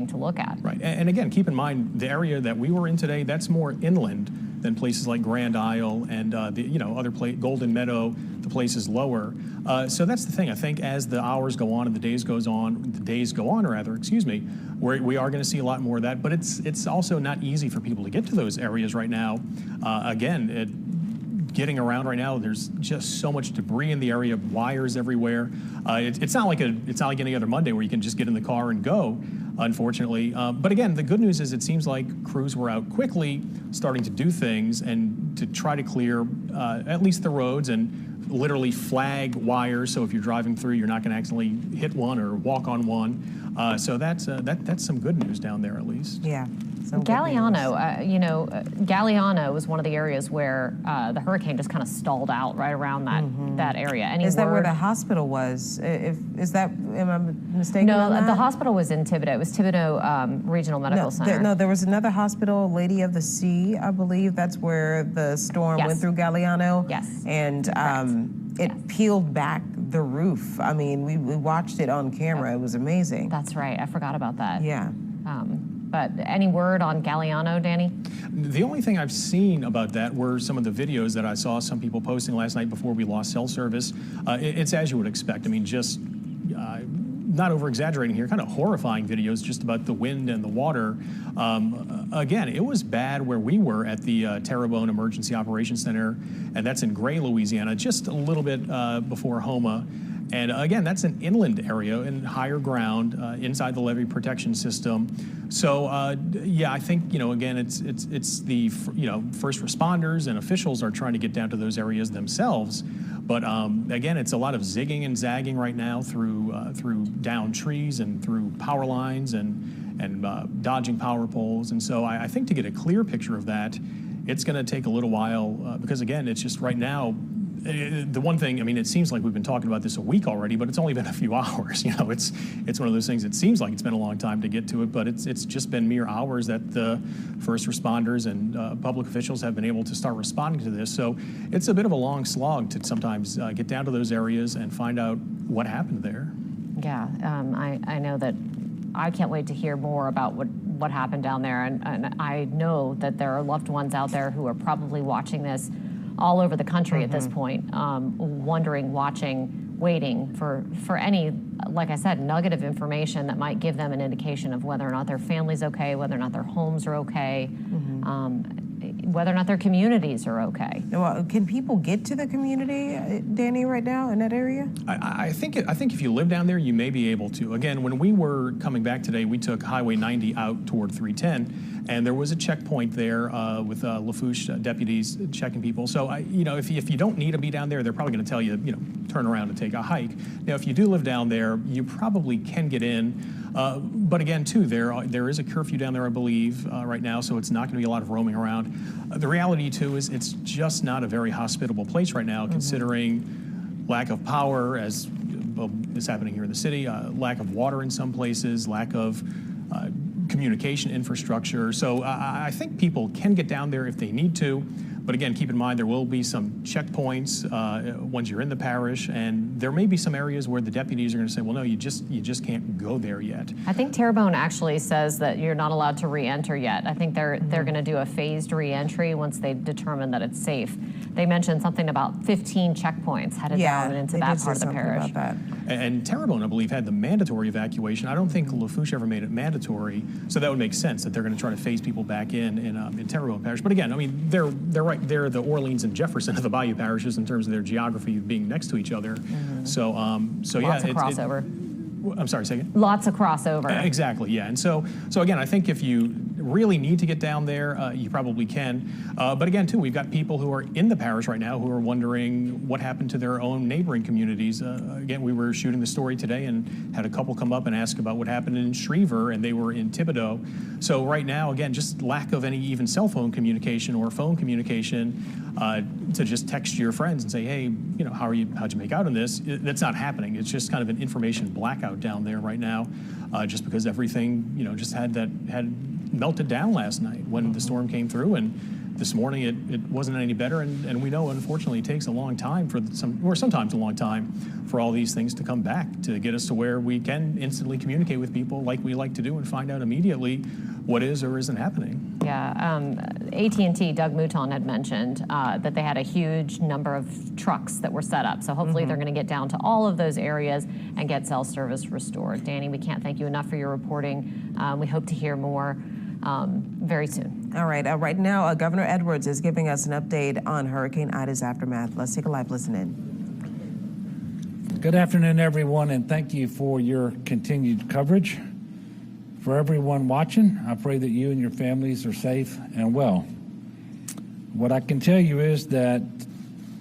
to look at. Right, and again, keep in mind, the area that we were in today, that's more inland than places like Grand Isle and Golden Meadow, the places lower. So that's the thing. I think as the hours go on and the days go on, we are going to see a lot more of that. But it's also not easy for people to get to those areas right now. Getting around right now, there's just so much debris in the area, wires everywhere. It's not like any other Monday where you can just get in the car and go, unfortunately. But again, the good news is it seems like crews were out quickly, starting to do things and to try to clear at least the roads and literally flag wires. So if you're driving through, you're not going to accidentally hit one or walk on one. So that's some good news down there, at least. Yeah. Galliano, Galliano was one of the areas where the hurricane just kind of stalled out right around that area. Is that where the hospital was? Am I mistaken? No, on that? The hospital was in Thibodaux. It was Thibodaux Regional Medical Center. There was another hospital, Lady of the Sea, I believe. That's where the storm went through Galliano. Yes. And it peeled back the roof. I mean, we watched it on camera. It was amazing. That's right. I forgot about that. Yeah. But any word on Galliano, Danny? The only thing I've seen about that were some of the videos that I saw some people posting last night before we lost cell service. It's as you would expect. I mean, just not over-exaggerating here, kind of horrifying videos just about the wind and the water. Again, it was bad where we were at the Terrebonne Emergency Operations Center, and that's in Gray, Louisiana, just a little bit before Houma. And again, that's an inland area in higher ground inside the levee protection system. So yeah, I think again, it's the first responders and officials are trying to get down to those areas themselves. But again, it's a lot of zigging and zagging right now through down trees and through power lines and dodging power poles. And so I think to get a clear picture of that, it's going to take a little while because again, it's just right now. The one thing, I mean, it seems like we've been talking about this a week already, but it's only been a few hours. It's one of those things. It seems like it's been a long time to get to it, but it's just been mere hours that the first responders and public officials have been able to start responding to this. So it's a bit of a long slog to sometimes get down to those areas and find out what happened there. Yeah, I know that I can't wait to hear more about what happened down there, and I know that there are loved ones out there who are probably watching this all over the country at this point, wondering, watching, waiting for any, like I said, nugget of information that might give them an indication of whether or not their family's okay, whether or not their homes are okay, whether or not their communities are okay. Well, can people get to the community, Danny, right now in that area? I think if you live down there, you may be able to. Again, when we were coming back today, we took Highway 90 out toward 310, and there was a checkpoint there with Lafitte deputies checking people. So, if you don't need to be down there, they're probably going to tell you, turn around and take a hike. Now, if you do live down there, you probably can get in. But again, too, there is a curfew down there, I believe, right now, so it's not going to be a lot of roaming around. The reality, too, is it's just not a very hospitable place right now, considering lack of power, as is happening here in the city, lack of water in some places, lack of communication infrastructure. So I think people can get down there if they need to. But again, keep in mind there will be some checkpoints once you're in the parish, and there may be some areas where the deputies are going to say, well, no, you just can't go there yet. I think Terrebonne actually says that you're not allowed to re-enter yet. I think they're going to do a phased re-entry once they determine that it's safe. They mentioned something about 15 checkpoints headed down into that part of the parish. And Terrebonne, I believe, had the mandatory evacuation. I don't think Lafitte ever made it mandatory, so that would make sense that they're going to try to phase people back in Terrebonne Parish. But again, I mean, they're right. They're the Orleans and Jefferson of the Bayou parishes in terms of their geography being next to each other. So Lots of crossover. I'm sorry, say again? Lots of crossover. Exactly, yeah. And so again, I think if you really need to get down there, you probably can. But again, too, we've got people who are in the parish right now who are wondering what happened to their own neighboring communities. Again, we were shooting the story today and had a couple come up and ask about what happened in Schriever, and they were in Thibodaux. So right now, again, just lack of any even cell phone communication or phone communication to just text your friends and say, hey, how are you? How'd you make out on this? That's not happening. It's just kind of an information blackout down there right now, just because everything, just had melted down last night when the storm came through, and this morning it wasn't any better, and we know, unfortunately, it takes a long time sometimes a long time for all these things to come back, to get us to where we can instantly communicate with people like we like to do and find out immediately what is or isn't happening. Yeah, AT&T, Doug Mouton had mentioned that they had a huge number of trucks that were set up. So hopefully they're going to get down to all of those areas and get cell service restored. Danny, we can't thank you enough for your reporting. We hope to hear more very soon. All right, right now, Governor Edwards is giving us an update on Hurricane Ida's aftermath. Let's take a live listen in. Good afternoon, everyone, and thank you for your continued coverage. For everyone watching, I pray that you and your families are safe and well. What I can tell you is that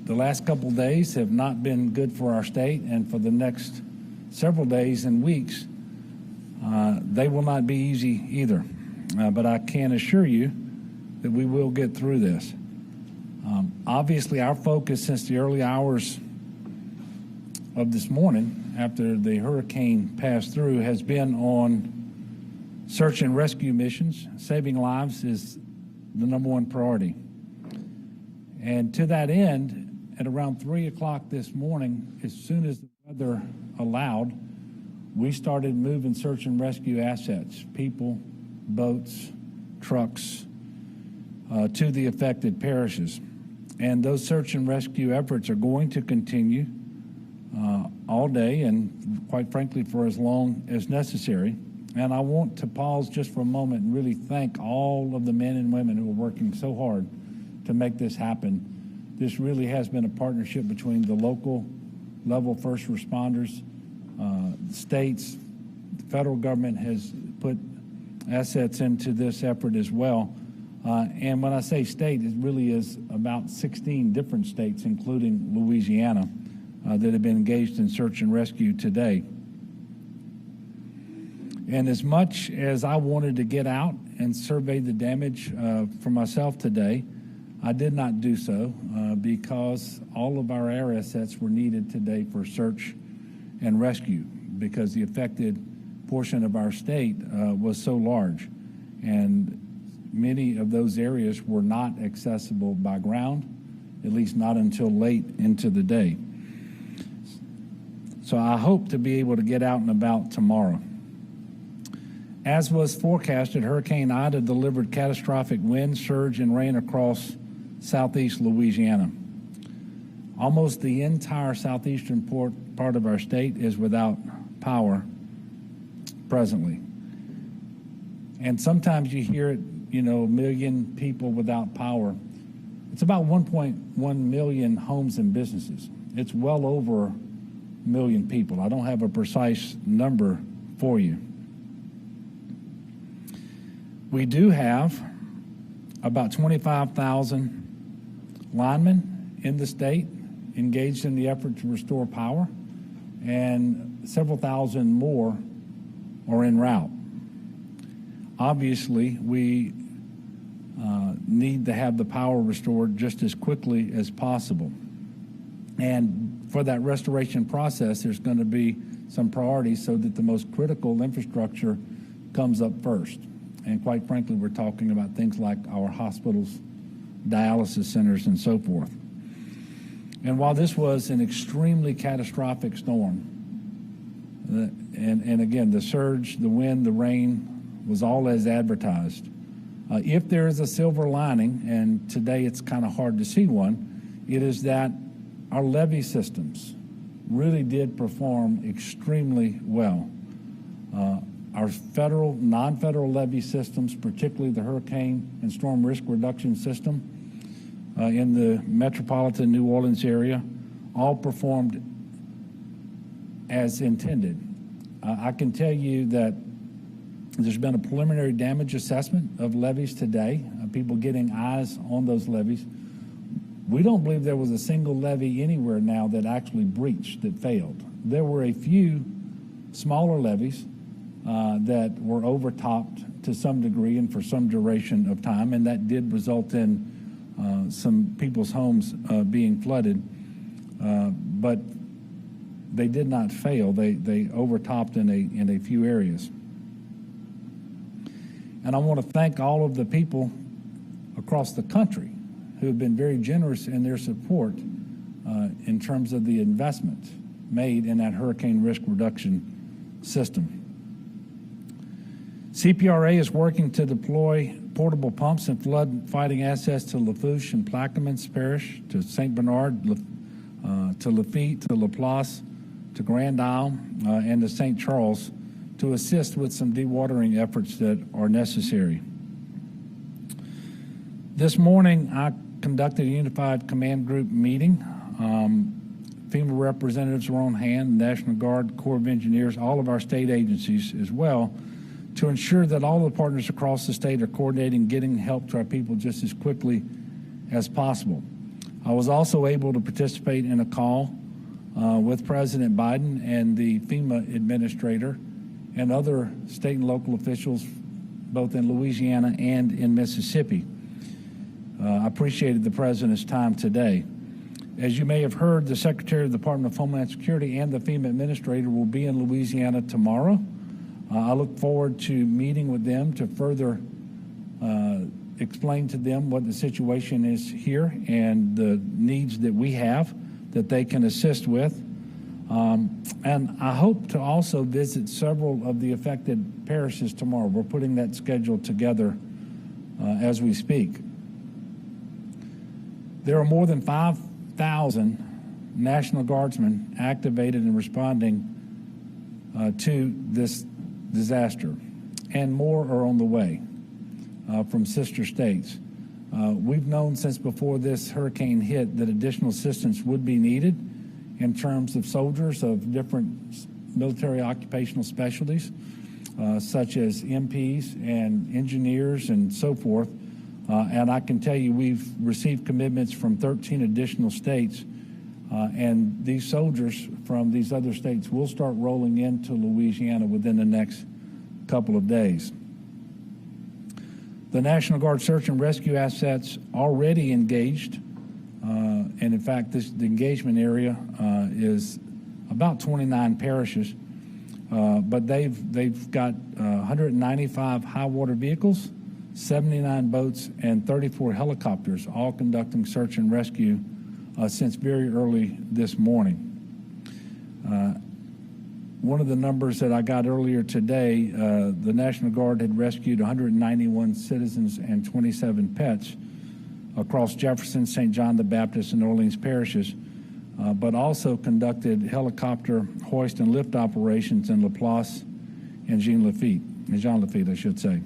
the last couple of days have not been good for our state, and for the next several days and weeks, they will not be easy either. But I can assure you that we will get through this. Obviously, our focus since the early hours of this morning, after the hurricane passed through, has been on search and rescue missions. Saving lives is the #1 priority. And to that end, at around 3 o'clock this morning, as soon as the weather allowed, we started moving search and rescue assets, people, boats, trucks, to the affected parishes. And those search and rescue efforts are going to continue all day and, quite frankly, for as long as necessary. And I want to pause just for a moment and really thank all of the men and women who are working so hard to make this happen. This really has been a partnership between the local level first responders, states, the federal government has put assets into this effort as well. And when I say state, it really is about 16 different states, including Louisiana, that have been engaged in search and rescue today. And as much as I wanted to get out and survey the damage for myself today, I did not do so because all of our air assets were needed today for search and rescue, because the affected portion of our state was so large, and many of those areas were not accessible by ground, at least not until late into the day. So I hope to be able to get out and about tomorrow. As was forecasted, Hurricane Ida delivered catastrophic wind, surge, and rain across southeast Louisiana. Almost the entire southeastern part of our state is without power presently. And sometimes you hear it, a million people without power. It's about 1.1 million homes and businesses. It's well over a million people. I don't have a precise number for you. We do have about 25,000 linemen in the state engaged in the effort to restore power, and several thousand more are en route. Obviously, we need to have the power restored just as quickly as possible. And for that restoration process, there's going to be some priorities so that the most critical infrastructure comes up first. And quite frankly, we're talking about things like our hospitals, dialysis centers, and so forth. And while this was an extremely catastrophic storm, and again, the surge, the wind, the rain was all as advertised. If there is a silver lining, and today it's kind of hard to see one, it is that our levee systems really did perform extremely well. Our federal, non-federal levee systems, particularly the hurricane and storm risk reduction system in the metropolitan New Orleans area, all performed as intended. I can tell you that there's been a preliminary damage assessment of levees today, people getting eyes on those levees. We don't believe there was a single levee anywhere now that actually breached, that failed. There were a few smaller levees that were overtopped to some degree and for some duration of time, and that did result in some people's homes being flooded, but they did not fail. They overtopped in a few areas. And I want to thank all of the people across the country who have been very generous in their support in terms of the investment made in that hurricane risk reduction system. CPRA is working to deploy portable pumps and flood fighting assets to Lafitte and Plaquemines Parish, to St. Bernard, to Lafitte, to Laplace, to Grand Isle, and to St. Charles to assist with some dewatering efforts that are necessary. This morning, I conducted a unified command group meeting. FEMA representatives were on hand, National Guard, Corps of Engineers, all of our state agencies as well, to ensure that all the partners across the state are coordinating, getting help to our people just as quickly as possible. I was also able to participate in a call with President Biden and the FEMA administrator and other state and local officials, both in Louisiana and in Mississippi. I appreciated the President's time today. As you may have heard, the Secretary of the Department of Homeland Security and the FEMA administrator will be in Louisiana tomorrow. I look forward to meeting with them to further explain to them what the situation is here and the needs that we have that they can assist with. And I hope to also visit several of the affected parishes tomorrow. We're putting that schedule together as we speak. There are more than 5,000 National Guardsmen activated and responding to this disaster, and more are on the way from sister states. We've known since before this hurricane hit that additional assistance would be needed in terms of soldiers of different military occupational specialties, such as MPs and engineers and so forth. And I can tell you we've received commitments from 13 additional states, and these soldiers from these other states will start rolling into Louisiana within the next couple of days. The National Guard search and rescue assets already engaged, and in fact the engagement area is about 29 parishes, but they've got 195 high water vehicles, 79 boats, and 34 helicopters, all conducting search and rescue since very early this morning. One of the numbers that I got earlier today, the National Guard had rescued 191 citizens and 27 pets across Jefferson, St. John the Baptist, and Orleans parishes, but also conducted helicopter hoist and lift operations in Laplace and Jean Lafitte, I should say.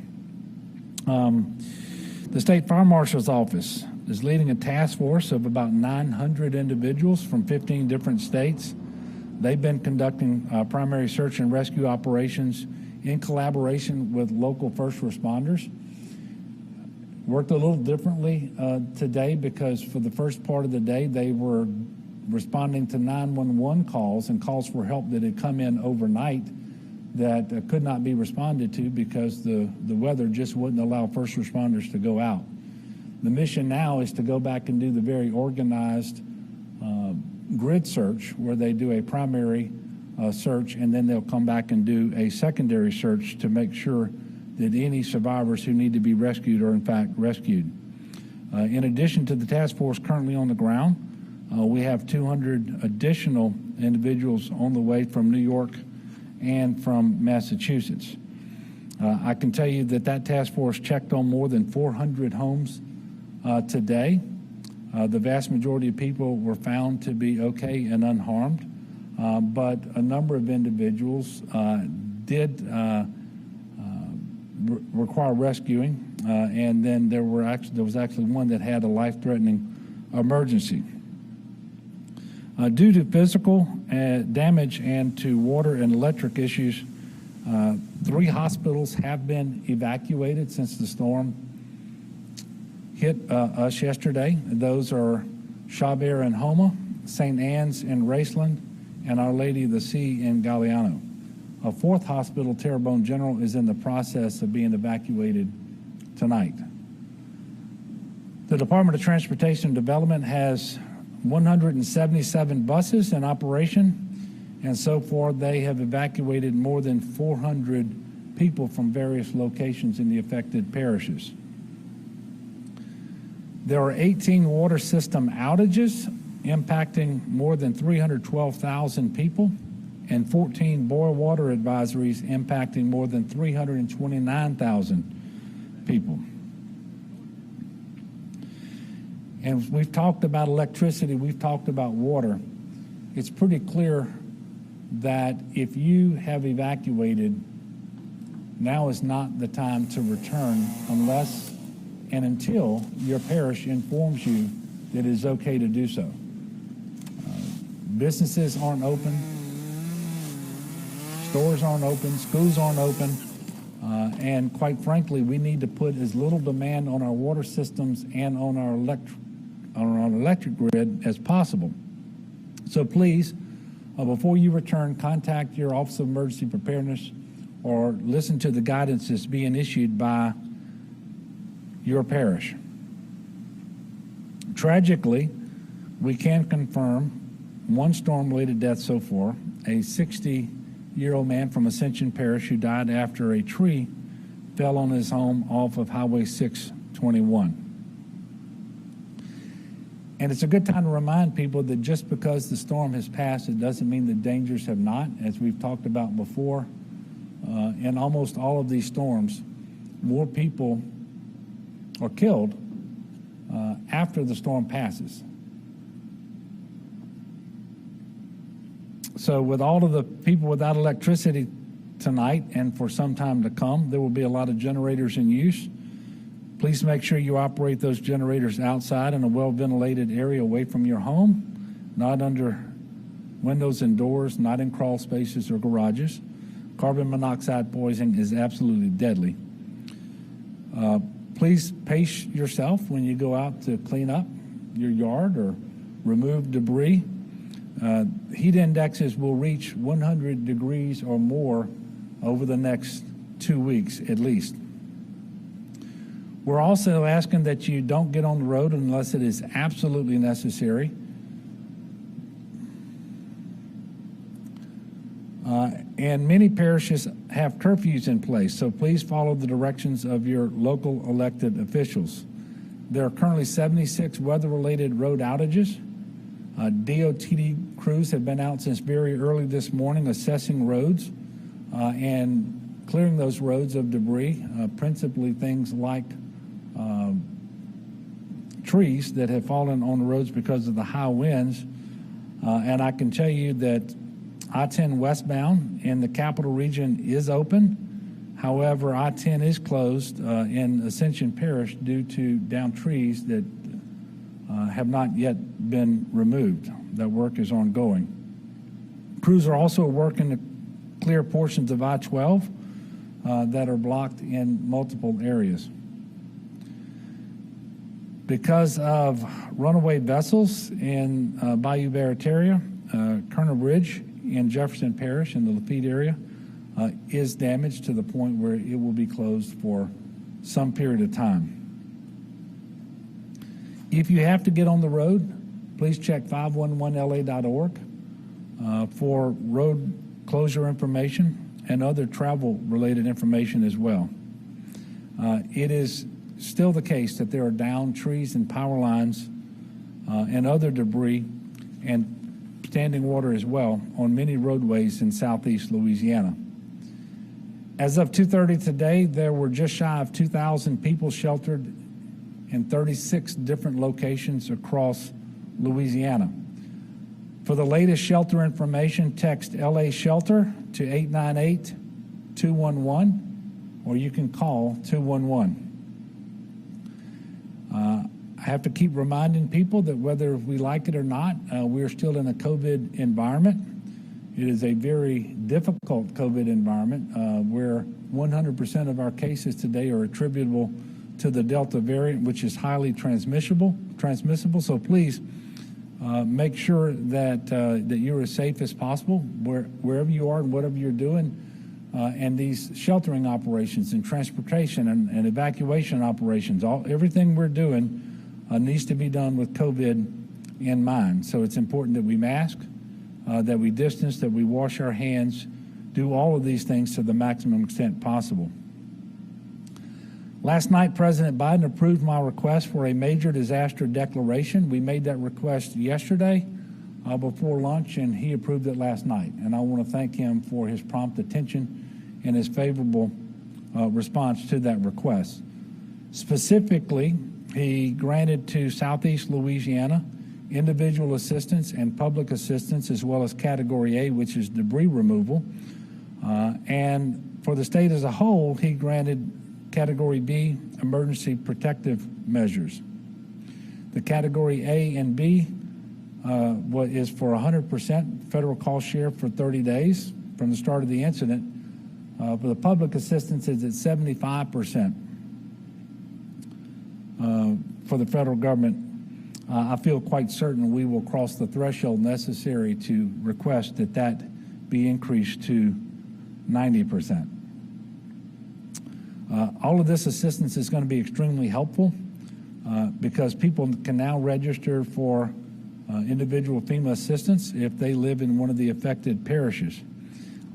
The State Fire Marshal's Office is leading a task force of about 900 individuals from 15 different states. They've been conducting primary search and rescue operations in collaboration with local first responders. Worked a little differently today because for the first part of the day they were responding to 911 calls and calls for help that had come in overnight that could not be responded to because the weather just wouldn't allow first responders to go out. The mission now is to go back and do the very organized grid search where they do a primary search and then they'll come back and do a secondary search to make sure that any survivors who need to be rescued are in fact rescued. In addition to the task force currently on the ground, we have 200 additional individuals on the way from New York and from Massachusetts. I can tell you that that task force checked on more than 400 homes today. The vast majority of people were found to be okay and unharmed, but a number of individuals did require rescuing, and then there was actually one that had a life-threatening emergency. Due to physical damage and to water and electric issues, 3 hospitals have been evacuated since the storm hit us yesterday. Those are Chabert and Homa, St. Anne's in Raceland, and Our Lady of the Sea in Galliano. A 4th hospital, Terrebonne General, is in the process of being evacuated tonight. The Department of Transportation and Development has 177 buses in operation, and so far they have evacuated more than 400 people from various locations in the affected parishes. There are 18 water system outages impacting more than 312,000 people, and 14 boil water advisories impacting more than 329,000 people. And we've talked about electricity, we've talked about water. It's pretty clear that if you have evacuated, now is not the time to return unless and until your parish informs you that it is okay to do so. Businesses aren't open, stores aren't open, schools aren't open, and quite frankly, we need to put as little demand on our water systems and on our electric grid as possible. So please, before you return, contact your Office of Emergency Preparedness or listen to the guidance that's being issued by your parish. Tragically, we can confirm one storm-related death so far, a 60-year-old man from Ascension Parish who died after a tree fell on his home off of Highway 621. And it's a good time to remind people that just because the storm has passed, it doesn't mean the dangers have not. As we've talked about before, in almost all of these storms, more people are killed after the storm passes. So with all of the people without electricity tonight and for some time to come, there will be a lot of generators in use. Please make sure you operate those generators outside in a well-ventilated area away from your home, not under windows and doors, not in crawl spaces or garages. Carbon monoxide poisoning is absolutely deadly. Please pace yourself when you go out to clean up your yard or remove debris. Heat indexes will reach 100 degrees or more over the next 2 weeks at least. We're also asking that you don't get on the road unless it is absolutely necessary. And many parishes have curfews in place, so please follow the directions of your local elected officials. There are currently 76 weather-related road outages. DOTD crews have been out since very early this morning assessing roads and clearing those roads of debris, principally things like trees that have fallen on the roads because of the high winds. And I can tell you that I-10 westbound in the capital region is open. However, I-10 is closed in Ascension Parish due to downed trees that have not yet been removed. That work is ongoing. Crews are also working to clear portions of I-12 that are blocked in multiple areas. Because of runaway vessels in Bayou Barataria, Colonel Bridge in Jefferson Parish in the Lafitte area is damaged to the point where it will be closed for some period of time. If you have to get on the road, please check 511la.org for road closure information and other travel-related information as well. It is still the case that there are downed trees and power lines and other debris and standing water as well on many roadways in southeast Louisiana. As of 2:30 today, there were just shy of 2,000 people sheltered in 36 different locations across Louisiana. For the latest shelter information, text LA Shelter to 898-211, or you can call 211. I have to keep reminding people that whether we like it or not, we're still in a COVID environment. It is a very difficult COVID environment where 100% of our cases today are attributable to the Delta variant, which is highly transmissible. So please make sure that that you're as safe as possible wherever you are and whatever you're doing. And these sheltering operations and transportation and evacuation operations, everything we're doing needs to be done with COVID in mind. So it's important that we mask, that we distance, that we wash our hands, do all of these things to the maximum extent possible. Last night, President Biden approved my request for a major disaster declaration. We made that request yesterday before lunch, and he approved it last night. And I want to thank him for his prompt attention and his favorable response to that request. Specifically, he granted to Southeast Louisiana individual assistance and public assistance, as well as Category A, which is debris removal. And for the state as a whole, he granted Category B, emergency protective measures. The Category A and B is for 100% federal cost share for 30 days from the start of the incident. For the public assistance is at 75% for the federal government. I feel quite certain we will cross the threshold necessary to request that that be increased to 90%. All of this assistance is going to be extremely helpful because people can now register for individual FEMA assistance if they live in one of the affected parishes.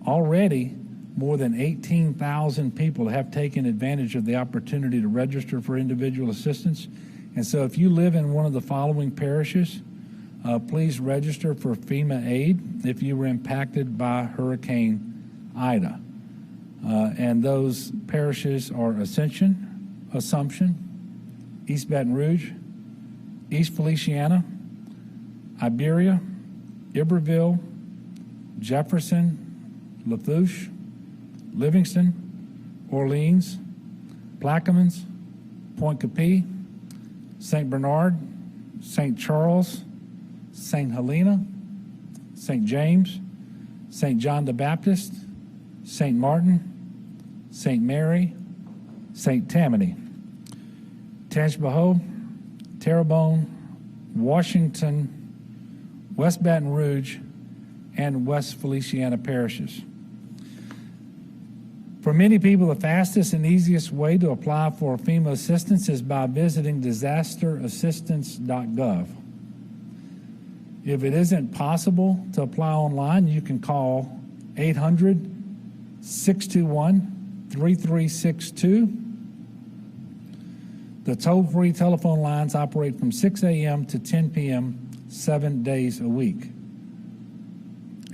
Already, more than 18,000 people have taken advantage of the opportunity to register for individual assistance. And so if you live in one of the following parishes, please register for FEMA aid if you were impacted by Hurricane Ida. And those parishes are Assumption, East Baton Rouge, East Feliciana, Iberia, Iberville, Jefferson, Lafitte, Livingston, Orleans, Plaquemines, Point Capee, St. Bernard, St. Charles, St. Helena, St. James, St. John the Baptist, St. Martin, St. Mary, St. Tammany, Tangipahoa, Terrebonne, Washington, West Baton Rouge, and West Feliciana parishes. For many people, the fastest and easiest way to apply for FEMA assistance is by visiting disasterassistance.gov. If it isn't possible to apply online, you can call 800-621-3362. The toll-free telephone lines operate from 6 a.m. to 10 p.m. 7 days a week.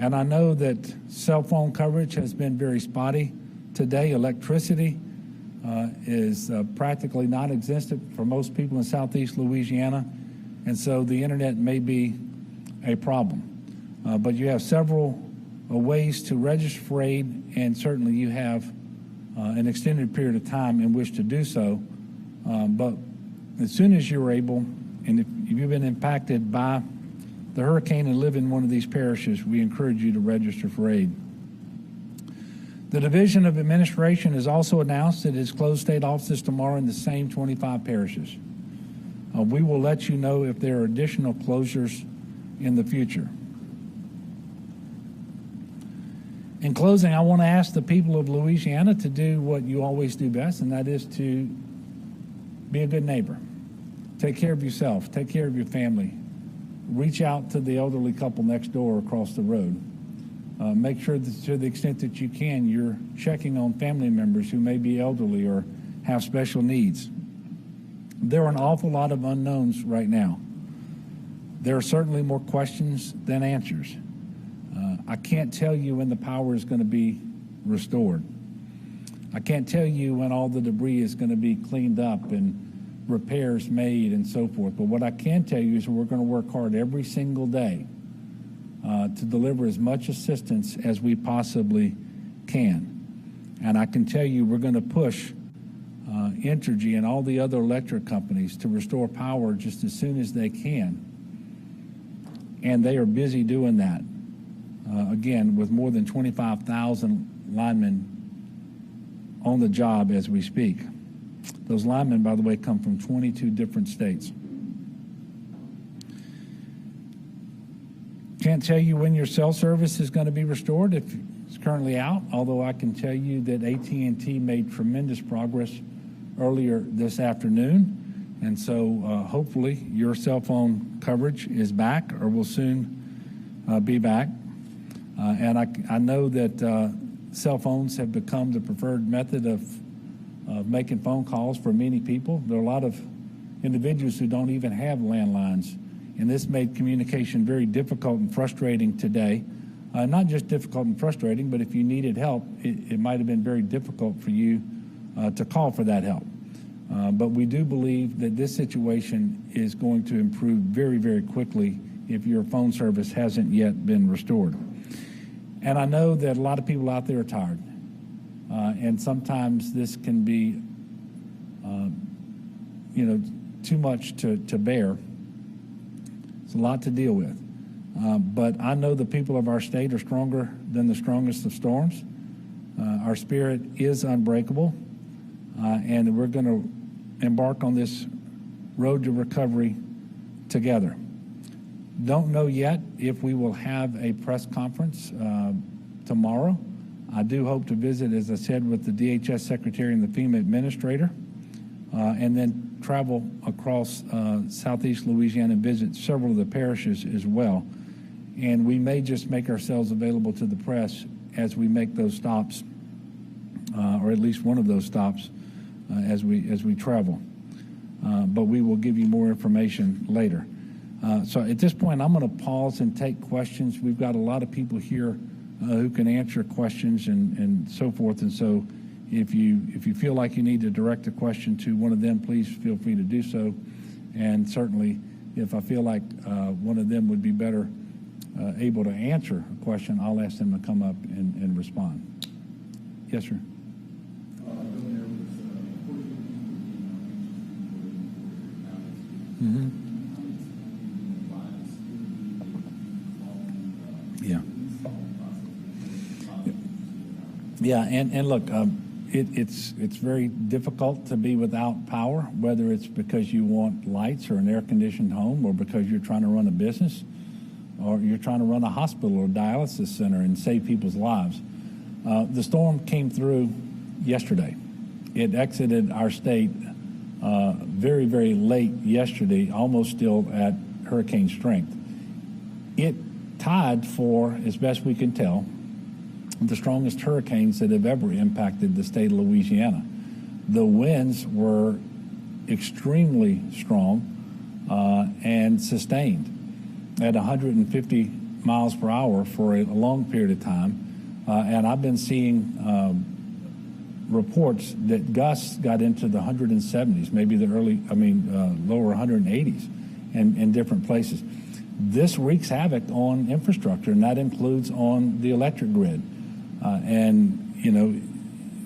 And I know that cell phone coverage has been very spotty. Today, electricity is practically non-existent for most people in Southeast Louisiana, and so the internet may be a problem. But you have several ways to register for aid, and certainly you have an extended period of time in which to do so. But as soon as you're able, and if you've been impacted by the hurricane and live in one of these parishes, we encourage you to register for aid. The Division of Administration has also announced that it's closed state offices tomorrow in the same 25 parishes. We will let you know if there are additional closures in the future. In closing, I want to ask the people of Louisiana to do what you always do best, and that is to be a good neighbor. Take care of yourself. Take care of your family. Reach out to the elderly couple next door across the road. Make sure that to the extent that you can, you're checking on family members who may be elderly or have special needs. There are an awful lot of unknowns right now. There are certainly more questions than answers. I can't tell you when the power is going to be restored. I can't tell you when all the debris is going to be cleaned up and repairs made and so forth. But what I can tell you is we're going to work hard every single day to deliver as much assistance as we possibly can. And I can tell you we're going to push Entergy and all the other electric companies to restore power just as soon as they can. And they are busy doing that, again, with more than 25,000 linemen on the job as we speak. Those linemen, by the way, come from 22 different states. Can't tell you when your cell service is going to be restored if it's currently out, although I can tell you that AT&T made tremendous progress earlier this afternoon. And so hopefully your cell phone coverage is back or will soon be back. And I know that cell phones have become the preferred method of of making phone calls for many people. There are a lot of individuals who don't even have landlines, and this made communication very difficult and frustrating today. Not just difficult and frustrating, but if you needed help, it might have been very difficult for you to call for that help. But we do believe that this situation is going to improve very, very quickly if your phone service hasn't yet been restored. And I know that a lot of people out there are tired, and sometimes this can be, too much to bear. It's a lot to deal with. But I know the people of our state are stronger than the strongest of storms. Our spirit is unbreakable, and we're going to embark on this road to recovery together. Don't know yet if we will have a press conference tomorrow. I do hope to visit, as I said, with the DHS Secretary and the FEMA Administrator, and then travel across southeast Louisiana and visit several of the parishes as well. And we may just make ourselves available to the press as we make those stops, or at least one of those stops as we travel. But we will give you more information later. So at this point, I'm going to pause and take questions. We've got a lot of people here who can answer questions and so forth. And so if you feel like you need to direct a question to one of them, please feel free to do so. And certainly, if I feel like one of them would be better able to answer a question, I'll ask them to come up and respond. Yes, sir. Mm-hmm. Yeah. Yeah, and look, it's very difficult to be without power, whether it's because you want lights or an air-conditioned home, or because you're trying to run a business, or you're trying to run a hospital or dialysis center and save people's lives. The storm came through yesterday. It exited our state very, very late yesterday, almost still at hurricane strength. It tied for, as best we can tell, the strongest hurricanes that have ever impacted the state of Louisiana. The winds were extremely strong and sustained at 150 miles per hour for a long period of time. And I've been seeing reports that gusts got into the 170s, maybe the lower 180s in different places. This wreaks havoc on infrastructure, and that includes on the electric grid.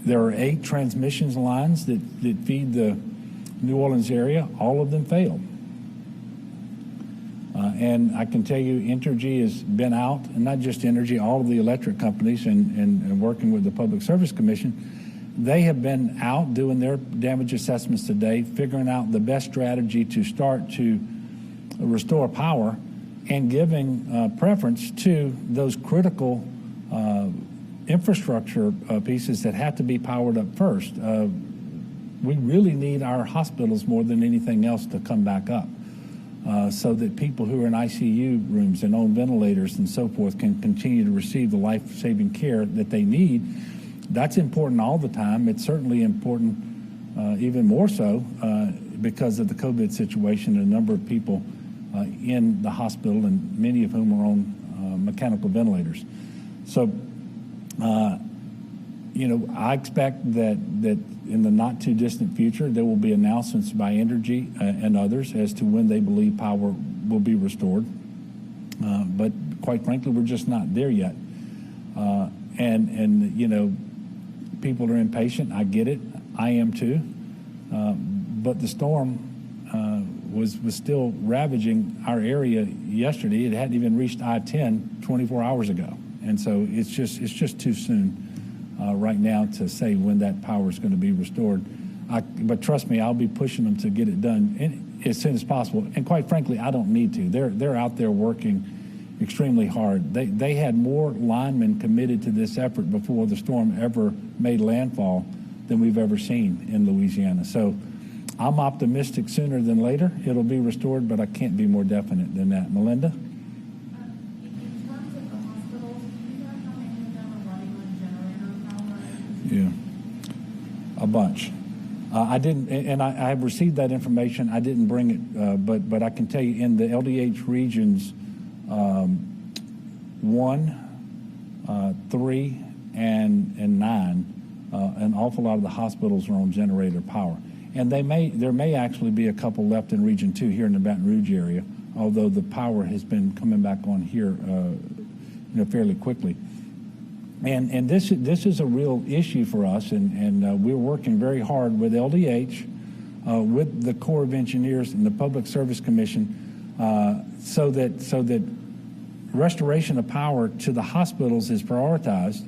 There are 8 transmission lines that feed the New Orleans area. All of them failed. And I can tell you, Entergy has been out, and not just Entergy, all of the electric companies and working with the Public Service Commission, they have been out doing their damage assessments today, figuring out the best strategy to start to restore power and giving preference to those critical infrastructure pieces that have to be powered up first. We really need our hospitals more than anything else to come back up, so that people who are in ICU rooms and on ventilators and so forth can continue to receive the life-saving care that they need. That's important all the time. It's certainly important even more so because of the COVID situation and a number of people in the hospital, and many of whom are on mechanical ventilators. So, I expect that in the not too distant future, there will be announcements by Entergy and others as to when they believe power will be restored. But quite frankly, we're just not there yet. People are impatient. I get it. I am too. But the storm was still ravaging our area yesterday. It hadn't even reached I-10 24 hours ago. And so it's just too soon right now to say when that power is going to be restored. But trust me, I'll be pushing them to get it done as soon as possible. And quite frankly, I don't need to. They're out there working extremely hard. They had more linemen committed to this effort before the storm ever made landfall than we've ever seen in Louisiana. So I'm optimistic sooner than later it'll be restored, but I can't be more definite than that. Melinda? Yeah, a bunch. I didn't, and I have received that information. I didn't bring it, but I can tell you in the LDH regions 1, 3, and 9, an awful lot of the hospitals are on generator power. And there may actually be a couple left in Region 2 here in the Baton Rouge area, although the power has been coming back on here fairly quickly. And this is a real issue for us, and we're working very hard with LDH, with the Corps of Engineers and the Public Service Commission, so that restoration of power to the hospitals is prioritized.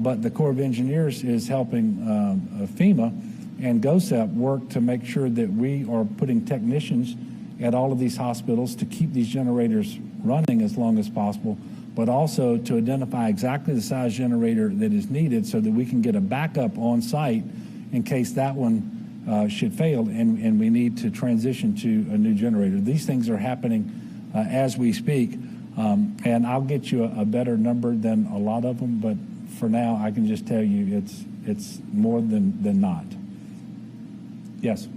But the Corps of Engineers is helping FEMA and GOSEP work to make sure that we are putting technicians at all of these hospitals to keep these generators running as long as possible, but also to identify exactly the size generator that is needed so that we can get a backup on site in case that one should fail and we need to transition to a new generator. These things are happening as we speak, and I'll get you a better number than a lot of them, but for now I can just tell you it's more than not. Yes? From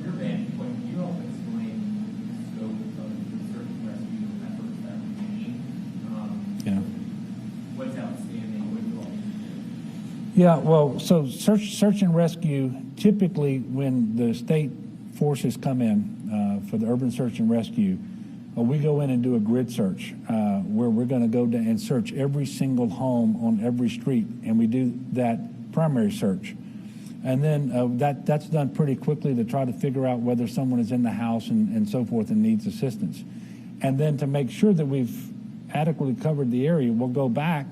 your vantage point, can you help explain the scope of the search and rescue efforts that we're making? What's outstanding? What do you all need to do? Yeah, well, so search and rescue, typically when the state forces come in for the urban search and rescue, we go in and do a grid search where we're going to go down and search every single home on every street, and we do that primary search. And then that's done pretty quickly to try to figure out whether someone is in the house and so forth and needs assistance. And then to make sure that we've adequately covered the area, we'll go back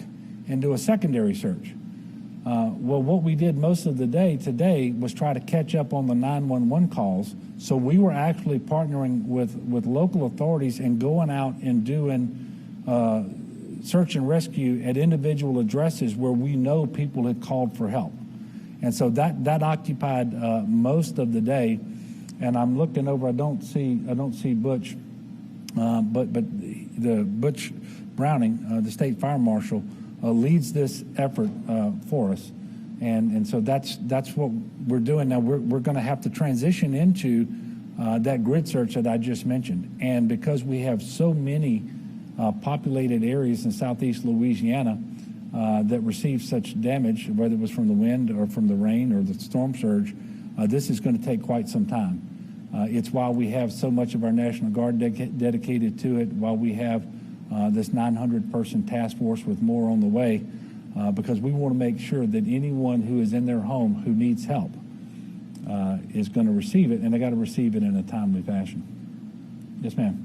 and do a secondary search. Well, what we did most of the day today was try to catch up on the 911 calls. So we were actually partnering with local authorities and going out and doing search and rescue at individual addresses where we know people had called for help. And so that occupied most of the day. And I'm looking over. I don't see Butch, but the Butch Browning, the state fire marshal, leads this effort for us. And so that's what we're doing now. We're going to have to transition into that grid search that I just mentioned. And because we have so many populated areas in southeast Louisiana that received such damage, whether it was from the wind or from the rain or the storm surge, this is going to take quite some time. It's why we have so much of our National Guard dedicated to it, while we have this 900-person task force with more on the way, because we want to make sure that anyone who is in their home who needs help is going to receive it, and they got to receive it in a timely fashion. Yes, ma'am.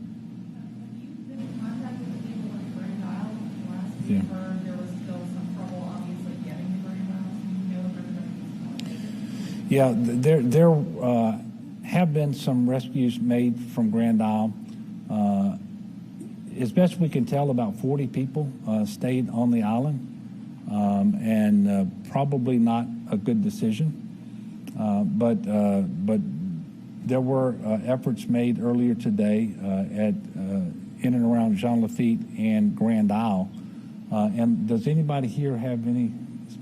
Have you been in contact with the people in Grand Isle? Last Yeah. heard there was still some trouble, obviously, getting to Grand Isle. Yeah, there have been some rescues made from Grand Isle. As best we can tell, about 40 people stayed on the island, and probably not a good decision. But there were efforts made earlier today in and around Jean Lafitte and Grand Isle. And does anybody here have any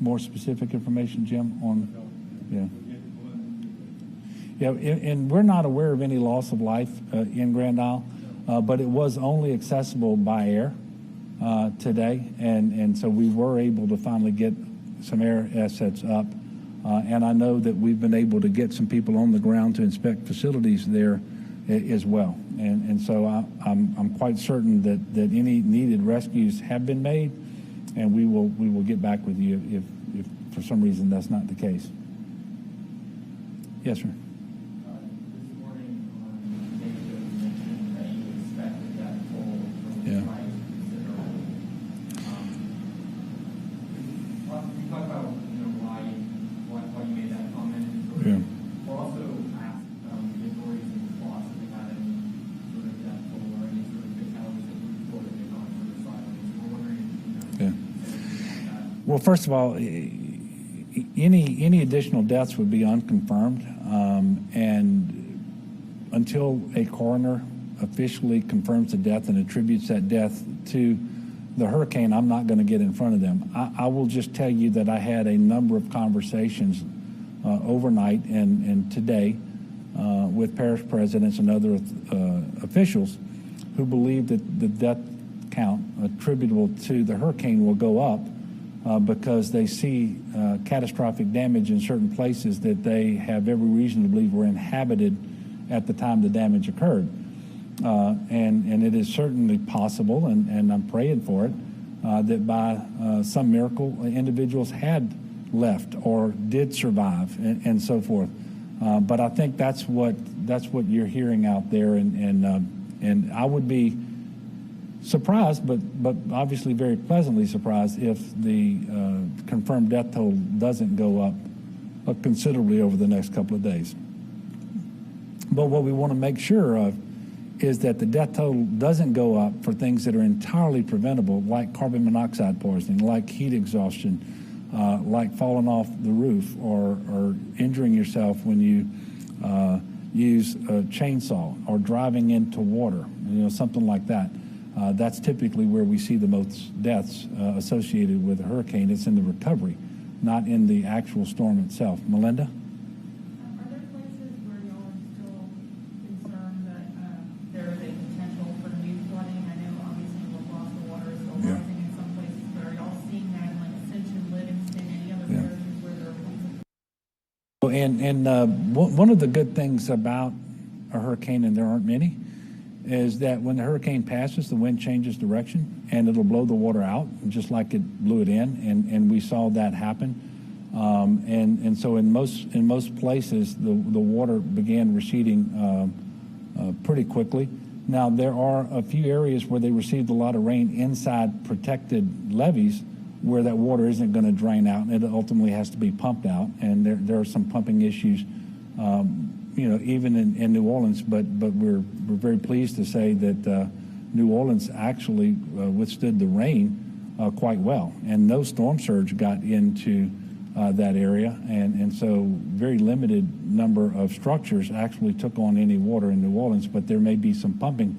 more specific information, Jim, on? Yeah, and we're not aware of any loss of life in Grand Isle, but it was only accessible by air today, and so we were able to finally get some air assets up. And I know that we've been able to get some people on the ground to inspect facilities there as well. And so I'm quite certain that any needed rescues have been made, and we will get back with you if for some reason that's not the case. Yes, sir. This morning on the radio, you mentioned that you expected that toll from the price considerably. Can you talk about why you made that comment? Yeah. We're also asked the authorities in response if they had any sort of death toll or any sort of fatalities that were reported in on the silence. We're wondering, Well, first of all, any additional deaths would be unconfirmed, and until a coroner officially confirms the death and attributes that death to the hurricane, I'm not going to get in front of them. I will just tell you that I had a number of conversations overnight and today with parish presidents and other officials who believe that the death count attributable to the hurricane will go up because they see catastrophic damage in certain places that they have every reason to believe were inhabited at the time the damage occurred. And it is certainly possible, and I'm praying for it, that by some miracle individuals had left or did survive and so forth. But I think that's what you're hearing out there, and I would be surprised, but obviously very pleasantly surprised if the confirmed death toll doesn't go up considerably over the next couple of days. But what we want to make sure of is that the death toll doesn't go up for things that are entirely preventable, like carbon monoxide poisoning, like heat exhaustion, like falling off the roof or injuring yourself when you use a chainsaw or driving into water, something like that. That's typically where we see the most deaths associated with a hurricane. It's in the recovery, not in the actual storm itself. Melinda? Are there places where y'all are still concerned that there is a potential for new flooding? I know obviously the water is still rising in some places, but are y'all seeing that in like Ascension, Livingston, any other areas where there are places? One of the good things about a hurricane, and there aren't many, is that when the hurricane passes, the wind changes direction and it'll blow the water out, just like it blew it in, and we saw that happen. And so in most places, the water began receding pretty quickly. Now, there are a few areas where they received a lot of rain inside protected levees where that water isn't going to drain out, and it ultimately has to be pumped out, and there are some pumping issues even in New Orleans, but we're very pleased to say that New Orleans actually withstood the rain quite well, and no storm surge got into that area, and so very limited number of structures actually took on any water in New Orleans, but there may be some pumping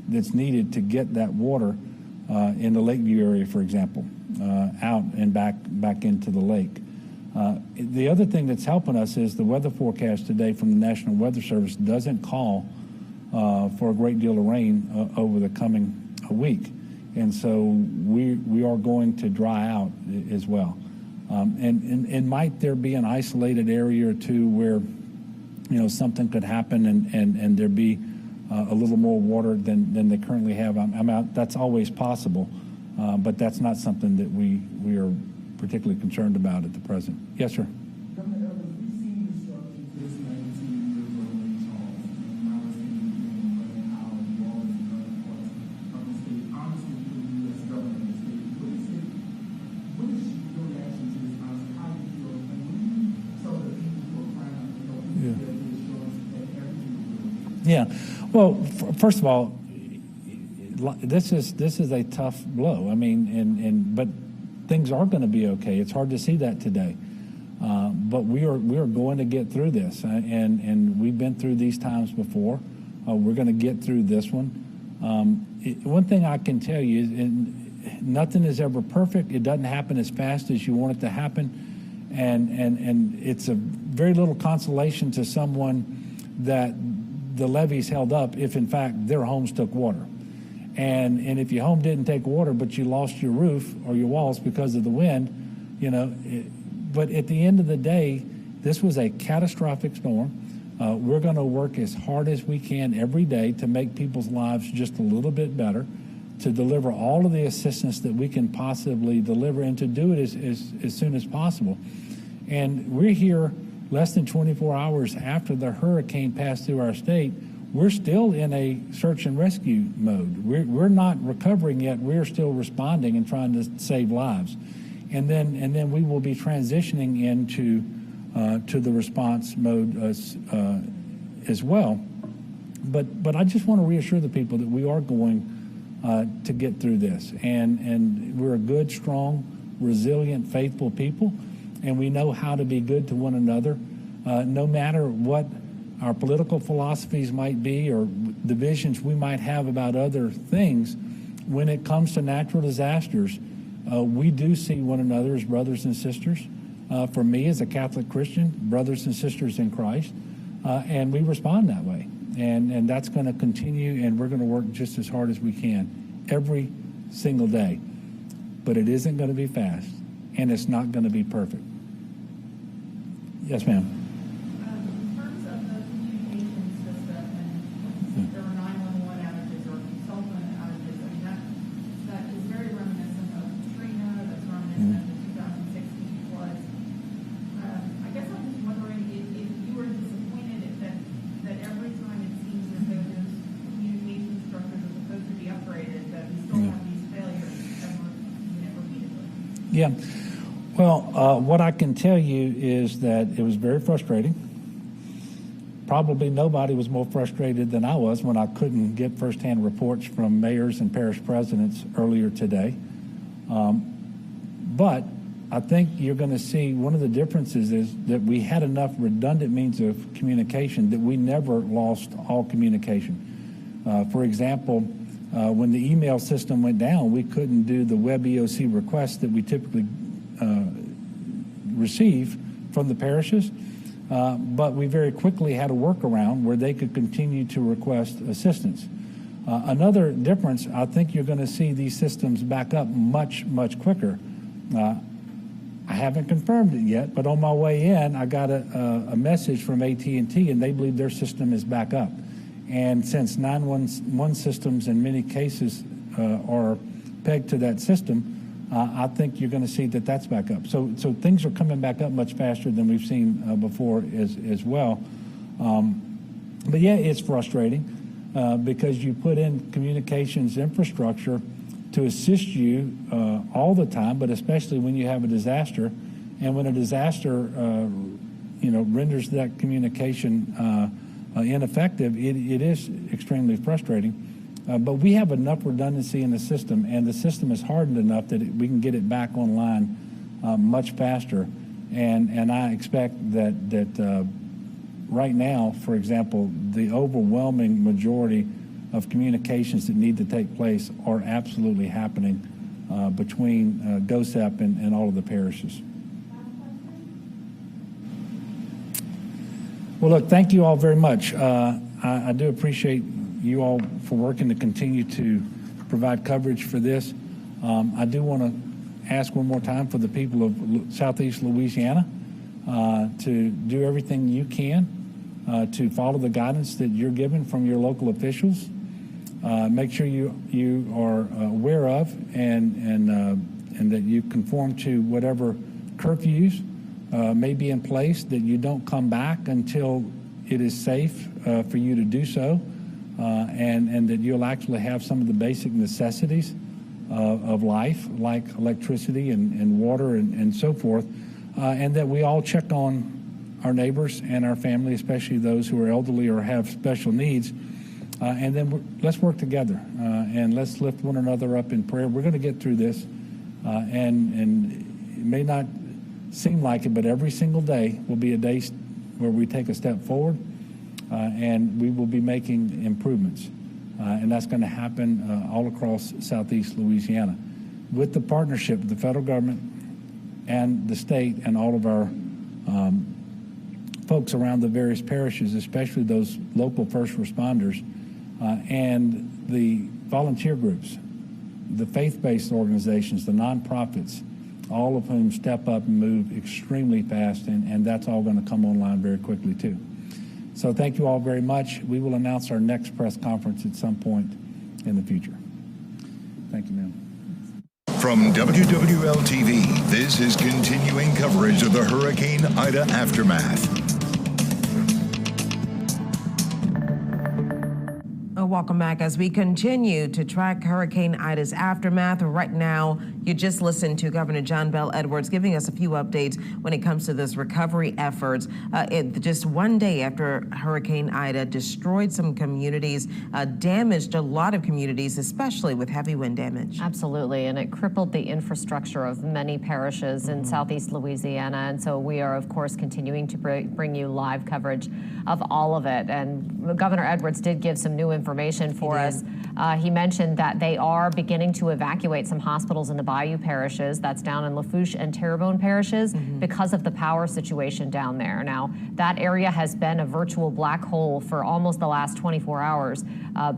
that's needed to get that water in the Lakeview area, for example, out and back into the lake. The other thing that's helping us is the weather forecast today from the National Weather Service doesn't call for a great deal of rain over the coming week. And so we are going to dry out as well. And might there be an isolated area or two where, something could happen and there be a little more water than they currently have? That's always possible, but that's not something that we are particularly concerned about at the present. Yes, sir. Governor Evans, we've seen destruction this 19 years ago in Charles, and now we're seeing how New Orleans and other parts of the state, honestly, for the U.S. government and the state, for the city. What is your reaction to this? How do you feel? And when you tell the people who are crying, get the assurance that everything will be okay? Yeah. Well, first of all, this is a tough blow. I mean, but things are going to be okay. It's hard to see that today, but we are going to get through this, and we've been through these times before. We're going to get through this one. One thing I can tell you is nothing is ever perfect. It doesn't happen as fast as you want it to happen, and it's a very little consolation to someone that the levees held up if in fact their homes took water. And if your home didn't take water, but you lost your roof or your walls because of the wind, but at the end of the day, this was a catastrophic storm. We're going to work as hard as we can every day to make people's lives just a little bit better, to deliver all of the assistance that we can possibly deliver, and to do it as soon as possible. And we're here less than 24 hours after the hurricane passed through our state. We're still in a search and rescue mode. We're not recovering yet. We're still responding and trying to save lives, and then we will be transitioning into to the response mode as well. But I just want to reassure the people that we are going to get through this, and we're a good, strong, resilient, faithful people, and we know how to be good to one another, no matter what our political philosophies might be or divisions we might have about other things. When it comes to natural disasters, we do see one another as brothers and sisters. for me as a Catholic Christian, brothers and sisters in Christ, and we respond that way. And that's going to continue, and we're going to work just as hard as we can every single day. But it isn't going to be fast, and it's not going to be perfect. Yes, ma'am. In terms of the communication system, and there were 911 outages or cell phone outages, I mean, that is very reminiscent of Tremé, that's reminiscent of the 2016 floods. I guess I'm just wondering if you were disappointed that every time it seems as though those communication structures are supposed to be upgraded, that we still have these failures repeatedly. Yeah. Well, what I can tell you is that it was very frustrating. Probably nobody was more frustrated than I was when I couldn't get firsthand reports from mayors and parish presidents earlier today. But I think you're going to see one of the differences is that we had enough redundant means of communication that we never lost all communication. For example, when the email system went down, we couldn't do the web EOC requests that we typically receive from the parishes, but we very quickly had a workaround where they could continue to request assistance. Another difference, I think you're going to see these systems back up much, much quicker. I haven't confirmed it yet, but on my way in, I got a message from AT&T, and they believe their system is back up. And since 911 systems in many cases are pegged to that system, I think you're going to see that that's back up. So things are coming back up much faster than we've seen before as well. But yeah, it's frustrating because you put in communications infrastructure to assist you all the time, but especially when you have a disaster. And when a disaster, renders that communication ineffective, it is extremely frustrating. But we have enough redundancy in the system, and the system is hardened enough that we can get it back online much faster. And I expect that right now, for example, the overwhelming majority of communications that need to take place are absolutely happening between GOSEP and all of the parishes. Well, look, thank you all very much. I do appreciate you all for working to continue to provide coverage for this. I do want to ask one more time for the people of Southeast Louisiana to do everything you can to follow the guidance that you're given from your local officials. Make sure you are aware of and that you conform to whatever curfews may be in place, that you don't come back until it is safe for you to do so. And that you'll actually have some of the basic necessities of life, like electricity and water and so forth, and that we all check on our neighbors and our family, especially those who are elderly or have special needs, and then let's work together and let's lift one another up in prayer. We're going to get through this, and it may not seem like it, but every single day will be a day where we take a step forward. And we will be making improvements. And that's going to happen all across Southeast Louisiana with the partnership of the federal government and the state and all of our folks around the various parishes, especially those local first responders and the volunteer groups, the faith-based organizations, the nonprofits, all of whom step up and move extremely fast, and that's all going to come online very quickly too. So thank you all very much. We will announce our next press conference at some point in the future. Thank you, ma'am. From WWL-TV, this is continuing coverage of the Hurricane Ida aftermath. Welcome back as we continue to track Hurricane Ida's aftermath. Right now, you just listened to Governor John Bel Edwards giving us a few updates when it comes to this recovery efforts. Just one day after Hurricane Ida destroyed some communities, damaged a lot of communities, especially with heavy wind damage. Absolutely, and it crippled the infrastructure of many parishes in Southeast Louisiana. And so we are, of course, continuing to bring you live coverage of all of it. And Governor Edwards did give some new information for us. He mentioned that they are beginning to evacuate some hospitals in the bayou parishes, that's down in Lafitte and Terrebonne parishes, because of the power situation down there. Now, that area has been a virtual black hole for almost the last 24 hours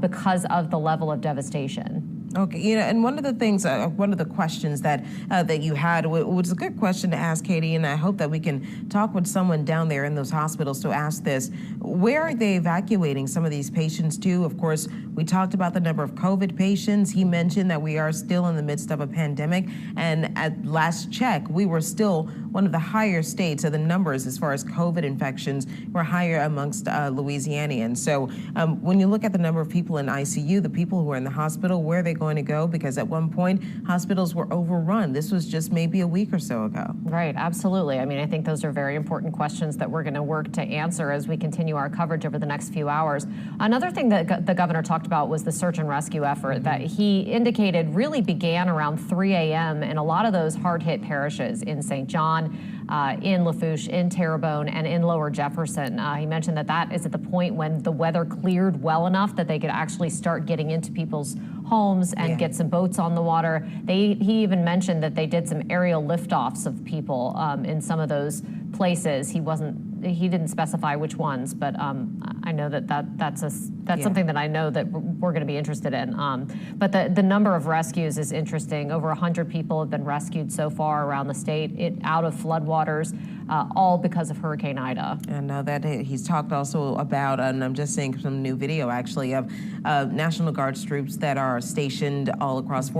because of the level of devastation. Okay, and one of the things, one of the questions that that you had was a good question to ask, Katie, and I hope that we can talk with someone down there in those hospitals to ask this. Where are they evacuating some of these patients to? Of course, we talked about the number of COVID patients. He mentioned that we are still in the midst of a pandemic, and at last check, we were still one of the higher states of the numbers as far as COVID infections were higher amongst Louisianians. So when you look at the number of people in ICU, the people who are in the hospital, where are they going to go? Because at one point, hospitals were overrun. This was just maybe a week or so ago. Right, absolutely. I mean, I think those are very important questions that we're going to work to answer as we continue our coverage over the next few hours. Another thing that the governor talked about was the search and rescue effort that he indicated really began around 3 a.m. in a lot of those hard-hit parishes in St. John, in Lafitte, in Terrebonne, and in Lower Jefferson. He mentioned that that is at the point when the weather cleared well enough that they could actually start getting into people's homes and get some boats on the water. He even mentioned that they did some aerial liftoffs of people in some of those places. He didn't specify which ones, but I know that's something that I know that we're going to be interested in. But the number of rescues is interesting. Over 100 people have been rescued so far around the state out of floodwaters, all because of Hurricane Ida. And that he's talked also about, and I'm just seeing some new video actually of National Guard troops that are stationed all across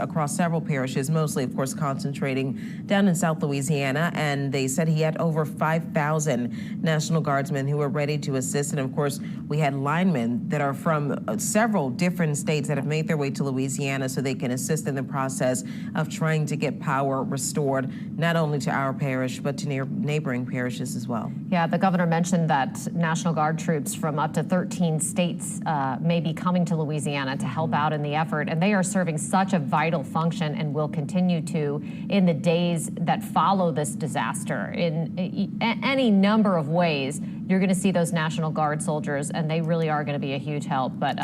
across several parishes, mostly of course concentrating down in South Louisiana, and they said he had over 5,000 National Guardsmen who were ready to assist. And of course, we had linemen that are from several different states that have made their way to Louisiana so they can assist in the process of trying to get power restored, not only to our parish, but to neighboring parishes as well. Yeah, the governor mentioned that National Guard troops from up to 13 states may be coming to Louisiana to help out in the effort, and they are serving such a vital function and will continue to in the days that follow this disaster. In any number of ways, you're going to see those National Guard soldiers, and they really are going to be a huge help. But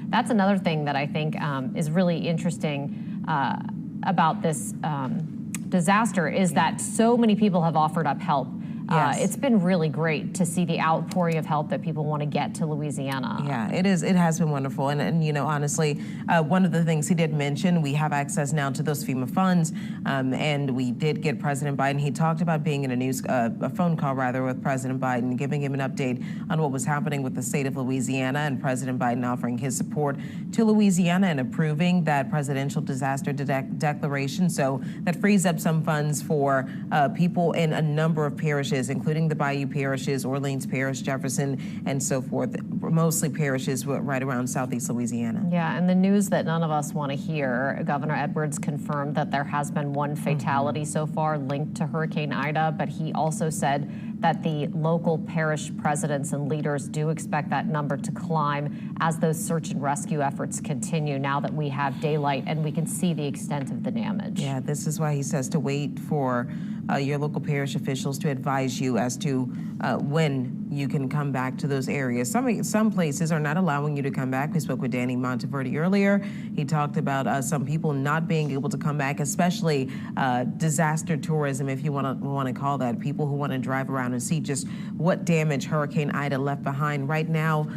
that's another thing that I think is really interesting about this disaster is that so many people have offered up help. Yes. It's been really great to see the outpouring of help that people want to get to Louisiana. Yeah, it is. It has been wonderful. And you know, honestly, one of the things he did mention, we have access now to those FEMA funds. And we did get President Biden. He talked about being in a phone call rather with President Biden, giving him an update on what was happening with the state of Louisiana, and President Biden offering his support to Louisiana and approving that presidential disaster declaration. So that frees up some funds for people in a number of parishes, including the Bayou parishes, Orleans Parish, Jefferson, and so forth, mostly parishes right around Southeast Louisiana. Yeah, and the news that none of us want to hear, Governor Edwards confirmed that there has been one fatality so far linked to Hurricane Ida, but he also said that the local parish presidents and leaders do expect that number to climb as those search and rescue efforts continue now that we have daylight and we can see the extent of the damage. Yeah, this is why he says to wait for your local parish officials to advise you as to when you can come back to those areas. Some places are not allowing you to come back. We spoke with Danny Monteverde earlier. He talked about some people not being able to come back, especially disaster tourism, if you want to call that, people who want to drive around and see just what damage Hurricane Ida left behind. Right now,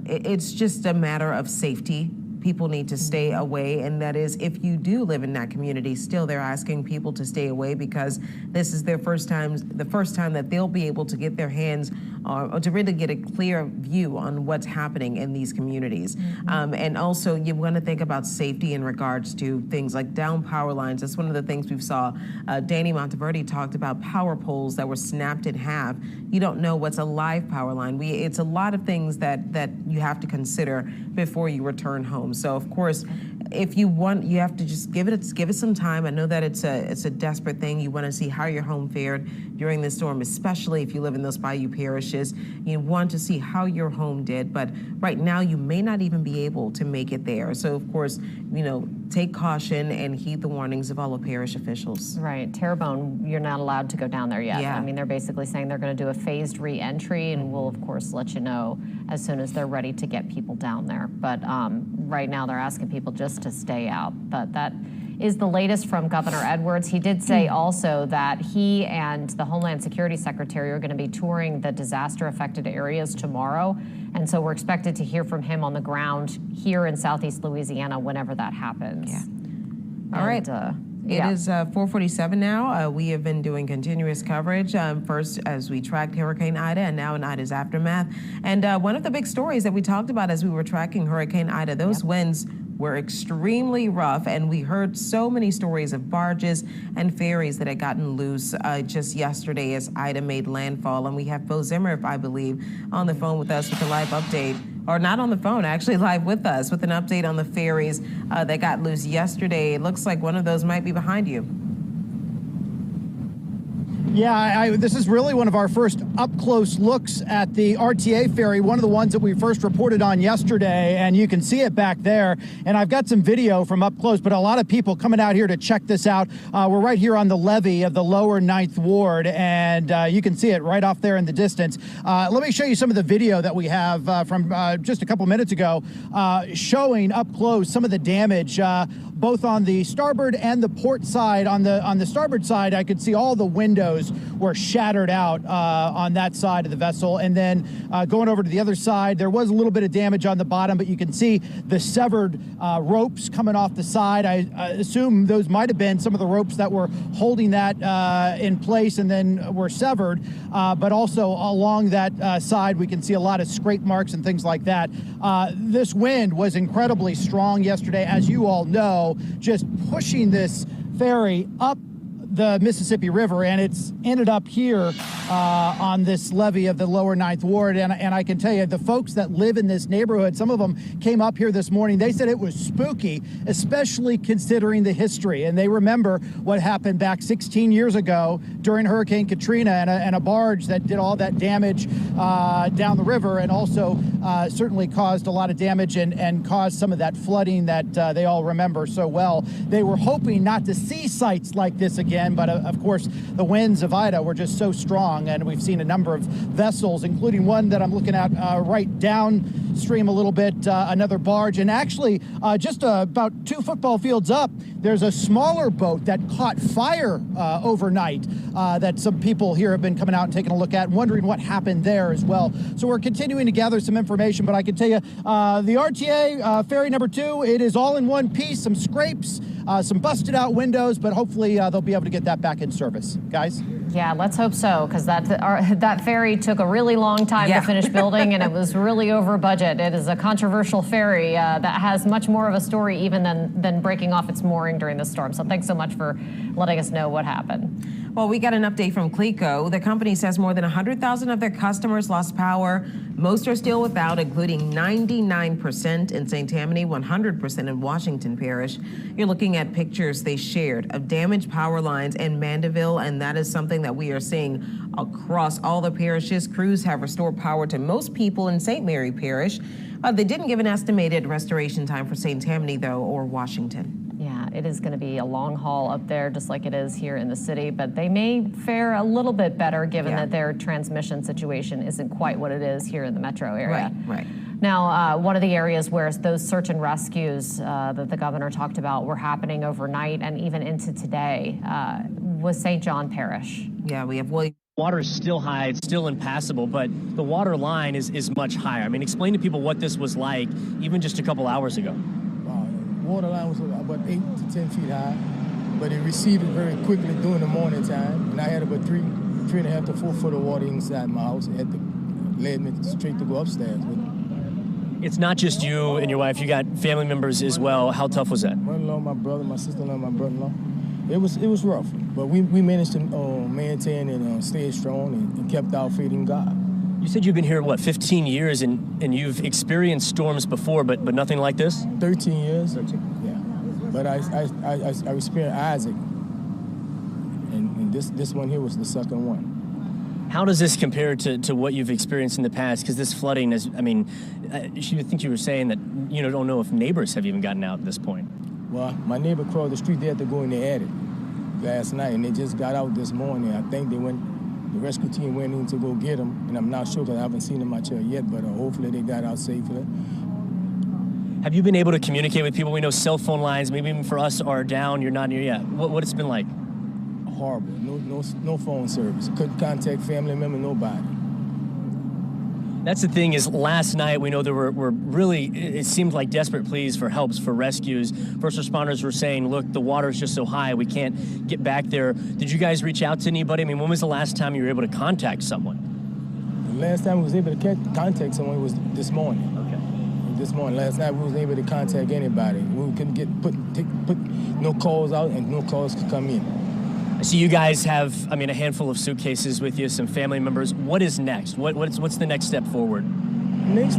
it's just a matter of safety. People need to stay away, and that is, if you do live in that community, still they're asking people to stay away because this is the first time that they'll be able to get their hands or to really get a clear view on what's happening in these communities. And also, you want to think about safety in regards to things like down power lines. That's one of the things we saw. Danny Monteverde talked about power poles that were snapped in half. You don't know what's a live power line. It's a lot of things that you have to consider before you return home. So, of course, if you want, you have to just give it some time. I know that it's a desperate thing. You want to see how your home fared during this storm, especially if you live in those bayou parishes. You want to see how your home did, but right now you may not even be able to make it there. So, of course, take caution and heed the warnings of all the parish officials. Right. Terrebonne, you're not allowed to go down there yet. Yeah. I mean, they're basically saying they're going to do a phased re-entry, and we'll, of course, let you know as soon as they're ready to get people down there. But right now they're asking people just to stay out. But that is the latest from Governor Edwards. He did say also that he and the Homeland Security Secretary are going to be touring the disaster-affected areas tomorrow, and so we're expected to hear from him on the ground here in Southeast Louisiana whenever that happens. Yeah. All right. It is 4:47 now. We have been doing continuous coverage, first as we tracked Hurricane Ida and now in Ida's aftermath. And one of the big stories that we talked about as we were tracking Hurricane Ida, those winds were extremely rough, and we heard so many stories of barges and ferries that had gotten loose just yesterday as Ida made landfall. And we have Bo Zimmer, I believe, on the phone with us with a live update, or not on the phone, actually live with us with an update on the ferries that got loose yesterday. It looks like one of those might be behind you. Yeah, this is really one of our first up-close looks at the RTA ferry, one of the ones that we first reported on yesterday, and you can see it back there. And I've got some video from up close, but a lot of people coming out here to check this out. We're right here on the levee of the lower 9th Ward, and you can see it right off there in the distance. Let me show you some of the video that we have from just a couple minutes ago, showing up close some of the damage, both on the starboard and the port side. On the starboard side, I could see all the windows were shattered out on that side of the vessel. And then going over to the other side, there was a little bit of damage on the bottom, but you can see the severed ropes coming off the side. I assume those might have been some of the ropes that were holding that in place and then were severed. But also along that side, we can see a lot of scrape marks and things like that. This wind was incredibly strong yesterday, as you all know, just pushing this ferry up the Mississippi River, and it's ended up here on this levee of the lower 9th Ward. And I can tell you, the folks that live in this neighborhood, some of them came up here this morning. They said it was spooky, especially considering the history. And they remember what happened back 16 years ago during Hurricane Katrina and a barge that did all that damage down the river, and also certainly caused a lot of damage and caused some of that flooding that they all remember so well. They were hoping not to see sights like this again, but of course the winds of Ida were just so strong, and we've seen a number of vessels, including one that I'm looking at right downstream a little bit, another barge, and actually just about 2 football fields up, there's a smaller boat that caught fire overnight that some people here have been coming out and taking a look at, wondering what happened there as well. So we're continuing to gather some information, but I can tell you the RTA ferry number 2, it is all in one piece, some scrapes, some busted out windows, but hopefully they'll be able to get that back in service. Guys? Yeah, let's hope so, because that ferry took a really long time to finish building, and it was really over budget. It is a controversial ferry that has much more of a story even than breaking off its mooring during the storm. So thanks so much for letting us know what happened. Well, we got an update from CLECO. The company says more than 100,000 of their customers lost power. Most are still without, including 99% in St. Tammany, 100% in Washington Parish. You're looking at pictures they shared of damaged power lines in Mandeville, and that is something that we are seeing across all the parishes. Crews have restored power to most people in St. Mary Parish. They didn't give an estimated restoration time for St. Tammany, though, or Washington. Yeah, it is going to be a long haul up there, just like it is here in the city, but they may fare a little bit better given that their transmission situation isn't quite what it is here in the metro area. Right. Now, one of the areas where those search and rescues that the governor talked about were happening overnight and even into today was St. John Parish. Yeah, we have William. Water is still high, it's still impassable, but the water line is much higher. I mean, explain to people what this was like even just a couple hours ago. Water line was about 8 to 10 feet high, but it receded very quickly during the morning time, and I had about 3.5 to 4 foot of water inside my house. It led me straight to go upstairs. It's not just you and your wife, you got family members as well. How tough was that? My mother-in-law, my brother, my sister-in-law, my brother-in-law. It was rough, but we managed to maintain and stay strong and kept our faith in God. You said you've been here, 15 years, and you've experienced storms before, but nothing like this? 13 years. 13. Yeah. But I experienced Isaac, and this one here was the second one. How does this compare to what you've experienced in the past? Because this flooding is, I think you were saying that you don't know if neighbors have even gotten out at this point. Well, my neighbor crossed the street. They had to go in the attic last night, and they just got out this morning. I think the rescue team went in to go get them, and I'm not sure because I haven't seen them out here yet, but hopefully they got out safely. Have you been able to communicate with people? We know cell phone lines, maybe even for us, are down. You're not near yet. What it's been like? Horrible. No phone service. Couldn't contact family member, nobody. That's the thing is last night we know there were really, it seemed like desperate pleas for helps, for rescues. First responders were saying, look, the water's just so high, we can't get back there. Did you guys reach out to anybody? I mean, when was the last time you were able to contact someone? The last time we was able to contact someone was this morning. Okay. This morning. Last night we wasn't able to contact anybody. We couldn't put no calls out and no calls could come in. So you guys have, a handful of suitcases with you, some family members. What is next? What's the next step forward? Next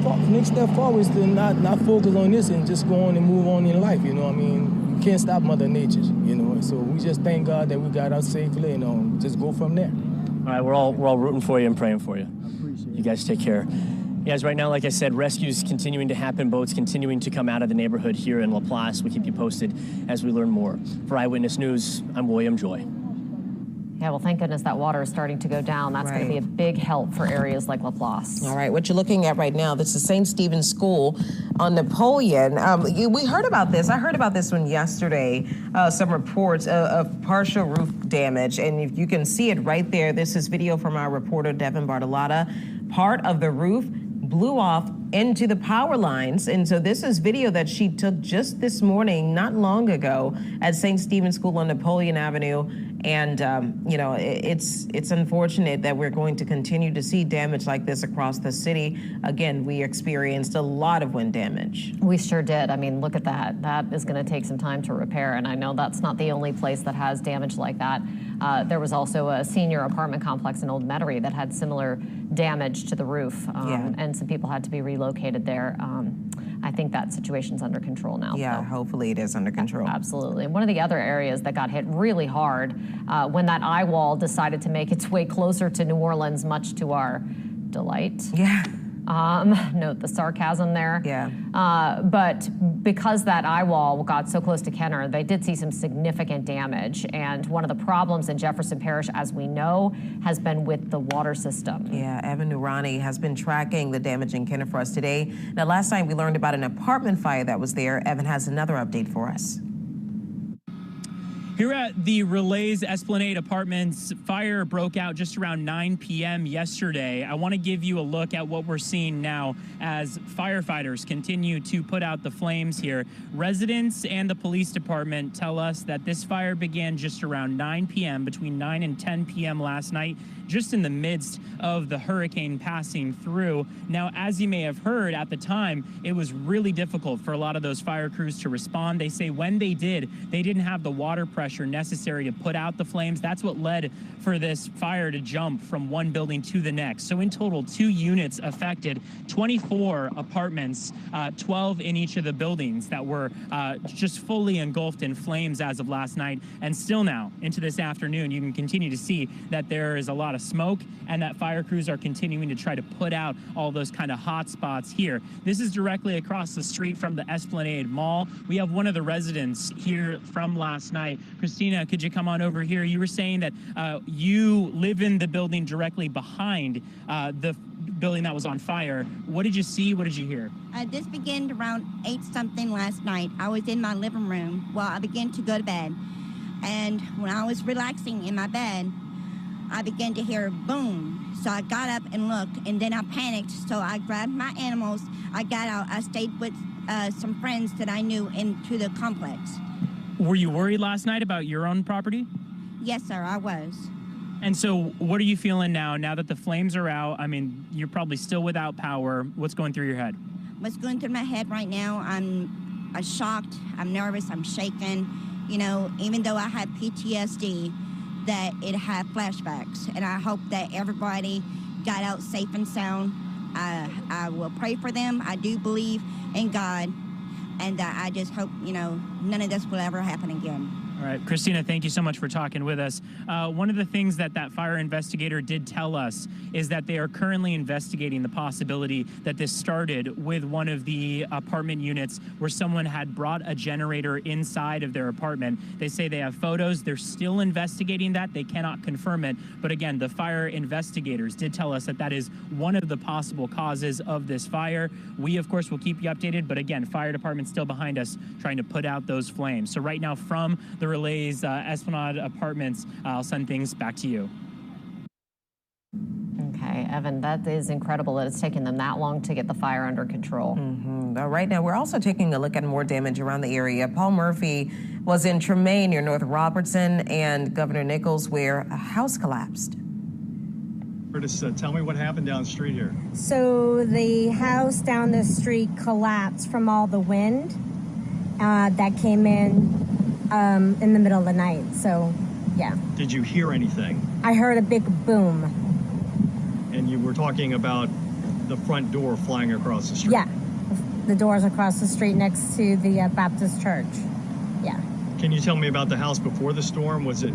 step forward is to not focus on this and just go on and move on in life, you know what I mean? You can't stop Mother Nature, you know? So we just thank God that we got out safely and just go from there. All right, we're all rooting for you and praying for you. I appreciate it. You guys take care. Guys, right now, like I said, rescues continuing to happen, boats continuing to come out of the neighborhood here in Laplace. We keep you posted as we learn more. For Eyewitness News, I'm William Joy. Yeah, well, thank goodness that water is starting to go down. That's going to be a big help for areas like Laplace. All right, what you're looking at right now, this is St. Stephen's School on Napoleon. We heard about this. I heard about this one yesterday, some reports of partial roof damage, and you can see it right there. This is video from our reporter, Devin Bartolotta. Part of the roof blew off into the power lines. And so this is video that she took just this morning, not long ago, at St. Stephen's School on Napoleon Avenue. And, it's unfortunate that we're going to continue to see damage like this across the city. Again, we experienced a lot of wind damage. We sure did. I mean, look at that. That is going to take some time to repair. And I know that's not the only place that has damage like that. There was also a senior apartment complex in Old Metairie that had similar damage to the roof. And some people had to be relocated there. I think that situation's under control now. Yeah, hopefully it is under control. Absolutely. And one of the other areas that got hit really hard when that eye wall decided to make its way closer to New Orleans, much to our delight. Yeah. Note the sarcasm there. Yeah. But because that eye wall got so close to Kenner, they did see some significant damage. And one of the problems in Jefferson Parish, as we know, has been with the water system. Yeah, Evan Noorani has been tracking the damage in Kenner for us today. Now, last night we learned about an apartment fire that was there. Evan has another update for us. Here at the Relays Esplanade Apartments, fire broke out just around 9 p.m. yesterday. I want to give you a look at what we're seeing now as firefighters continue to put out the flames here. Residents and the police department tell us that this fire began just around 9 p.m., between 9 and 10 p.m. last night, just in the midst of the hurricane passing through. Now, as you may have heard at the time, it was really difficult for a lot of those fire crews to respond. They say when they did, they didn't have the water pressure necessary to put out the flames. That's what led for this fire to jump from one building to the next. So in total, 2 units affected, 24 apartments, 12 in each of the buildings that were just fully engulfed in flames as of last night. And still now, into this afternoon, you can continue to see that there is a lot of smoke and that fire crews are continuing to try to put out all those kind of hot spots here. This is directly across the street from the Esplanade Mall. We have one of the residents here from last night. Christina, could you come on over here? You were saying that you live in the building directly behind the building that was on fire. What did you see? What did you hear? This began around 8-something last night. I was in my living room while I began to go to bed. And when I was relaxing in my bed, I began to hear a boom. So I got up and looked, and then I panicked. So I grabbed my animals. I got out. I stayed with some friends that I knew into the complex. Were you worried last night about your own property? Yes, sir, I was. And so what are you feeling now that the flames are out? I mean, you're probably still without power. What's going through your head? What's going through my head right now, I'm shocked, I'm nervous, I'm shaken. You know, even though I have PTSD, that it had flashbacks. And I hope that everybody got out safe and sound. I will pray for them. I do believe in God. And I just hope, none of this will ever happen again. All right, Christina, thank you so much for talking with us. One of the things that fire investigator did tell us is that they are currently investigating the possibility that this started with one of the apartment units where someone had brought a generator inside of their apartment. They say they have photos. They're still investigating that. They cannot confirm it. But again, the fire investigators did tell us that that is one of the possible causes of this fire. We, of course, will keep you updated. But again, fire department still behind us trying to put out those flames. So right now from the Relays Esplanade Apartments, I'll send things back to you. Okay, Evan, that is incredible that it's taken them that long to get the fire under control. Right now, we're also taking a look at more damage around the area. Paul Murphy was in Tremé near North Robertson and Governor Nichols, where a house collapsed. Curtis, tell me what happened down the street here. So the house down the street collapsed from all the wind that came in the middle of the night. So, yeah. Did you hear anything? I heard a big boom. And you were talking about the front door flying across the street? Yeah. The doors across the street next to the Baptist church. Yeah. Can you tell me about the house before the storm? Was it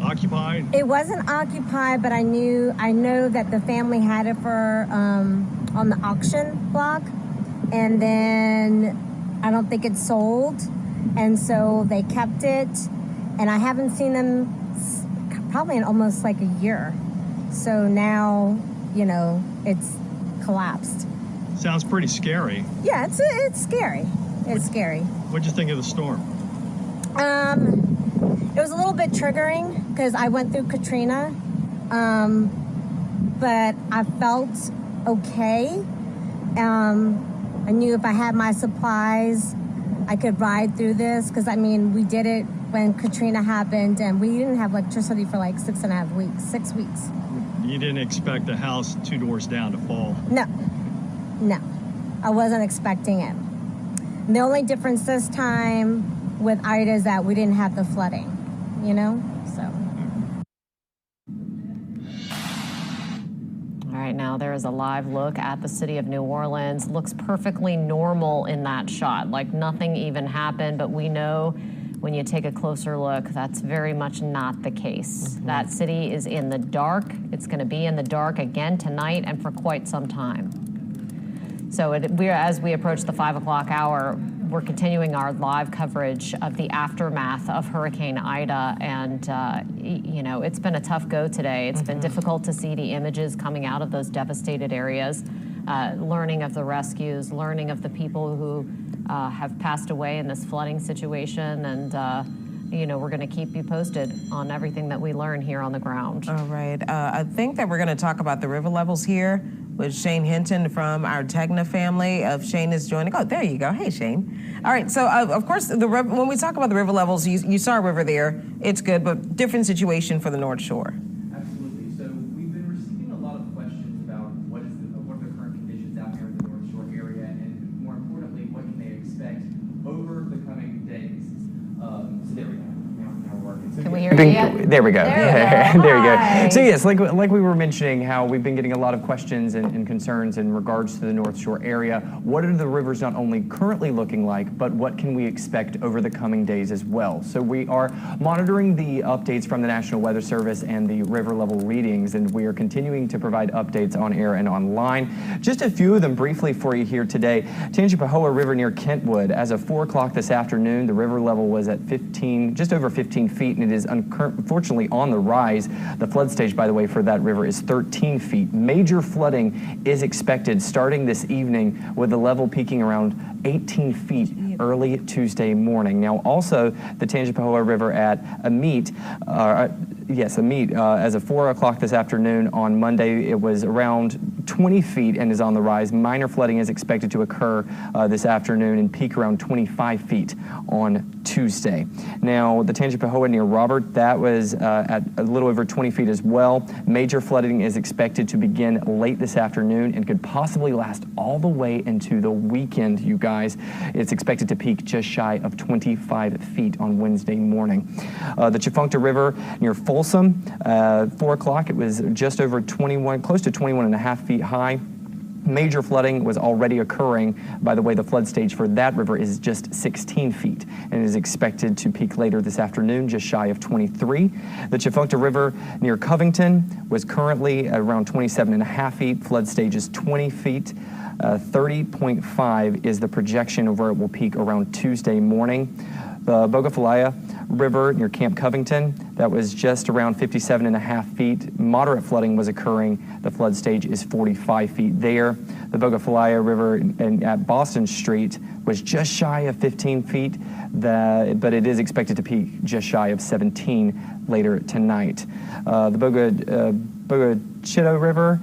occupied? It wasn't occupied, but I know that the family had it for on the auction block, and then I don't think it sold, and so they kept it, and I haven't seen them probably in almost like a year. So now, you know, it's collapsed. Sounds pretty scary. Yeah, it's scary. It's scary. What'd you think of the storm? It was a little bit triggering because I went through Katrina, but I felt okay. I knew if I had my supplies, I could ride through this because, I mean, we did it when Katrina happened and we didn't have electricity for like 6.5 weeks, 6 weeks. You didn't expect the house 2 doors down to fall? No, I wasn't expecting it. The only difference this time with Ida is that we didn't have the flooding, you know, so. All right, now there is a live look at the city of New Orleans. Looks perfectly normal in that shot, like nothing even happened, but we know when you take a closer look, that's very much not the case. That city is in the dark. It's going to be in the dark again tonight and for quite some time. So as we approach the 5 o'clock hour, we're continuing our live coverage of the aftermath of Hurricane Ida, and you know, it's been a tough go today. It's been difficult to see the images coming out of those devastated areas, learning of the rescues, learning of the people who have passed away in this flooding situation, and you know, we're going to keep you posted on everything that we learn here on the ground. All right. I think that we're going to talk about the river levels here with Shane Hinton from our Tegna family. Shane is joining. Oh, there you go. Hey, Shane. All right. So, of course, when we talk about the river levels, you saw a river there. It's good, but different situation for the North Shore. Absolutely. So we've been receiving a lot of questions about what are the current conditions out here in the North Shore area, and more importantly, what can they expect over the coming days. So there we go. Now we're working. So Can we hear you? There we go. There you go. Hi. So yes, like we were mentioning, how we've been getting a lot of questions and concerns in regards to the North Shore area. What are the rivers not only currently looking like, but what can we expect over the coming days as well? So we are monitoring the updates from the National Weather Service and the river level readings, and we are continuing to provide updates on air and online. Just a few of them briefly for you here today. Tangipahoa River near Kentwood, as of 4 o'clock this afternoon, the river level was at just over 15 feet, and it is unfortunately on the rise. The flood stage, by the way, for that river is 13 feet. Major flooding is expected starting this evening, with the level peaking around 18 feet early Tuesday morning. Now, also the Tangipahoa River at Amite, as of 4 o'clock this afternoon on Monday, it was around 20 feet and is on the rise. Minor flooding is expected to occur this afternoon and peak around 25 feet on Tuesday. Now, the Tangipahoa near Robert, that was at a little over 20 feet as well. Major flooding is expected to begin late this afternoon and could possibly last all the way into the weekend, you guys. It's expected to peak just shy of 25 feet on Wednesday morning. The Chifuncta River near Folsom, 4 o'clock, it was just over 21, close to 21 and a half feet high. Major flooding was already occurring. By the way, the flood stage for that river is just 16 feet and is expected to peak later this afternoon, just shy of 23. The Tchefuncte River near Covington was currently around 27.5 feet. Flood stage is 20 feet. 30.5 is the projection of where it will peak around Tuesday morning. The Bogafalaya River near Camp Covington, that was just around 57.5 feet. Moderate flooding was occurring. The flood stage is 45 feet there. The Bogafalaya River at Boston Street was just shy of 15 feet, but it is expected to peak just shy of 17 later tonight. The Bogachito River,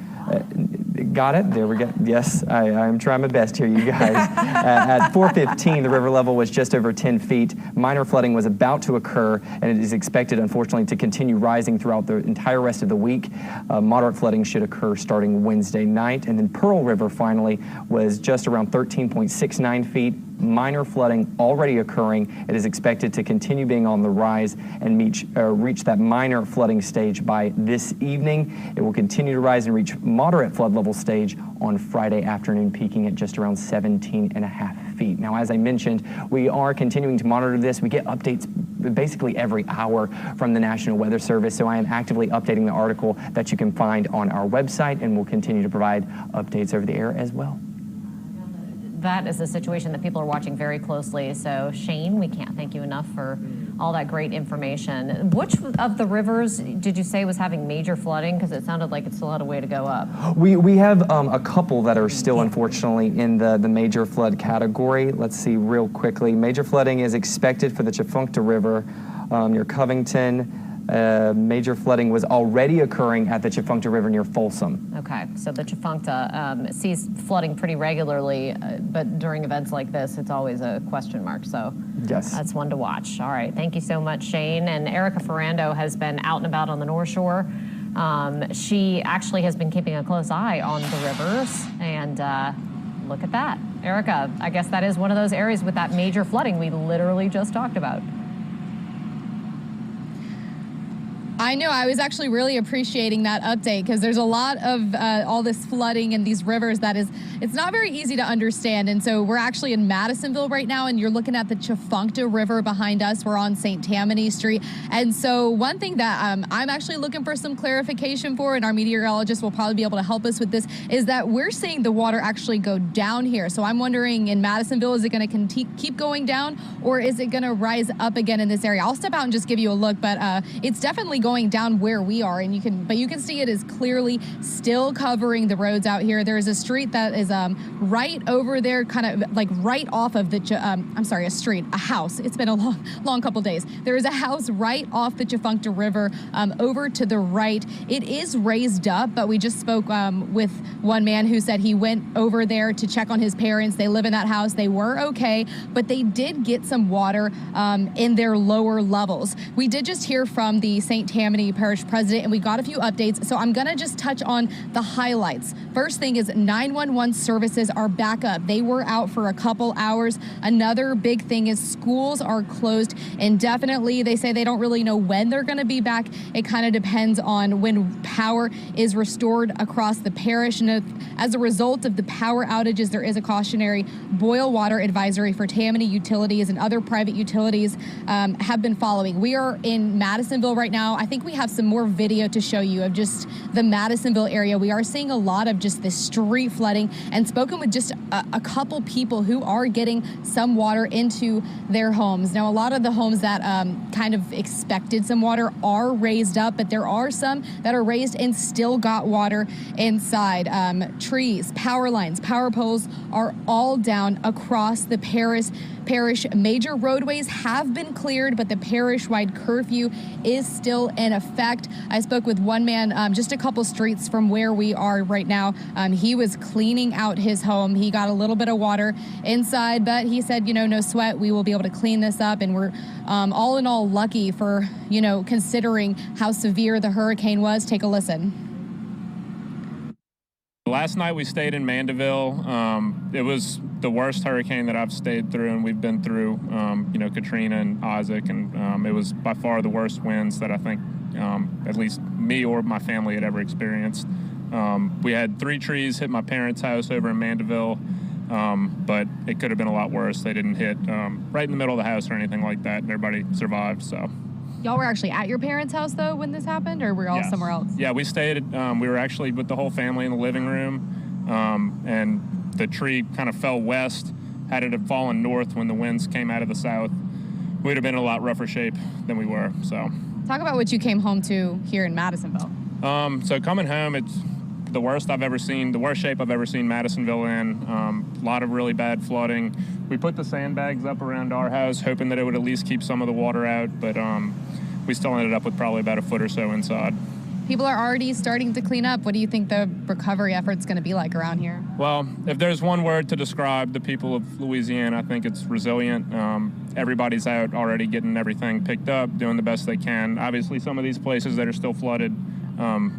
got it? There we go. Yes, I'm trying my best here, you guys. At 4:15, the river level was just over 10 feet. Minor flooding was about to occur, and it is expected, unfortunately, to continue rising throughout the entire rest of the week. Moderate flooding should occur starting Wednesday night. And then Pearl River, finally, was just around 13.69 feet. Minor flooding already occurring. It is expected to continue being on the rise and reach that minor flooding stage by this evening. It will continue to rise and reach moderate flood level stage on Friday afternoon, peaking at just around 17.5 feet. Now, as I mentioned, we are continuing to monitor this. We get updates basically every hour from the National Weather Service, so I am actively updating the article that you can find on our website, and we'll continue to provide updates over the air as well. That is a situation that people are watching very closely. So, Shane, we can't thank you enough for all that great information. Which of the rivers did you say was having major flooding? Because it sounded like it still had a way to go up. We have a couple that are still, unfortunately, in the major flood category. Let's see real quickly. Major flooding is expected for the Tchefuncte River near Covington. Major flooding was already occurring at the Tchefuncte River near Folsom. Okay, so the Tchefuncte sees flooding pretty regularly, but during events like this, it's always a question mark. So yes, that's one to watch. All right, thank you so much, Shane. And Erica Ferrando has been out and about on the North Shore. She actually has been keeping a close eye on the rivers, and look at that. Erica, I guess that is one of those areas with that major flooding we literally just talked about. I know. I was actually really appreciating that update because there's a lot of all this flooding in these rivers that it's not very easy to understand. And so we're actually in Madisonville right now, and you're looking at the Tchefuncte River behind us. We're on St. Tammany Street. And so one thing that I'm actually looking for some clarification for, and our meteorologist will probably be able to help us with this, is that we're seeing the water actually go down here. So I'm wondering, in Madisonville, is it going to keep going down, or is it going to rise up again in this area? I'll step out and just give you a look, but it's definitely going down where we are, and you can see it is clearly still covering the roads out here. There is a street that is right over there, kind of like right off of the a house. It's been a long couple days. There is a house right off the Tchefuncte River over to the right. It is raised up, but we just spoke with one man who said he went over there to check on his parents. They live in that house. They were okay, but they did get some water in their lower levels. We did just hear from the St. Tammany Parish president, and we got a few updates, so I'm gonna just touch on the highlights. First thing is 911 services are back up. They were out for a couple hours. Another big thing is schools are closed indefinitely. They say they don't really know when they're gonna be back. It kind of depends on when power is restored across the parish, and as a result of the power outages, there is a cautionary boil water advisory for Tammany utilities, and other private utilities have been following. We are in Madisonville right now. I think we have some more video to show you of just the Madisonville area. We are seeing a lot of just this street flooding, and spoken with just a couple people who are getting some water into their homes. Now, a lot of the homes that kind of expected some water are raised up, but there are some that are raised and still got water inside. Trees, power lines, power poles are all down across the parish. Major roadways have been cleared, but the parish-wide curfew is still in effect. I spoke with one man just a couple streets from where we are right now. He was cleaning out his home. He got a little bit of water inside, but he said, no sweat. We will be able to clean this up, and we're all in all lucky for, considering how severe the hurricane was. Take a listen. Last night we stayed in Mandeville. It was the worst hurricane that I've stayed through, and we've been through, Katrina and Isaac, and it was by far the worst winds that I think at least me or my family had ever experienced. We had 3 trees hit my parents' house over in Mandeville, but it could have been a lot worse. They didn't hit right in the middle of the house or anything like that, and everybody survived, so. Y'all were actually at your parents' house, though, when this happened, or were y'all Yes. somewhere else? Yeah, we stayed, we were actually with the whole family in the living room, and the tree kind of fell west. Had it have fallen north when the winds came out of the south, we'd have been in a lot rougher shape than we were, so. Talk about what you came home to here in Madisonville. So coming home, it's the worst I've ever seen, the worst shape I've ever seen Madisonville in. A lot of really bad flooding. We put the sandbags up around our house, hoping that it would at least keep some of the water out, but we still ended up with probably about a foot or so inside. People are already starting to clean up. What do you think the recovery effort's going to be like around here? Well, if there's one word to describe the people of Louisiana, I think it's resilient. Everybody's out already getting everything picked up, doing the best they can. Obviously, some of these places that are still flooded,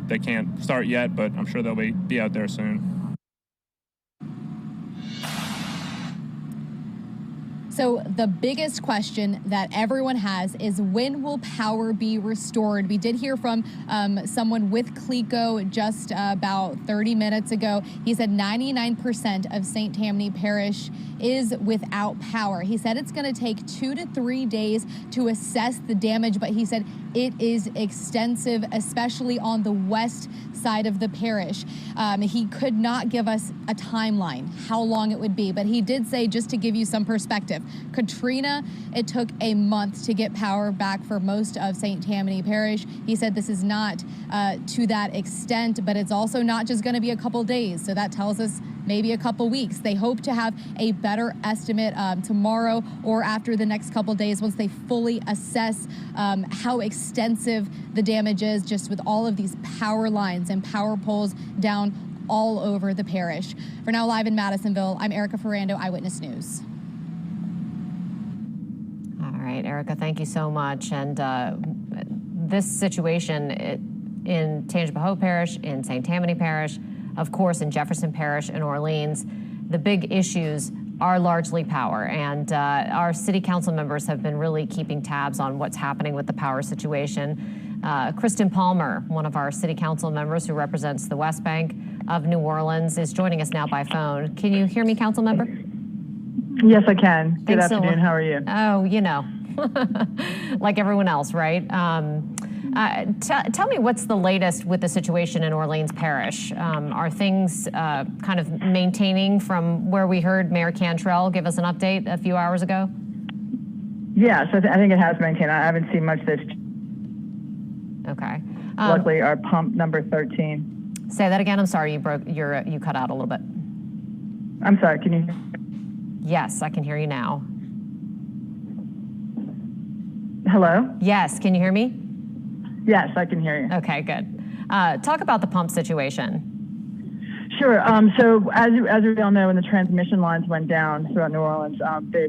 they can't start yet, but I'm sure they'll be out there soon. So the biggest question that everyone has is, when will power be restored? We did hear from someone with CLECO just about 30 minutes ago. He said 99% of St. Tammany Parish is without power. He said it's going to take 2 to 3 days to assess the damage, but he said it is extensive, especially on the west side of the parish. He could not give us a timeline, how long it would be, but he did say, just to give you some perspective, Katrina, it took a month to get power back for most of St. Tammany Parish. He said this is not to that extent, but it's also not just going to be a couple days. So that tells us maybe a couple weeks. They hope to have a better estimate tomorrow or after the next couple days once they fully assess how extensive the damage is, just with all of these power lines and power poles down all over the parish. For now, live in Madisonville, I'm Erica Ferrando, Eyewitness News. All right, Erica, thank you so much. And this situation in Tangipahoa Parish, in St. Tammany Parish, of course, in Jefferson Parish in Orleans, the big issues are largely power. And our city council members have been really keeping tabs on what's happening with the power situation. Kristen Palmer, one of our city council members who represents the West Bank of New Orleans, is joining us now by phone. Can you hear me, council member? Yes, I can. Good Thanks afternoon. How are you? Oh, you know, like everyone else, right? Tell me what's the latest with the situation in Orleans Parish. Are things kind of maintaining from where we heard Mayor Cantrell give us an update a few hours ago? Yes, I think it has maintained. I haven't seen much that's. Okay. Luckily, our pump number 13. Say that again. I'm sorry, you cut out a little bit. I'm sorry. Can you? Yes, I can hear you now. Hello? Yes, can you hear me? Yes, I can hear you. Okay, good. Talk about the pump situation. Sure. So as we all know, when the transmission lines went down throughout New Orleans, they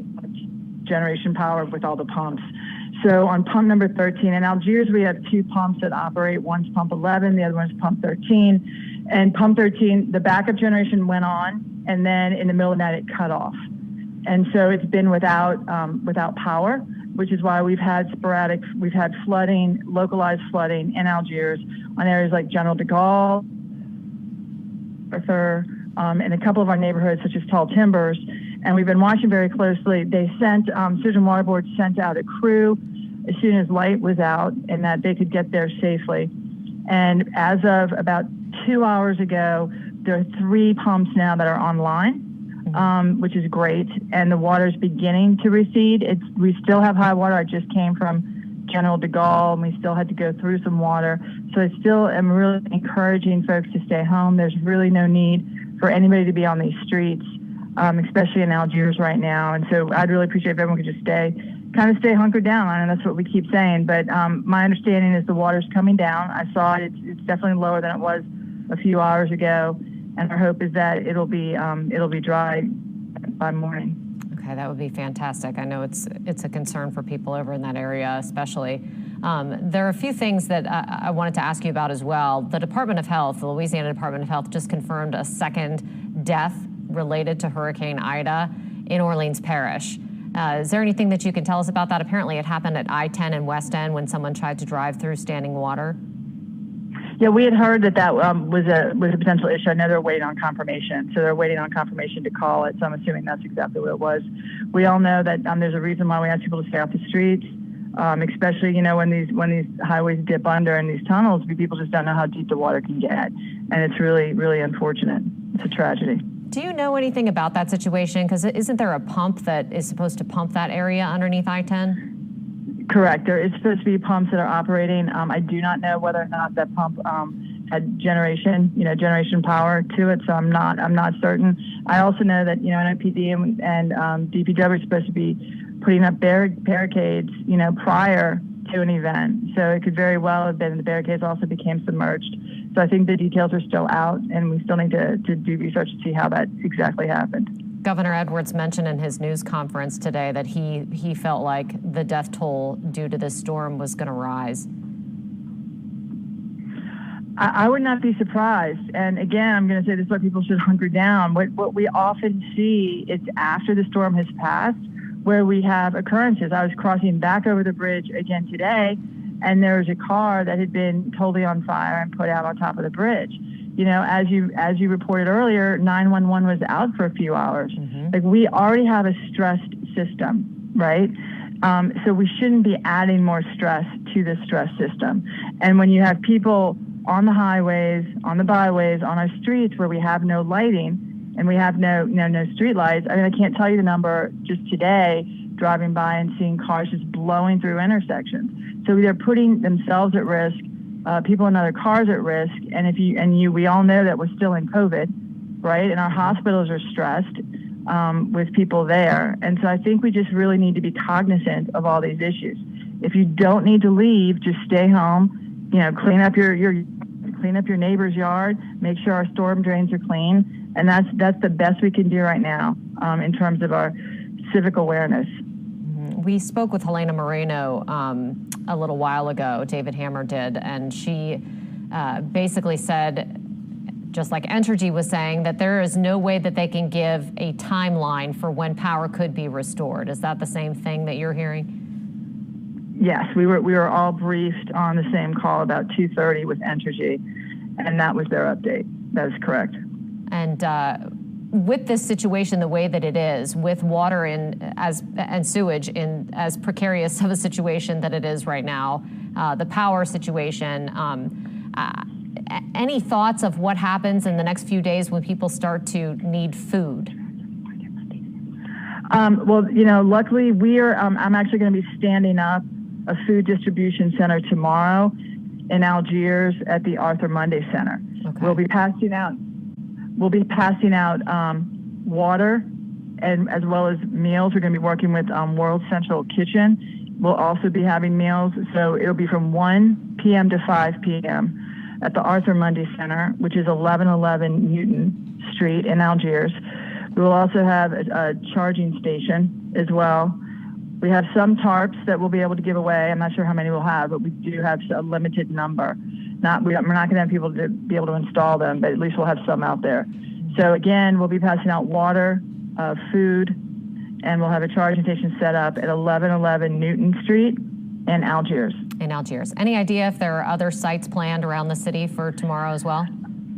generation power with all the pumps. So on pump number 13 in Algiers, we have 2 pumps that operate. One's pump 11, the other one's pump 13. And pump 13, the backup generation went on, and then in the middle of the night it cut off. And so it's been without power, which is why we've had flooding, localized flooding in Algiers on areas like General de Gaulle, Arthur, and a couple of our neighborhoods such as Tall Timbers. And we've been watching very closely. They sent, Citizen Water Board sent out a crew as soon as light was out and that they could get there safely. And as of about 2 hours ago, there are 3 pumps now that are online. Which is great, and the water's beginning to recede. We still have high water. I just came from General de Gaulle, and we still had to go through some water. So I still am really encouraging folks to stay home. There's really no need for anybody to be on these streets, especially in Algiers right now. And so I'd really appreciate if everyone could just stay hunkered down. I know that's what we keep saying, but my understanding is the water's coming down. I saw it. It's definitely lower than it was a few hours ago. And our hope is that it'll be dry by morning. Okay, that would be fantastic. I know it's a concern for people over in that area, especially. There are a few things that I wanted to ask you about as well. The Department of Health, the Louisiana Department of Health, just confirmed a second death related to Hurricane Ida in Orleans Parish. Is there anything that you can tell us about that? Apparently, it happened at I-10 in West End when someone tried to drive through standing water. Yeah, we had heard that was a potential issue. I know they're waiting on confirmation, so they're waiting on confirmation to call it. So I'm assuming that's exactly what it was. We all know that there's a reason why we ask people to stay off the streets, especially when these highways dip under in these tunnels. People just don't know how deep the water can get, and it's really, really unfortunate. It's a tragedy. Do you know anything about that situation? Because isn't there a pump that is supposed to pump that area underneath I-10? Correct. There is supposed to be pumps that are operating. I do not know whether or not that pump had generation power to it, so I'm not certain. I also know that NPD and DPW are supposed to be putting up barricades, prior to an event. So it could very well have been the barricades also became submerged. So I think the details are still out, and we still need to do research to see how that exactly happened. Governor Edwards mentioned in his news conference today that he felt like the death toll due to this storm was going to rise. I would not be surprised. And again, I'm going to say this is why people should hunker down. What we often see is after the storm has passed, where we have occurrences. I was crossing back over the bridge again today, and there was a car that had been totally on fire and put out on top of the bridge. As you reported earlier, 911 was out for a few hours. Like, we already have a stressed system, right? So we shouldn't be adding more stress to the stress system. And when you have people on the highways, on the byways, on our streets where we have no lighting and we have no street lights, I mean, I can't tell you the number just today driving by and seeing cars just blowing through intersections. So they're putting themselves at risk. People in other cars at risk, and we all know that we're still in COVID, right? And our hospitals are stressed with people there, and so I think we just really need to be cognizant of all these issues. If you don't need to leave, just stay home. Clean up your neighbor's yard. Make sure our storm drains are clean, and that's the best we can do right now in terms of our civic awareness. We spoke with Helena Moreno a little while ago, David Hammer did, and she basically said, just like Entergy was saying, that there is no way that they can give a timeline for when power could be restored. Is that the same thing that you're hearing? Yes, we were all briefed on the same call about 2:30 with Entergy, and that was their update. That is correct. And with this situation the way that it is, with water and sewage in as precarious of a situation that it is right now, the power situation, any thoughts of what happens in the next few days when people start to need food? Well, luckily I'm actually going to be standing up a food distribution center tomorrow in Algiers at the Arthur Munday Center. Okay. We'll be passing out water and as well as meals. We're going to be working with World Central Kitchen. We'll also be having meals. So it'll be from 1 p.m. to 5 p.m. at the Arthur Munday Center, which is 1111 Newton Street in Algiers. We will also have a charging station as well. We have some tarps that we'll be able to give away. I'm not sure how many we'll have, but we do have a limited number. We're not going to have people to be able to install them, but at least we'll have some out there. So again, we'll be passing out water, food, and we'll have a charging station set up at 1111 Newton Street in Algiers. In Algiers. Any idea if there are other sites planned around the city for tomorrow as well?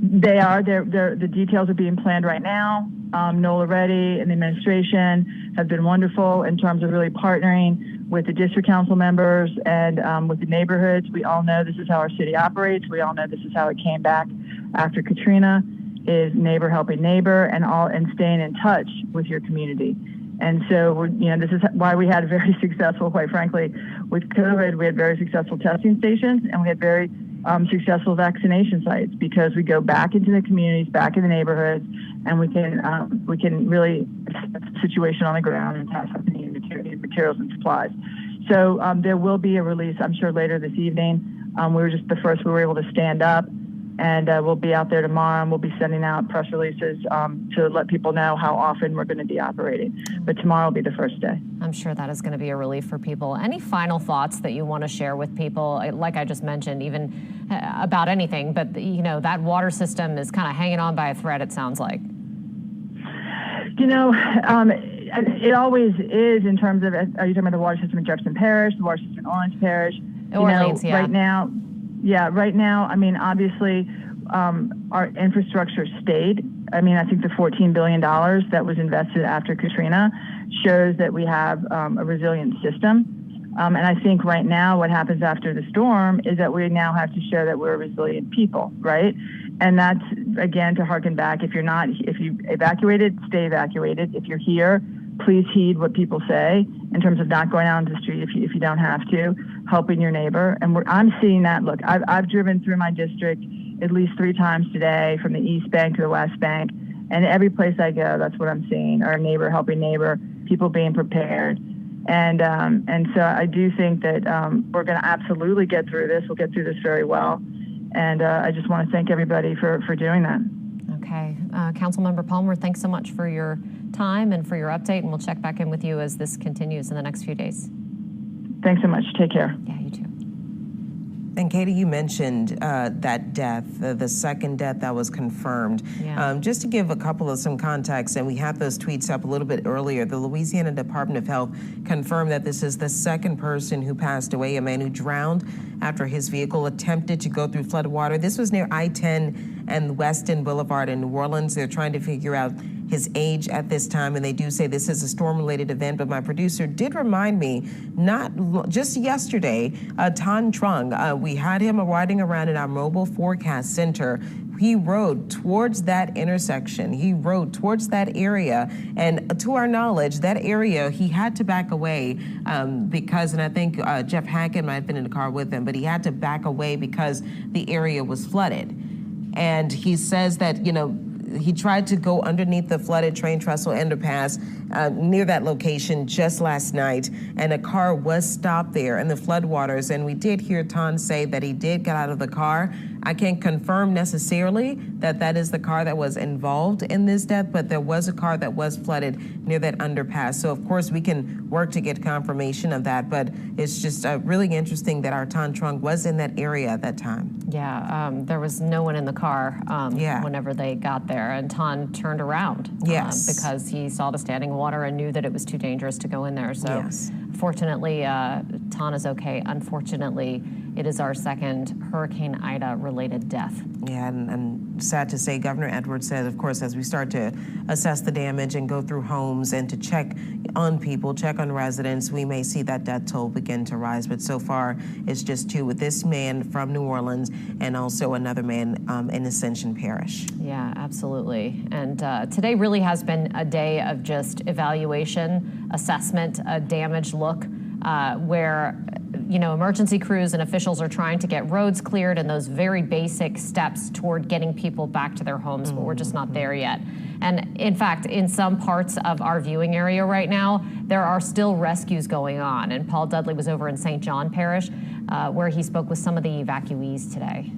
They are. The details are being planned right now. Nola Reddy and the administration have been wonderful in terms of really partnering with the district council members and with the neighborhoods. We all know this is how our city operates. We all know this is how it came back after Katrina, is neighbor helping neighbor and staying in touch with your community. And so, this is why we had very successful, quite frankly, with COVID, we had very successful testing stations and we had very successful vaccination sites, because we go back into the communities, back in the neighborhoods, and we can really assess the situation on the ground and pass out the needed materials and supplies. So there will be a release, I'm sure, later this evening. We were just the first we were able to stand up, and we'll be out there tomorrow, and we'll be sending out press releases to let people know how often we're going to be operating. But tomorrow will be the first day. I'm sure that is going to be a relief for people. Any final thoughts that you want to share with people? Like I just mentioned, even about anything, but that water system is kind of hanging on by a thread, it sounds like. It always is in terms of, are you talking about the water system in Jefferson Parish, the water system in Orange Parish? Orleans, yeah. Right now, Yeah, right now, I mean, obviously, our infrastructure stayed. I mean, I think the $14 billion that was invested after Katrina shows that we have a resilient system. And I think right now what happens after the storm is that we now have to show that we're a resilient people, right? And that's, again, to harken back, if you evacuated, stay evacuated. If you're here, please heed what people say in terms of not going out into the street if you don't have to, helping your neighbor. And I'm seeing that. Look, I've driven through my district at least 3 times today, from the East Bank to the West Bank. And every place I go, that's what I'm seeing, our neighbor helping neighbor, people being prepared. And so I do think that we're going to absolutely get through this. We'll get through this very well. And I just want to thank everybody for doing that. Okay. Councilmember Palmer, thanks so much for your time and for your update, and we'll check back in with you as this continues in the next few days. Thanks so much. Take care. Yeah, you too. And Katie, you mentioned that death, the second death that was confirmed. Yeah. Just to give a couple of some context, and we had those tweets up a little bit earlier, the Louisiana Department of Health confirmed that this is the second person who passed away, a man who drowned after his vehicle attempted to go through floodwater. This was near I-10 and Weston Boulevard in New Orleans. They're trying to figure out his age at this time, and they do say this is a storm-related event, but my producer did remind me, not just yesterday, Tan Trung, we had him riding around in our mobile forecast center. He rode towards that intersection. He rode towards that area, and to our knowledge, that area, he had to back away because, and I think Jeff Hackett might have been in the car with him, but he had to back away because the area was flooded. And he says that, he tried to go underneath the flooded train trestle underpass near that location just last night, and a car was stopped there in the floodwaters. And we did hear Tan say that he did get out of the car. I can't confirm necessarily that that is the car that was involved in this death, but there was a car that was flooded near that underpass. So, of course, we can work to get confirmation of that, but it's just really interesting that our Tan Trung was in that area at that time. Yeah, there was no one in the car whenever they got there, and Tan turned around because he saw the standing water and knew that it was too dangerous to go in there. So fortunately, Tan is okay. Unfortunately, it is our second Hurricane Ida-related death. Yeah, and sad to say, Governor Edwards said, of course, as we start to assess the damage and go through homes and to check on people, check on residents, we may see that death toll begin to rise. But so far, it's just 2, with this man from New Orleans and also another man in Ascension Parish. Yeah, absolutely. And today really has been a day of just evaluation, assessment, a damage look, where emergency crews and officials are trying to get roads cleared and those very basic steps toward getting people back to their homes, but we're just not there yet. And in fact, in some parts of our viewing area right now, there are still rescues going on. And Paul Dudley was over in St. John Parish, where he spoke with some of the evacuees today.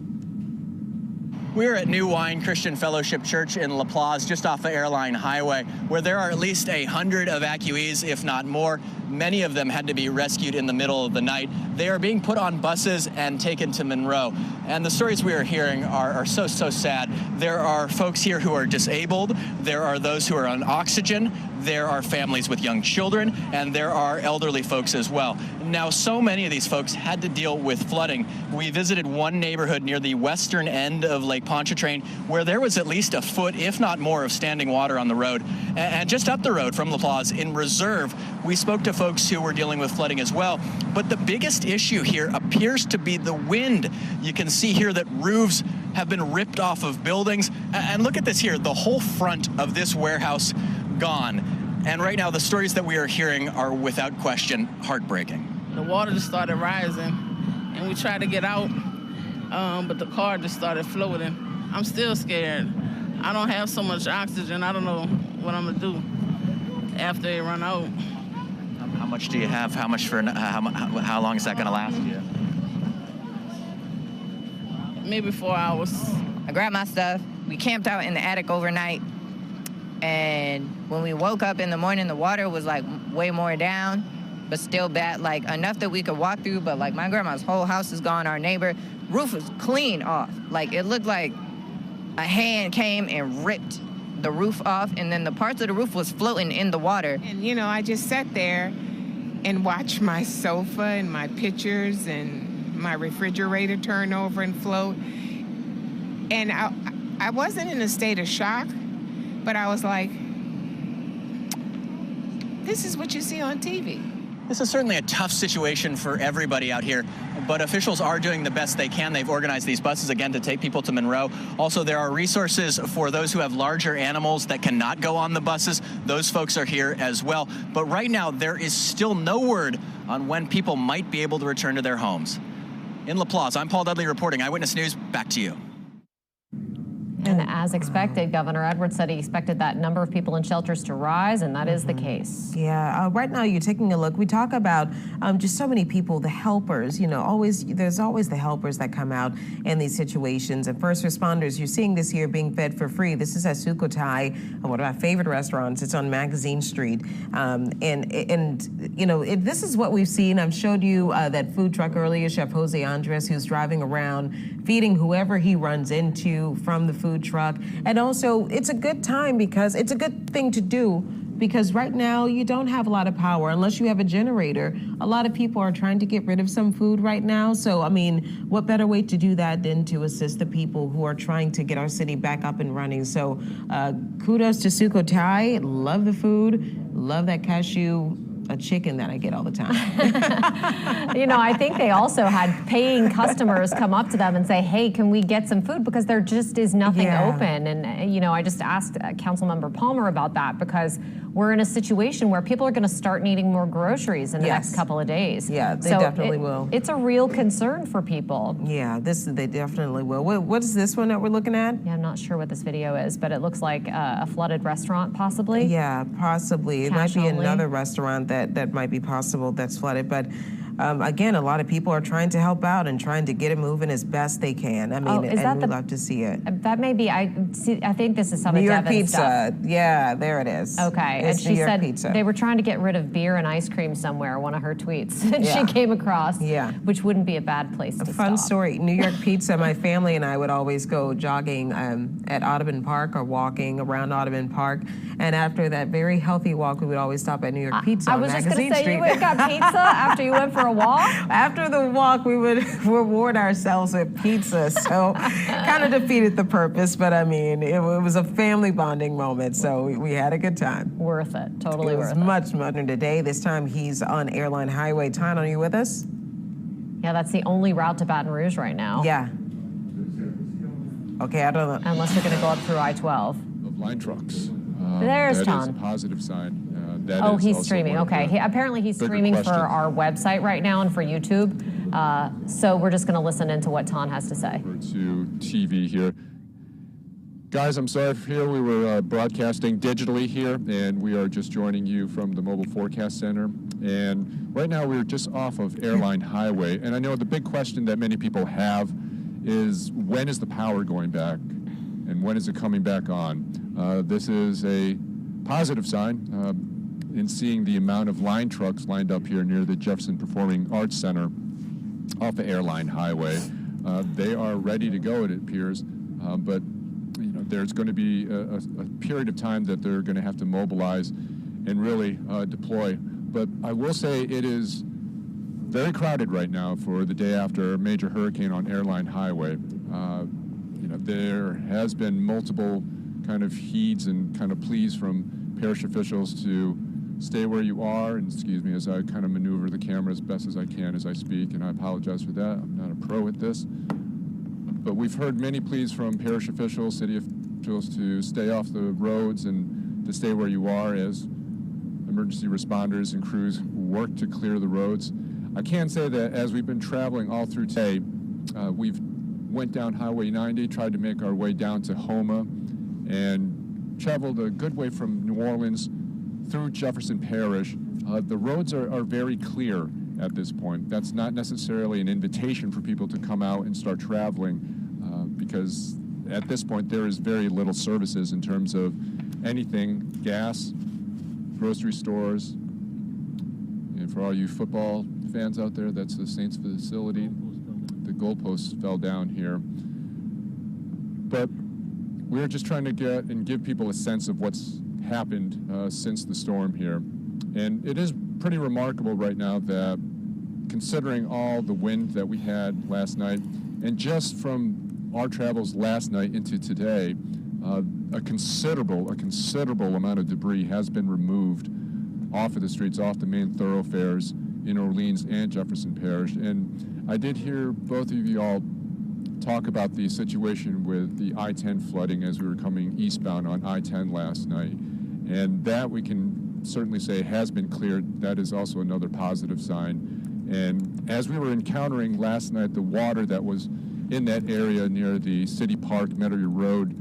We're at New Wine Christian Fellowship Church in La Plaza, just off the Airline Highway, where there are at least 100 evacuees, if not more. Many of them had to be rescued in the middle of the night. They are being put on buses and taken to Monroe. And the stories we are hearing are so sad. There are folks here who are disabled. There are those who are on oxygen. There are families with young children, and there are elderly folks as well. Now, so many of these folks had to deal with flooding. We visited one neighborhood near the western end of Lake Pontchartrain where there was at least a foot, if not more, of standing water on the road. And just up the road from La Plaza in Reserve, we spoke to folks who were dealing with flooding as well. But the biggest issue here appears to be the wind. You can see here that roofs have been ripped off of buildings. And look at this here, the whole front of this warehouse gone. And right now, the stories that we are hearing are without question heartbreaking. The water just started rising, and we tried to get out, but the car just started floating. I'm still scared. I don't have so much oxygen. I don't know what I'm gonna do after it run out. How much do you have? How much for? How long is that gonna last you? Maybe 4 hours. I grabbed my stuff. We camped out in the attic overnight. And when we woke up in the morning, the water was like way more down, but still bad, like enough that we could walk through. But like my grandma's whole house is gone. Our neighbor roof was clean off. Like it looked like a hand came and ripped the roof off, and then the parts of the roof was floating in the water. And I just sat there and watched my sofa and my pictures and my refrigerator turned over and flowed. And I wasn't in a state of shock, but I was like, this is what you see on TV. This is certainly a tough situation for everybody out here, but officials are doing the best they can. They've organized these buses, again, to take people to Monroe. Also, there are resources for those who have larger animals that cannot go on the buses. Those folks are here as well. But right now, there is still no word on when people might be able to return to their homes. In Laplace, I'm Paul Dudley reporting Eyewitness News. Back to you. And as expected, Governor Edwards said he expected that number of people in shelters to rise, and that is the case. Yeah, right now you're taking a look. We talk about just so many people, the helpers, you know, there's always the helpers that come out in these situations. And first responders, you're seeing this here being fed for free. This is at Sukhothai, one of my favorite restaurants. It's on Magazine Street. And you know, this is what we've seen. I've showed you that food truck earlier, Chef Jose Andres, who's driving around, feeding whoever he runs into from the food truck. And also, it's a good time because it's a good thing to do because right now you don't have a lot of power unless you have a generator. A lot of people are trying to get rid of some food right now. So, I mean, what better way to do that than to assist the people who are trying to get our city back up and running. So kudos to Sukhothai. Love the food. Love that cashew chicken that I get all the time. You know, I think they also had paying customers come up to them and say, hey, can we get some food? Because there just is nothing open. And, you know, I just asked Councilmember Palmer about that because we're in a situation where people are going to start needing more groceries in the next couple of days. Yeah, they definitely will. It's a real concern for people. Yeah, they definitely will. What is this one that we're looking at? Yeah, I'm not sure what this video is, but it looks like a flooded restaurant, possibly. Yeah, possibly. It might be another restaurant that might be possible that's flooded. But again, a lot of people are trying to help out and trying to get it moving as best they can. I mean, and we'd love to see it. That may be, I think this is some New of York Devin's pizza. stuff. Yeah, there it is. Okay, It's and she New York said pizza. they were trying to get rid of beer and ice cream somewhere, one of her tweets that she came across, which wouldn't be a bad place to Fun stop. story, New York pizza, my family and I would always go jogging at Audubon Park or walking around Audubon Park. And after that very healthy walk, we would always stop at New York Pizza I on was just Magazine going to say, Street. you went and got pizza after you went for a walk? After the walk, we would reward ourselves with pizza. So kind of defeated the purpose, but I mean, it was a family bonding moment. So we had a good time. Worth it. Totally worth it. It was much today. This time he's on Airline Highway. Ton, are you with us? Yeah, that's the only route to Baton Rouge right now. Yeah. Okay, I don't know. Unless you're going to go up through I-12. Of line trucks. There's That Tom. is a positive sign. He's streaming. Okay. Apparently he's streaming for our website right now and for YouTube. So we're just going to listen into what Ton has to say. To TV here. Guys, I'm sorry for here. We were broadcasting digitally here, and we are just joining you from the Mobile Forecast Center. And right now we're just off of Airline Highway. And I know the big question that many people have is when is the power going back? And when is it coming back on? This is a positive sign in seeing the amount of line trucks lined up here near the Jefferson Performing Arts Center off the Airline Highway. They are ready to go, it appears, but you know, there's going to be a period of time that they're going to have to mobilize and really deploy. But I will say it is very crowded right now for the day after a major hurricane on Airline Highway. You know, there has been multiple kind of heeds and kind of pleas from parish officials to stay where you are, and excuse me as I kind of maneuver the camera as best as I can as I speak, and I apologize for that. I'm not a pro at this. But we've heard many pleas from parish officials, city officials to stay off the roads and to stay where you are as emergency responders and crews work to clear the roads. I can say that as we've been traveling all through today, we've went down Highway 90, tried to make our way down to Houma, and traveled a good way from New Orleans through Jefferson Parish. The roads are very clear at this point. That's not necessarily an invitation for people to come out and start traveling because at this point there is very little services in terms of anything, gas, grocery stores. And for all you football fans out there, that's the Saints facility. The goalposts fell down here. But we're just trying to get and give people a sense of what's happened since the storm here. And it is pretty remarkable right now that considering all the wind that we had last night, and just from our travels last night into today, a considerable amount of debris has been removed off of the streets, off the main thoroughfares in Orleans and Jefferson Parish. And I did hear both of you all talk about the situation with the I-10 flooding as we were coming eastbound on I-10 last night. And that we can certainly say has been cleared. That is also another positive sign. And as we were encountering last night the water that was in that area near the City Park, Metairie Road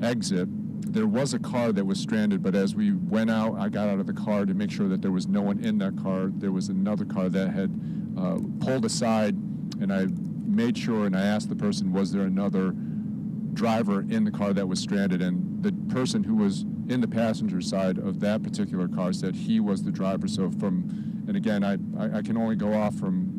exit, there was a car that was stranded, but as we went out, I got out of the car to make sure that there was no one in that car. There was another car that had pulled aside, and I made sure and I asked the person, was there another driver in the car that was stranded? And the person who was in the passenger side of that particular car said he was the driver. So and again, I can only go off from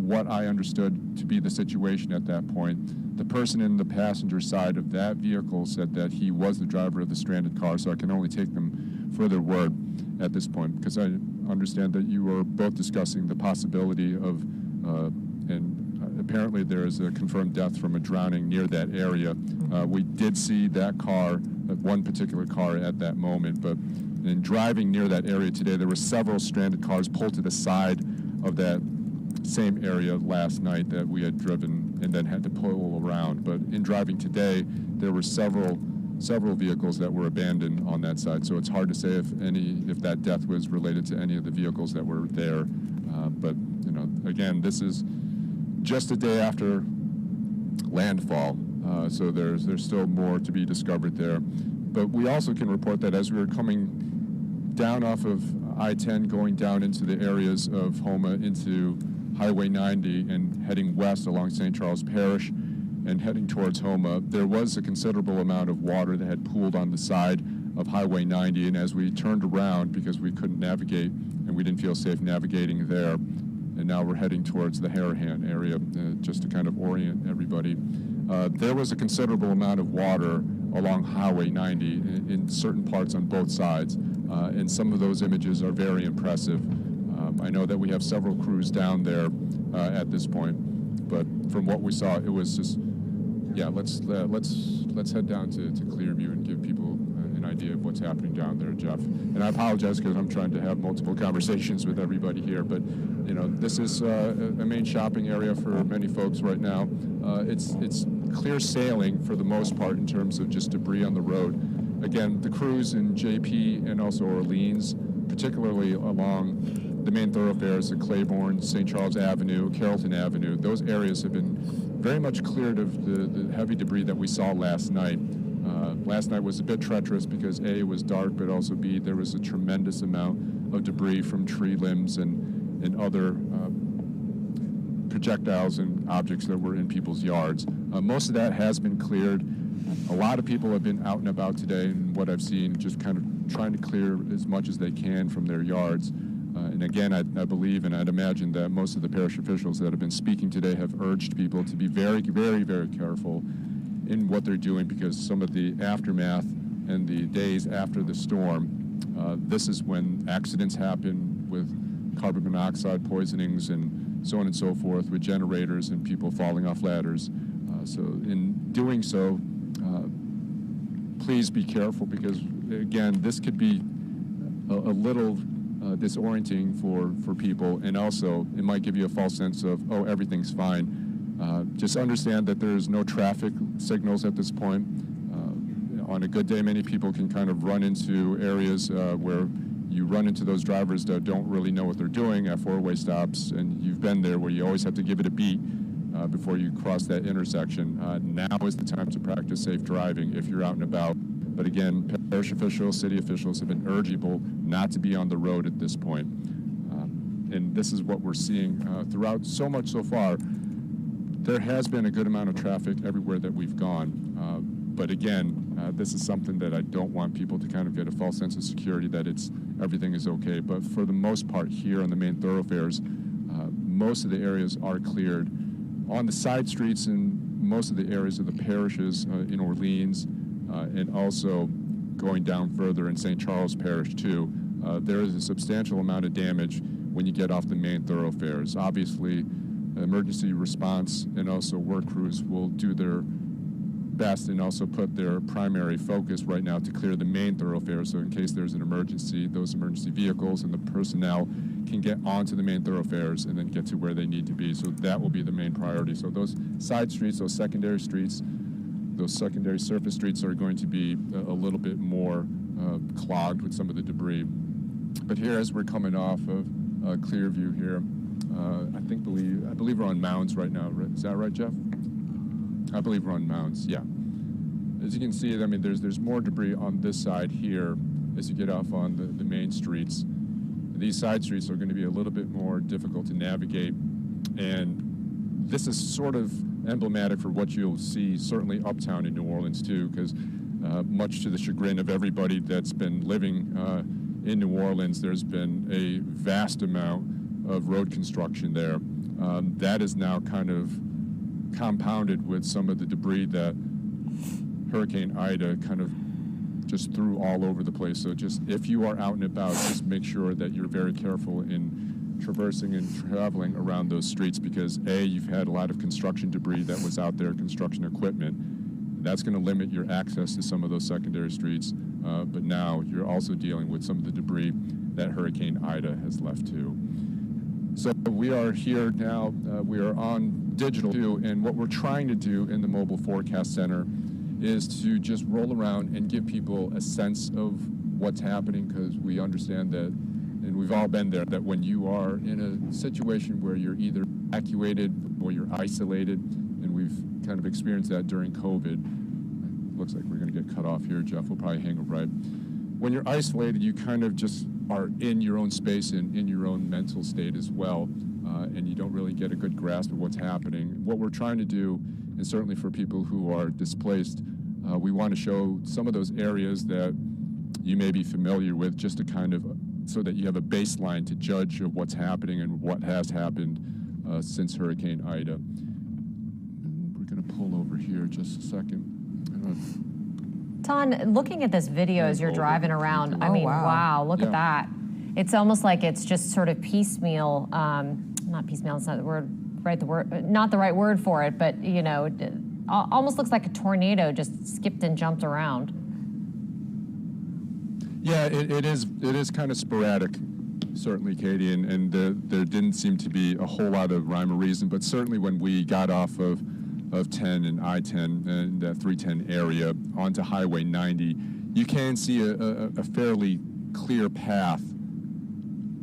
what I understood to be the situation at that point. The person in the passenger side of that vehicle said that he was the driver of the stranded car, so I can only take them for their word at this point, because I understand that you were both discussing the possibility of, and apparently there is a confirmed death from a drowning near that area. We did see that car, one particular car at that moment, but in driving near that area today, there were several stranded cars pulled to the side of that same area last night that we had driven and then had to pull around. But in driving today, there were several vehicles that were abandoned on that side. So it's hard to say if that death was related to any of the vehicles that were there. But you know, again, this is just a day after landfall, so there's still more to be discovered there. But we also can report that as we were coming down off of I-10, going down into the areas of Houma, into Highway 90 and heading west along St. Charles Parish and heading towards Houma, there was a considerable amount of water that had pooled on the side of Highway 90. And as we turned around, because we couldn't navigate and we didn't feel safe navigating there, and now we're heading towards the Harahan area, just to kind of orient everybody, there was a considerable amount of water along Highway 90 in certain parts on both sides. And some of those images are very impressive. I know that we have several crews down there at this point, but from what we saw, it was just, yeah, let's head down to Clearview and give people an idea of what's happening down there, Jeff. And I apologize because I'm trying to have multiple conversations with everybody here, but you know, this is a main shopping area for many folks right now. It's clear sailing for the most part in terms of just debris on the road. Again, the crews in JP and also Orleans, particularly along the main thoroughfares of Claiborne, St. Charles Avenue, Carrollton Avenue, those areas have been very much cleared of the heavy debris that we saw last night. Last night was a bit treacherous because A, it was dark, but also B, there was a tremendous amount of debris from tree limbs and other projectiles and objects that were in people's yards. Most of that has been cleared. A lot of people have been out and about today, and what I've seen, just kind of trying to clear as much as they can from their yards. And again, I believe and I'd imagine that most of the parish officials that have been speaking today have urged people to be very, very, very careful in what they're doing, because some of the aftermath and the days after the storm, this is when accidents happen with carbon monoxide poisonings and so on and so forth, with generators and people falling off ladders. So in doing so, please be careful, because again, this could be a little disorienting for people, and also it might give you a false sense of, oh, everything's fine. Just understand that there's no traffic signals at this point. On a good day, many people can kind of run into areas where you run into those drivers that don't really know what they're doing at four-way stops, and you've been there where you always have to give it a beat before you cross that intersection. Now is the time to practice safe driving if you're out and about. But again, parish officials, city officials have been urging people not to be on the road at this point. And this is what we're seeing throughout so much so far. There has been a good amount of traffic everywhere that we've gone. But again, this is something that I don't want people to kind of get a false sense of security that everything is okay. But for the most part here on the main thoroughfares, most of the areas are cleared. On the side streets in most of the areas of the parishes in Orleans, and also going down further in St. Charles Parish too, there is a substantial amount of damage when you get off the main thoroughfares. Obviously, emergency response and also work crews will do their best and also put their primary focus right now to clear the main thoroughfare. So in case there's an emergency, those emergency vehicles and the personnel can get onto the main thoroughfares and then get to where they need to be. So that will be the main priority. So those side streets, those secondary streets, those secondary surface streets are going to be a little bit more clogged with some of the debris. But here, as we're coming off of Clearview here, I believe we're on Mounds right now. Is that right, Jeff? I believe we're on Mounds, yeah. As you can see, I mean, there's more debris on this side here as you get off on the main streets. These side streets are going to be a little bit more difficult to navigate, and this is sort of emblematic for what you'll see certainly uptown in New Orleans too, because much to the chagrin of everybody that's been living in New Orleans, there's been a vast amount of road construction there. That is now kind of compounded with some of the debris that Hurricane Ida kind of just threw all over the place. So just if you are out and about, just make sure that you're very careful in traversing and traveling around those streets, because A, you've had a lot of construction debris that was out there, construction equipment. That's going to limit your access to some of those secondary streets, but now you're also dealing with some of the debris that Hurricane Ida has left too. So we are here now, we are on digital too, and what we're trying to do in the Mobile Forecast Center is to just roll around and give people a sense of what's happening, because we understand that, and we've all been there, that when you are in a situation where you're either evacuated or you're isolated, and we've kind of experienced that during COVID. Looks like we're going to get cut off here, Jeff. We'll probably hang it right. When you're isolated, you kind of just are in your own space and in your own mental state as well, and you don't really get a good grasp of what's happening. What we're trying to do, and certainly for people who are displaced, we want to show some of those areas that you may be familiar with, just to kind of, so that you have a baseline to judge of what's happening and what has happened since Hurricane Ida. We're going to pull over here just a second. Ton, looking at this video as you're driving around, I mean, wow, look at that. It's almost like it's just sort of piecemeal, not piecemeal, it's not the word, not the right word for it, but, you know, it almost looks like a tornado just skipped and jumped around. Yeah, it is kind of sporadic, certainly, Katie, and there didn't seem to be a whole lot of rhyme or reason, but certainly when we got off of 10 and I-10 and that 310 area onto Highway 90, you can see a fairly clear path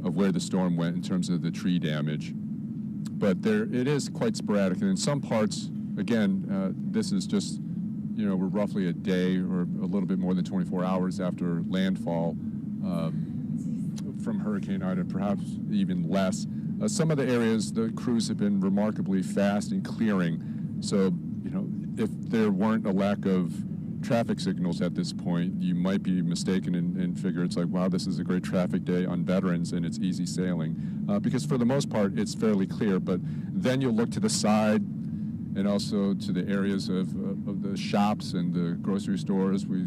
of where the storm went in terms of the tree damage. But it is quite sporadic, and in some parts, again, this is just, you know, we're roughly a day or a little bit more than 24 hours after landfall from Hurricane Ida, perhaps even less. Some of the areas, the crews have been remarkably fast in clearing. So, you know, if there weren't a lack of traffic signals at this point, you might be mistaken and figure it's like, wow, this is a great traffic day on Veterans and it's easy sailing. Because for the most part, it's fairly clear. But then you'll look to the side and also to the areas of the shops and the grocery stores. We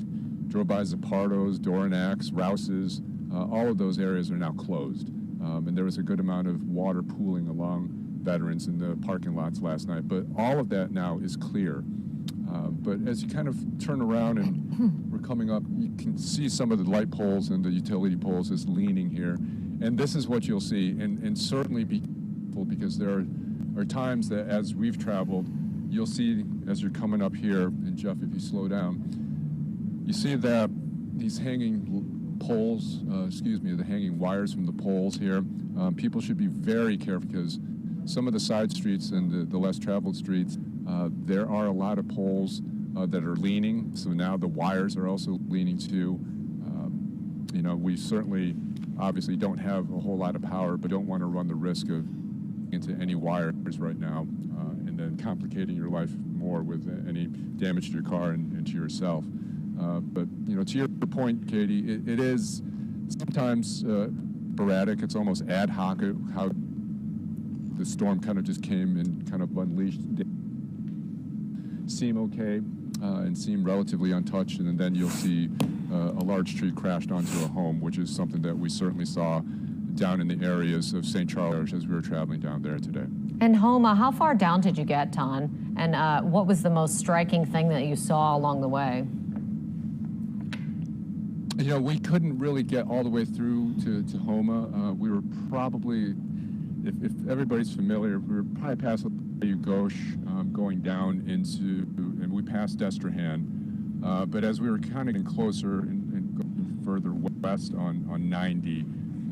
drove by Zapardo's, Doranax, Rouse's. All of those areas are now closed. And there was a good amount of water pooling along Veterans in the parking lots last night. But all of that now is clear. But as you kind of turn around and we're coming up, you can see some of the light poles and the utility poles is leaning here. And this is what you'll see. And certainly be careful, because there are times that as we've traveled, you'll see as you're coming up here, and Jeff, if you slow down, you see that these hanging poles, the hanging wires from the poles here, people should be very careful, because some of the side streets and the less traveled streets, there are a lot of poles that are leaning, so now the wires are also leaning too. You know, we certainly obviously don't have a whole lot of power, but don't want to run the risk of into any wires right now and then complicating your life more with any damage to your car and to yourself. But, you know, to your point, Katie, it is sometimes sporadic. It's almost ad hoc how the storm kind of just came and kind of unleashed. Seem okay and seem relatively untouched, and then you'll see a large tree crashed onto a home, which is something that we certainly saw down in the areas of St. Charles as we were traveling down there today. And Homa, how far down did you get, Ton? And what was the most striking thing that you saw along the way? You know, we couldn't really get all the way through to Homa. We were probably, if everybody's familiar, we were probably past Gauche, going down into, and we passed Destrehan. But as we were kind of getting closer and going further west on 90,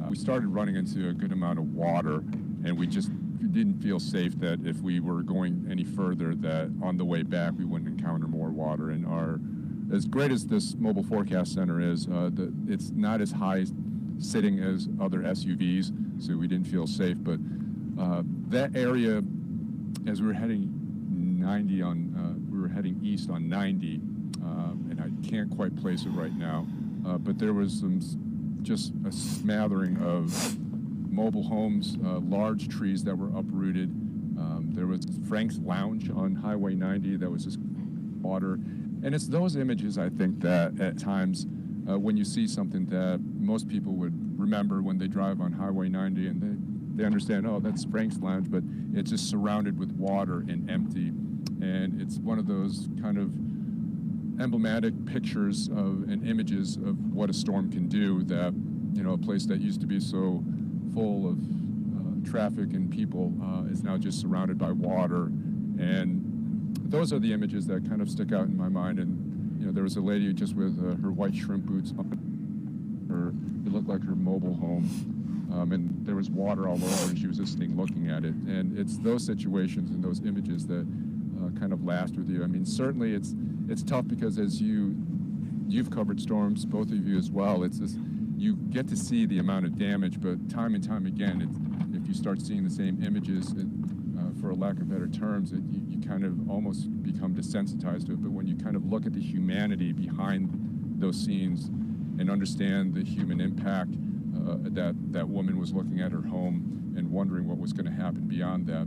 we started running into a good amount of water, and we just didn't feel safe that if we were going any further, that on the way back we wouldn't encounter more water. And as great as this mobile forecast center is, it's not as high sitting as other SUVs, so we didn't feel safe. But that area, as we were heading 90 we were heading east on 90, and I can't quite place it right now, but there was just a smattering of mobile homes, large trees that were uprooted. There was Frank's Lounge on Highway 90 that was just water. And it's those images, I think, that at times when you see something that most people would remember when they drive on Highway 90 and they understand, oh, that's Frank's Lounge, but it's just surrounded with water and empty. And it's one of those kind of emblematic pictures and images of what a storm can do, that, you know, a place that used to be so full of traffic and people is now just surrounded by water. And those are the images that kind of stick out in my mind. And, you know, there was a lady just with her white shrimp boots on. It looked like her mobile home. And there was water all over, and she was just sitting looking at it. And it's those situations and those images that kind of last with you. I mean, certainly it's tough because as you've covered storms, both of you as well, it's just, you get to see the amount of damage, but time and time again, if you start seeing the same images, for a lack of better terms, you kind of almost become desensitized to it. But when you kind of look at the humanity behind those scenes and understand the human impact, that woman was looking at her home and wondering what was going to happen beyond that,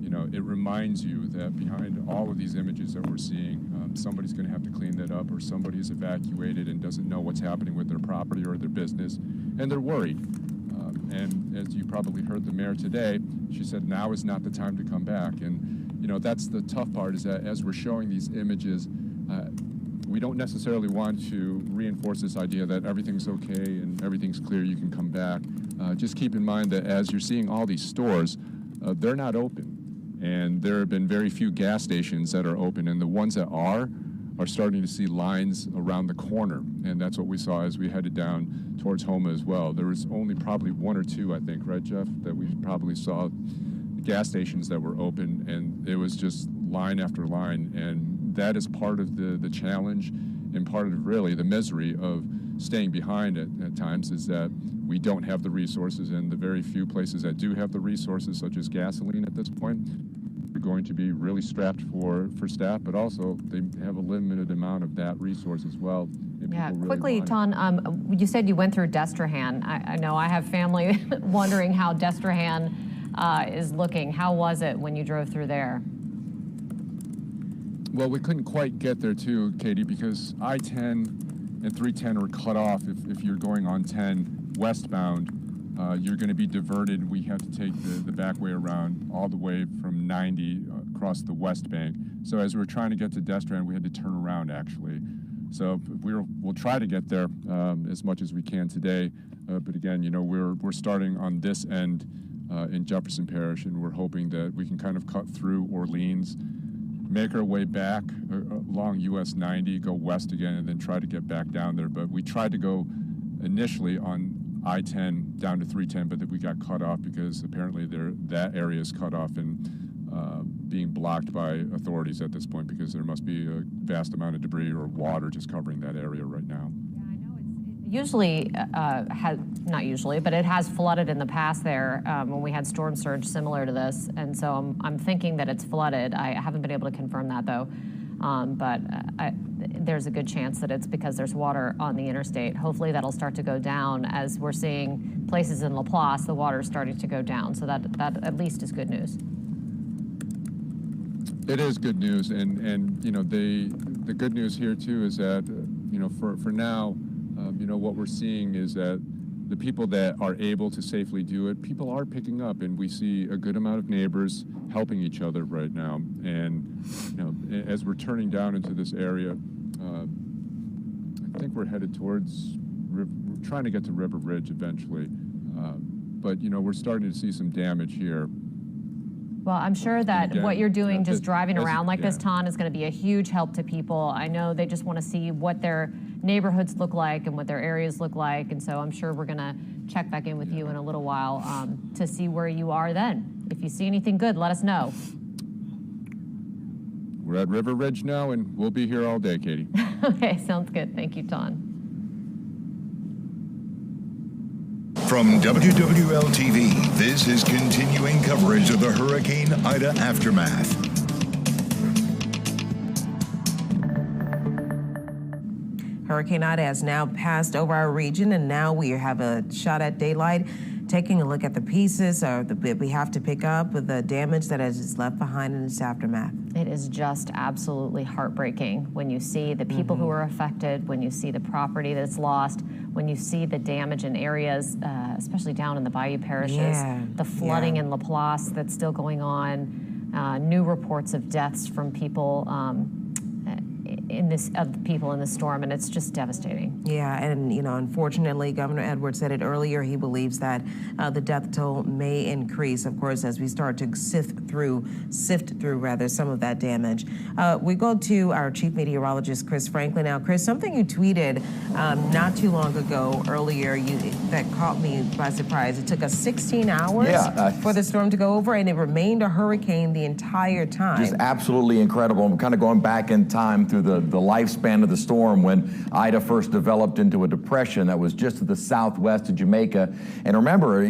you know, it reminds you that behind all of these images that we're seeing, somebody's going to have to clean that up, or somebody's evacuated and doesn't know what's happening with their property or their business, and they're worried. And as you probably heard the mayor today, she said now is not the time to come back. And, you know, that's the tough part, is that as we're showing these images, we don't necessarily want to reinforce this idea that everything's okay and everything's clear, you can come back. Just keep in mind that as you're seeing all these stores, they're not open. And there have been very few gas stations that are open, and the ones that are starting to see lines around the corner. And that's what we saw as we headed down towards Homa as well. There was only probably one or two, I think, right, Jeff, that we probably saw gas stations that were open, and it was just line after line. And that is part of the challenge and part of really the misery of staying behind at times, is that we don't have the resources, and the very few places that do have the resources, such as gasoline at this point, are going to be really strapped for staff, but also they have a limited amount of that resource as well. Yeah, quickly, Ton, you said you went through Destrehan. I know I have family wondering how Destrehan is looking. How was it when you drove through there? Well, we couldn't quite get there too, Katie, because I-10 and 310 are cut off. If you're going on 10 westbound, you're going to be diverted. We have to take the back way around all the way from 90 across the west bank. So as we were trying to get to Destrehan, we had to turn around, actually. So we'll try to get there as much as we can today. But again, you know, we're starting on this end in Jefferson Parish, and we're hoping that we can kind of cut through Orleans, make our way back along US 90, go west again, and then try to get back down there. But we tried to go initially on I-10 down to 310, but then we got cut off because apparently that area is cut off and being blocked by authorities at this point, because there must be a vast amount of debris or water just covering that area right now. Usually, not usually, but it has flooded in the past there when we had storm surge similar to this. And so I'm thinking that it's flooded. I haven't been able to confirm that, though. But there's a good chance that it's because there's water on the interstate. Hopefully that'll start to go down as we're seeing places in Laplace, the water's starting to go down. So that at least is good news. It is good news. And you know, the good news here, too, is that, you know, for now, you know, what we're seeing is that the people that are able to safely do it, people are picking up, and we see a good amount of neighbors helping each other right now. And as we're turning down into this area, I think we're headed towards, we're trying to get to River Ridge eventually, but we're starting to see some damage here. Well, I'm sure that what you're doing, just driving around like this, yeah. Ton, is going to be a huge help to people. I know they just want to see what their neighborhoods look like and what their areas look like, and so I'm sure we're going to check back in with you in a little while to see where you are then. If you see anything good, let us know. We're at River Ridge now, and we'll be here all day, Katie. Okay, sounds good. Thank you, Ton. From WWL-TV, this is continuing coverage of the Hurricane Ida aftermath. Hurricane Ida has now passed over our region, and now we have a shot at daylight, taking a look at the pieces we have to pick up with the damage that is left behind in its aftermath. It is just absolutely heartbreaking when you see the people who are affected, when you see the property that's lost, when you see the damage in areas, especially down in the bayou parishes, the flooding in Laplace that's still going on, new reports of deaths from people people in the storm, and it's just devastating. Yeah, and unfortunately, Governor Edwards said it earlier. He believes that the death toll may increase, of course, as we start to sift through some of that damage. We go to our chief meteorologist, Chris Franklin. Now, Chris, something you tweeted not too long ago earlier that caught me by surprise. It took us 16 hours for the storm to go over, and it remained a hurricane the entire time. Just absolutely incredible. I'm kind of going back in time through the lifespan of the storm when Ida first developed into a depression that was just to the southwest of Jamaica. And remember,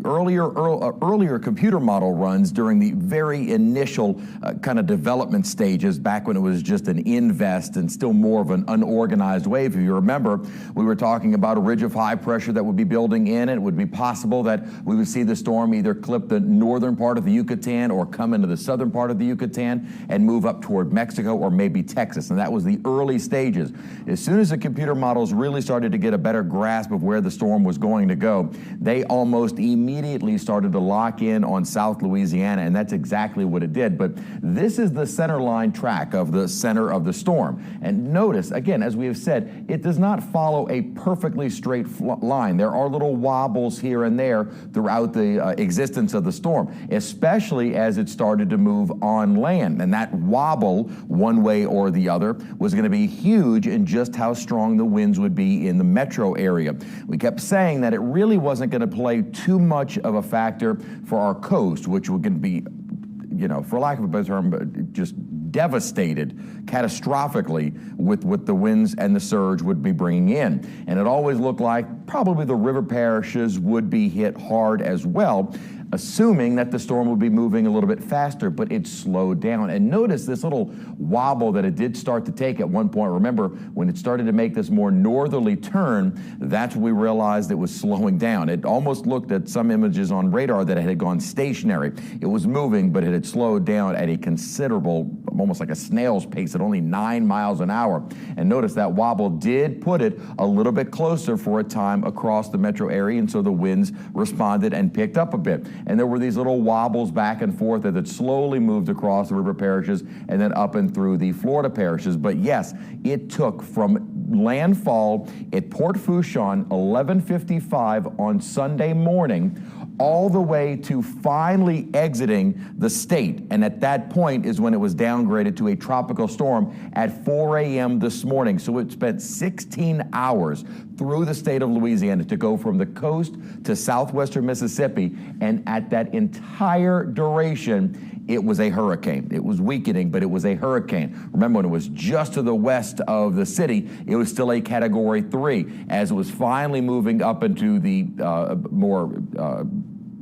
earlier computer model runs during the very initial kind of development stages, back when it was just an invest and still more of an unorganized wave. If you remember, we were talking about a ridge of high pressure that would be building in, and it would be possible that we would see the storm either clip the northern part of the Yucatan or come into the southern part of the Yucatan and move up toward Mexico or maybe Texas. And that was the early stages. As soon as the computer models really started to get a better grasp of where the storm was going to go, they almost immediately started to lock in on South Louisiana, and that's exactly what it did. But this is the center line track of the center of the storm. And notice, again, as we have said, it does not follow a perfectly straight line. There are little wobbles here and there throughout the existence of the storm, especially as it started to move on land. And that wobble, one way or the other, was going to be huge in just how strong the winds would be in the metro area. We kept saying that it really wasn't going to play too much of a factor for our coast, which was going to be, for lack of a better term, just devastated catastrophically with the winds and the surge would be bringing in. And it always looked like probably the river parishes would be hit hard as well, assuming that the storm would be moving a little bit faster, but it slowed down. And notice this little wobble that it did start to take at one point. Remember, when it started to make this more northerly turn, that's when we realized it was slowing down. It almost looked at some images on radar that it had gone stationary. It was moving, but it had slowed down at a considerable, almost like a snail's pace at only 9 miles an hour. And notice that wobble did put it a little bit closer for a time across the metro area, and so the winds responded and picked up a bit. And there were these little wobbles back and forth as it slowly moved across the river parishes and then up and through the Florida parishes. But yes, it took from landfall at Port Fourchon 11:55 on Sunday morning all the way to finally exiting the state. And at that point is when it was downgraded to a tropical storm at 4 a.m. this morning. So it spent 16 hours through the state of Louisiana to go from the coast to southwestern Mississippi. And at that entire duration, it was a hurricane. It was weakening, but it was a hurricane. Remember, when it was just to the west of the city, it was still a Category 3. As it was finally moving up into the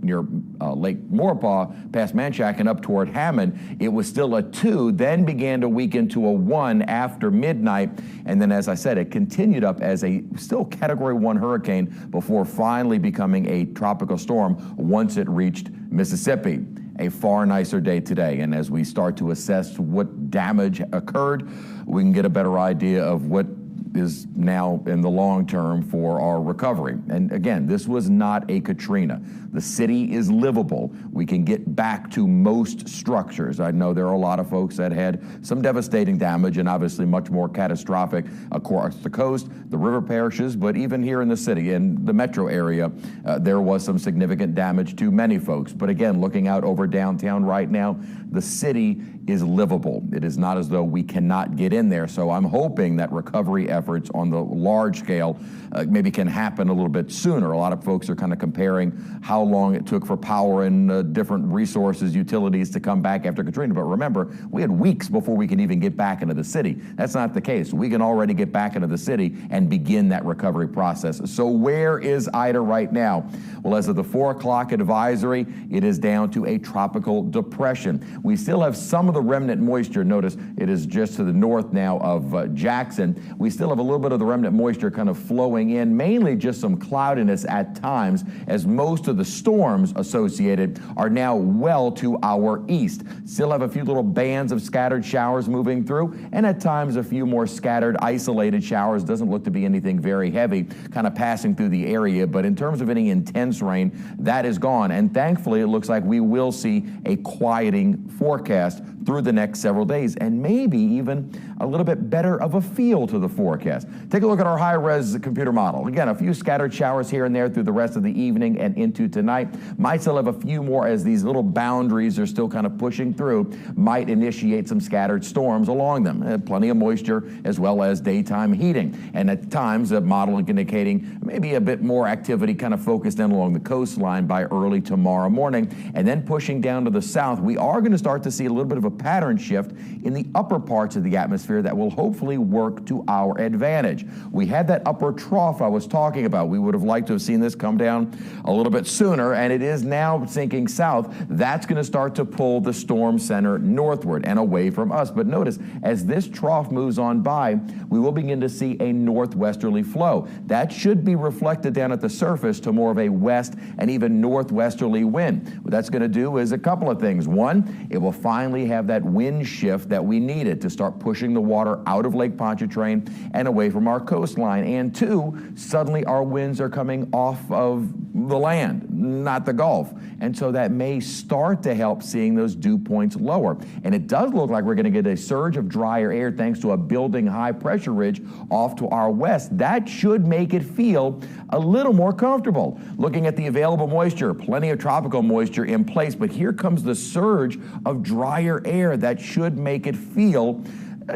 near Lake Maurepas, past Manchac and up toward Hammond, it was still a 2, then began to weaken to a 1 after midnight. And then, as I said, it continued up as a still Category 1 hurricane before finally becoming a tropical storm once it reached Mississippi. A far nicer day today. And as we start to assess what damage occurred, we can get a better idea of what is now in the long term for our recovery. And again, this was not a Katrina. The city is livable. We can get back to most structures. I know there are a lot of folks that had some devastating damage and obviously much more catastrophic across the coast, the river parishes, but even here in the city, in the metro area, there was some significant damage to many folks. But again, looking out over downtown right now, the city is livable. It is not as though we cannot get in there. So I'm hoping that recovery efforts on the large scale maybe can happen a little bit sooner. A lot of folks are kind of comparing how long it took for power and different resources, utilities to come back after Katrina. But remember, we had weeks before we could even get back into the city. That's not the case. We can already get back into the city and begin that recovery process. So where is Ida right now? Well, as of the 4 o'clock advisory, it is down to a tropical depression. We still have some of the remnant moisture. Notice it is just to the north now of Jackson. We still have a little bit of the remnant moisture kind of flowing in, mainly just some cloudiness at times, as most of the storms associated are now well to our east. Still have a few little bands of scattered showers moving through, and at times a few more scattered, isolated showers. Doesn't look to be anything very heavy kind of passing through the area, but in terms of any intense rain, that is gone. And thankfully, it looks like we will see a quieting forecast through the next several days, and maybe even a little bit better of a feel to the forecast. Take a look at our high-res computer model. Again, a few scattered showers here and there through the rest of the evening and into tonight. Might still have a few more as these little boundaries are still kind of pushing through, might initiate some scattered storms along them. Plenty of moisture as well as daytime heating. And at times, the model indicating maybe a bit more activity kind of focused in along the coastline by early tomorrow morning. And then pushing down to the south, we are going to start to see a little bit of a pattern shift in the upper parts of the atmosphere that will hopefully work to our advantage. We had that upper trough I was talking about. We would have liked to have seen this come down a little bit sooner, and it is now sinking south. That's going to start to pull the storm center northward and away from us. But notice, as this trough moves on by, we will begin to see a northwesterly flow. That should be reflected down at the surface to more of a west and even northwesterly wind. What that's going to do is a couple of things. One, it will finally have that wind shift that we needed to start pushing the water out of Lake Pontchartrain and away from our coastline. And two, suddenly our winds are coming off of the land, not the Gulf. And so that may start to help seeing those dew points lower. And it does look like we're going to get a surge of drier air thanks to a building high pressure ridge off to our west. That should make it feel a little more comfortable. Looking at the available moisture, plenty of tropical moisture in place, but here comes the surge of drier air that should make it feel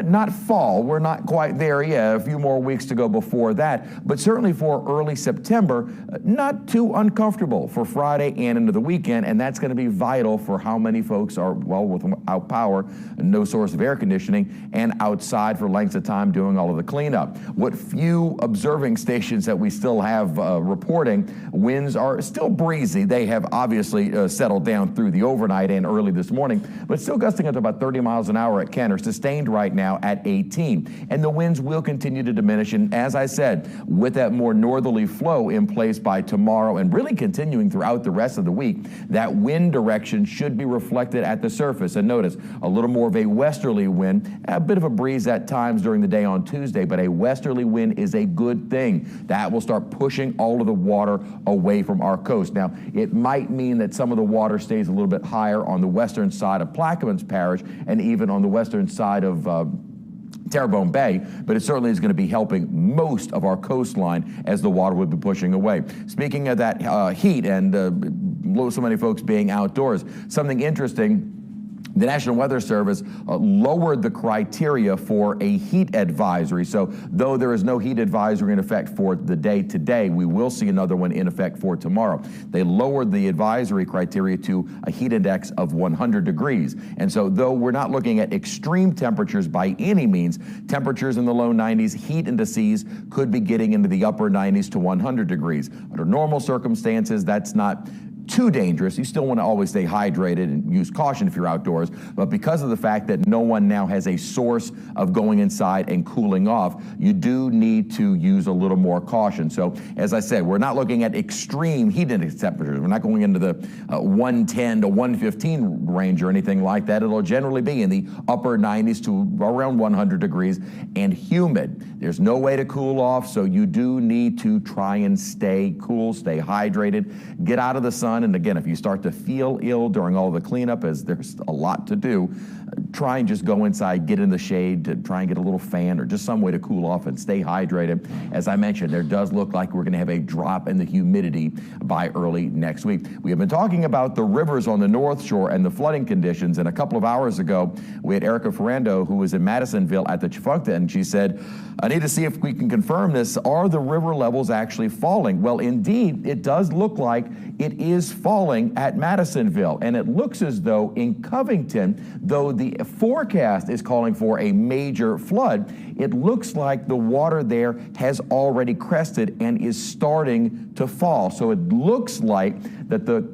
not fall, we're not quite there yet, a few more weeks to go before that, but certainly for early September, not too uncomfortable for Friday and into the weekend, and that's going to be vital for how many folks are, well, without power, no source of air conditioning, and outside for lengths of time doing all of the cleanup. What few observing stations that we still have reporting, winds are still breezy. They have obviously settled down through the overnight and early this morning, but still gusting up to about 30 miles an hour at Kenner, sustained right now at 18. And the winds will continue to diminish. And as I said, with that more northerly flow in place by tomorrow and really continuing throughout the rest of the week, that wind direction should be reflected at the surface. And notice a little more of a westerly wind, a bit of a breeze at times during the day on Tuesday, but a westerly wind is a good thing. That will start pushing all of the water away from our coast. Now, it might mean that some of the water stays a little bit higher on the western side of Plaquemines Parish and even on the western side of Terrebonne Bay, but it certainly is going to be helping most of our coastline as the water would be pushing away. Speaking of that heat and so many folks being outdoors, something interesting, the National Weather Service lowered the criteria for a heat advisory. So though there is no heat advisory in effect for the day today, we will see another one in effect for tomorrow. They lowered the advisory criteria to a heat index of 100 degrees. And so though we're not looking at extreme temperatures by any means, temperatures in the low 90s, heat indices could be getting into the upper 90s to 100 degrees. Under normal circumstances, that's not too dangerous. You still want to always stay hydrated and use caution if you're outdoors, but because of the fact that no one now has a source of going inside and cooling off, you do need to use a little more caution. So as I said, we're not looking at extreme heat index temperatures. We're not going into the 110 to 115 range or anything like that. It'll generally be in the upper 90s to around 100 degrees and humid. There's no way to cool off, so you do need to try and stay cool, stay hydrated, get out of the sun. And again, if you start to feel ill during all the cleanup, as there's a lot to do, try and just go inside, get in the shade, to try and get a little fan or just some way to cool off and stay hydrated. As I mentioned, there does look like we're going to have a drop in the humidity by early next week. We have been talking about the rivers on the North Shore and the flooding conditions, and a couple of hours ago, we had Erica Ferrando, who was in Madisonville at the Tchefuncte, and she said, I need to see if we can confirm this. Are the river levels actually falling? Well, indeed, it does look like it is falling at Madisonville, and it looks as though in Covington, though the forecast is calling for a major flood, it looks like the water there has already crested and is starting to fall. So it looks like that the,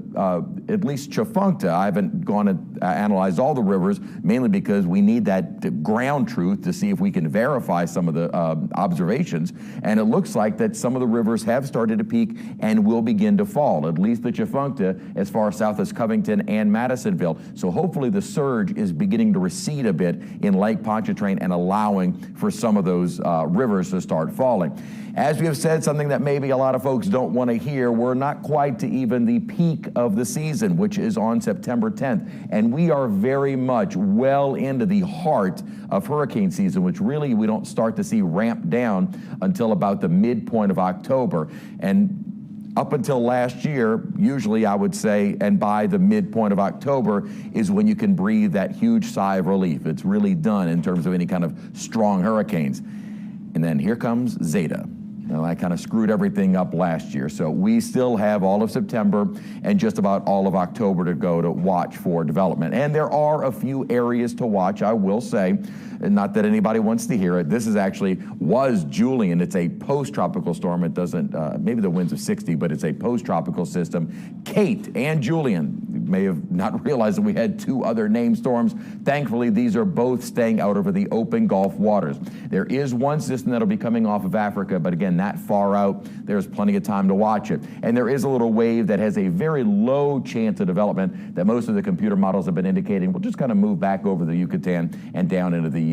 at least Tchefuncte, I haven't gone and analyzed all the rivers, mainly because we need that ground truth to see if we can verify some of the observations. And it looks like that some of the rivers have started to peak and will begin to fall, at least the Tchefuncte as far south as Covington and Madisonville. So hopefully the surge is beginning to recede a bit in Lake Pontchartrain and allowing for some of those rivers to start falling. As we have said, something that maybe a lot of folks don't want to hear, we're not quite to even the peak of the season, which is on September 10th. And we are very much well into the heart of hurricane season, which really we don't start to see ramp down until about the midpoint of October. And up until last year, usually I would say, and by the midpoint of October is when you can breathe that huge sigh of relief. It's really done in terms of any kind of strong hurricanes. And then here comes Zeta. Now, I kind of screwed everything up last year, so we still have all of September and just about all of October to go to watch for development. And there are a few areas to watch, I will say. Not that anybody wants to hear it. This is was Julian. It's a post-tropical storm. It doesn't, maybe the winds of 60, but it's a post-tropical system. Kate and Julian, you may have not realized that we had two other named storms. Thankfully, these are both staying out over the open Gulf waters. There is one system that'll be coming off of Africa, but again, that far out, there's plenty of time to watch it. And there is a little wave that has a very low chance of development that most of the computer models have been indicating will just kind of move back over the Yucatan and down into the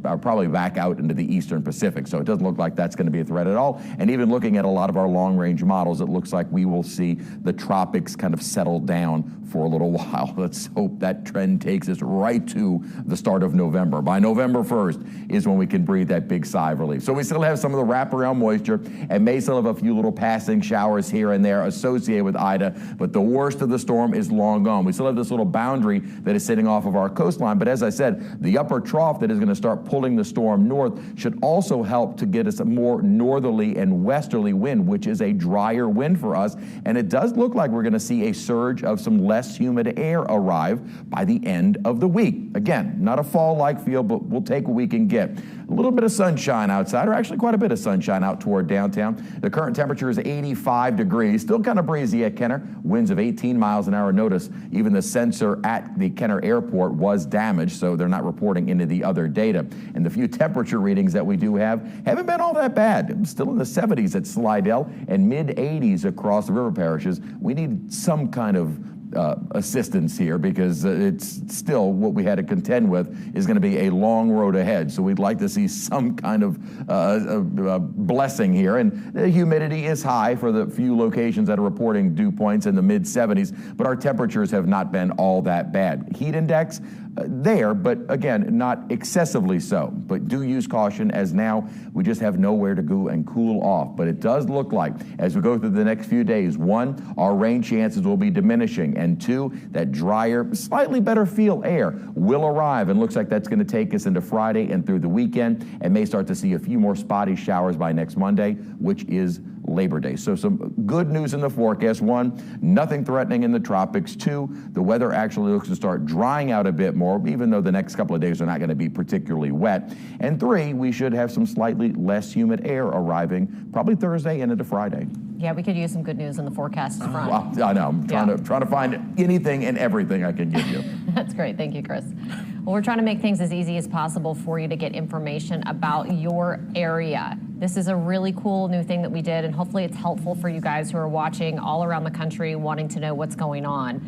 probably back out into the eastern Pacific. So it doesn't look like that's going to be a threat at all. And even looking at a lot of our long-range models, it looks like we will see the tropics kind of settle down for a little while. Let's hope that trend takes us right to the start of November. By November 1st is when we can breathe that big sigh of relief. So we still have some of the wraparound moisture and may still have a few little passing showers here and there associated with Ida, but the worst of the storm is long gone. We still have this little boundary that is sitting off of our coastline, but as I said, the upper trough that is going to start pulling the storm north should also help to get us a more northerly and westerly wind, which is a drier wind for us. And it does look like we're going to see a surge of some less humid air arrive by the end of the week. Again, not a fall-like feel, but we'll take what we can get. A little bit of sunshine outside, or actually quite a bit of sunshine out toward downtown. The current temperature is 85 degrees, still kind of breezy at Kenner. Winds of 18 miles an hour. Notice even the sensor at the Kenner Airport was damaged, so they're not reporting into the other data. And the few temperature readings that we do have haven't been all that bad. Still in the 70s at Slidell and mid-80s across the river parishes. We need some kind of assistance here because it's still what we had to contend with is going to be a long road ahead. So we'd like to see some kind of blessing here. And the humidity is high for the few locations that are reporting dew points in the mid-70s, but our temperatures have not been all that bad. Heat index there, but again, not excessively so. But do use caution, as now we just have nowhere to go and cool off. But it does look like, as we go through the next few days, one, our rain chances will be diminishing, and two, that drier, slightly better feel air will arrive, and looks like that's going to take us into Friday and through the weekend, and may start to see a few more spotty showers by next Monday, which is Labor Day. So some good news in the forecast. One, nothing threatening in the tropics. Two, the weather actually looks to start drying out a bit more, even though the next couple of days are not going to be particularly wet. And three, we should have some slightly less humid air arriving probably Thursday and into Friday. Yeah, we could use some good news on the forecast front. Well, I know. I'm trying to find anything and everything I can give you. That's great. Thank you, Chris. Well, we're trying to make things as easy as possible for you to get information about your area. This is a really cool new thing that we did, and hopefully it's helpful for you guys who are watching all around the country wanting to know what's going on.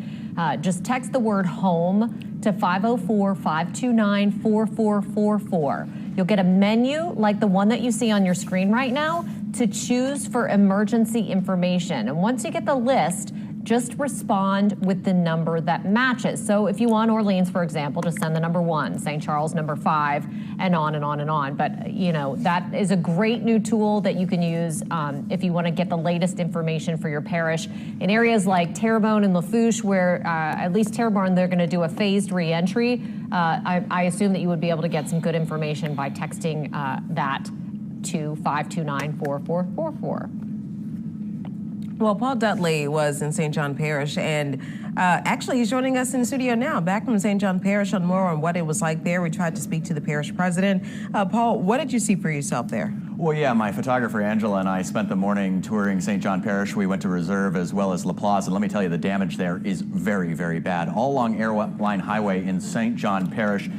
Just text the word HOME to 504-529-4444. You'll get a menu like the one that you see on your screen right now to choose for emergency information. And once you get the list, just respond with the number that matches. So if you want Orleans, for example, just send the number 1, St. Charles number 5, and on and on and on. But you know, that is a great new tool that you can use if you want to get the latest information for your parish. In areas like Terrebonne and Lafitte, where at least Terrebonne, they're going to do a phased re-entry, I assume that you would be able to get some good information by texting that to 529-4444. Well, Paul Dudley was in St. John Parish, and actually he's joining us in the studio now, back from St. John Parish, on more on what it was like there. We tried to speak to the parish president. Paul, what did you see for yourself there? Well, yeah, my photographer Angela and I spent the morning touring St. John Parish. We went to Reserve as well as La Plaza, and let me tell you, the damage there is very, very bad. All along Airline Highway in St. John Parish,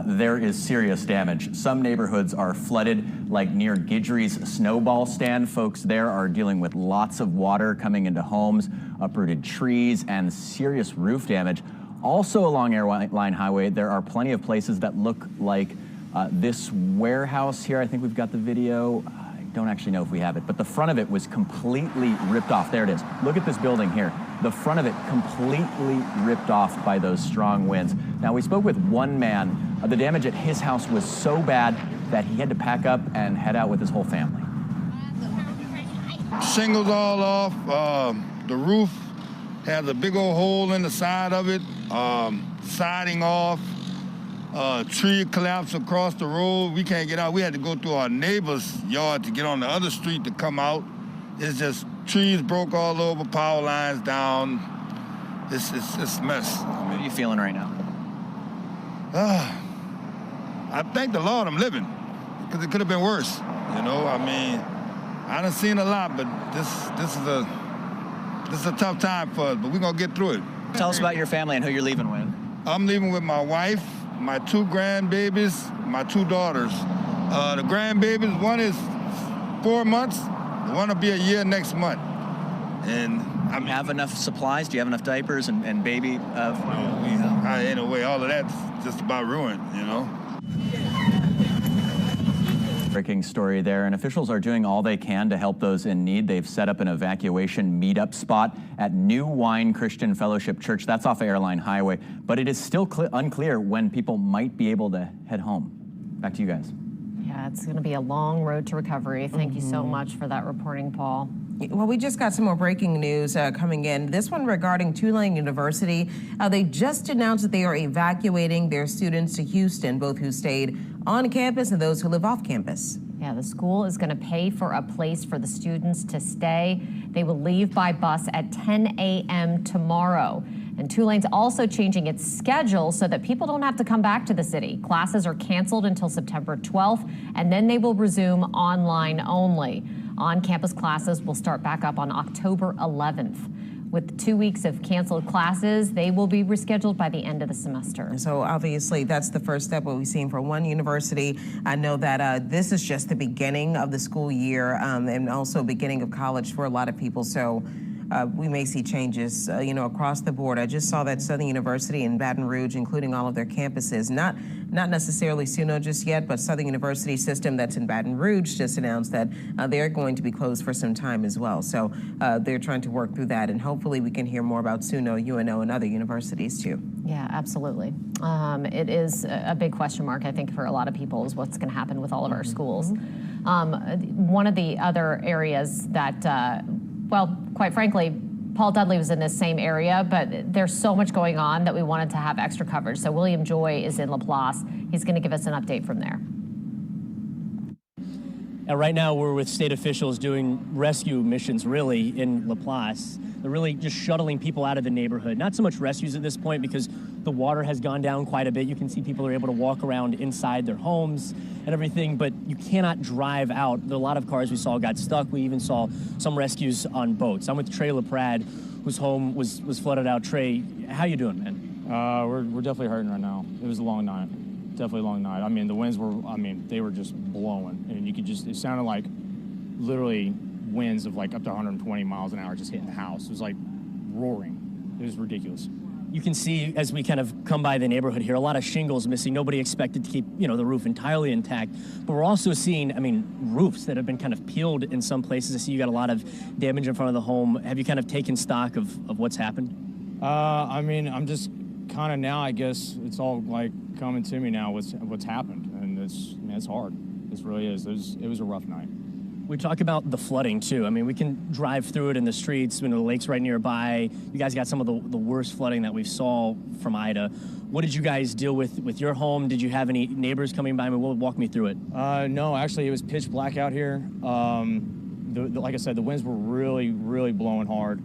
there is serious damage. Some neighborhoods are flooded, like near Guidry's snowball stand. Folks there are dealing with lots of water coming into homes, uprooted trees, and serious roof damage. Also along Airline Highway, there are plenty of places that look like this warehouse here. I think we've got the video. I don't actually know if we have it, but the front of it was completely ripped off. There it is. Look at this building here. The front of it completely ripped off by those strong winds. Now, we spoke with one man. The damage at his house was so bad that he had to pack up and head out with his whole family. Shingles all off. The roof has a big old hole in the side of it. Siding off. Tree collapsed across the road. We can't get out. We had to go through our neighbor's yard to get on the other street to come out. It's just trees broke all over, power lines down. It's a mess. How are you feeling right now? I thank the Lord I'm living, because it could have been worse. You know, I mean, I done seen a lot, but this is a tough time for us, but we're gonna get through it. Tell us about your family and who you're leaving with. I'm leaving with my wife, my 2 grandbabies, my 2 daughters. The grandbabies, one is 4 months, the one will be a year next month. And do you have enough supplies? Do you have enough diapers and baby? In a way, all of that's just about ruined, you know. Breaking story there, and officials are doing all they can to help those in need. They've set up an evacuation meetup spot at New Wine Christian Fellowship Church. That's off of Airline Highway, but it is still unclear when people might be able to head home. Back to you guys. Yeah, it's going to be a long road to recovery. Thank you so much for that reporting, Paul. Well, we just got some more breaking news coming in. This one regarding Tulane University. They just announced that they are evacuating their students to Houston, both who stayed on campus and those who live off campus. Yeah, the school is going to pay for a place for the students to stay. They will leave by bus at 10 a.m. tomorrow. And Tulane's also changing its schedule so that people don't have to come back to the city. Classes are canceled until September 12th, and then they will resume online only. On-campus classes will start back up on October 11th. With 2 weeks of canceled classes, they will be rescheduled by the end of the semester. So obviously that's the first step, what we've seen for one university. I know that this is just the beginning of the school year and also beginning of college for a lot of people. So we may see changes, across the board. I just saw that Southern University in Baton Rouge, including all of their campuses, not necessarily SUNO just yet, but Southern University system that's in Baton Rouge just announced that they're going to be closed for some time as well. So they're trying to work through that, and hopefully we can hear more about SUNO, UNO, and other universities too. Yeah, absolutely. It is a big question mark, I think, for a lot of people, is what's going to happen with all of our schools. One of the other areas that, well, quite frankly, Paul Dudley was in this same area, but there's so much going on that we wanted to have extra coverage. So William Joy is in Laplace. He's going to give us an update from there. Right now, we're with state officials doing rescue missions, really, in Laplace. They're really just shuttling people out of the neighborhood. Not so much rescues at this point, because the water has gone down quite a bit. You can see people are able to walk around inside their homes and everything, but you cannot drive out. A lot of cars we saw got stuck. We even saw some rescues on boats. I'm with Trey LaPrade, whose home was flooded out. Trey, how you doing, man? We're definitely hurting right now. It was a long night. Definitely a long night. I mean, the winds were, they were just blowing. And you could just, it sounded like literally winds of like up to 120 miles an hour just hitting the house. It was like roaring. It was ridiculous. You can see as we kind of come by the neighborhood here, a lot of shingles missing. Nobody expected to keep, the roof entirely intact. But we're also seeing, roofs that have been kind of peeled in some places. I see you got a lot of damage in front of the home. Have you kind of taken stock of what's happened? I'm just kind of now, I guess, it's all like coming to me now what's happened. And it's hard. This really is. It was a rough night. We talk about the flooding, too. We can drive through it in the streets. The lake's right nearby. You guys got some of the worst flooding that we saw from Ida. What did you guys deal with your home? Did you have any neighbors coming by? Walk me through it. No, actually, it was pitch black out here. Like I said, the winds were really, really blowing hard.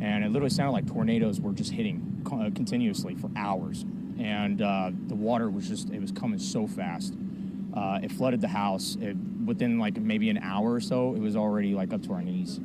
And it literally sounded like tornadoes were just hitting continuously for hours. And the water was it was coming so fast. It flooded the house. Within like maybe an hour or so, it was already like up to our knees.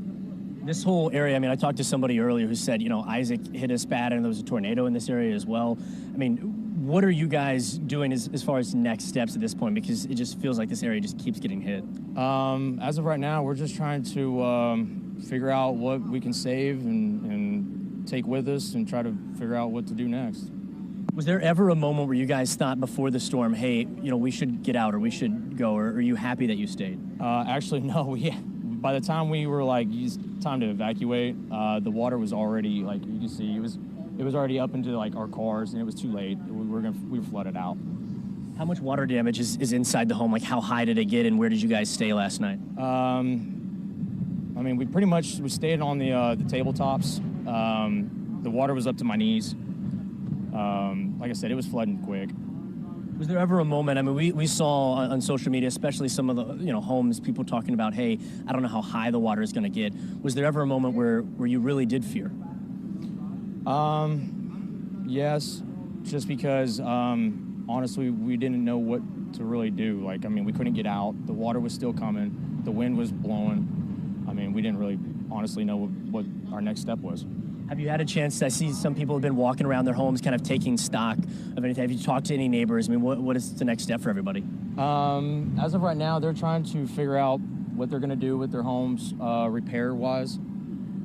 This whole area, I talked to somebody earlier who said, Isaac hit us bad and there was a tornado in this area as well. What are you guys doing as far as next steps at this point? Because it just feels like this area just keeps getting hit. As of right now, we're just trying to figure out what we can save and take with us and try to figure out what to do next. Was there ever a moment where you guys thought before the storm, hey, we should get out or we should go, or are you happy that you stayed? Actually, no. By the time we were like, it's time to evacuate, the water was already, like you can see, it was already up into like our cars, and it was too late. We were flooded out. How much water damage is inside the home? Like, how high did it get, and where did you guys stay last night? We stayed on the tabletops. The water was up to my knees. Like I said, it was flooding quick. Was there ever a moment, we saw on social media, especially some of the homes, people talking about, hey, I don't know how high the water is going to get. Was there ever a moment where you really did fear? Yes, just because honestly, we didn't know what to really do. We couldn't get out. The water was still coming. The wind was blowing. We didn't really honestly know what our next step was. Have you had a chance? I see some people have been walking around their homes, kind of taking stock of anything. Have you talked to any neighbors? what is the next step for everybody? As of right now, they're trying to figure out what they're going to do with their homes, repair-wise.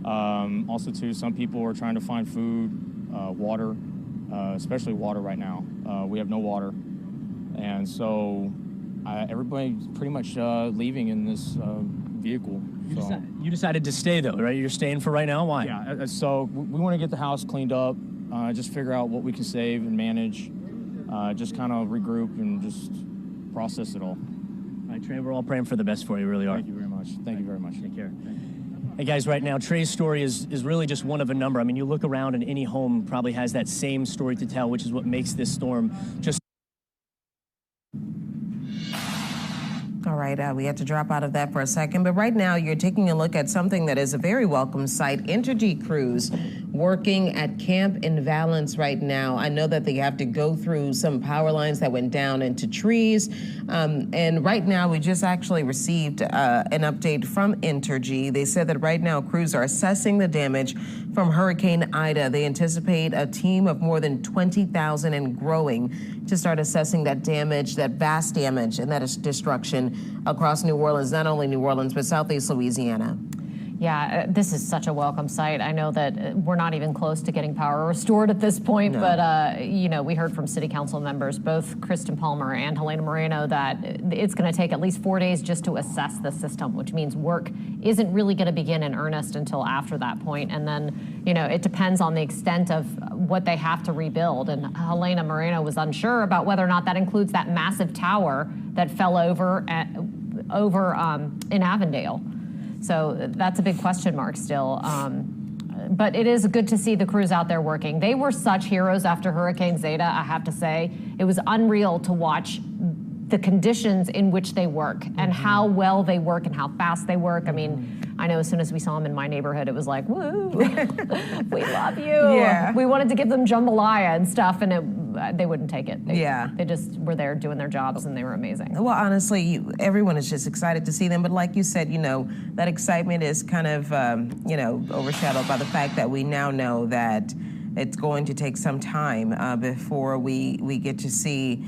Also, too, some people are trying to find food, water, especially water right now. We have no water, and so everybody's pretty much leaving in this vehicle. You decided to stay, though, right? You're staying for right now? Why? Yeah, so we want to get the house cleaned up, just figure out what we can save and manage, just kind of regroup and just process it all. All right, Trey, we're all praying for the best for you, really are. Thank you very much. Thank you very much. Take care. Hey, guys, right now, Trey's story is really just one of a number. You look around and any home probably has that same story to tell, which is what makes this storm just... All right, we had to drop out of that for a second, but right now you're taking a look at something that is a very welcome sight. Entergy crews working at Camp in Valence right now. I know that they have to go through some power lines that went down into trees, and right now we just actually received an update from Entergy. They said that right now crews are assessing the damage from Hurricane Ida. They anticipate a team of more than 20,000 and growing to start assessing that damage, that vast damage and that is destruction across New Orleans, not only New Orleans, but Southeast Louisiana. Yeah, this is such a welcome sight. I know that we're not even close to getting power restored at this point, but we heard from city council members, both Kristen Palmer and Helena Moreno, that it's going to take at least 4 days just to assess the system, which means work isn't really going to begin in earnest until after that point. And then, it depends on the extent of what they have to rebuild. And Helena Moreno was unsure about whether or not that includes that massive tower that fell over in Avondale. So that's a big question mark still. But it is good to see the crews out there working. They were such heroes after Hurricane Zeta, I have to say. It was unreal to watch the conditions in which they work and how well they work and how fast they work. I know as soon as we saw them in my neighborhood, it was like, woo, we love you. Yeah. We wanted to give them jambalaya and stuff, and they wouldn't take it. Yeah. They just were there doing their jobs, and they were amazing. Well, honestly, everyone is just excited to see them. But like you said, that excitement is kind of, overshadowed by the fact that we now know that it's going to take some time before we get to see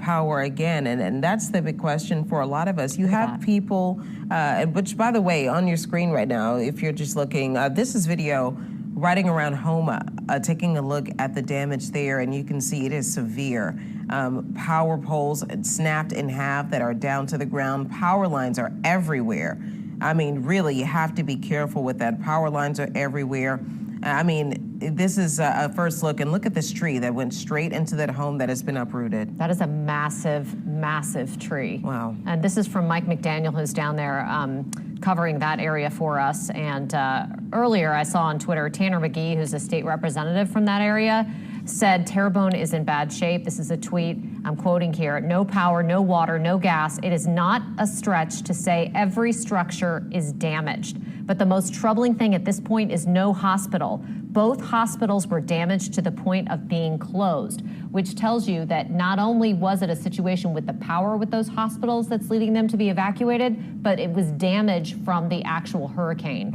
power again. And that's the big question for a lot of us. You have people, which, by the way, on your screen right now, if you're just looking, this is video riding around Houma, taking a look at the damage there, and you can see it is severe. Power poles snapped in half that are down to the ground. Power lines are everywhere. I mean, really, you have to be careful with that. Power lines are everywhere. I mean, this is a first look, and look at this tree that went straight into that home that has been uprooted. That is a massive, massive tree. Wow. And this is from Mike McDaniel, who's down there covering that area for us. And earlier I saw on Twitter, Tanner McGee, who's a state representative from that area, said Terrebonne is in bad shape. This is a tweet, I'm quoting here, no power, no water, no gas. It is not a stretch to say every structure is damaged. But the most troubling thing at this point is no hospital. Both hospitals were damaged to the point of being closed, which tells you that not only was it a situation with the power with those hospitals that's leading them to be evacuated, but it was damage from the actual hurricane,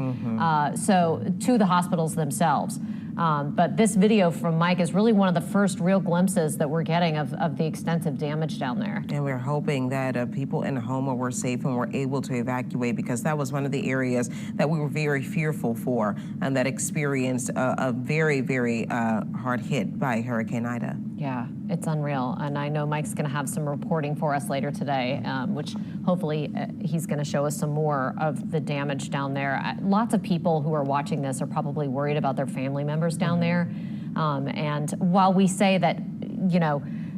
so to the hospitals themselves. But this video from Mike is really one of the first real glimpses that we're getting of the extensive damage down there. And we're hoping that people in Houma were safe and were able to evacuate, because that was one of the areas that we were very fearful for and that experienced a very, very hard hit by Hurricane Ida. Yeah, it's unreal. And I know Mike's going to have some reporting for us later today, which hopefully he's going to show us some more of the damage down there. Lots of people who are watching this are probably worried about their family members down there. And while we say that,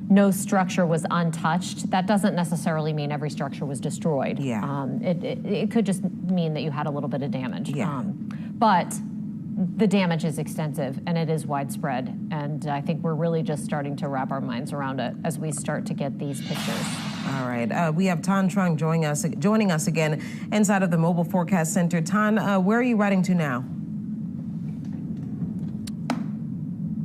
no structure was untouched, that doesn't necessarily mean every structure was destroyed. Yeah. It could just mean that you had a little bit of damage. Yeah. But the damage is extensive and it is widespread. And I think we're really just starting to wrap our minds around it as we start to get these pictures. All right. We have Tan Trung joining us again inside of the Mobile Forecast Center. Tan, where are you riding to now?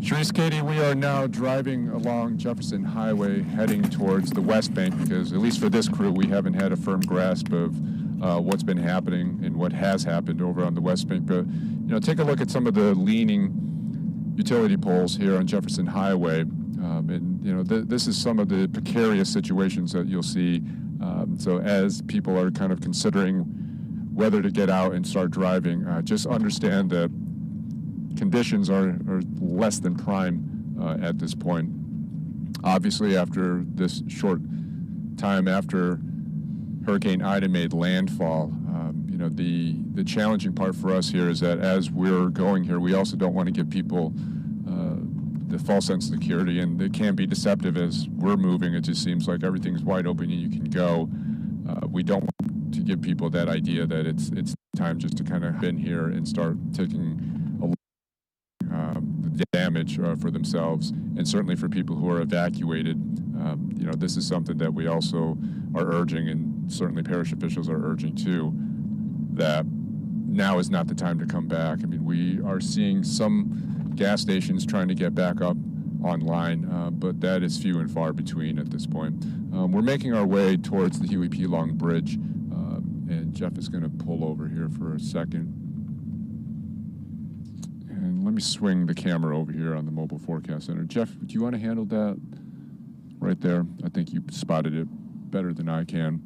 Sharice, Katie, we are now driving along Jefferson Highway heading towards the West Bank because, at least for this crew, we haven't had a firm grasp of what's been happening and what has happened over on the West Bank. But, take a look at some of the leaning utility poles here on Jefferson Highway. This is some of the precarious situations that you'll see. So as people are kind of considering whether to get out and start driving, just understand that conditions are less than prime at this point. Obviously, after this short time after Hurricane Ida made landfall, the challenging part for us here is that as we're going here, we also don't want to give people the false sense of security, and it can be deceptive as we're moving. It just seems like everything's wide open and you can go. We don't want to give people that idea that it's time just to kind of bin here and start taking the damage for themselves, and certainly for people who are evacuated. This is something that we also are urging, and certainly parish officials are urging too, that now is not the time to come back. I mean, we are seeing some gas stations trying to get back up online, but that is few and far between at this point. We're making our way towards the Huey P. Long Bridge, and Jeff is going to pull over here for a second. And let me swing the camera over here on the Mobile Forecast Center. Jeff, do you want to handle that right there? I think you spotted it better than I can.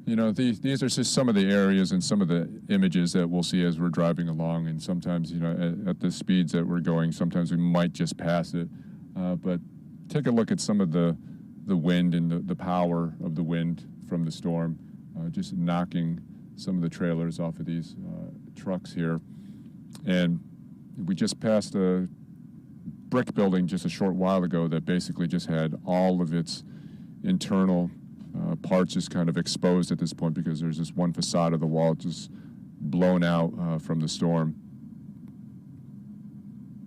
These are just some of the areas and some of the images that we'll see as we're driving along, and sometimes, at the speeds that we're going, sometimes we might just pass it. But take a look at some of the wind and the power of the wind from the storm, just knocking some of the trailers off of these trucks here. And we just passed a brick building just a short while ago that basically just had all of its internal parts just kind of exposed at this point because there's this one facade of the wall just blown out from the storm.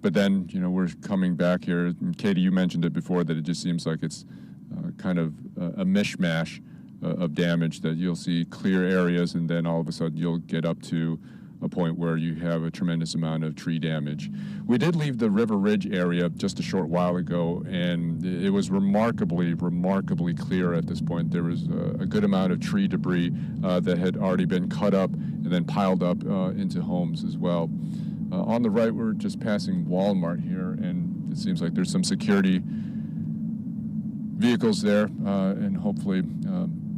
But then, we're coming back here, and Katie, you mentioned it before, that it just seems like it's kind of a mishmash of damage, that you'll see clear areas, and then all of a sudden you'll get up to a point where you have a tremendous amount of tree damage. We did leave the River Ridge area just a short while ago, and it was remarkably clear at this point. There was a good amount of tree debris that had already been cut up and then piled up into homes as well. On the right, we're just passing Walmart here, and it seems like there's some security vehicles there, and hopefully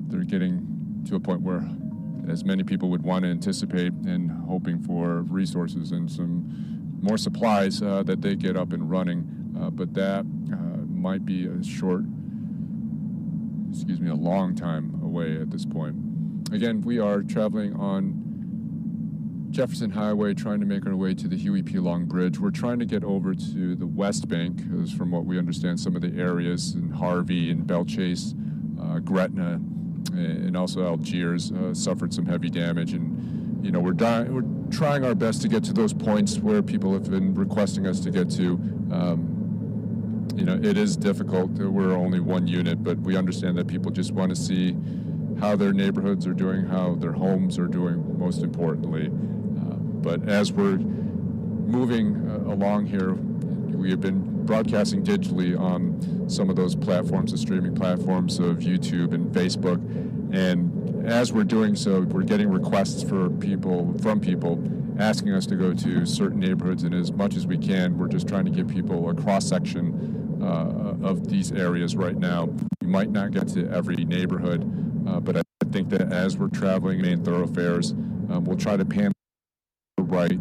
they're getting to a point where as many people would want to anticipate, and hoping for resources and some more supplies that they get up and running. But that might be a long time away at this point. Again, we are traveling on Jefferson Highway, trying to make our way to the Huey P. Long Bridge. We're trying to get over to the West Bank, because from what we understand, some of the areas in Harvey and Bellchase, Gretna, and also Algiers suffered some heavy damage, and we're trying our best to get to those points where people have been requesting us to get to. It is difficult. We're only one unit, but we understand that people just want to see how their neighborhoods are doing, how their homes are doing, most importantly. But as we're moving along here, we have been broadcasting digitally on some of those platforms, the streaming platforms of YouTube and Facebook. And as we're doing so, we're getting requests from people asking us to go to certain neighborhoods. And as much as we can, we're just trying to give people a cross-section of these areas right now. We might not get to every neighborhood, but I think that as we're traveling main thoroughfares, we'll try to pan right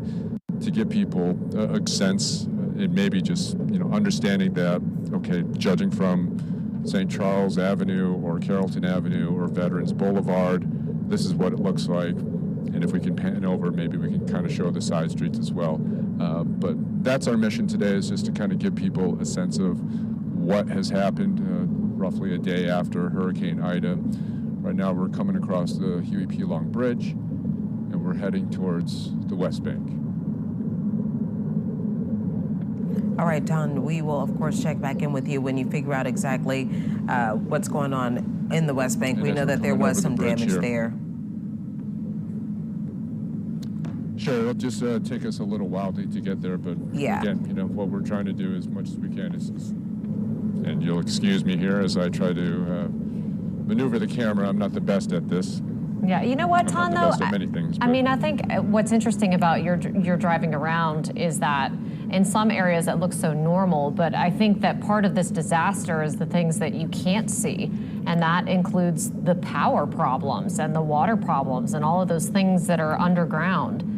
to give people a sense, and maybe just understanding that, okay, judging from St. Charles Avenue or Carrollton Avenue or Veterans Boulevard, this is what it looks like. And if we can pan over, maybe we can kind of show the side streets as well. But that's our mission today, is just to kind of give people a sense of what has happened roughly a day after Hurricane Ida. Right now we're coming across the Huey P. Long Bridge, and we're heading towards the West Bank. All right, Don, we will, of course, check back in with you when you figure out exactly what's going on in the West Bank. We know that there was some damage there. Sure, it'll just take us a little while to get there, but again, what we're trying to do as much as we can is, and you'll excuse me here as I try to maneuver the camera. I'm not the best at this. Yeah, you know what, Ton, though? I think what's interesting about your driving around is that in some areas it looks so normal, but I think that part of this disaster is the things that you can't see, and that includes the power problems and the water problems and all of those things that are underground.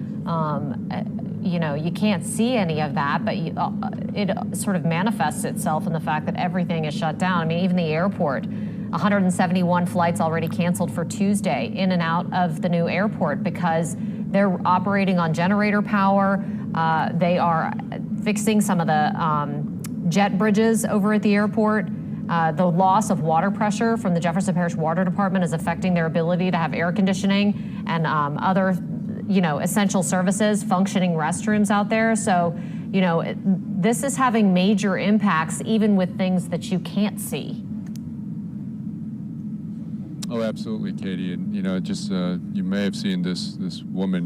You can't see any of that, but it sort of manifests itself in the fact that everything is shut down. I mean, even the airport. 171 flights already canceled for Tuesday in and out of the new airport because they're operating on generator power. They are fixing some of the jet bridges over at the airport. The loss of water pressure from the Jefferson Parish Water Department is affecting their ability to have air conditioning and other, essential services, functioning restrooms out there. So, this is having major impacts even with things that you can't see. Oh, absolutely, Katie. And you may have seen this woman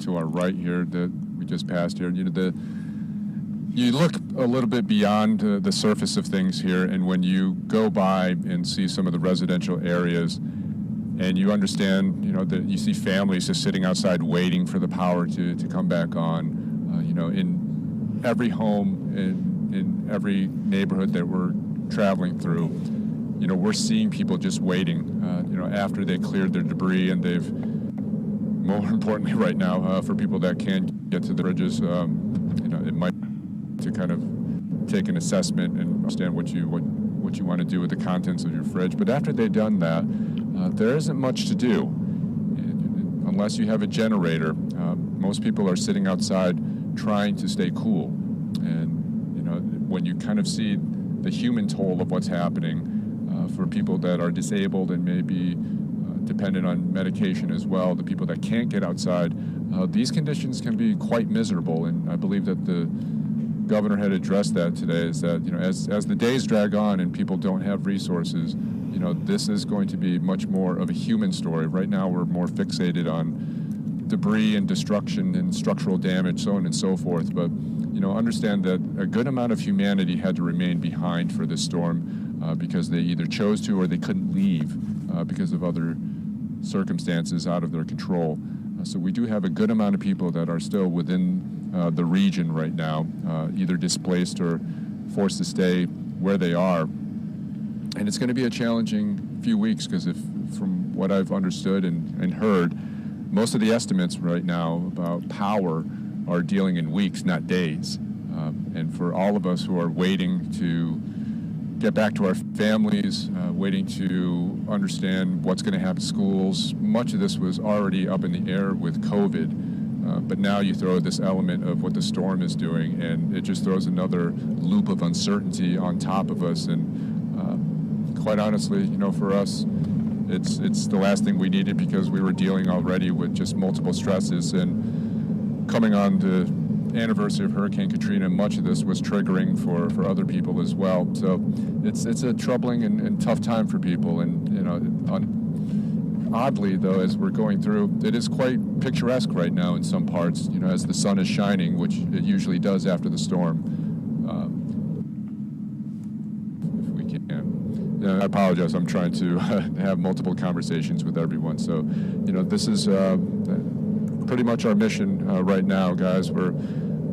to our right here that we just passed here. You look a little bit beyond the surface of things here, and when you go by and see some of the residential areas, and you understand, that you see families just sitting outside waiting for the power to come back on. In every home, in every neighborhood that we're traveling through, we're seeing people just waiting, after they cleared their debris, and they've, more importantly right now, for people that can't get to the bridges, it might to kind of take an assessment and understand what you want to do with the contents of your fridge. But after they've done that, there isn't much to do. Unless you have a generator, most people are sitting outside trying to stay cool. And, when you kind of see the human toll of what's happening, for people that are disabled and maybe dependent on medication as well, the people that can't get outside, these conditions can be quite miserable. And I believe that the governor had addressed that today, is that, as the days drag on and people don't have resources, this is going to be much more of a human story. Right now, we're more fixated on debris and destruction and structural damage, so on and so forth. But, understand that a good amount of humanity had to remain behind for this storm because they either chose to or they couldn't leave because of other circumstances out of their control. So we do have a good amount of people that are still within the region right now, either displaced or forced to stay where they are. And it's going to be a challenging few weeks because from what I've understood and heard, most of the estimates right now about power are dealing in weeks, not days. And for all of us who are waiting to get back to our families, waiting to understand what's going to happen to schools, much of this was already up in the air with COVID. But now you throw this element of what the storm is doing, and it just throws another loop of uncertainty on top of us. And quite honestly, for us, it's the last thing we needed because we were dealing already with just multiple stresses. And coming on the anniversary of Hurricane Katrina, much of this was triggering for other people as well. So it's a troubling and tough time for people. And oddly though, as we're going through, it is quite picturesque right now in some parts. As the sun is shining, which it usually does after the storm. If we can, I apologize. I'm trying to have multiple conversations with everyone. So this is pretty much our mission right now, guys. We're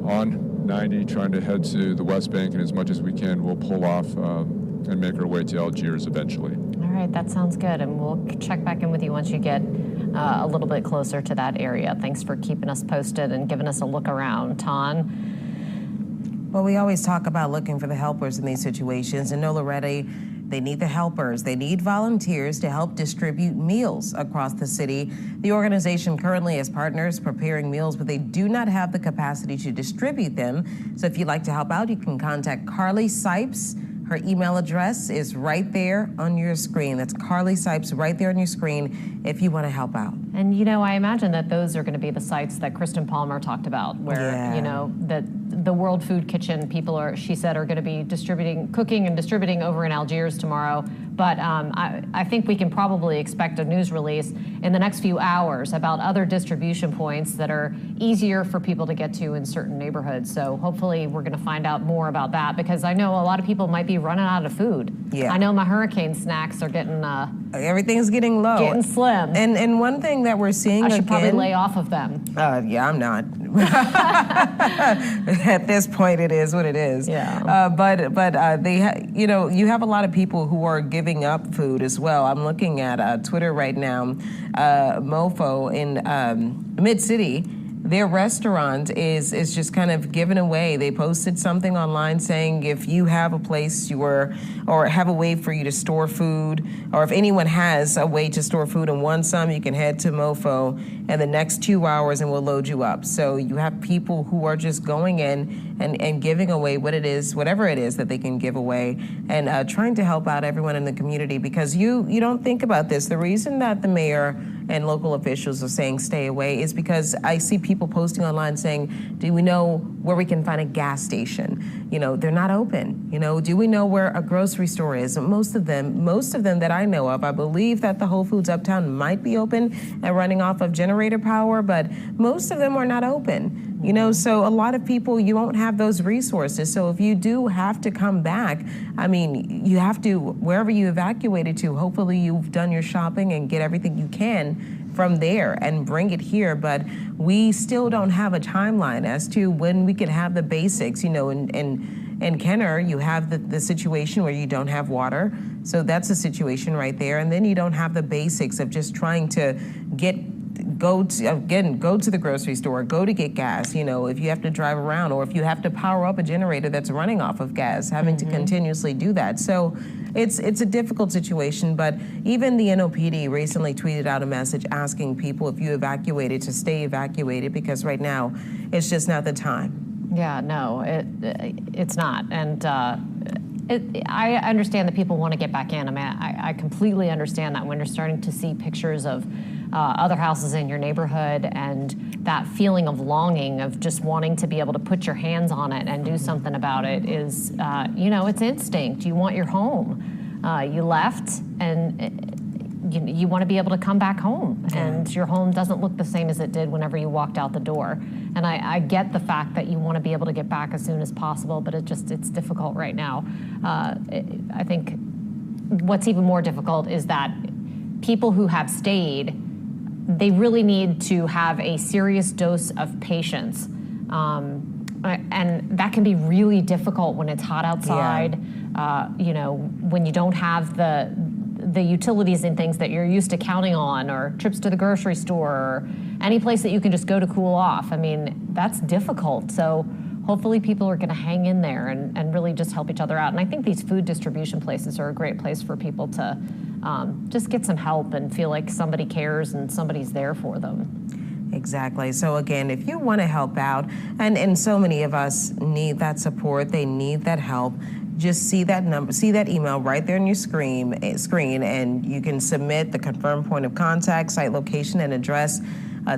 on 90 trying to head to the West Bank, and as much as we can, we'll pull off and make our way to Algiers eventually. All right, that sounds good, and we'll check back in with you once you get a little bit closer to that area. Thanks for keeping us posted and giving us a look around. Ton? Well, we always talk about looking for the helpers in these situations, and Loretta, they need the helpers. They need volunteers to help distribute meals across the city. The organization currently has partners preparing meals, but they do not have the capacity to distribute them. So if you'd like to help out, you can contact Carly Sipes. Her email address is right there on your screen. That's Carly Sipes right there on your screen if you want to help out. And, I imagine that those are going to be the sites that Kristen Palmer talked about, where, that the World Food Kitchen people she said, are going to be cooking and distributing over in Algiers tomorrow. But I think we can probably expect a news release in the next few hours about other distribution points that are easier for people to get to in certain neighborhoods. So hopefully we're going to find out more about that, because I know a lot of people might be running out of food. Yeah. I know my hurricane snacks are getting everything's getting low, getting slim. And one thing that we're seeing I should probably lay off of them. Yeah, I'm not. At this point, it is what it is. Yeah. But you have a lot of people who are giving up food as well. I'm looking at Twitter right now. Mofo in Mid-City, their restaurant is just kind of given away. They posted something online saying if you have a place or have a way for you to store food, or if anyone has a way to store food and want some, you can head to Mofo in the next 2 hours and we'll load you up. So you have people who are just going in and giving away whatever it is that they can give away, and trying to help out everyone in the community, because you don't think about this. The reason that the mayor and local officials are saying stay away is because I see people posting online saying, do we know where we can find a gas station? They're not open. Do we know where a grocery store is? Most of them that I know of, I believe that the Whole Foods Uptown might be open and running off of generator power, but most of them are not open. So a lot of people, you won't have those resources. So if you do have to come back, you have to, wherever you evacuated to, hopefully you've done your shopping and get everything you can from there and bring it here. But we still don't have a timeline as to when we can have the basics. In Kenner, you have the situation where you don't have water. So that's a situation right there. And then you don't have the basics of just trying to go to the grocery store, go to get gas, if you have to drive around, or if you have to power up a generator that's running off of gas, having to continuously do that. So it's a difficult situation, but even the NOPD recently tweeted out a message asking people, if you evacuated, to stay evacuated, because right now it's just not the time. Yeah, no, it's not. And I understand that people want to get back in. I completely understand that when you're starting to see pictures of other houses in your neighborhood, and that feeling of longing of just wanting to be able to put your hands on it and do something about it is, it's instinct. You want your home. You left, and you want to be able to come back home, and your home doesn't look the same as it did whenever you walked out the door. And I get the fact that you want to be able to get back as soon as possible, but it's difficult right now. I think what's even more difficult is that people who have stayed, they really need to have a serious dose of patience. And that can be really difficult when it's hot outside, when you don't have the utilities and things that you're used to counting on, or trips to the grocery store, or any place that you can just go to cool off. I mean, that's difficult. So hopefully people are going to hang in there and really just help each other out. And I think these food distribution places are a great place for people to just get some help and feel like somebody cares and somebody's there for them. Exactly. So again, if you want to help out, and so many of us need that support, they need that help, just see that number, see that email right there on your screen, and you can submit the confirmed point of contact, site location and address,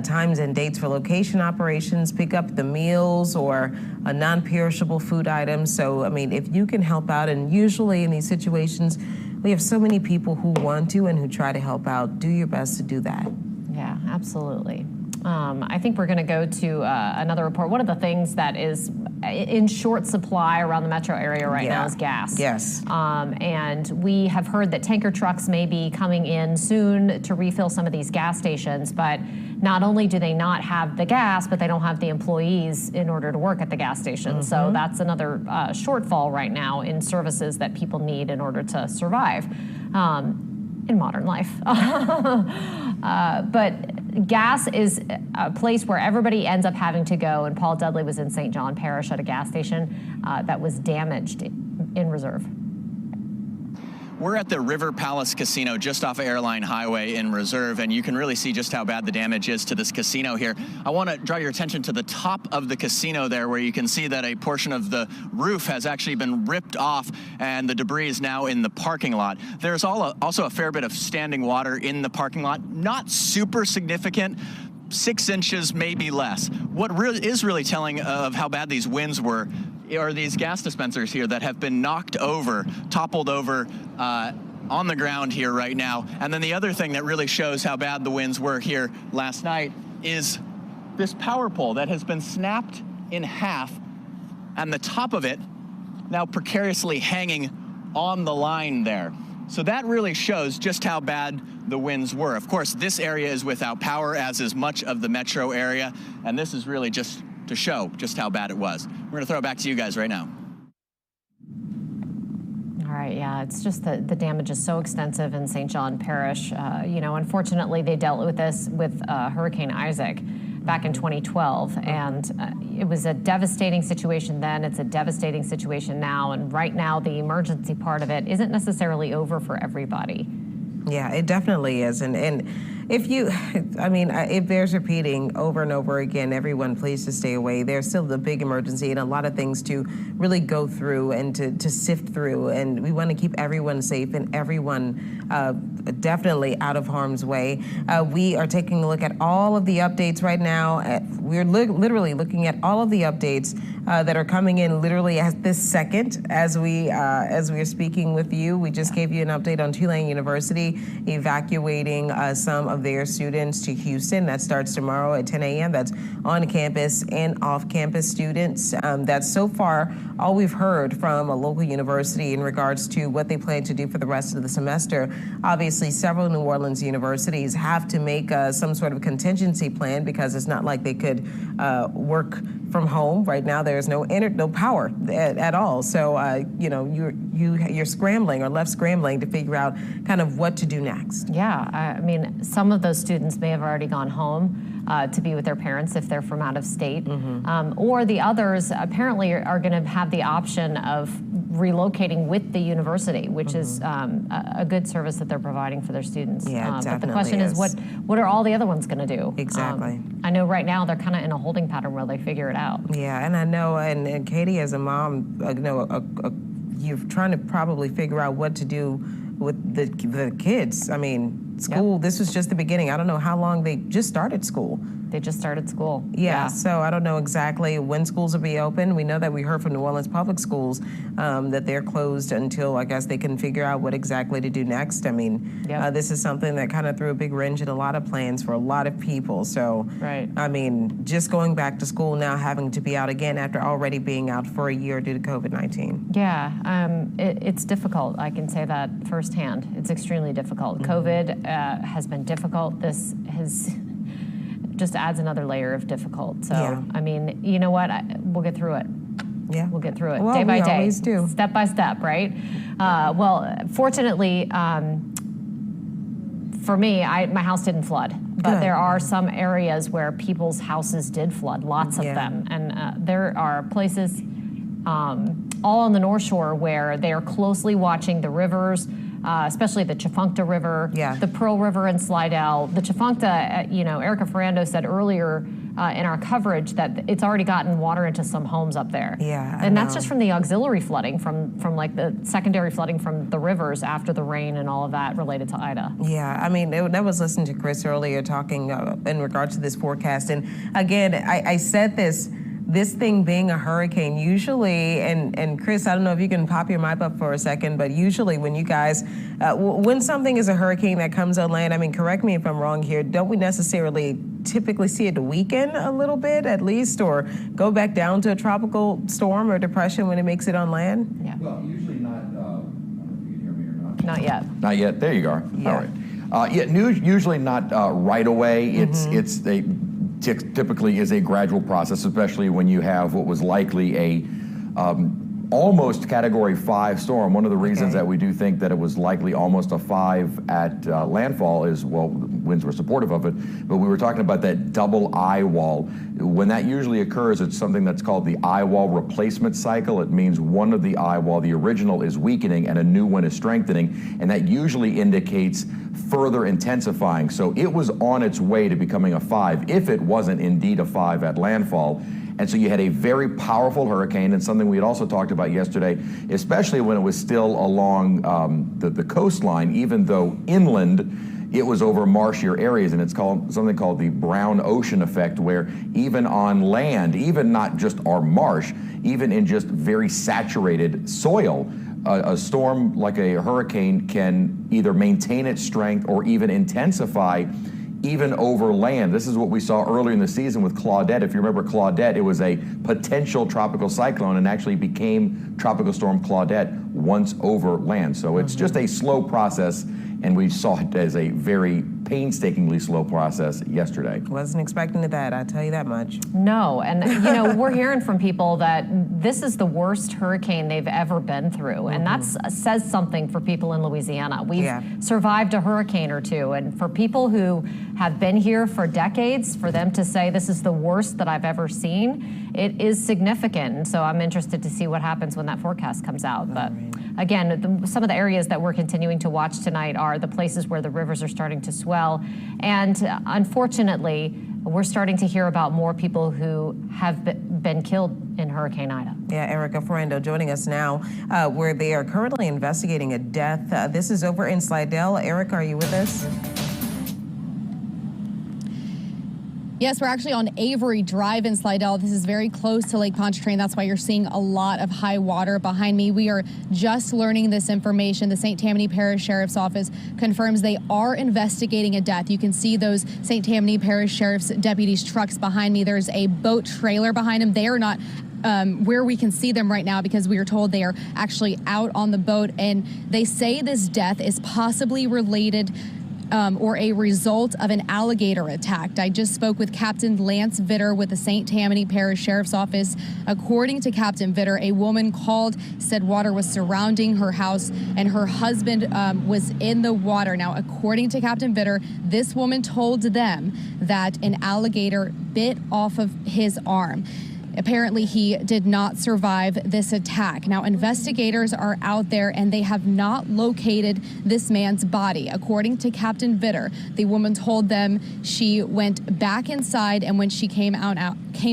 times and dates for location operations, pick up the meals or non-perishable food items. So, I mean, if you can help out, and usually in these situations, we have so many people who want to and who try to help out, do your best to do that. Yeah, absolutely. I think we're going to go to another report. One of the things that is in short supply around the metro area right now is gas. Yes. And we have heard that tanker trucks may be coming in soon to refill some of these gas stations, but not only do they not have the gas, but they don't have the employees in order to work at the gas station. So that's another shortfall right now in services that people need in order to survive in modern life. But gas is a place where everybody ends up having to go, and Paul Dudley was in St. John Parish at a gas station that was damaged in Reserve. We're at the River Palace Casino just off of Airline Highway in Reserve, and you can really see just how bad the damage is to this casino here. I want to draw your attention to the top of the casino there, where you can see that a portion of the roof has actually been ripped off, and the debris is now in the parking lot. There's also a fair bit of standing water in the parking lot. Not super significant, 6 inches, maybe less. What is really telling of how bad these winds were are these gas dispensers here that have been knocked over, toppled over on the ground here right now. And then the other thing that really shows how bad the winds were here last night is this power pole that has been snapped in half, and the top of it now precariously hanging on the line there. So that really shows just how bad the winds were. Of course, this area is without power, as is much of the metro area, and this is really just to show just how bad it was. We're going to throw it back to you guys right now. All right, yeah, it's just the damage is so extensive in St. John Parish. Unfortunately, they dealt with this with Hurricane Isaac back in 2012, and it was a devastating situation then. It's a devastating situation now, and right now the emergency part of it isn't necessarily over for everybody. Yeah, it definitely is, and if it bears repeating over and over again, everyone please to stay away. There's still the big emergency and a lot of things to really go through and to sift through, and we want to keep everyone safe and everyone definitely out of harm's way. We are taking a look at all of the updates right now. We're literally looking at all of the updates that are coming in literally at this second as we are speaking with you. We just gave you an update on Tulane University evacuating some of their students to Houston. That starts tomorrow at 10 a.m. That's on-campus and off-campus students. That's so far all we've heard from a local university in regards to what they plan to do for the rest of the semester. Obviously, several New Orleans universities have to make some sort of contingency plan because it's not like they could work from home. Right now, there's no power at all. So, you're scrambling or left scrambling to figure out kind of what to do next. Yeah, I mean, some of those students may have already gone home to be with their parents if they're from out of state, or the others apparently are going to have the option of relocating with the university, which is a good service that they're providing for their students. Yeah, but the question is, what are all the other ones going to do? Exactly. I know right now they're kind of in a holding pattern where they figure it out. Yeah, and I know, and Katie, as a mom, you're trying to probably figure out what to do with the kids. I mean, school, this was just the beginning. I don't know how long they just started school. They just started school. Yeah, so I don't know exactly when schools will be open. We know that we heard from New Orleans Public Schools that they're closed until, I guess, they can figure out what exactly to do next. I mean, this is something that kind of threw a big wrench in a lot of plans for a lot of people. So, I mean, just going back to school now, having to be out again after already being out for a year due to COVID-19. Yeah, it's difficult. I can say that firsthand. It's extremely difficult. COVID has been difficult. This has just adds another layer of difficult. So, I mean, you know what? We'll get through it. Yeah. We'll get through it Well, day by we day, always do. step by step, right? Well, fortunately, for me, my house didn't flood. But Good. there are some areas where people's houses did flood, lots of them. And there are places all on the North Shore where they are closely watching the rivers, especially the Tchefuncte River, the Pearl River in Slidell. The Tchefuncte, Erica Ferrando said earlier in our coverage that it's already gotten water into some homes up there. And that's just from the auxiliary flooding, from like the secondary flooding from the rivers after the rain and all of that related to Ida. Yeah, I mean, I was listening to Chris earlier talking in regards to this forecast. And again, I said this thing being a hurricane, usually, and Chris, I don't know if you can pop your mic up for a second, but usually when you guys, when something is a hurricane that comes on land, I mean, correct me if I'm wrong here, don't we necessarily typically see it weaken a little bit at least, or go back down to a tropical storm or depression when it makes it on land? Yeah. Well, usually not, I don't know if you can hear me or not. Not yet. Not yet, there you are. All right. Usually not right away. It's typically is a gradual process, especially when you have what was likely a almost Category 5 storm. One of the reasons that we do think that it was likely almost a 5 at landfall is, well, winds were supportive of it, but we were talking about that double eye wall. When that usually occurs, it's something that's called the eye wall replacement cycle. It means one of the eye wall, the original, is weakening and a new one is strengthening, and that usually indicates further intensifying. So it was on its way to becoming a 5 if it wasn't indeed a 5 at landfall. And so you had a very powerful hurricane, and something we had also talked about yesterday, especially when it was still along the coastline, even though inland it was over marshier areas, and it's called something called the brown ocean effect, where even on land, even not just our marsh, even in just very saturated soil, a storm like a hurricane can either maintain its strength or even intensify even over land. This is what we saw earlier in the season with Claudette. If you remember Claudette, it was a potential tropical cyclone and actually became Tropical Storm Claudette once over land. So it's just a slow process, and we saw it as a very painstakingly slow process yesterday. Wasn't expecting that, I tell you that much. No, and we're hearing from people that this is the worst hurricane they've ever been through, and that says something for people in Louisiana. We've survived a hurricane or two, and for people who have been here for decades, for them to say this is the worst that I've ever seen, it is significant. And so I'm interested to see what happens when that forecast comes out. But again, some of the areas that we're continuing to watch tonight are the places where the rivers are starting to swell. And unfortunately, we're starting to hear about more people who have been killed in Hurricane Ida. Yeah, Erica Ferrando joining us now, where they are currently investigating a death. This is over in Slidell. Erica, are you with us? Yes, we're actually on Avery Drive in Slidell. This is very close to Lake Pontchartrain. That's why you're seeing a lot of high water behind me. We are just learning this information. The St. Tammany Parish Sheriff's Office confirms they are investigating a death. You can see those St. Tammany Parish Sheriff's deputies' trucks behind me. There's a boat trailer behind them. They are not where we can see them right now because we are told they are actually out on the boat. And they say this death is possibly related or a result of an alligator attack. I just spoke with Captain Lance Vitter with the St. Tammany Parish Sheriff's Office. According to Captain Vitter, a woman called, said water was surrounding her house and her husband was in the water. Now, according to Captain Vitter, this woman told them that an alligator bit off of his arm. Apparently, he did not survive this attack. Now, investigators are out there and they have not located this man's body. According to Captain Vitter, the woman told them she went back inside, and when she came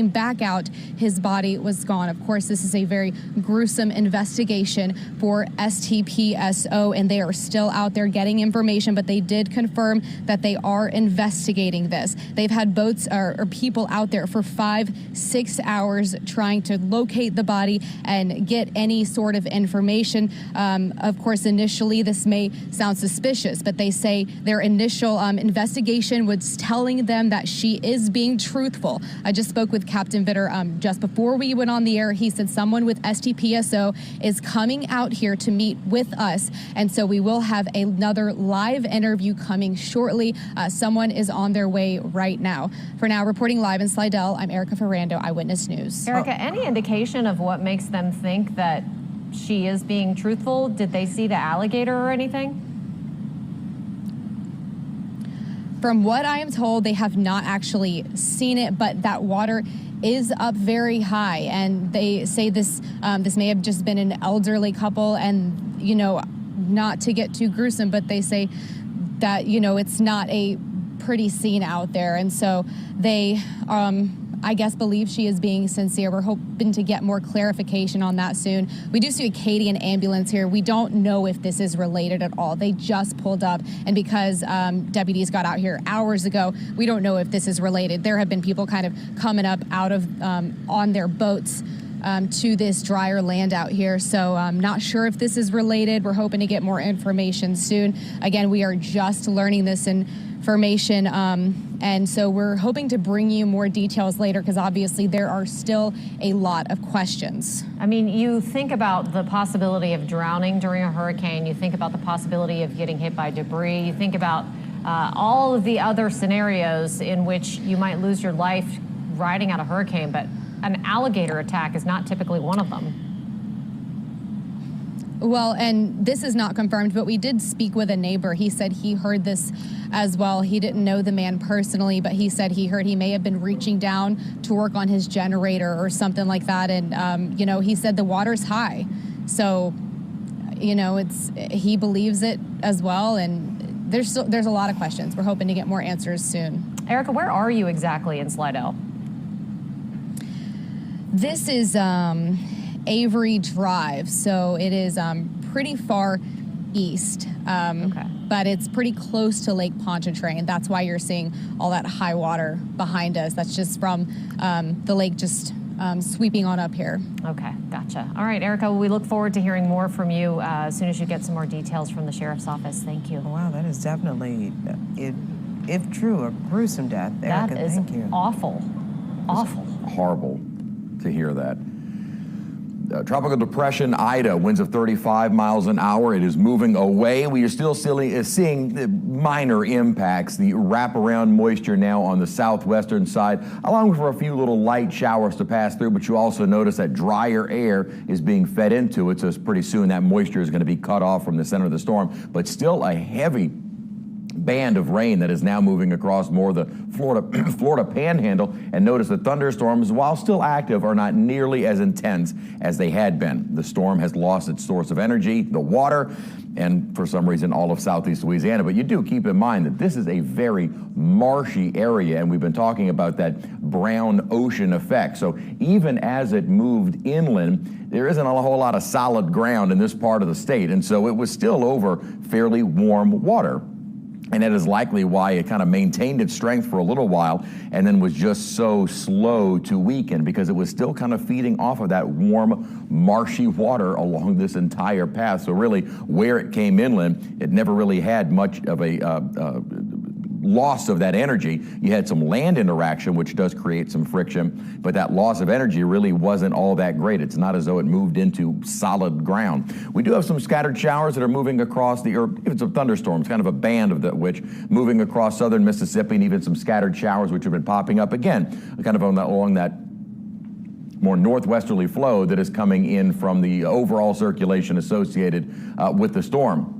back out, his body was gone. Of course, this is a very gruesome investigation for STPSO, and they are still out there getting information, but they did confirm that they are investigating this. They've had boats or people out there for 5-6 hours trying to locate the body and get any sort of information. Of course, initially this may sound suspicious, but they say their initial investigation was telling them that she is being truthful. I just spoke with Captain Vitter just before we went on the air. He said someone with STPSO is coming out here to meet with us, and so we will have another live interview coming shortly. Someone is on their way right now. For now, reporting live in Slidell, I'm Erica Ferrando, Eyewitness News. Erica, any indication of what makes them think that she is being truthful? Did they see the alligator or anything? From what I am told, they have not actually seen it, but that water is up very high, and they say this may have just been an elderly couple, and not to get too gruesome, but they say that it's not a pretty scene out there, and so they I guess believe she is being sincere. We're hoping to get more clarification on that soon. We do see a Acadian ambulance here. We don't know if this is related at all. They just pulled up, and because deputies got out here hours ago, we don't know if this is related. There have been people kind of coming up out of on their boats to this drier land out here. So I'm not sure if this is related. We're hoping to get more information soon. Again, we are just learning this information, and so we're hoping to bring you more details later, because obviously there are still a lot of questions. I mean, you think about the possibility of drowning during a hurricane, you think about the possibility of getting hit by debris, you think about all of the other scenarios in which you might lose your life riding out a hurricane, but an alligator attack is not typically one of them. Well, and this is not confirmed, but we did speak with a neighbor. He said he heard this as well. He didn't know the man personally, but he said he heard he may have been reaching down to work on his generator or something like that. And, he said the water's high. So, he believes it as well. And there's a lot of questions. We're hoping to get more answers soon. Erica, where are you exactly in Slidell? This is Avery Drive, so it is pretty far east, but it's pretty close to Lake Pontchartrain. That's why you're seeing all that high water behind us. That's just from the lake just sweeping on up here. Okay, gotcha. All right, Erica, we look forward to hearing more from you as soon as you get some more details from the sheriff's office. Thank you. Wow, that is definitely, if true, a gruesome death. Erica, that is thank you. Awful. Awful. Horrible to hear that. Tropical depression Ida, winds of 35 miles an hour. It is moving away. We are still seeing the minor impacts, the wraparound moisture now on the southwestern side, along with a few little light showers to pass through, but you also notice that drier air is being fed into it, so pretty soon that moisture is going to be cut off from the center of the storm, but still a heavy band of rain that is now moving across more of the Florida panhandle. And notice the thunderstorms, while still active, are not nearly as intense as they had been. The storm has lost its source of energy, the water, and for some reason all of southeast Louisiana. But you do keep in mind that this is a very marshy area, and we've been talking about that brown ocean effect. So even as it moved inland, there isn't a whole lot of solid ground in this part of the state, and so it was still over fairly warm water. And that is likely why it kind of maintained its strength for a little while and then was just so slow to weaken, because it was still kind of feeding off of that warm, marshy water along this entire path. So really, where it came inland, it never really had much of a loss of that energy. You had some land interaction, which does create some friction, but that loss of energy really wasn't all that great. It's not as though it moved into solid ground. We do have some scattered showers that are moving across even some thunderstorms, kind of a band of which moving across southern Mississippi, and even some scattered showers which have been popping up again, kind of along that more northwesterly flow that is coming in from the overall circulation associated with the storm.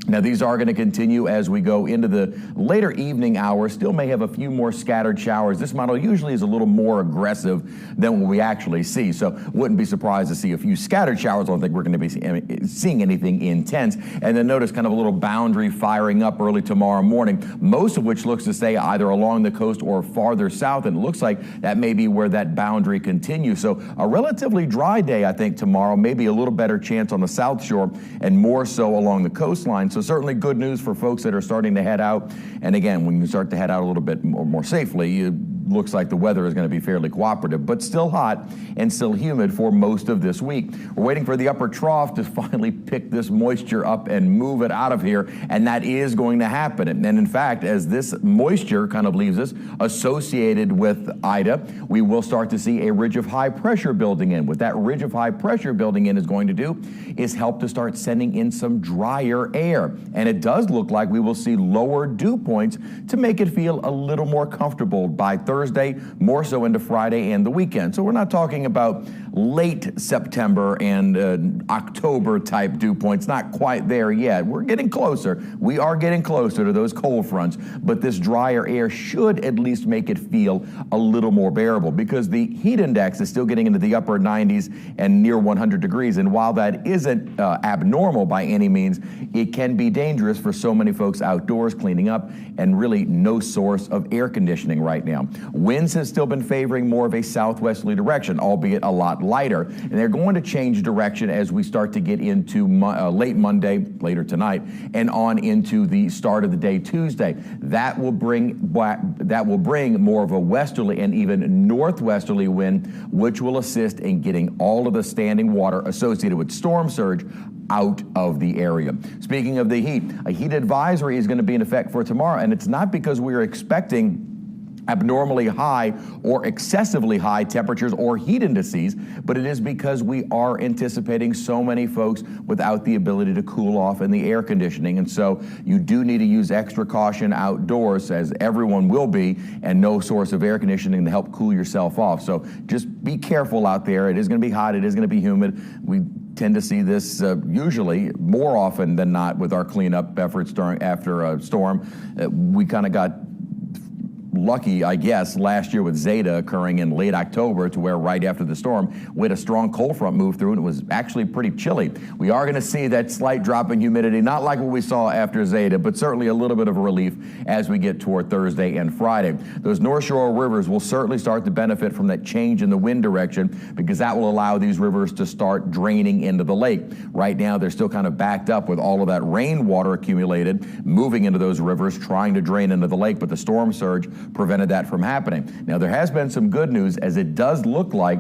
Now, these are going to continue as we go into the later evening hours. Still may have a few more scattered showers. This model usually is a little more aggressive than what we actually see, so wouldn't be surprised to see a few scattered showers. I don't think we're going to be seeing anything intense. And then notice kind of a little boundary firing up early tomorrow morning, most of which looks to stay either along the coast or farther south, and it looks like that may be where that boundary continues. So a relatively dry day, I think, tomorrow, maybe a little better chance on the south shore and more so along the coastline. So certainly good news for folks that are starting to head out. And again, when you start to head out a little bit more safely, it looks like the weather is going to be fairly cooperative, but still hot and still humid for most of this week. We're waiting for the upper trough to finally pick this moisture up and move it out of here, and that is going to happen. And in fact, as this moisture kind of leaves us associated with Ida, we will start to see a ridge of high pressure building in. What that ridge of high pressure building in is going to do is help to start sending in some drier air. And it does look like we will see lower dew points to make it feel a little more comfortable by Thursday, more so into Friday and the weekend. So we're not talking about late September and October type dew points, not quite there yet. We're getting closer. We are getting closer to those cold fronts, but this drier air should at least make it feel a little more bearable, because the heat index is still getting into the upper 90s and near 100 degrees. And while that isn't abnormal by any means, it can be dangerous for so many folks outdoors cleaning up, and really no source of air conditioning right now. Winds have still been favoring more of a southwesterly direction, albeit a lot lighter, and they're going to change direction as we start to get into late Monday, later tonight, and on into the start of the day Tuesday. That will bring more of a westerly and even northwesterly wind, which will assist in getting all of the standing water associated with storm surge out of the area. Speaking of the heat, a heat advisory is going to be in effect for tomorrow, and it's not because we're expecting abnormally high or excessively high temperatures or heat indices, but it is because we are anticipating so many folks without the ability to cool off in the air conditioning. And so you do need to use extra caution outdoors, as everyone will be, and no source of air conditioning to help cool yourself off. So just be careful out there. It is going to be hot. It is going to be humid. We tend to see this usually more often than not with our cleanup efforts after a storm. We kind of got lucky, I guess, last year with Zeta occurring in late October, to where right after the storm, we had a strong cold front move through, and it was actually pretty chilly. We are going to see that slight drop in humidity, not like what we saw after Zeta, but certainly a little bit of a relief as we get toward Thursday and Friday. Those North Shore rivers will certainly start to benefit from that change in the wind direction, because that will allow these rivers to start draining into the lake. Right now, they're still kind of backed up with all of that rainwater accumulated, moving into those rivers, trying to drain into the lake, but the storm surge prevented that from happening. Now, there has been some good news, as it does look like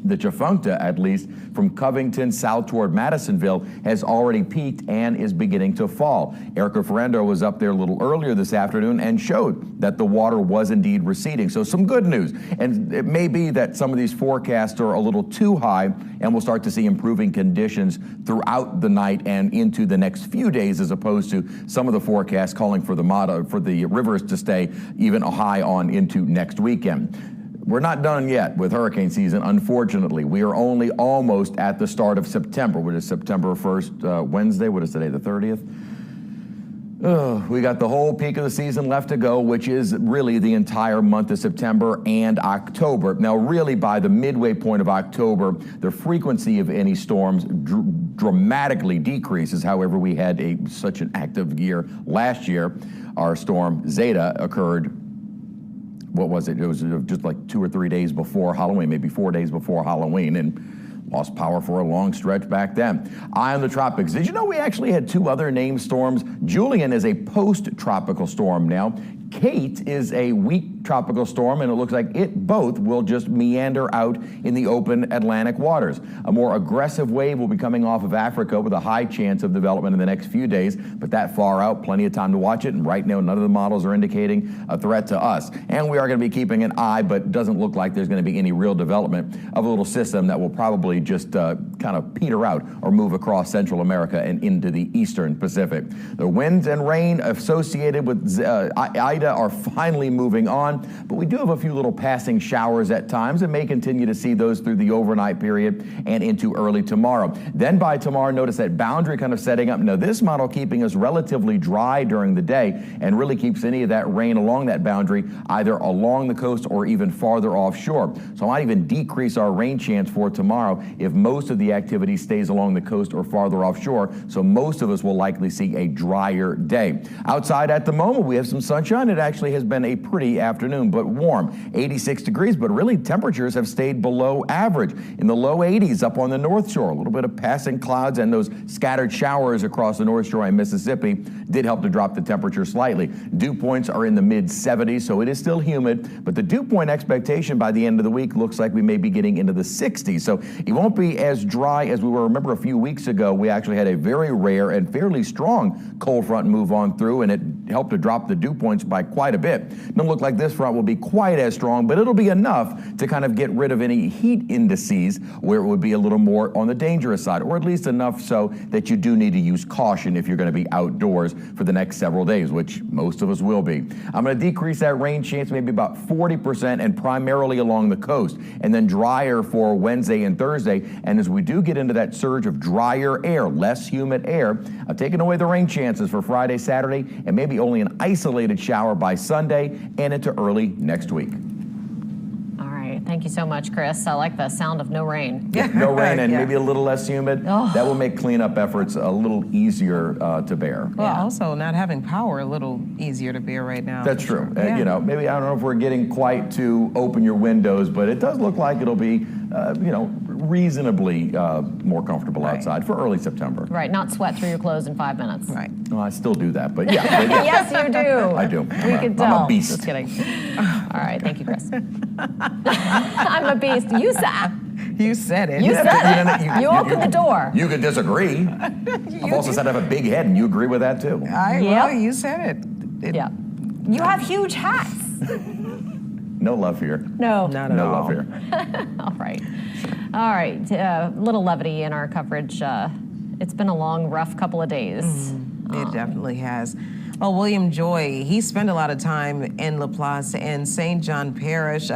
the Jafuncta, at least from Covington south toward Madisonville, has already peaked and is beginning to fall. Erica Ferrando was up there a little earlier this afternoon and showed that the water was indeed receding. So some good news. And it may be that some of these forecasts are a little too high, and we'll start to see improving conditions throughout the night and into the next few days, as opposed to some of the forecasts calling for the rivers to stay even high on into next weekend. We're not done yet with hurricane season, unfortunately. We are only almost at the start of September, which is September 1st, Wednesday. What is today, the 30th? We got the whole peak of the season left to go, which is really the entire month of September and October. Now, really, by the midway point of October, the frequency of any storms dramatically decreases. However, we had such an active year last year. Our storm Zeta occurred, what was it? It was just like 2 or 3 days before Halloween, maybe 4 days before Halloween, and lost power for a long stretch back then. Eye on the tropics. Did you know we actually had 2 other named storms? Julian is a post-tropical storm now. Kate is a weak tropical storm, and it looks like it both will just meander out in the open Atlantic waters. A more aggressive wave will be coming off of Africa with a high chance of development in the next few days, but that far out, plenty of time to watch it, and right now none of the models are indicating a threat to us. And we are going to be keeping an eye, but it doesn't look like there's going to be any real development of a little system that will probably just kind of peter out or move across Central America and into the eastern Pacific. The winds and rain associated with Ida are finally moving on. on, but we do have a few little passing showers at times and may continue to see those through the overnight period and into early tomorrow. Then by tomorrow, notice that boundary kind of setting up. Now, this model keeping us relatively dry during the day and really keeps any of that rain along that boundary either along the coast or even farther offshore. So I might even decrease our rain chance for tomorrow if most of the activity stays along the coast or farther offshore. So most of us will likely see a drier day. Outside at the moment, we have some sunshine. It actually has been a pretty afternoon, but warm. 86 degrees, but really temperatures have stayed below average. In the low 80s up on the North Shore. A little bit of passing clouds and those scattered showers across the North Shore and Mississippi did help to drop the temperature slightly. Dew points are in the mid-70s, so it is still humid, but the dew point expectation by the end of the week looks like we may be getting into the 60s. So it won't be as dry as we were. Remember, a few weeks ago, we actually had a very rare and fairly strong cold front move on through, and it helped to drop the dew points by quite a bit. Don't look like this front will be quite as strong, but it'll be enough to kind of get rid of any heat indices where it would be a little more on the dangerous side, or at least enough so that you do need to use caution if you're going to be outdoors for the next several days, which most of us will be. I'm going to decrease that rain chance maybe about 40% and primarily along the coast, and then drier for Wednesday and Thursday. And as we do get into that surge of drier air, less humid air, I've taken away the rain chances for Friday, Saturday, and maybe only an isolated shower by Sunday and into early next week. Thank you so much, Chris. I like the sound of no rain. Yeah, no rain and maybe a little less humid. Oh. That will make cleanup efforts a little easier to bear. Well, also not having power a little easier to bear right now. That's true. You know, maybe I don't know if we're getting quite to open your windows, but it does look like it'll be, you know, reasonably more comfortable outside for early September. Right, not sweat through your clothes in 5 minutes. Right. Well, I still do that, but yeah. Yes, you do. I do. We can tell. I'm a beast. Just kidding. All right, thank you, Chris. I'm a beast. You said it. You said it. You opened the door. You could disagree. I've also said I have a big head, and you agree with that too. Well, you said it. Yeah. You have huge hats. No love here. No. Not at no all. love here. All right. All right. Little levity in our coverage. It's been a long, rough couple of days. It definitely has. Well, William Joy, he spent a lot of time in Laplace and St. John Parish.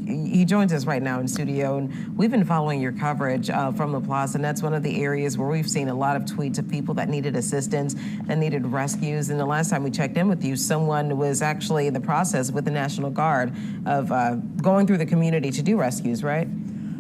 He joins us right now in studio, and we've been following your coverage from Laplace, and that's one of the areas where we've seen a lot of tweets of people that needed assistance, that needed rescues. And the last time we checked in with you, someone was actually in the process with the National Guard of going through the community to do rescues, right?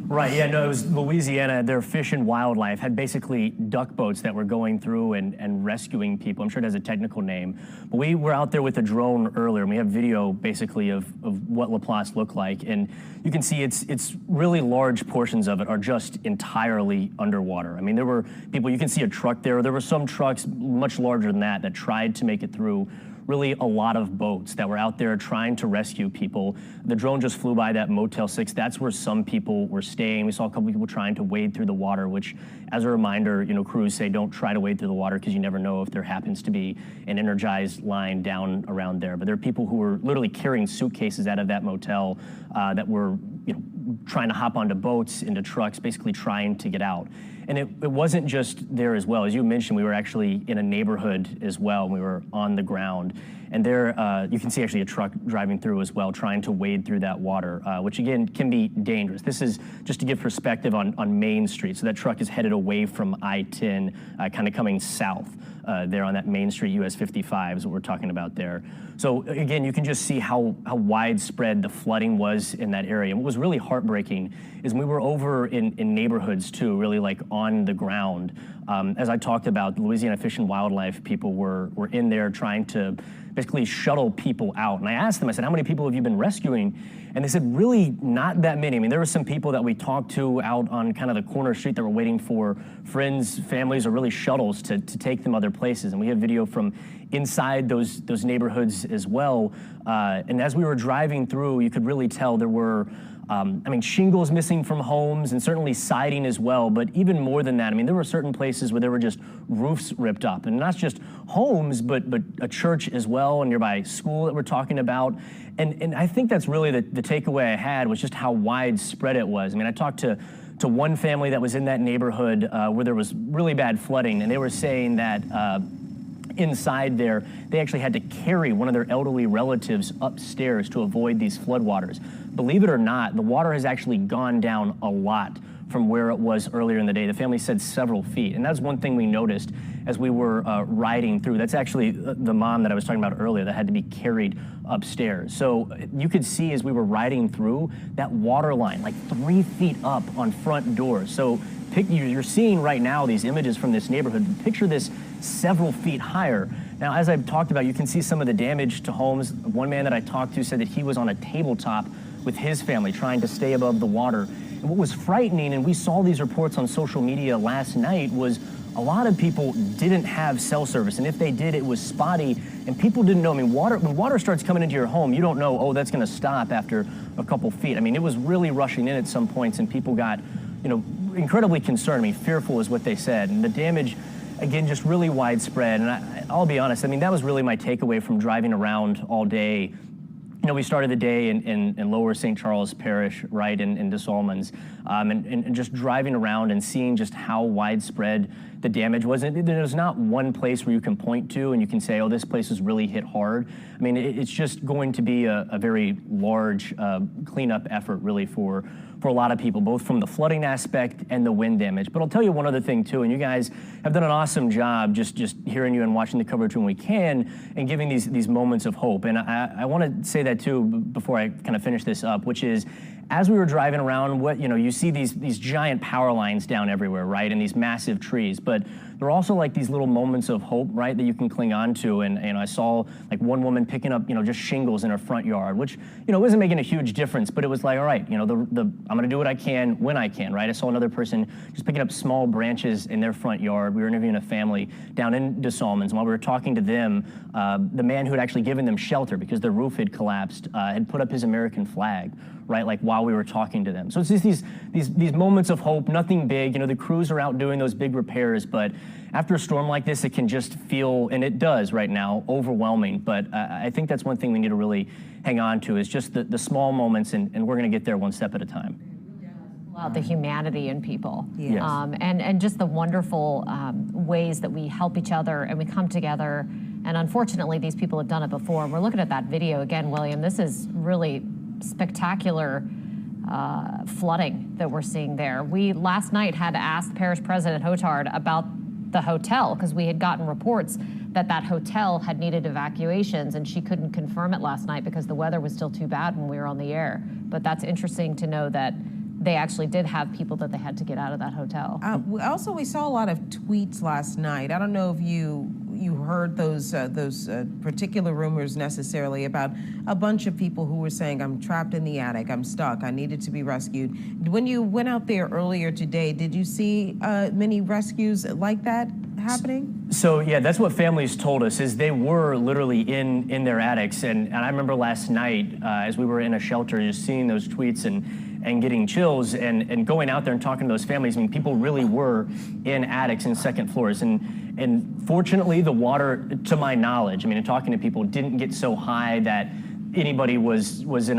Right, yeah, no, it was Louisiana. Their Fish and Wildlife had basically duck boats that were going through and rescuing people. I'm sure it has a technical name. But we were out there with a drone earlier, and we have video basically of what Laplace looked like. And you can see it's really large portions of it are just entirely underwater. I mean, there were people, you can see a truck there. There were some trucks much larger than that tried to make it through. Really a lot of boats that were out there trying to rescue people. The drone just flew by that Motel 6. That's where some people were staying. We saw a couple people trying to wade through the water, which, as a reminder, you know, crews say don't try to wade through the water because you never know if there happens to be an energized line down around there. But there are people who were literally carrying suitcases out of that motel that were, you know, trying to hop onto boats, into trucks, basically trying to get out. And it wasn't just there as well. As you mentioned, we were actually in a neighborhood as well. We were on the ground. And there, you can see actually a truck driving through as well, trying to wade through that water, which again, can be dangerous. This is just to give perspective on Main Street. So that truck is headed away from I-10, kind of coming south there on that Main Street, US 55 is what we're talking about there. So again, you can just see how widespread the flooding was in that area. And what was really heartbreaking is we were over in neighborhoods too, really like on the ground. As I talked about, Louisiana Fish and Wildlife people were in there trying to basically shuttle people out. And I asked them, I said, how many people have you been rescuing? And they said, really not that many. I mean, there were some people that we talked to out on kind of the corner street that were waiting for friends, families, or really shuttles to take them other places. And we have video from inside those neighborhoods as well. And as we were driving through, you could really tell there were I mean, shingles missing from homes and certainly siding as well, but even more than that, I mean, there were certain places where there were just roofs ripped up, and not just homes, but a church as well, a nearby school that we're talking about. And I think that's really the takeaway I had, was just how widespread it was. I mean, I talked to one family that was in that neighborhood where there was really bad flooding, and they were saying that inside there, they actually had to carry one of their elderly relatives upstairs to avoid these floodwaters. Believe it or not, the water has actually gone down a lot from where it was earlier in the day. The family said several feet. And that's one thing we noticed as we were riding through. That's actually the mom that I was talking about earlier that had to be carried upstairs. So you could see as we were riding through that water line, like 3 feet up on front doors. So you're seeing right now these images from this neighborhood. Picture this several feet higher. Now, as I've talked about, you can see some of the damage to homes. One man that I talked to said that he was on a tabletop with his family trying to stay above the water. And what was frightening, and we saw these reports on social media last night, was a lot of people didn't have cell service. And if they did, it was spotty, and people didn't know. I mean, when water starts coming into your home, you don't know, oh, that's going to stop after a couple feet. I mean, it was really rushing in at some points, and people got, incredibly concerned. I mean, fearful is what they said. And the damage, again, just really widespread. And I'll be honest, I mean, that was really my takeaway from driving around all day. We started the day in Lower St. Charles Parish, right, in Des Allemands, and just driving around and seeing just how widespread the damage was. And there's not one place where you can point to and you can say, oh, this place was really hit hard. I mean, it's just going to be a very large cleanup effort, really, for a lot of people, both from the flooding aspect and the wind damage. But I'll tell you one other thing, too, and you guys have done an awesome job just hearing you and watching the coverage when we can and giving these moments of hope. And I want to say that, too, before I kind of finish this up, which is, as we were driving around, you see these giant power lines down everywhere, right, and these massive trees. But there are also like these little moments of hope, right, that you can cling on to. And I saw like one woman picking up, just shingles in her front yard, which, wasn't making a huge difference, but it was like, all right, I'm going to do what I can when I can, right? I saw another person just picking up small branches in their front yard. We were interviewing a family down in Des Allemands, and while we were talking to them, the man who had actually given them shelter because their roof had collapsed had put up his American flag, right, like while we were talking to them. So it's just these moments of hope, nothing big. The crews are out doing those big repairs, but after a storm like this, it can just feel, and it does right now, overwhelming. But I think that's one thing we need to really hang on to is just the small moments, and we're going to get there one step at a time. Well, the humanity in people. Yes. And just the wonderful ways that we help each other and we come together. And unfortunately, these people have done it before. We're looking at that video again, William. This is really spectacular flooding that we're seeing there. We last night had asked Parish President Hotard about the hotel because we had gotten reports that hotel had needed evacuations, and she couldn't confirm it last night because the weather was still too bad when we were on the air. But that's interesting to know that they actually did have people that they had to get out of that hotel. Also, we saw a lot of tweets last night. I don't know if you heard those particular rumors necessarily about a bunch of people who were saying, I'm trapped in the attic, I'm stuck, I needed to be rescued. When you went out there earlier today, did you see many rescues like that happening? So yeah, that's what families told us, is they were literally in their attics. And I remember last night as we were in a shelter, just seeing those tweets and getting chills and going out there and talking to those families. I mean, people really were in attics and second floors. And fortunately, the water, to my knowledge, I mean, in talking to people, didn't get so high that anybody was in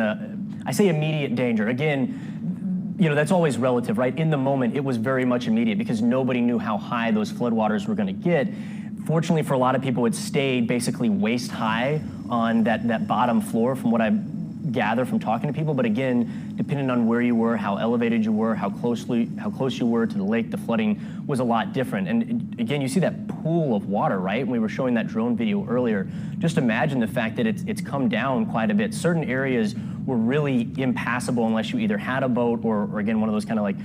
I say immediate danger. Again, that's always relative, right? In the moment, it was very much immediate because nobody knew how high those floodwaters were going to get. Fortunately, for a lot of people, it stayed basically waist high on that bottom floor from what I gather from talking to people. But again, depending on where you were, how elevated you were, how close you were to the lake, the flooding was a lot different. And again, you see that pool of water, right? When we were showing that drone video earlier, just imagine the fact that it's come down quite a bit. Certain areas were really impassable unless you either had a boat or again, one of those kind of like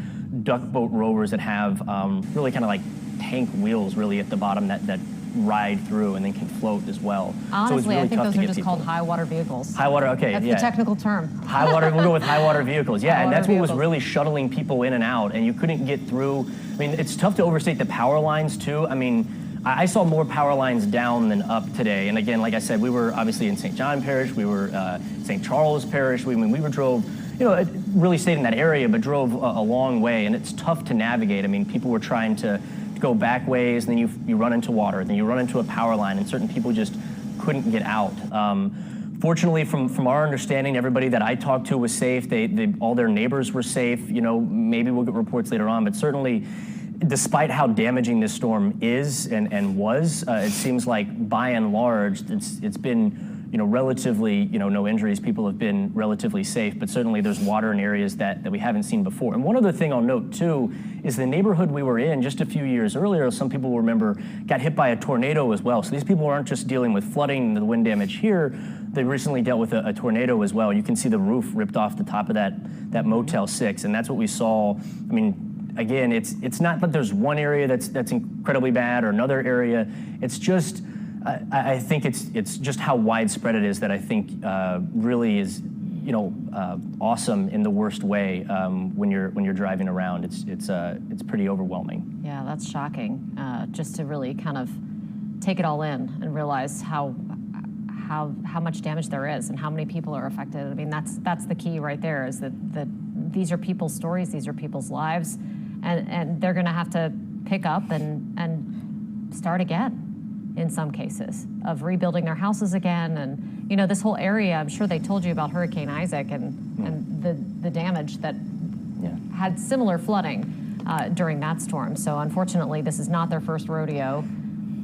duck boat rowers that have really kind of like tank wheels really at the bottom that ride through and then can float as well. Honestly, so it's really I think tough those to are get just people. called high water vehicles. High water, okay, That's yeah. the technical term. High water, we'll go with high water vehicles. Yeah, and that's what was vehicles. really shuttling people in and out, and you couldn't get through. I mean, it's tough to overstate the power lines too. I mean, I saw more power lines down than up today. And again, like I said, we were obviously in St. John Parish, we were St. Charles Parish. We drove, it really stayed in that area, but drove a long way, and it's tough to navigate. I mean, people were trying to go back ways, and then you run into water, then you run into a power line, and certain people just couldn't get out. Fortunately, from our understanding, everybody that I talked to was safe. All their neighbors were safe. Maybe we'll get reports later on, but certainly despite how damaging this storm is and was, it seems like by and large it's been relatively, no injuries. People have been relatively safe, but certainly there's water in areas that we haven't seen before. And one other thing I'll note too is the neighborhood we were in just a few years earlier, some people will remember, got hit by a tornado as well. So these people aren't just dealing with flooding and the wind damage here, they recently dealt with a tornado as well. You can see the roof ripped off the top of that Motel 6, and that's what we saw. I mean, again, it's not that there's one area that's incredibly bad or another area. It's just, I think it's just how widespread it is that I think really is, awesome in the worst way when you're driving around. It's pretty overwhelming. Yeah, that's shocking. Just to really kind of take it all in and realize how much damage there is and how many people are affected. I mean, that's the key right there, is that these are people's stories, these are people's lives, and they're going to have to pick up and start again in some cases, of rebuilding their houses again. And this whole area, I'm sure they told you about Hurricane Isaac and the damage that had similar flooding during that storm. So unfortunately, this is not their first rodeo.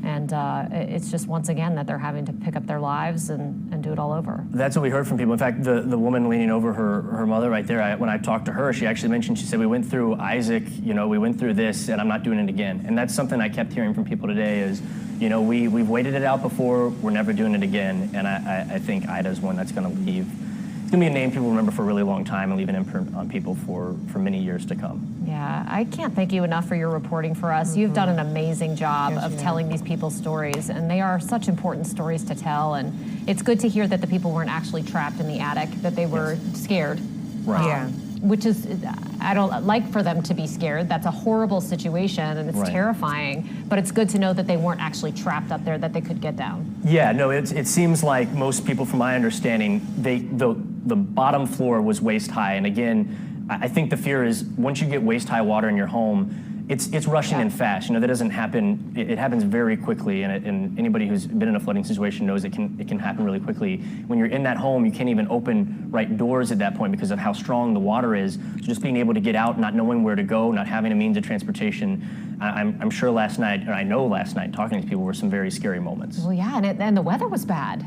And it's just, once again, that they're having to pick up their lives and do it all over. That's what we heard from people. In fact, the woman leaning over her mother right there, when I talked to her, she actually mentioned, she said, we went through Isaac, we went through this, and I'm not doing it again. And that's something I kept hearing from people today is, we've waited it out before, we're never doing it again. And I think Ida's one that's going to leave. It's going to be a name people remember for a really long time and leave an imprint on people for many years to come. Yeah, I can't thank you enough for your reporting for us. You've done an amazing job of telling these people's stories, and they are such important stories to tell. And it's good to hear that the people weren't actually trapped in the attic, that they were scared. Right. Yeah. Which is, I don't like for them to be scared. That's a horrible situation, and it's terrifying. But it's good to know that they weren't actually trapped up there, that they could get down. Yeah, no, it seems like most people, from my understanding, the bottom floor was waist high. And again, I think the fear is once you get waist high water in your home, it's rushing in fast. That doesn't happen. It happens very quickly, and anybody who's been in a flooding situation knows it can happen really quickly. When you're in that home, you can't even open right doors at that point because of how strong the water is. So just being able to get out, not knowing where to go, not having a means of transportation. I'm sure last night, or I know last night, talking to these people, were some very scary moments. Well, yeah, and the weather was bad.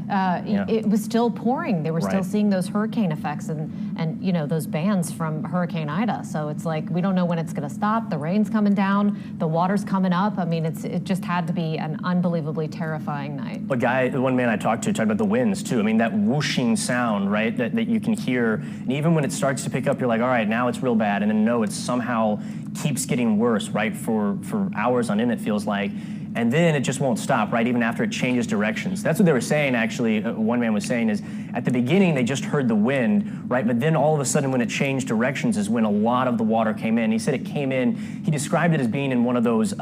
It was still pouring. They were still seeing those hurricane effects and those bands from Hurricane Ida. So it's like, we don't know when it's going to stop. The rain's coming down, the water's coming up. I mean, it just had to be an unbelievably terrifying night. The one man I talked to talked about the winds too. I mean, that whooshing sound, right, that you can hear. And even when it starts to pick up, you're like, all right, now it's real bad. And then no, it somehow keeps getting worse, right, for hours on end, it feels like. And then it just won't stop, right, even after it changes directions. That's what they were saying, actually, one man was saying, is at the beginning they just heard the wind, right, but then all of a sudden when it changed directions is when a lot of the water came in. He said it came in, he described it as being in one of those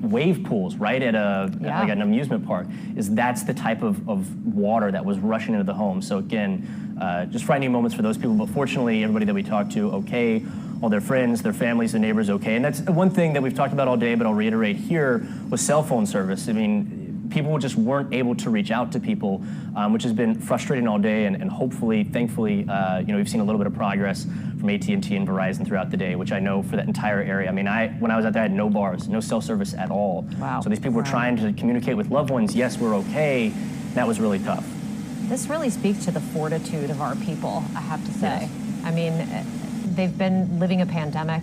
wave pools, right, at like an amusement park. That's the type of water that was rushing into the home. So again, just frightening moments for those people, but fortunately everybody that we talked to, okay. All their friends, their families, their neighbors, okay. And that's one thing that we've talked about all day, but I'll reiterate here, was cell phone service. I mean, people just weren't able to reach out to people, which has been frustrating all day, and hopefully, thankfully, we've seen a little bit of progress from AT&T and Verizon throughout the day, which I know for that entire area. I mean, when I was out there, I had no bars, no cell service at all. Wow. So these people were trying to communicate with loved ones. Yes, we're okay. That was really tough. This really speaks to the fortitude of our people, I have to say. Yes. I mean, they've been living a pandemic.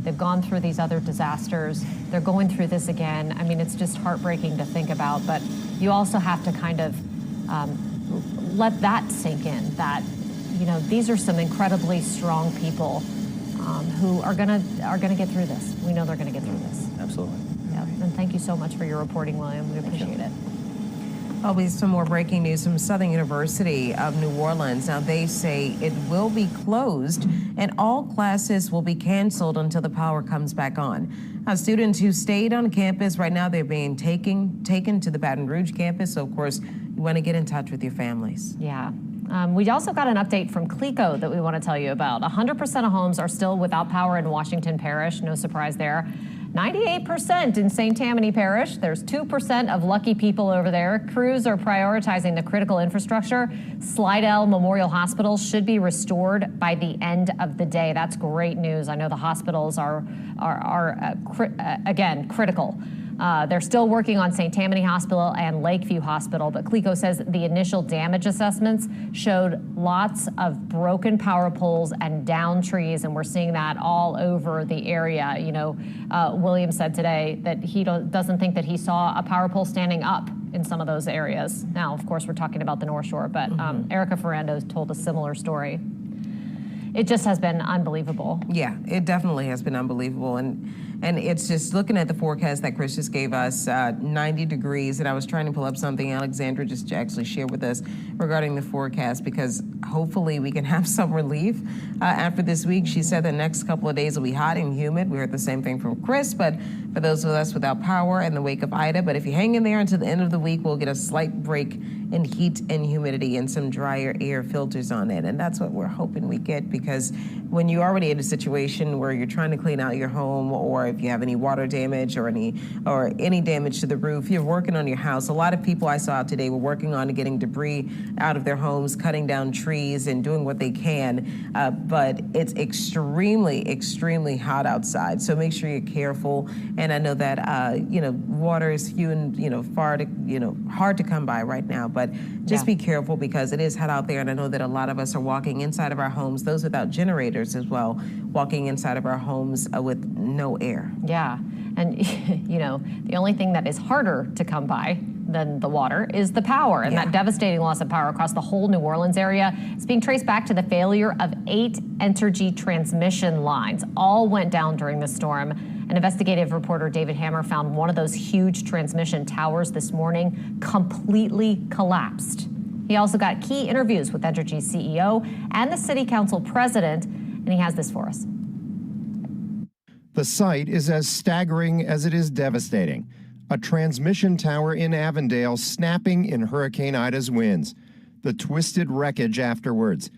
They've gone through these other disasters. They're going through this again. I mean, it's just heartbreaking to think about, but you also have to kind of let that sink in, that, these are some incredibly strong people who are gonna get through this. We know they're gonna get through this. Absolutely. Yeah, and thank you so much for your reporting, William. We appreciate it. Always some more breaking news from Southern University of New Orleans. Now, they say it will be closed and all classes will be canceled until the power comes back on. Now, students who stayed on campus right now, they're being taken to the Baton Rouge campus. So, of course, you want to get in touch with your families. Yeah. We also got an update from CLECO that we want to tell you about. 100% of homes are still without power in Washington Parish. No surprise there. 98% in St. Tammany Parish. There's 2% of lucky people over there. Crews are prioritizing the critical infrastructure. Slidell Memorial Hospital should be restored by the end of the day. That's great news. I know the hospitals are again, critical. They're still working on St. Tammany Hospital and Lakeview Hospital, but CLECO says the initial damage assessments showed lots of broken power poles and downed trees, and we're seeing that all over the area. You know, William said today that he doesn't think that he saw a power pole standing up in some of those areas. Now, of course, we're talking about the North Shore, but Erica Ferrando told a similar story. It just has been unbelievable. Yeah, it definitely has been unbelievable. And it's just looking at the forecast that Chris just gave us, 90 degrees, and I was trying to pull up something Alexandra just actually shared with us regarding the forecast, because hopefully we can have some relief after this week. She said the next couple of days will be hot and humid. We heard the same thing from Chris, but for those of us without power in the wake of Ida, but if you hang in there until the end of the week, we'll get a slight break in heat and humidity and some drier air filters on it. And that's what we're hoping we get, because when you're already in a situation where you're trying to clean out your home, or if you have any water damage or any damage to the roof, you're working on your house. A lot of people I saw out today were working on getting debris out of their homes, cutting down trees and doing what they can. But it's extremely, extremely hot outside. So make sure you're careful. And I know that, water is few and, hard to come by right now. But just be careful, because it is hot out there. And I know that a lot of us are walking inside of our homes, those without generators as well, walking inside of our homes with no air. Yeah. And, the only thing that is harder to come by than the water is the power. And that devastating loss of power across the whole New Orleans area is being traced back to the failure of 8 Entergy transmission lines. All went down during the storm. An investigative reporter, David Hammer, found one of those huge transmission towers this morning completely collapsed. He also got key interviews with Entergy's CEO and the city council president, and he has this for us. The sight is as staggering as it is devastating. A transmission tower in Avondale snapping in Hurricane Ida's winds. The twisted wreckage afterwards.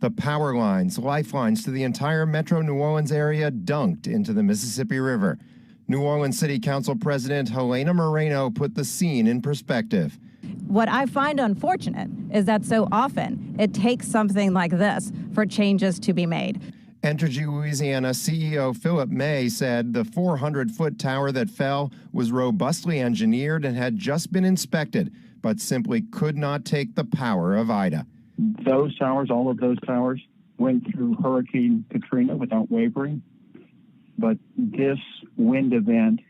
The power lines, lifelines to the entire metro New Orleans area dunked into the Mississippi River. New Orleans City Council President Helena Moreno put the scene in perspective. What I find unfortunate is that so often it takes something like this for changes to be made. Entergy Louisiana CEO Philip May said the 400-foot tower that fell was robustly engineered and had just been inspected, but simply could not take the power of Ida. Those towers, all of those towers, went through Hurricane Katrina without wavering. But this wind event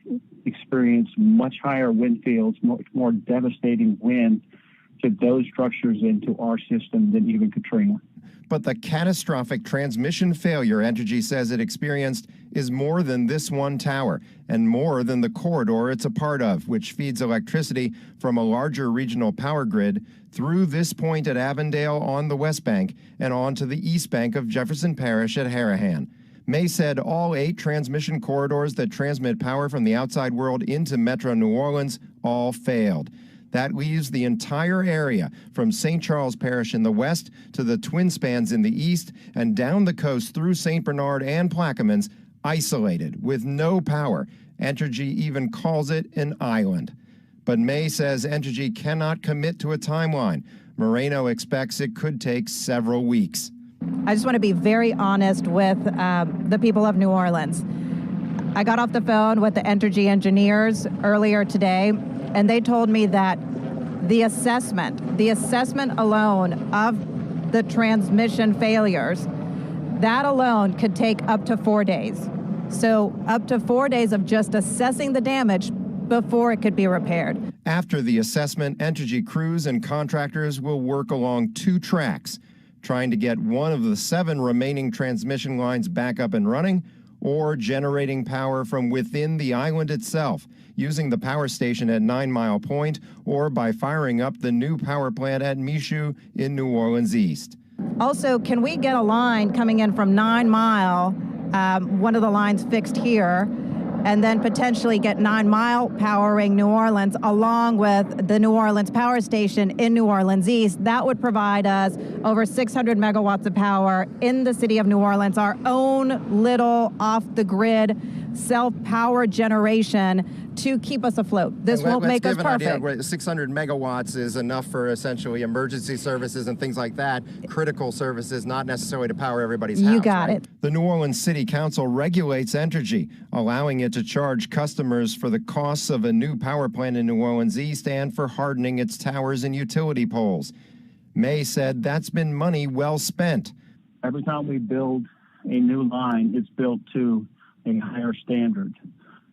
experienced much higher wind fields, much more devastating wind to those structures and to our system than even Katrina. But the catastrophic transmission failure Entergy says it experienced is more than this one tower and more than the corridor it's a part of, which feeds electricity from a larger regional power grid through this point at Avondale on the West Bank and on to the East Bank of Jefferson Parish at Harahan. May said all 8 transmission corridors that transmit power from the outside world into Metro New Orleans all failed. That leaves the entire area from St. Charles Parish in the west to the Twin Spans in the east and down the coast through St. Bernard and Plaquemines isolated with no power. Entergy even calls it an island. But May says Entergy cannot commit to a timeline. Moreno expects it could take several weeks. I just want to be very honest with the people of New Orleans. I got off the phone with the Entergy engineers earlier today, and they told me that the assessment alone of the transmission failures, that alone could take up to 4 days. So up to 4 days of just assessing the damage before it could be repaired. After the assessment, Entergy crews and contractors will work along 2 tracks, trying to get one of the 7 remaining transmission lines back up and running, or generating power from within the island itself, using the power station at 9 Mile Point, or by firing up the new power plant at Michoud in New Orleans East. Also, can we get a line coming in from 9 Mile, one of the lines fixed here, and then potentially get 9 Mile powering New Orleans along with the New Orleans power station in New Orleans East? That would provide us over 600 megawatts of power in the city of New Orleans, our own little off-the-grid self-power generation to keep us afloat. This won't make us perfect. 600 megawatts is enough for essentially emergency services and things like that, critical services, not necessarily to power everybody's house. You got it. The New Orleans City Council regulates Entergy, allowing it to charge customers for the costs of a new power plant in New Orleans East and for hardening its towers and utility poles. May said that's been money well spent. Every time we build a new line, it's built to a higher standard.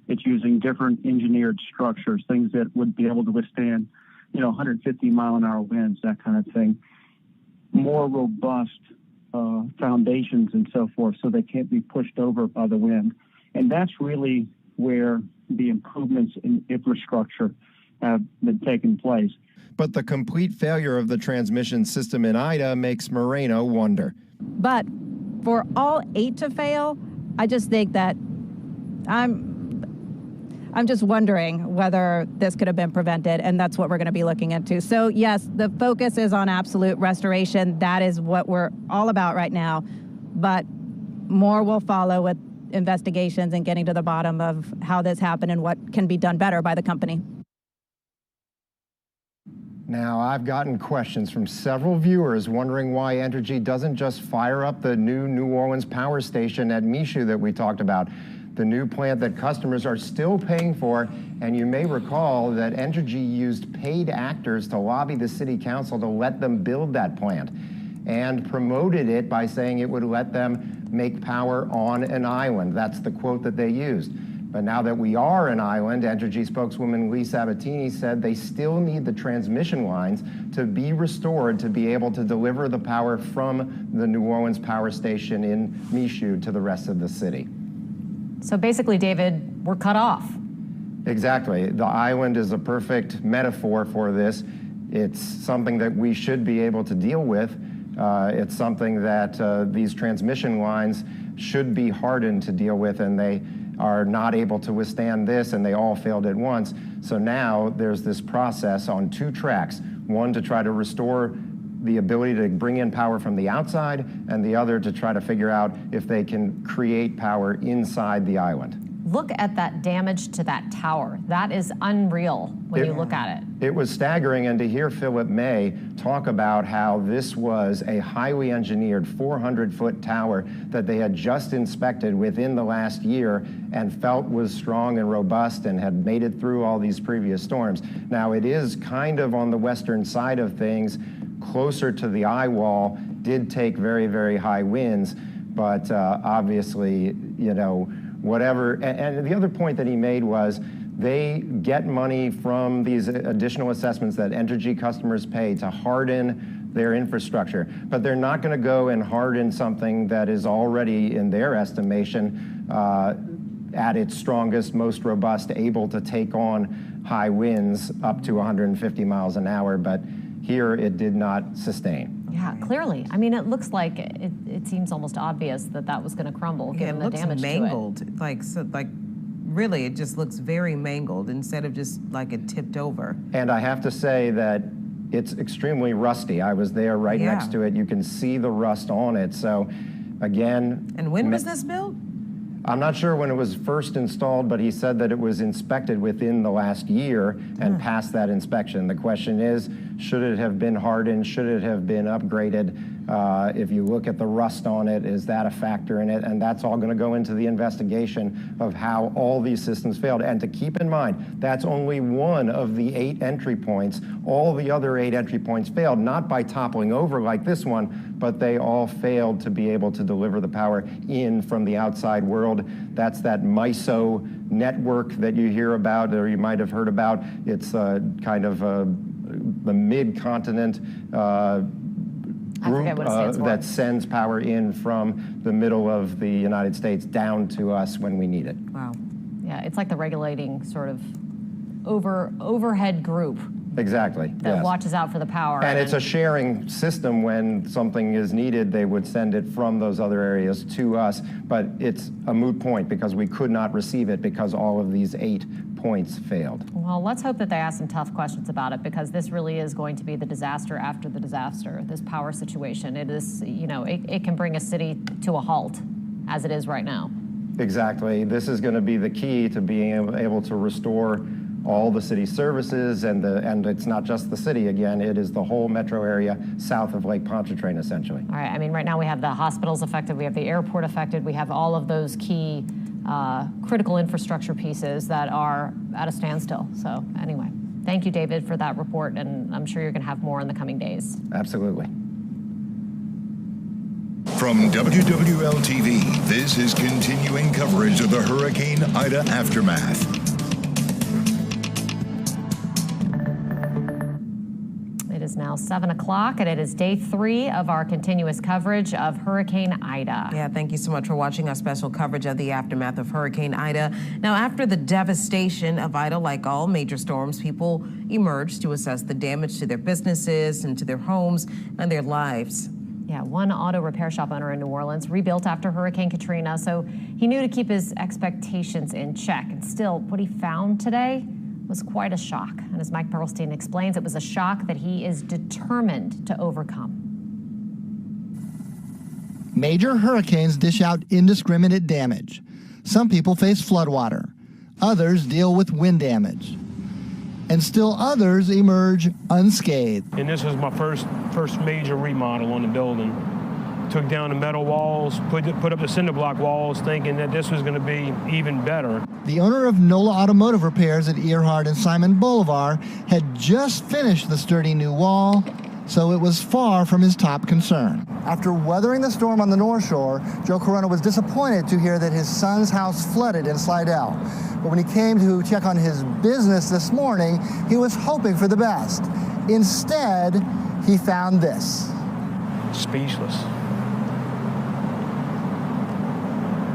It's using different engineered structures, things that would be able to withstand, 150-mile-an-hour winds, that kind of thing. More robust foundations and so forth, so they can't be pushed over by the wind. And that's really where the improvements in infrastructure have been taking place. But the complete failure of the transmission system in Ida makes Moreno wonder. But for all 8 to fail, I just think that I'm just wondering whether this could have been prevented, and that's what we're going to be looking into. So yes, the focus is on absolute restoration. That is what we're all about right now. But more will follow with investigations and getting to the bottom of how this happened and what can be done better by the company. Now, I've gotten questions from several viewers wondering why Entergy doesn't just fire up the new Orleans power station at Michoud that we talked about, the new plant that customers are still paying for. And you may recall that Entergy used paid actors to lobby the city council to let them build that plant and promoted it by saying it would let them make power on an island. That's the quote that they used. But now that we are an island, Entergy spokeswoman Lee Sabatini said they still need the transmission lines to be restored to be able to deliver the power from the New Orleans power station in Michoud to the rest of the city. So basically, David, we're cut off. Exactly. The island is a perfect metaphor for this. It's something that we should be able to deal with. It's something that these transmission lines should be hardened to deal with, and they are not able to withstand this, and they all failed at once. So now there's this process on 2 tracks, one to try to restore the ability to bring in power from the outside, and the other to try to figure out if they can create power inside the island. Look at that damage to that tower. That is unreal when you look at it. It was staggering, and to hear Philip May talk about how this was a highly engineered 400-foot tower that they had just inspected within the last year and felt was strong and robust and had made it through all these previous storms. Now, it is kind of on the western side of things, closer to the eye wall, did take very, very high winds, but obviously, whatever. And the other point that he made was they get money from these additional assessments that Entergy customers pay to harden their infrastructure, but they're not going to go and harden something that is already, in their estimation, at its strongest, most robust, able to take on high winds up to 150 miles an hour, but here it did not sustain. Yeah, clearly. I mean, it looks like it seems almost obvious that that was going to crumble given the damage to it. It looks mangled. Like really, it just looks very mangled instead of just like it tipped over. And I have to say that it's extremely rusty. I was there right next to it. You can see the rust on it. So again. And when was this built? I'm not sure when it was first installed, but he said that it was inspected within the last year and passed that inspection. The question is, should it have been hardened? Should it have been upgraded? If you look at the rust on it, is that a factor in it? And that's all going to go into the investigation of how all these systems failed. And to keep in mind, that's only one of the 8 entry points. All the other 8 entry points failed, not by toppling over like this one, but they all failed to be able to deliver the power in from the outside world. That's that MISO network that you hear about, or you might have heard about. It's kind of the mid-continent group that sends power in from the middle of the United States down to us when we need it. Wow. Yeah, it's like the regulating sort of overhead group. Exactly. That watches out for the power. And it's a sharing system. When something is needed, they would send it from those other areas to us. But it's a moot point because we could not receive it because all of these 8 points failed. Well, let's hope that they ask some tough questions about it, because this really is going to be the disaster after the disaster, this power situation. It is, it can bring a city to a halt as it is right now. Exactly. This is going to be the key to being able to restore all the city services, and it's not just the city. Again, it is the whole metro area south of Lake Pontchartrain, essentially. All right. I mean, right now we have the hospitals affected, we have the airport affected, we have all of those key critical infrastructure pieces that are at a standstill. So anyway, thank you, David, for that report, and I'm sure you're going to have more in the coming days. Absolutely. From WWL-TV, this is continuing coverage of the Hurricane Ida aftermath. It is now 7 o'clock, and it is day 3 of our continuous coverage of Hurricane Ida. Yeah, thank you so much for watching our special coverage of the aftermath of Hurricane Ida. Now, after the devastation of Ida, like all major storms, people emerged to assess the damage to their businesses and to their homes and their lives. Yeah, one auto repair shop owner in New Orleans rebuilt after Hurricane Katrina, so he knew to keep his expectations in check. And still, what he found today was quite a shock. And as Mike Perlstein explains, it was a shock that he is determined to overcome. Major hurricanes dish out indiscriminate damage. Some people face floodwater. Others deal with wind damage. And still others emerge unscathed. And this was my first major remodel on the building. Took down the metal walls, put up the cinder block walls, thinking that this was going to be even better. The owner of NOLA Automotive Repairs at Earhart and Simon Boulevard had just finished the sturdy new wall, so it was far from his top concern. After weathering the storm on the North Shore, Joe Corona was disappointed to hear that his son's house flooded in Slidell. But when he came to check on his business this morning, he was hoping for the best. Instead, he found this. Speechless.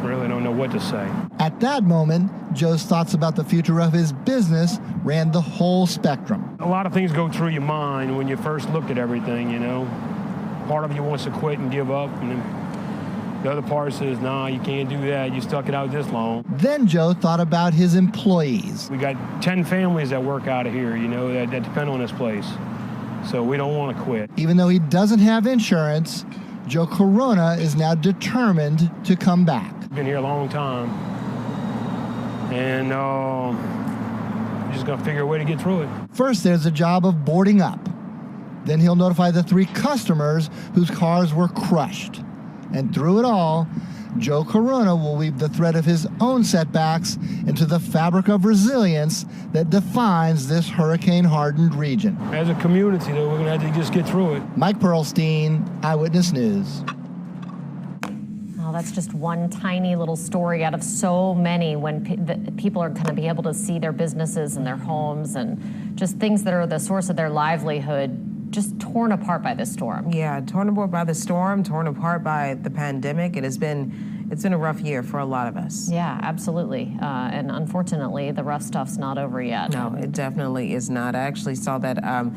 Really don't know what to say. At that moment, Joe's thoughts about the future of his business ran the whole spectrum. A lot of things go through your mind when you first look at everything, you know. Part of you wants to quit and give up, and then the other part says, nah, you can't do that. You stuck it out this long. Then Joe thought about his employees. We got 10 families that work out of here, you know, that depend on this place. So we don't want to quit. Even though he doesn't have insurance, Joe Corona is now determined to come back. Been here a long time, and just gonna figure a way to get through it. First, there's the job of boarding up. Then he'll notify the 3 customers whose cars were crushed. And through it all, Joe Corona will weave the thread of his own setbacks into the fabric of resilience that defines this hurricane-hardened region. As a community, though, we're going to have to just get through it. Mike Perlstein, Eyewitness News. Oh, that's just one tiny little story out of so many when people are going to be able to see their businesses and their homes and just things that are the source of their livelihood just torn apart by this storm. Yeah, torn apart by the storm, torn apart by the pandemic. It's been a rough year for a lot of us. Yeah, absolutely. And unfortunately, the rough stuff's not over yet. No, it definitely is not. I actually saw that.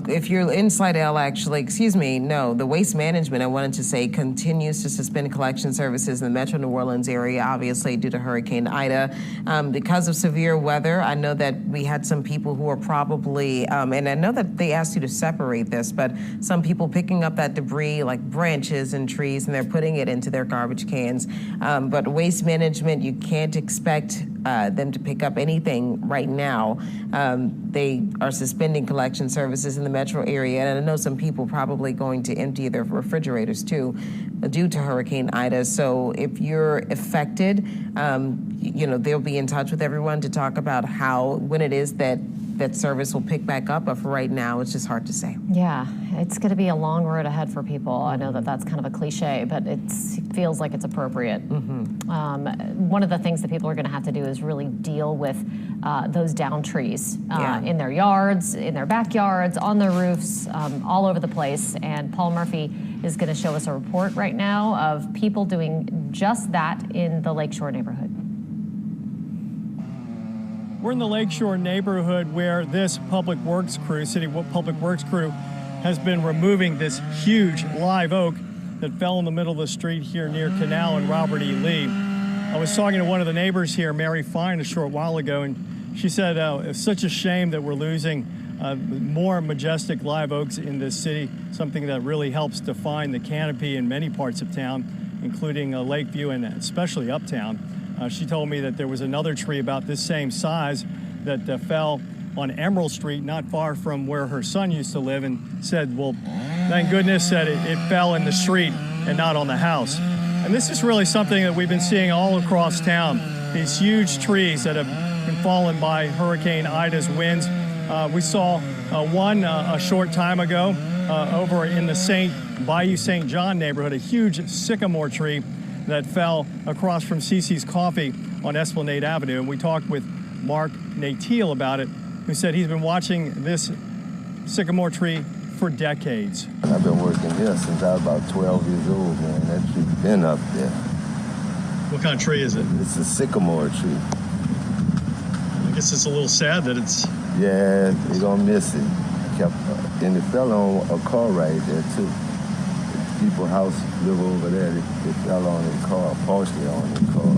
If you're in Slidell, the Waste Management, I wanted to say, continues to suspend collection services in the Metro New Orleans area, obviously due to Hurricane Ida. Because of severe weather, I know that we had some people who are probably, and I know that they asked you to separate this, but some people picking up that debris like branches and trees, and they're putting it into their garbage cans. But Waste Management, you can't expect them to pick up anything right now. They are suspending collection services in the metro area, and I know some people probably going to empty their refrigerators too due to Hurricane Ida. So if you're affected, they'll be in touch with everyone to talk about when it is that service will pick back up, but for right now, it's just hard to say. Yeah, it's going to be a long road ahead for people. I know that that's kind of a cliche, but it feels like it's appropriate. Mm-hmm. One of the things that people are going to have to do is really deal with those down trees in their yards, in their backyards, on their roofs, all over the place. And Paul Murphy is going to show us a report right now of people doing just that in the Lakeshore neighborhood. We're in the Lakeshore neighborhood where this public works crew, city public works crew, has been removing this huge live oak that fell in the middle of the street here near Canal and Robert E. Lee. I was talking to one of the neighbors here, Mary Fine, a short while ago, and she said it's such a shame that we're losing more majestic live oaks in this city, something that really helps define the canopy in many parts of town. including Lakeview and especially Uptown. She told me that there was another tree about this same size that fell on Emerald Street, not far from where her son used to live, and said, well, thank goodness that it fell in the street and not on the house. And this is really something that we've been seeing all across town, these huge trees that have been fallen by Hurricane Ida's winds. We saw one a short time ago over in the Bayou St. John neighborhood, a huge sycamore tree that fell across from Cece's Coffee on Esplanade Avenue. And we talked with Mark Nateel about it, who said he's been watching this sycamore tree for decades. I've been working here since I was about 12 years old, man. That tree's been up there. What kind of tree is it? It's a sycamore tree. I guess it's a little sad that it's... Yeah, you're gonna miss it. And it fell on a car right there, too. People's house live over there. It fell on their car, partially on their car.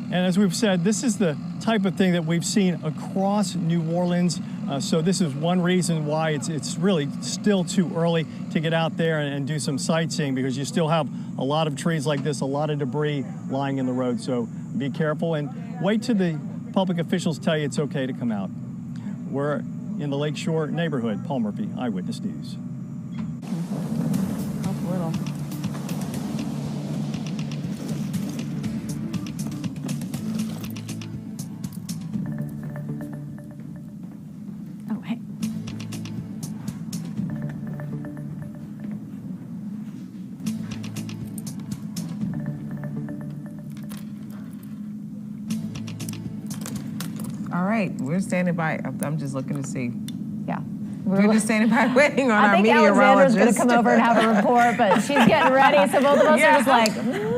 And as we've said, this is the type of thing that we've seen across New Orleans. So this is one reason why it's really still too early to get out there and do some sightseeing, because you still have a lot of trees like this, a lot of debris lying in the road. So be careful and wait till the public officials tell you it's okay to come out. We're in the Lakeshore neighborhood. Paul Murphy, Eyewitness News. Help a little. Oh, hey. All right, we're standing by. I'm just looking to see. Yeah. We're just standing by waiting on our meteorologist. I think Alexandra's going to come over and have a report, but she's getting ready, so both of us are just like...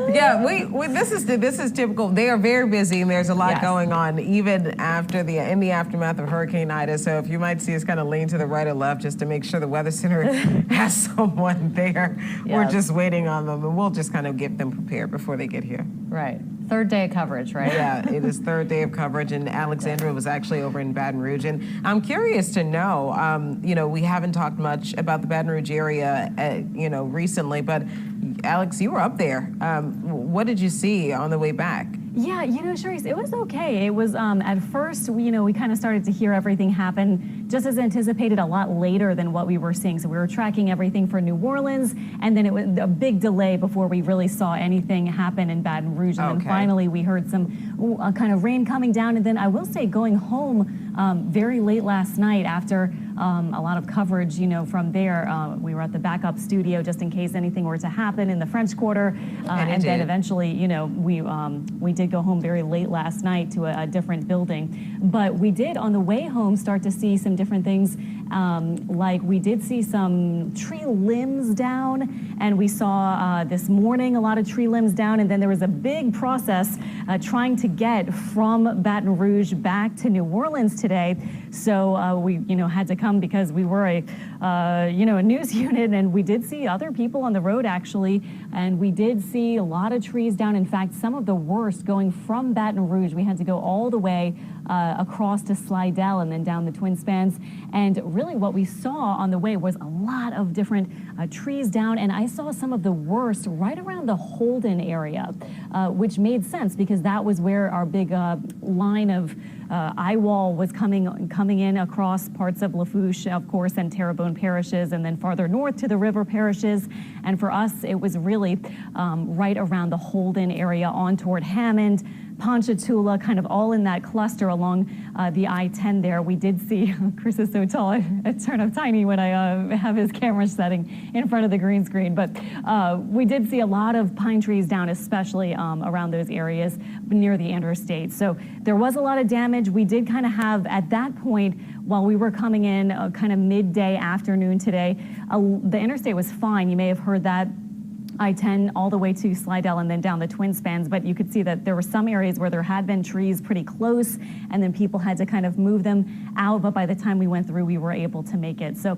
Yeah, this is typical. They are very busy, and there's a lot going on, even in the aftermath of Hurricane Ida. So if you might see us kind of lean to the right or left just to make sure the Weather Center has someone there, we're just waiting on them, and we'll just kind of get them prepared before they get here. Right. Third day of coverage, right? Yeah, it is third day of coverage, and Alexandra was actually over in Baton Rouge. And I'm curious to know, we haven't talked much about the Baton Rouge area, recently, but Alex, you were up there. What did you see on the way back? Yeah, Charisse, it was okay. It was, at first, we kind of started to hear everything happen just as anticipated a lot later than what we were seeing. So we were tracking everything for New Orleans, and then it was a big delay before we really saw anything happen in Baton Rouge. And then finally we heard some kind of rain coming down. And then I will say going home very late last night after a lot of coverage, from there, we were at the backup studio just in case anything were to happen in the French Quarter. And then eventually, we did go home very late last night to a different building. But we did, on the way home, start to see some different things. Like we did see some tree limbs down, and we saw this morning a lot of tree limbs down, and then there was a big process trying to get from Baton Rouge back to New Orleans today. So we, had to come because we were a news unit, and we did see other people on the road actually, and we did see a lot of trees down. In fact, some of the worst going from Baton Rouge. We had to go all the way across to Slidell and then down the Twin Spans. And really what we saw on the way was a lot of different trees down, and I saw some of the worst right around the Holden area, which made sense because that was where our big line of eye wall was coming in across parts of Lafitte, of course, and Terrebonne parishes, and then farther north to the river parishes. And for us, it was really right around the Holden area on toward Hammond, Ponchatoula, kind of all in that cluster along the I-10 there. We did see, Chris is so tall, I turn up tiny when I have his camera setting in front of the green screen, but we did see a lot of pine trees down, especially around those areas near the interstate. So there was a lot of damage. We did kind of have, at that point, while we were coming in kind of midday afternoon today, the interstate was fine. You may have heard that. I-10 all the way to Slidell and then down the Twin Spans, but you could see that there were some areas where there had been trees pretty close, and then people had to kind of move them out, but by the time we went through, we were able to make it. So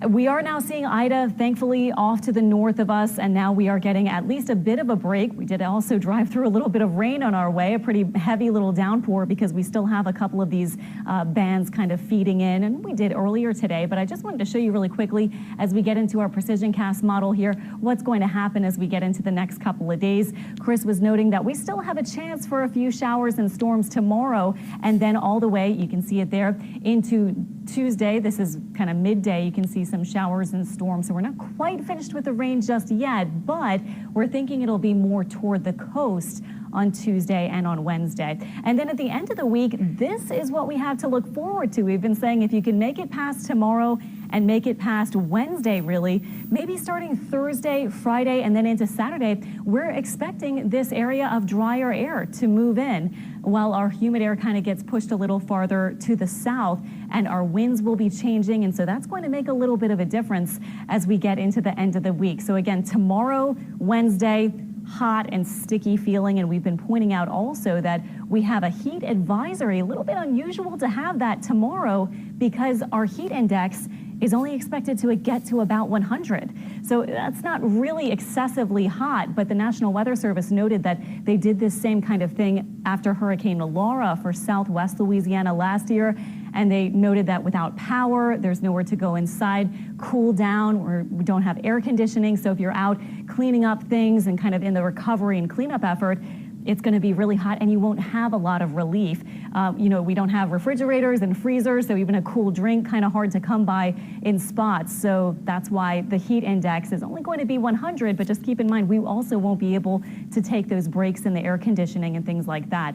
We are now seeing Ida, thankfully, off to the north of us, and now we are getting at least a bit of a break. We did also drive through a little bit of rain on our way, a pretty heavy little downpour, because we still have a couple of these bands kind of feeding in, and we did earlier today. But I just wanted to show you really quickly, as we get into our precision cast model here, what's going to happen as we get into the next couple of days. Chris was noting that we still have a chance for a few showers and storms tomorrow, and then all the way, you can see it there, into Tuesday. This is kind of midday. You can see some showers and storms. So we're not quite finished with the rain just yet, but we're thinking it'll be more toward the coast on Tuesday and on Wednesday. And then at the end of the week, this is what we have to look forward to. We've been saying if you can make it past tomorrow and make it past Wednesday, really, maybe starting Thursday, Friday, and then into Saturday, we're expecting this area of drier air to move in while our humid air kind of gets pushed a little farther to the south, and our winds will be changing. And so that's going to make a little bit of a difference as we get into the end of the week. So again, tomorrow, Wednesday, hot and sticky feeling, and we've been pointing out also that we have a heat advisory. A little bit unusual to have that tomorrow because our heat index is only expected to get to about 100. So that's not really excessively hot, but the National Weather Service noted that they did this same kind of thing after Hurricane Laura for southwest Louisiana last year. And they noted that without power, there's nowhere to go inside, cool down, or we don't have air conditioning. So if you're out cleaning up things and kind of in the recovery and cleanup effort, it's going to be really hot and you won't have a lot of relief. We don't have refrigerators and freezers, so even a cool drink kind of hard to come by in spots. So that's why the heat index is only going to be 100, but just keep in mind, we also won't be able to take those breaks in the air conditioning and things like that.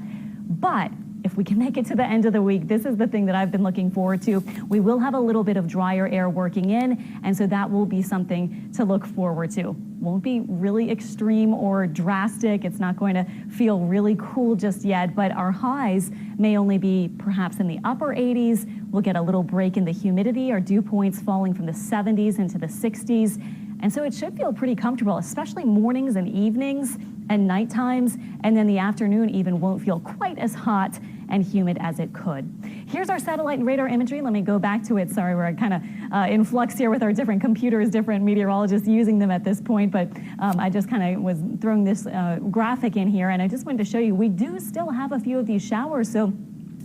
But if we can make it to the end of the week, this is the thing that I've been looking forward to. We will have a little bit of drier air working in, and so that will be something to look forward to. Won't be really extreme or drastic. It's not going to feel really cool just yet, but our highs may only be perhaps in the upper 80s. We'll get a little break in the humidity, our dew points falling from the 70s into the 60s. And so it should feel pretty comfortable, especially mornings and evenings and night times, and then the afternoon even won't feel quite as hot and humid as it could. Here's our satellite and radar imagery. Let me go back to it. Sorry, we're kind of in flux here with our different computers, different meteorologists using them at this point, but I just kind of was throwing this graphic in here, and I just wanted to show you we do still have a few of these showers. So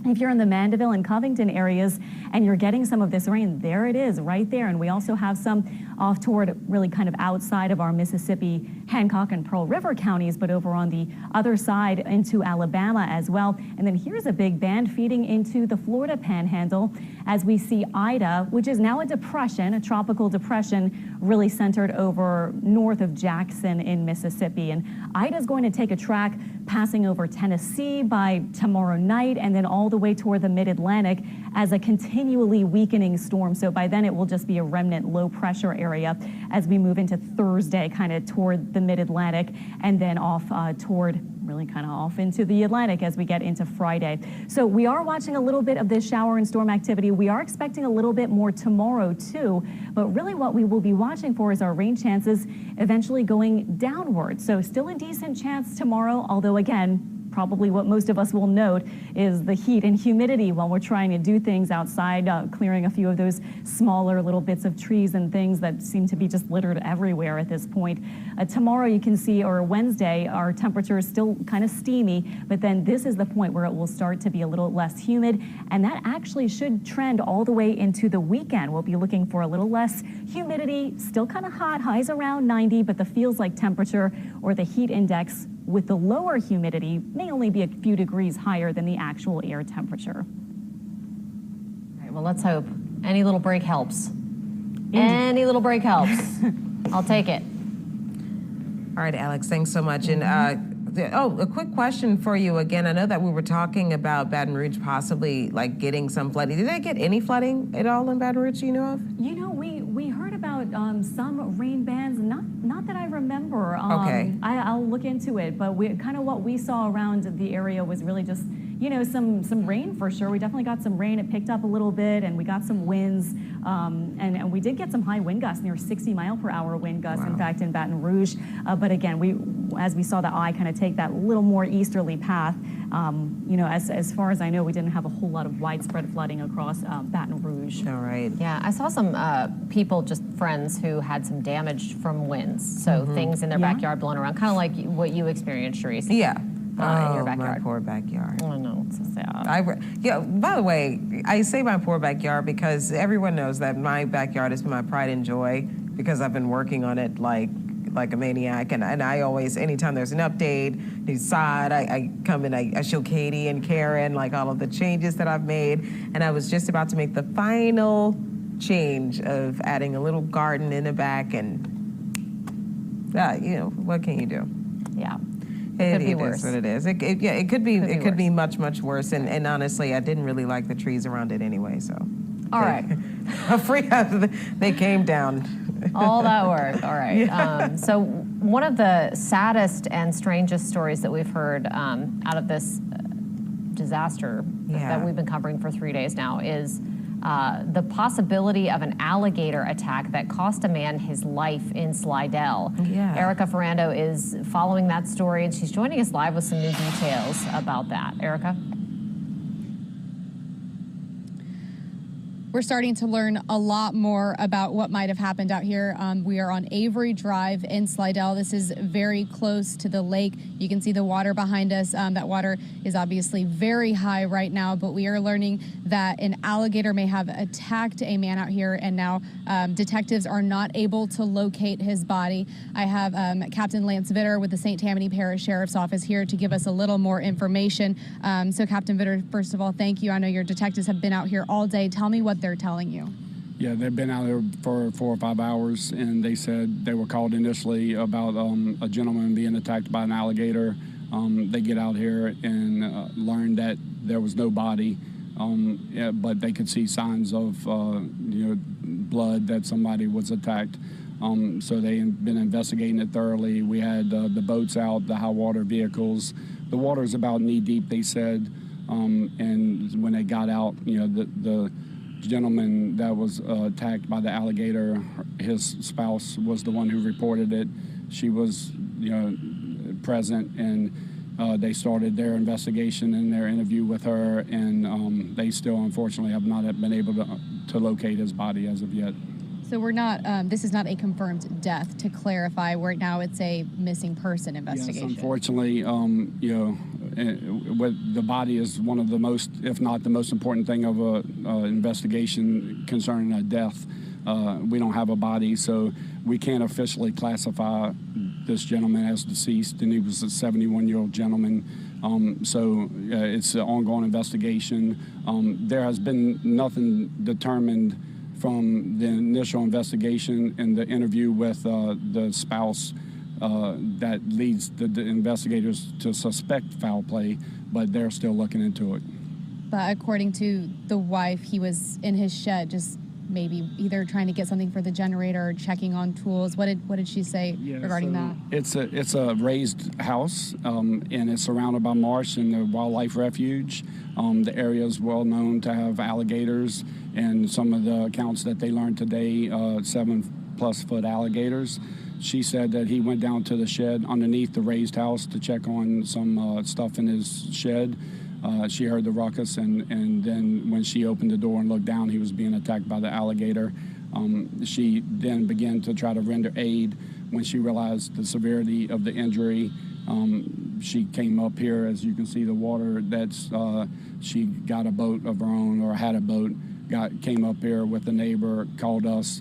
if you're in the Mandeville and Covington areas and you're getting some of this rain, there it is right there. And we also have some off toward really kind of outside of our Mississippi, Hancock and Pearl River counties, but over on the other side into Alabama as well. And then here's a big band feeding into the Florida Panhandle as we see Ida, which is now a depression, a tropical depression, really centered over north of Jackson in Mississippi. And Ida's going to take a track passing over Tennessee by tomorrow night and then all the way toward the mid-Atlantic as a continually weakening storm. So by then it will just be a remnant low pressure area as we move into Thursday, kind of toward the mid-Atlantic, and then off toward really kind of off into the Atlantic as we get into Friday. So we are watching a little bit of this shower and storm activity. We are expecting a little bit more tomorrow too, but really what we will be watching for is our rain chances eventually going downward. So still a decent chance tomorrow, although again, probably what most of us will note is the heat and humidity while we're trying to do things outside, clearing a few of those smaller little bits of trees and things that seem to be just littered everywhere at this point. Tomorrow you can see, or Wednesday, our temperature is still kind of steamy, but then this is the point where it will start to be a little less humid, and that actually should trend all the way into the weekend. We'll be looking for a little less humidity, still kind of hot, highs around 90, but the feels like temperature or the heat index with the lower humidity may only be a few degrees higher than the actual air temperature. All right, well, let's hope. Any little break helps. Any little break helps. I'll take it. All right, Alex, thanks so much. And a quick question for you again. I know that we were talking about Baton Rouge possibly like getting some flooding. Did they get any flooding at all in Baton Rouge, you know of? You know, we heard about some rain bands, not that I remember. Okay. I'll look into it, but kind of what we saw around the area was really just some rain for sure. We definitely got some rain. It picked up a little bit, and we got some winds, and we did get some high wind gusts, near 60-mile-per-hour wind gusts. Wow. In fact, in Baton Rouge. But again, as we saw the eye kind of take that little more easterly path, as far as I know, we didn't have a whole lot of widespread flooding across Baton Rouge. All right. Yeah, I saw some people, just friends, who had some damage from winds. So things in their backyard blown around, kind of like what you experienced, Sharice. Yeah. In your backyard. My poor backyard. Oh, no, it's so sad. By the way, I say my poor backyard because everyone knows that my backyard has been my pride and joy because I've been working on it like a maniac. And I always, anytime there's an update, decide, I come and I show Katie and Karen like all of the changes that I've made. And I was just about to make the final change of adding a little garden in the back, and what can you do? Yeah. It could be worse. It is what it is. It could be much, much worse. And honestly, I didn't really like the trees around it anyway. So, all right, they came down. All that work. All right. Yeah. So one of the saddest and strangest stories that we've heard out of this disaster that we've been covering for 3 days now is the possibility of an alligator attack that cost a man his life in Slidell. Yeah. Erica Ferrando is following that story, and she's joining us live with some new details about that. Erica? We're starting to learn a lot more about what might have happened out here. We are on Avery Drive in Slidell. This is very close to the lake. You can see the water behind us. That water is obviously very high right now, but we are learning that an alligator may have attacked a man out here, and now detectives are not able to locate his body. I have Captain Lance Vitter with the St. Tammany Parish Sheriff's Office here to give us a little more information. So Captain Vitter, first of all, thank you. I know your detectives have been out here all day. Tell me what they're telling you. Yeah, they've been out there for 4 or 5 hours, and they said they were called initially about a gentleman being attacked by an alligator. They get out here and learn that there was no body, but they could see signs of blood, that somebody was attacked. So they've been investigating it thoroughly. We had the boats out, the high water vehicles. The water is about knee deep, they said, and when they got out, the gentleman that was attacked by the alligator, his spouse was the one who reported it. She was, present, and they started their investigation and their interview with her, and they still, unfortunately, have not been able to locate his body as of yet. So we're not, this is not a confirmed death, to clarify. Right now it's a missing person investigation. Yes, unfortunately, the body is one of the most, if not the most important thing of an investigation concerning a death. We don't have a body, so we can't officially classify this gentleman as deceased, and he was a 71-year-old gentleman. So it's an ongoing investigation. There has been nothing determined from the initial investigation and the interview with the spouse that leads the investigators to suspect foul play, but they're still looking into it. But according to the wife, he was in his shed, just maybe either trying to get something for the generator or checking on tools. What did she say regarding that? It's a raised house, and it's surrounded by marsh and the wildlife refuge. The area is well known to have alligators, and some of the accounts that they learned today, 7+ foot alligators. She said that he went down to the shed underneath the raised house to check on some stuff in his shed. She heard the ruckus, and then when she opened the door and looked down, he was being attacked by the alligator. She then began to try to render aid. When she realized the severity of the injury, she came up here. As you can see, the water, she got a boat of her own, or had a boat, came up here with a neighbor, called us,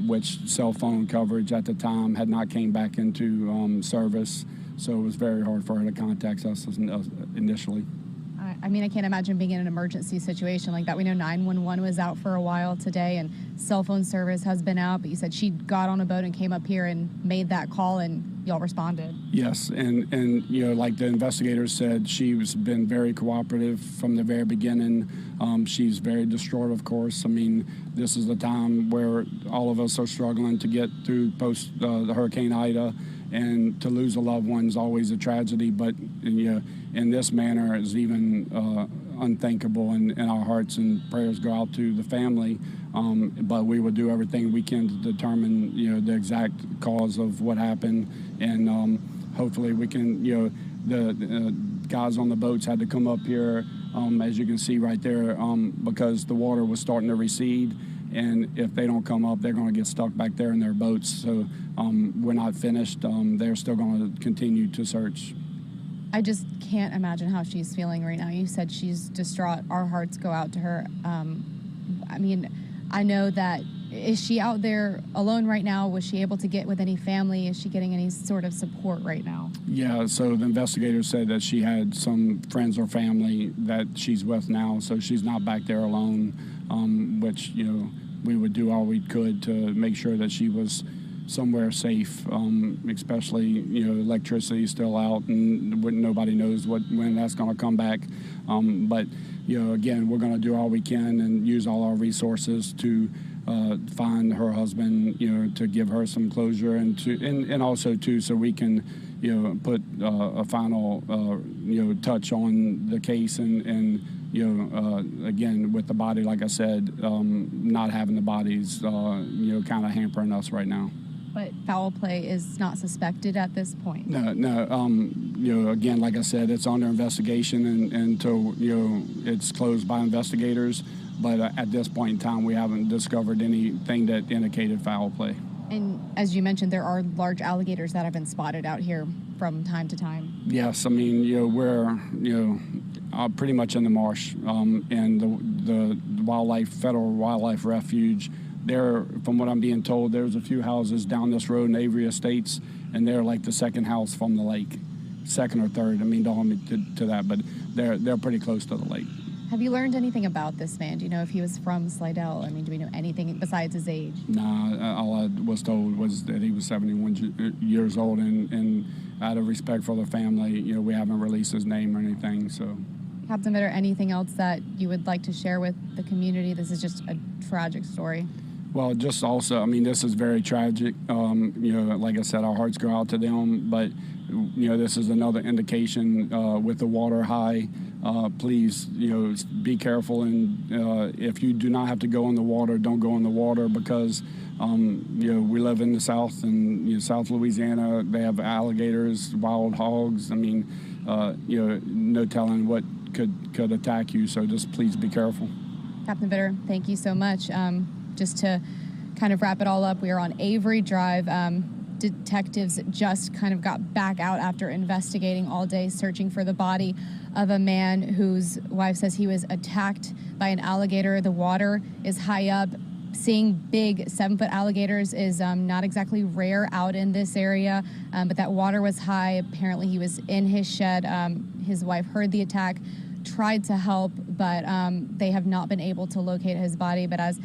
which cell phone coverage at the time had not came back into service, so it was very hard for her to contact us initially. I mean, I can't imagine being in an emergency situation like that. We know 911 was out for a while today, and cell phone service has been out, but you said she got on a boat and came up here and made that call, and y'all responded. Yes, and like the investigators said, she's been very cooperative from the very beginning. She's very distraught, of course. I mean, this is the time where all of us are struggling to get through post the Hurricane Ida, and to lose a loved one is always a tragedy, but in this manner is even unthinkable, and our hearts and prayers go out to the family. But we will do everything we can to determine, the exact cause of what happened, and hopefully we can, the guys on the boats had to come up here, as you can see right there, because the water was starting to recede, and if they don't come up, they're going to get stuck back there in their boats. So we're not finished. They're still going to continue to search. I just can't imagine how she's feeling right now. You said she's distraught. Our hearts go out to her. I know that, is she out there alone right now? Was she able to get with any family? Is she getting any sort of support right now? Yeah, so the investigators said that she had some friends or family that she's with now, so she's not back there alone, which, we would do all we could to make sure that she was somewhere safe, especially, electricity still out, and nobody knows when that's going to come back. But, again, we're going to do all we can and use all our resources to find her husband, to give her some closure, and also, too, so we can, put a final, touch on the case, and again, with the body, like I said, not having the bodies, kind of hampering us right now. But foul play is not suspected at this point? No. Again, like I said, it's under investigation until, it's closed by investigators. But at this point in time, we haven't discovered anything that indicated foul play. And as you mentioned, there are large alligators that have been spotted out here from time to time. Yes, we're, pretty much in the marsh, and the federal wildlife refuge. There, from what I'm being told, there's a few houses down this road in Avery Estates, and they're like the second house from the lake, second or third. Don't hold me to that, but they're pretty close to the lake. Have you learned anything about this man? Do you know if he was from Slidell? Do we know anything besides his age? Nah, all I was told was that he was 71 years old, and out of respect for the family, we haven't released his name or anything, so. Captain Bitter, anything else that you would like to share with the community? This is just a tragic story. Well, just also, this is very tragic. Like I said, our hearts go out to them, but, this is another indication with the water high. Please, be careful, and if you do not have to go in the water, don't go in the water, because, we live in the South, and South Louisiana, they have alligators, wild hogs. No telling what could attack you, so just please be careful. Captain Bitter, thank you so much. Just to kind of wrap it all up, we are on Avery Drive. Detectives just kind of got back out after investigating all day, searching for the body of a man whose wife says he was attacked by an alligator. The water is high up. Seeing big 7-foot alligators is not exactly rare out in this area, but that water was high. Apparently he was in his shed. His wife heard the attack, tried to help, but they have not been able to locate his body. But as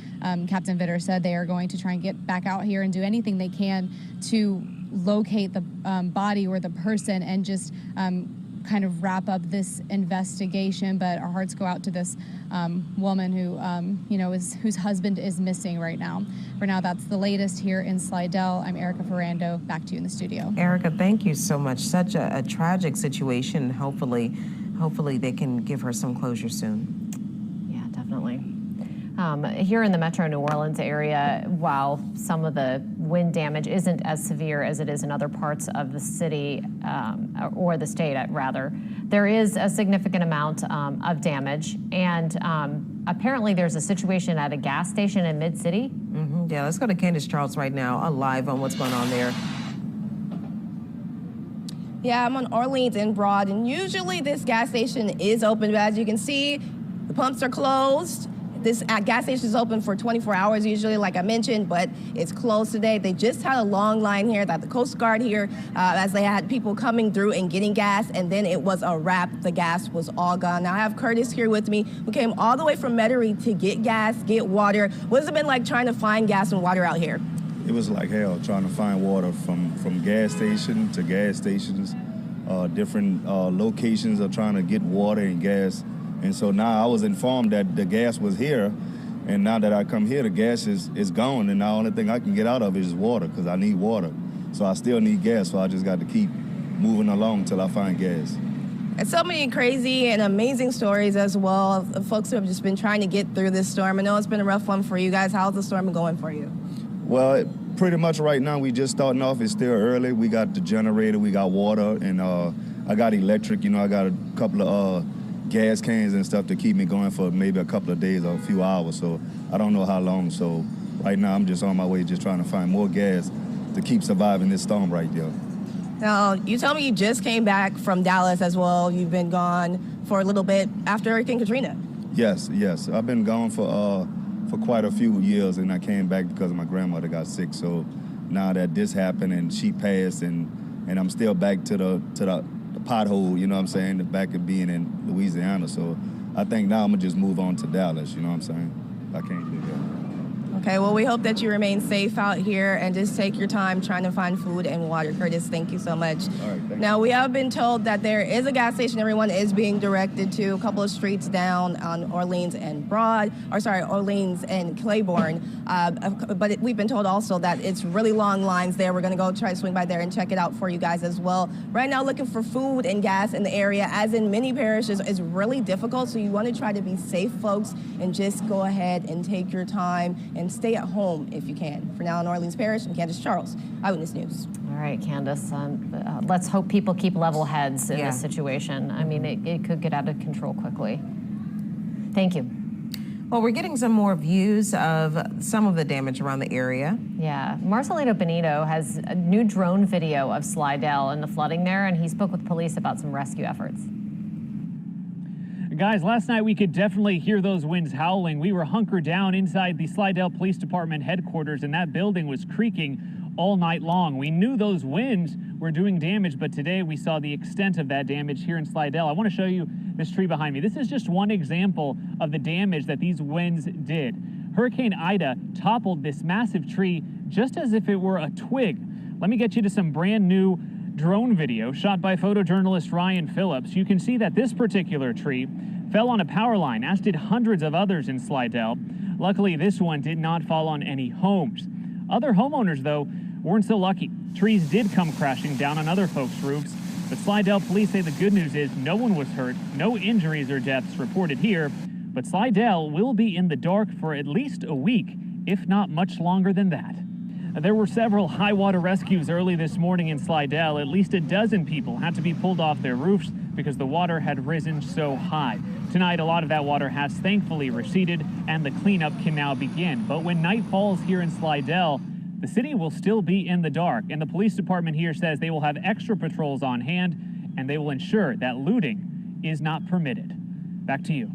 Captain Vitter said, they are going to try and get back out here and do anything they can to locate the body or the person and just kind of wrap up this investigation. But our hearts go out to this woman who, whose husband is missing right now. For now, that's the latest here in Slidell. I'm Erica Ferrando. Back to you in the studio. Erica, thank you so much. Such a tragic situation. Hopefully they can give her some closure soon. Yeah, definitely. Here in the metro New Orleans area, while some of the wind damage isn't as severe as it is in other parts of the city, or the state, rather, there is a significant amount of damage. And apparently there's a situation at a gas station in Mid-City. Mm-hmm. Yeah, let's go to Candace Charles right now, live on what's going on there. Yeah, I'm on Orleans and Broad, and usually this gas station is open, but as you can see, the pumps are closed. This gas station is open for 24 hours usually, like I mentioned, but it's closed today. They just had a long line here, that the Coast Guard here, as they had people coming through and getting gas, and then it was a wrap. The gas was all gone. Now I have Curtis here with me, who came all the way from Metairie to get gas, get water. What has it been like trying to find gas and water out here? It was like hell trying to find water from gas station to gas stations, different locations of trying to get water and gas. And so now I was informed that the gas was here, and now that I come here, the gas is gone, and the only thing I can get out of it is water, because I need water. So I still need gas, so I just got to keep moving along till I find gas. And so many crazy and amazing stories as well of folks who have just been trying to get through this storm. I know it's been a rough one for you guys. How's the storm going for you? Well, pretty much right now, we just starting off. It's still early. We got the generator, we got water, and I got electric. You know, I got a couple of gas cans and stuff to keep me going for maybe a couple of days or a few hours. So I don't know how long. So right now, I'm just on my way, just trying to find more gas to keep surviving this storm right there. Now, you told me you just came back from Dallas as well. You've been gone for a little bit after Hurricane Katrina. Yes. I've been gone for quite a few years, and I came back because my grandmother got sick. So now that this happened and she passed, and I'm still back to the pothole, you know what I'm saying, the back of being in Louisiana. So I think now I'm gonna just move on to Dallas, you know what I'm saying? I can't do that. Okay, well, we hope that you remain safe out here and just take your time trying to find food and water. Curtis, thank you so much. All right, thank now, we have been told that there is a gas station everyone is being directed to a couple of streets down on Orleans and Orleans and Claiborne. But we've been told also that it's really long lines there. We're going to go try to swing by there and check it out for you guys as well. Right now, looking for food and gas in the area, as in many parishes, is really difficult. So you want to try to be safe, folks, and just go ahead and take your time and stay at home if you can. For now, in Orleans Parish, I'm Candace Charles, Eyewitness News. All right, Candace, let's hope people keep level heads in this situation. I mean, it could get out of control quickly. Thank you. Well, we're getting some more views of some of the damage around the area. Yeah, Marcelino Benito has a new drone video of Slidell and the flooding there, and he spoke with police about some rescue efforts. Guys, last night we could definitely hear those winds howling. We were hunkered down inside the Slidell Police Department headquarters, and that building was creaking all night long. We knew those winds were doing damage, but today we saw the extent of that damage here in Slidell. I want to show you this tree behind me. This is just one example of the damage that these winds did. Hurricane Ida toppled this massive tree just as if it were a twig. Let me get you to some brand new drone video shot by photojournalist Ryan Phillips. You can see that this particular tree fell on a power line, as did hundreds of others in Slidell. Luckily, this one did not fall on any homes. Other homeowners, though, weren't so lucky. Trees did come crashing down on other folks' roofs, but Slidell police say the good news is no one was hurt, no injuries or deaths reported here, but Slidell will be in the dark for at least a week, if not much longer than that. There were several high water rescues early this morning in Slidell. At least a dozen people had to be pulled off their roofs because the water had risen so high. Tonight, a lot of that water has thankfully receded and the cleanup can now begin. But when night falls here in Slidell, the city will still be in the dark, and the police department here says they will have extra patrols on hand and they will ensure that looting is not permitted. Back to you.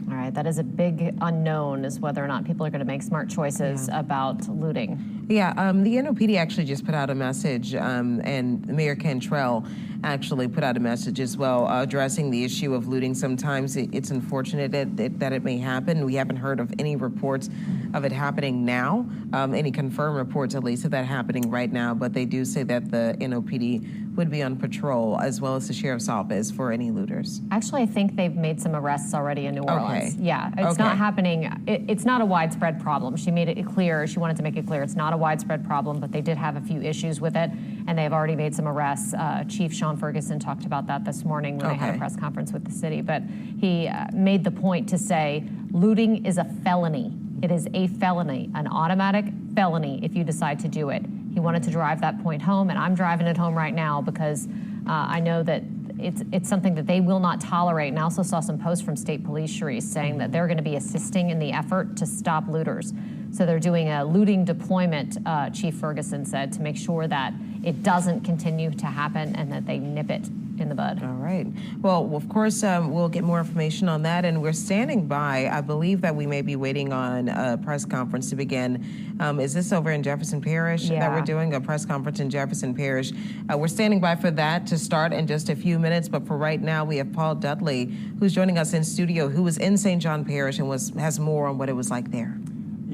All right, that is a big unknown, is whether or not people are going to make smart choices about looting. Yeah, the NOPD actually just put out a message, and Mayor Cantrell actually put out a message as well addressing the issue of looting. Sometimes it's unfortunate that it may happen. We haven't heard of any reports of it happening now, any confirmed reports at least of that happening right now, but they do say that the NOPD would be on patrol, as well as the Sheriff's Office, for any looters. Actually, I think they've made some arrests already in New Orleans. Okay. Yeah, it's not happening. It's not a widespread problem. She made it clear, she wanted to make it clear, it's not a widespread problem, but they did have a few issues with it, and they've already made some arrests. Chief Sean Ferguson talked about that this morning when they had a press conference with the city, but he made the point to say looting is a felony. It is a felony, an automatic felony if you decide to do it. He wanted to drive that point home, and I'm driving it home right now because I know that it's something that they will not tolerate. And I also saw some posts from state police, Sharice, saying that they're going to be assisting in the effort to stop looters. So they're doing a looting deployment, Chief Ferguson said, to make sure that it doesn't continue to happen and that they nip it in the bud. All right. Well, of course, we'll get more information on that, and we're standing by. I believe that we may be waiting on a press conference to begin. Is this over in Jefferson Parish that we're doing a press conference in Jefferson Parish? We're standing by for that to start in just a few minutes, but for right now, we have Paul Dudley, who's joining us in studio, who was in St. John Parish and has more on what it was like there.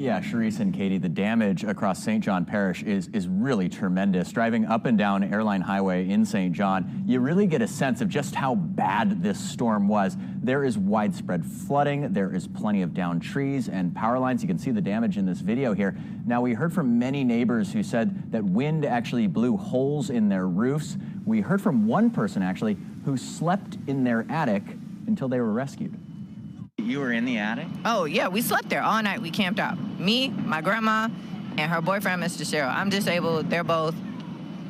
Yeah, Sharice and Katie, the damage across St. John Parish is really tremendous. Driving up and down Airline Highway in St. John, you really get a sense of just how bad this storm was. There is widespread flooding. There is plenty of downed trees and power lines. You can see the damage in this video here. Now, we heard from many neighbors who said that wind actually blew holes in their roofs. We heard from one person, actually, who slept in their attic until they were rescued. You were in the attic? Oh, yeah, we slept there all night. We camped out. Me, my grandma, and her boyfriend, Mr. Cheryl. I'm disabled. They're both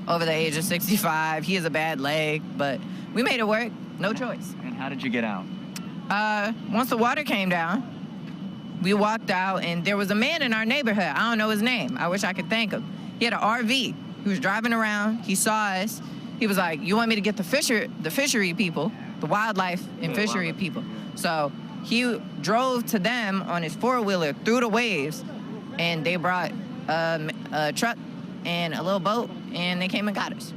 over the age of 65. He has a bad leg, but we made it work. No choice. And how did you get out? Once the water came down, we walked out, and there was a man in our neighborhood. I don't know his name. I wish I could thank him. He had an RV. He was driving around. He saw us. He was like, you want me to get the fishery people, the wildlife and fishery people. So he drove to them on his four-wheeler through the waves, and they brought a truck and a little boat, and they came and got us.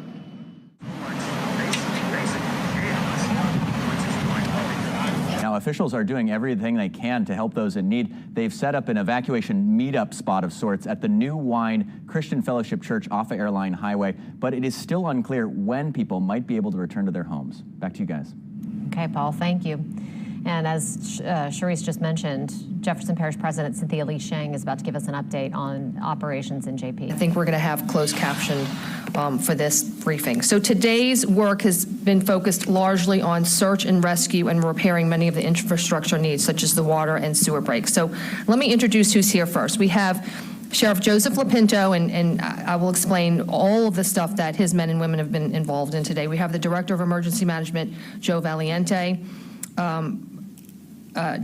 Now, officials are doing everything they can to help those in need. They've set up an evacuation meetup spot of sorts at the New Wine Christian Fellowship Church off of Airline Highway, but it is still unclear when people might be able to return to their homes. Back to you guys. Okay, Paul, thank you. And as Sharice just mentioned, Jefferson Parish President Cynthia Lee Sheng is about to give us an update on operations in JP. I think we're going to have closed caption for this briefing. So today's work has been focused largely on search and rescue and repairing many of the infrastructure needs, such as the water and sewer breaks. So let me introduce who's here first. We have Sheriff Joseph Lapinto, and I will explain all of the stuff that his men and women have been involved in today. We have the Director of Emergency Management, Joe Valiente.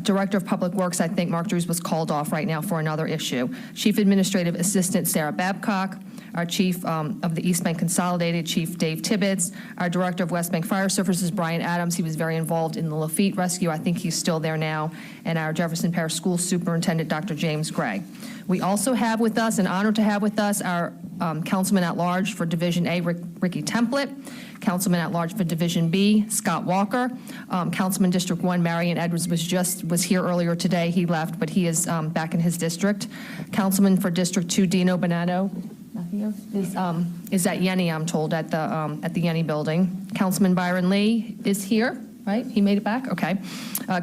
Director of Public Works, I think Mark Drews was called off right now for another issue. Chief Administrative Assistant Sarah Babcock, our Chief of the East Bank Consolidated, Chief Dave Tibbetts, our Director of West Bank Fire Services, Brian Adams. He was very involved in the Lafitte rescue. I think he's still there now. And our Jefferson Parish School Superintendent, Dr. James Gray. We also have with us, an honor to have with us, our Councilman at Large for Division A, Ricky Templett. Councilman at Large for Division B, Scott Walker. Councilman District 1, Marion Edwards was here earlier today. He left, but he is back in his district. Councilman for District 2, Dino Bonanno, is at Yenny, I'm told, at the Yenny building. Councilman Byron Lee is here, right? He made it back? Okay.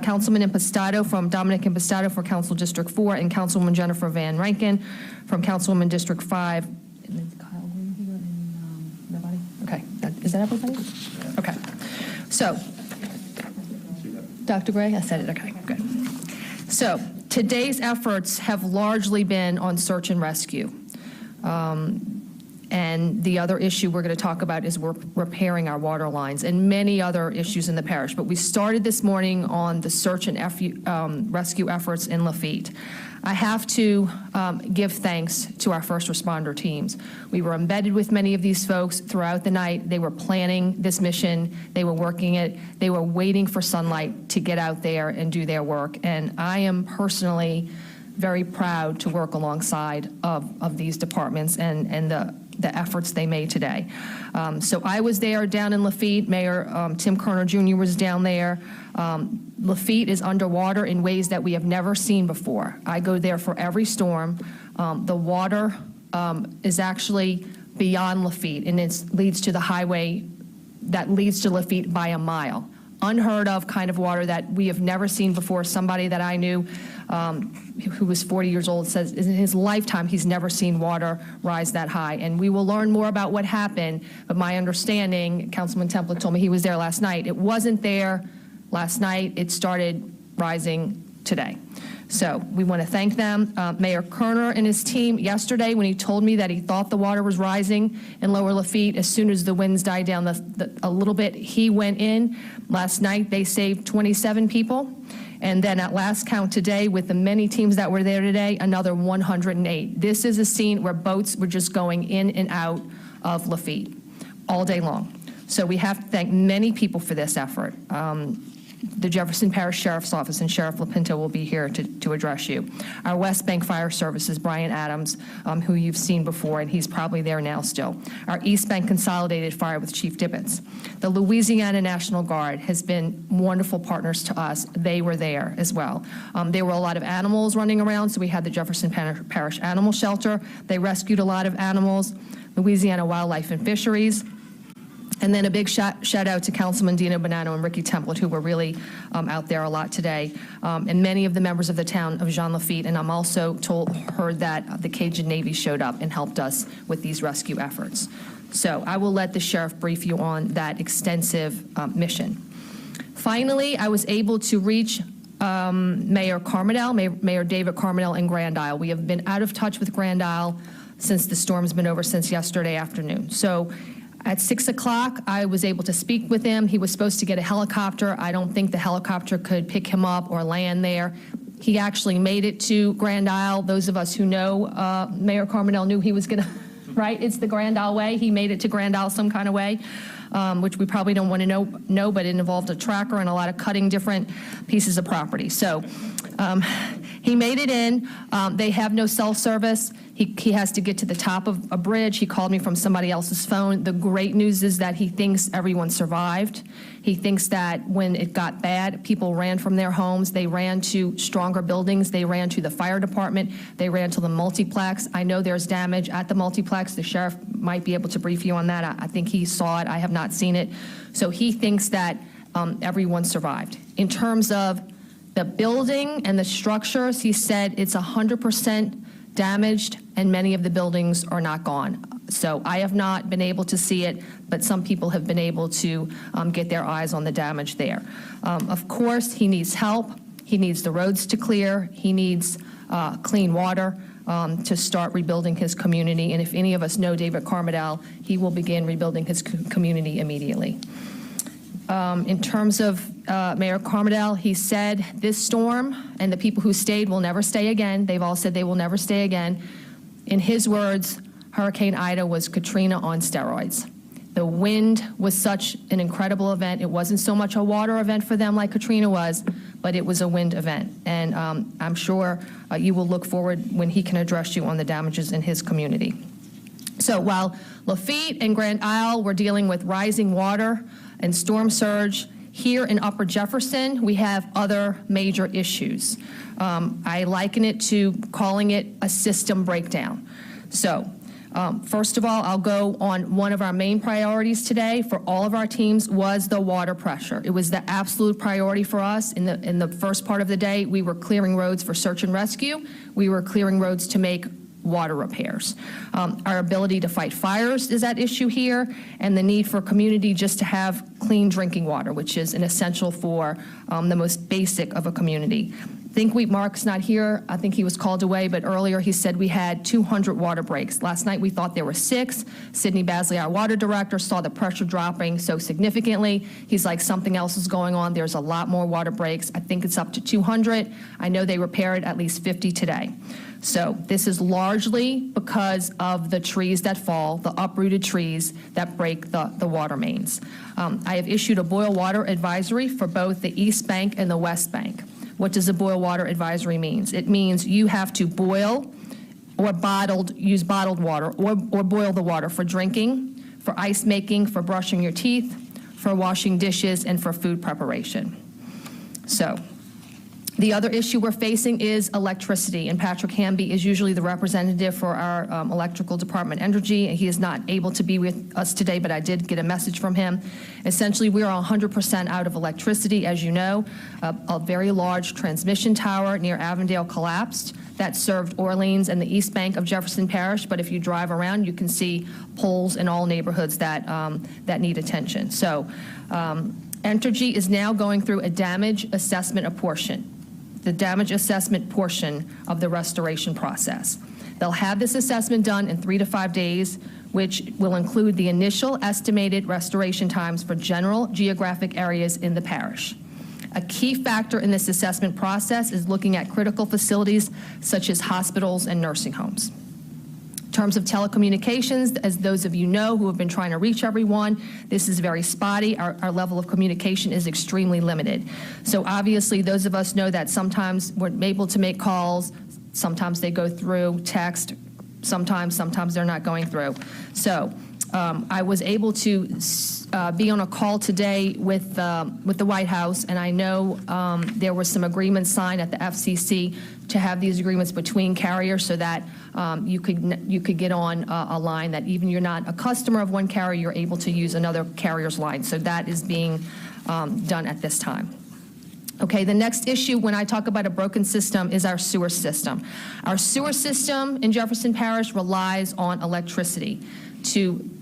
Councilman Impastato from Dominic Impastato for Council District 4, and Councilwoman Jennifer Van Rankin from Councilwoman District 5. Nobody? Okay. Is that everybody? Okay. So, Dr. Gray, I said it. Okay, good. So, today's efforts have largely been on search and rescue. And the other issue we're going to talk about is we're repairing our water lines and many other issues in the parish. But we started this morning on the search and rescue efforts in Lafitte. I have to give thanks to our first responder teams. We were embedded with many of these folks throughout the night. They were planning this mission. They were working it. They were waiting for sunlight to get out there and do their work. And I am personally very proud to work alongside of these departments and the efforts they made today. So I was there down in Lafitte. Mayor Tim Kerner Jr. was down there. Lafitte is underwater in ways that we have never seen before. I go there for every storm. The water is actually beyond Lafitte, and it leads to the highway that leads to Lafitte by a mile. Unheard of kind of water that we have never seen before. Somebody that I knew who was 40 years old says in his lifetime he's never seen water rise that high. And we will learn more about what happened, but my understanding, Councilman Templett told me he was there last night. It wasn't there last night. It started rising today. So we want to thank them. Mayor Kerner and his team yesterday, when he told me that he thought the water was rising in Lower Lafitte, as soon as the winds died down a little bit, he went in. Last night, they saved 27 people. And then at last count today, with the many teams that were there today, another 108. This is a scene where boats were just going in and out of Lafitte all day long. So we have to thank many people for this effort. The Jefferson Parish Sheriff's Office and Sheriff Lapinto will be here to address you. Our West Bank Fire Services, Brian Adams, who you've seen before, and he's probably there now still. Our East Bank Consolidated Fire with Chief Dibbets. The Louisiana National Guard has been wonderful partners to us. They were there as well. There were a lot of animals running around, so we had the Jefferson Parish Animal Shelter. They rescued a lot of animals. Louisiana Wildlife and Fisheries. And then a big shout out to Councilman Dino Bonanno and Ricky Templet, who were really out there a lot today, and many of the members of the town of Jean Lafitte. And I'm also heard that the Cajun Navy showed up and helped us with these rescue efforts. So I will let the sheriff brief you on that extensive mission. Finally, I was able to reach Mayor Carmodell, Mayor David Carmodell in Grand Isle. We have been out of touch with Grand Isle since the storm's been over since yesterday afternoon. So at 6 o'clock, I was able to speak with him. He was supposed to get a helicopter. I don't think the helicopter could pick him up or land there. He actually made it to Grand Isle. Those of us who know Mayor Carmodell knew he was going to, right? It's the Grand Isle way. He made it to Grand Isle some kind of way, which we probably don't want to know, but it involved a tracker and a lot of cutting different pieces of property. So he made it in. They have no cell service. He has to get to the top of a bridge. He called me from somebody else's phone. The great news is that he thinks everyone survived. He thinks that when it got bad, people ran from their homes. They ran to stronger buildings. They ran to the fire department. They ran to the multiplex. I know there's damage at the multiplex. The sheriff might be able to brief you on that. I think he saw it. I have not seen it. So he thinks that everyone survived. In terms of the building and the structures, he said it's 100% damaged, and many of the buildings are not gone. So I have not been able to see it, but some people have been able to get their eyes on the damage there. Of course, he needs help. He needs the roads to clear. He needs clean water to start rebuilding his community. And if any of us know David Carmodell, he will begin rebuilding his community immediately. In terms of Mayor Carmodell, he said this storm and the people who stayed will never stay again. They've all said they will never stay again. In his words, Hurricane Ida was Katrina on steroids. The wind was such an incredible event. It wasn't so much a water event for them like Katrina was, but it was a wind event. And I'm sure you will look forward when he can address you on the damages in his community. So while Lafitte and Grand Isle were dealing with rising water and storm surge, here in Upper Jefferson, we have other major issues. I liken it to calling it a system breakdown. So first of all, I'll go on one of our main priorities today for all of our teams was the water pressure. It was the absolute priority for us. In the first part of the day, we were clearing roads for search and rescue. We were clearing roads to make water repairs. Our ability to fight fires is at issue here, and the need for community just to have clean drinking water, which is an essential for the most basic of a community. Mark's not here. I think he was called away, but earlier he said we had 200 water breaks. Last night we thought there were 6. Sidney Basley, our water director, saw the pressure dropping so significantly. He's like, something else is going on. There's a lot more water breaks. I think it's up to 200. I know they repaired at least 50 today. So this is largely because of the trees that fall, the uprooted trees that break the water mains. I have issued a boil water advisory for both the East Bank and the West Bank. What does a boil water advisory mean? It means you have to boil or use bottled water or boil the water for drinking, for ice making, for brushing your teeth, for washing dishes, and for food preparation. So the other issue we're facing is electricity, and Patrick Hamby is usually the representative for our electrical department, Energy, and he is not able to be with us today, but I did get a message from him. Essentially, we are 100% out of electricity. As you know, a very large transmission tower near Avondale collapsed that served Orleans and the East Bank of Jefferson Parish, but if you drive around, you can see poles in all neighborhoods that need attention. So Entergy is now going through a damage assessment portion. The damage assessment portion of the restoration process. They'll have this assessment done in 3 to 5 days, which will include the initial estimated restoration times for general geographic areas in the parish. A key factor in this assessment process is looking at critical facilities such as hospitals and nursing homes. terms of telecommunications, as those of you know who have been trying to reach everyone, this is very spotty. Our level of communication is extremely limited. So obviously, those of us know that sometimes we're able to make calls, sometimes they go through text, sometimes they're not going through. So I was able to be on a call today with the White House, and I know there were some agreements signed at the FCC to have these agreements between carriers so that you could get on a line that even you're not a customer of one carrier, you're able to use another carrier's line. So that is being done at this time. Okay, the next issue when I talk about a broken system is our sewer system. Our sewer system in Jefferson Parish relies on electricity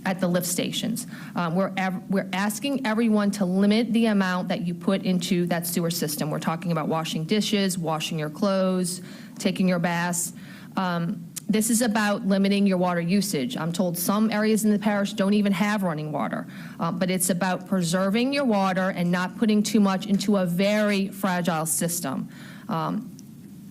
at the lift stations. We're asking everyone to limit the amount that you put into that sewer system. We're talking about washing dishes, washing your clothes, taking your baths. This is about limiting your water usage. I'm told some areas in the parish don't even have running water, but it's about preserving your water and not putting too much into a very fragile system.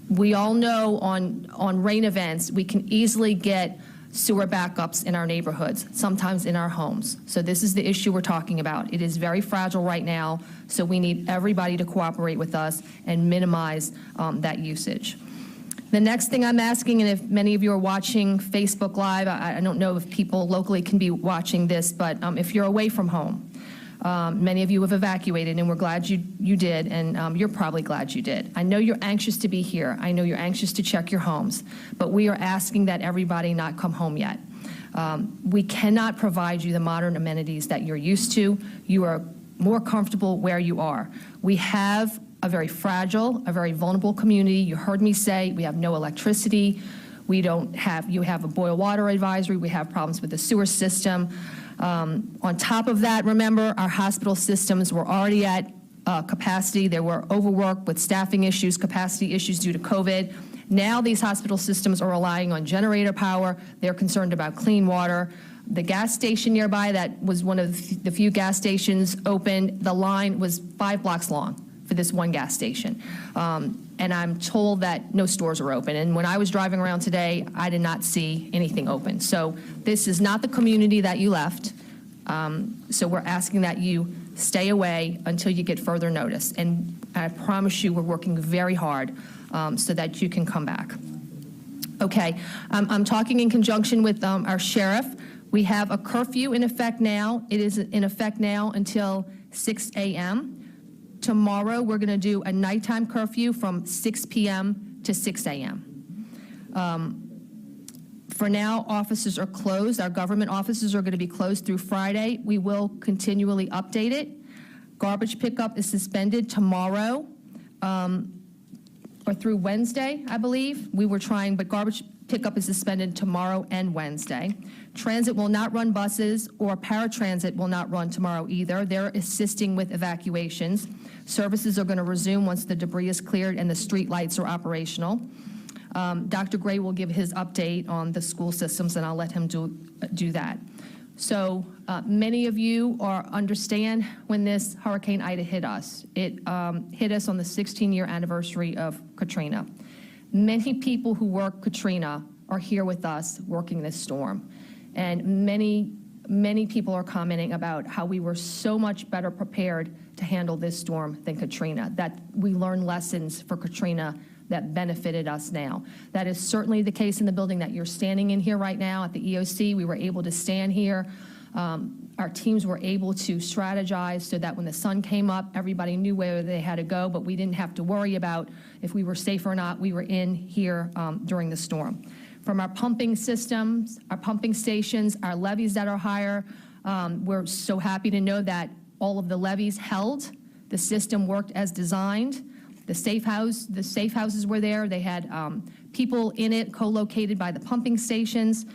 We all know on rain events, we can easily get sewer backups in our neighborhoods, sometimes in our homes. So this is the issue we're talking about. It is very fragile right now, so we need everybody to cooperate with us and minimize that usage. The next thing I'm asking, and if many of you are watching Facebook Live, I don't know if people locally can be watching this, but if you're away from home, many of you have evacuated, and we're glad you did, and you're probably glad you did. I know you're anxious to be here. I know you're anxious to check your homes, but we are asking that everybody not come home yet. We cannot provide you the modern amenities that you're used to. You are more comfortable where you are. We have a very fragile, a very vulnerable community. You heard me say we have no electricity. You have a boil water advisory. We have problems with the sewer system. On top of that, remember, our hospital systems were already at capacity. They were overworked with staffing issues, capacity issues due to COVID. Now these hospital systems are relying on generator power. They're concerned about clean water. The gas station nearby that was one of the few gas stations open, the line was 5 blocks long for this one gas station. And I'm told that no stores are open. And when I was driving around today, I did not see anything open. So this is not the community that you left. So we're asking that you stay away until you get further notice. And I promise you we're working very hard so that you can come back. Okay, I'm talking in conjunction with our sheriff. We have a curfew in effect now. It is in effect now until 6 a.m. Tomorrow, we're going to do a nighttime curfew from 6 p.m. to 6 a.m. For now, offices are closed. Our government offices are going to be closed through Friday. We will continually update it. Garbage pickup is suspended tomorrow or through Wednesday, I believe. We were trying, but garbage pickup is suspended tomorrow and Wednesday. Transit will not run buses, or paratransit will not run tomorrow either. They're assisting with evacuations. Services are going to resume once the debris is cleared and the street lights are operational. Dr. Gray will give his update on the school systems, and I'll let him do that. So many of you understand when this Hurricane Ida hit us. It hit us on the 16-year anniversary of Katrina. Many people who work Katrina are here with us working this storm. And many people are commenting about how we were so much better prepared to handle this storm than Katrina, that we learned lessons for Katrina that benefited us now. That is certainly the case in the building that you're standing in here right now at the EOC. We were able to stand here. Our teams were able to strategize so that when the sun came up, everybody knew where they had to go, but we didn't have to worry about if we were safe or not. We were in here during the storm. From our pumping systems, our pumping stations, our levees that are higher, we're so happy to know that all of the levees held. The system worked as designed. The safe houses were there. They had people in it co-located by the pumping stations.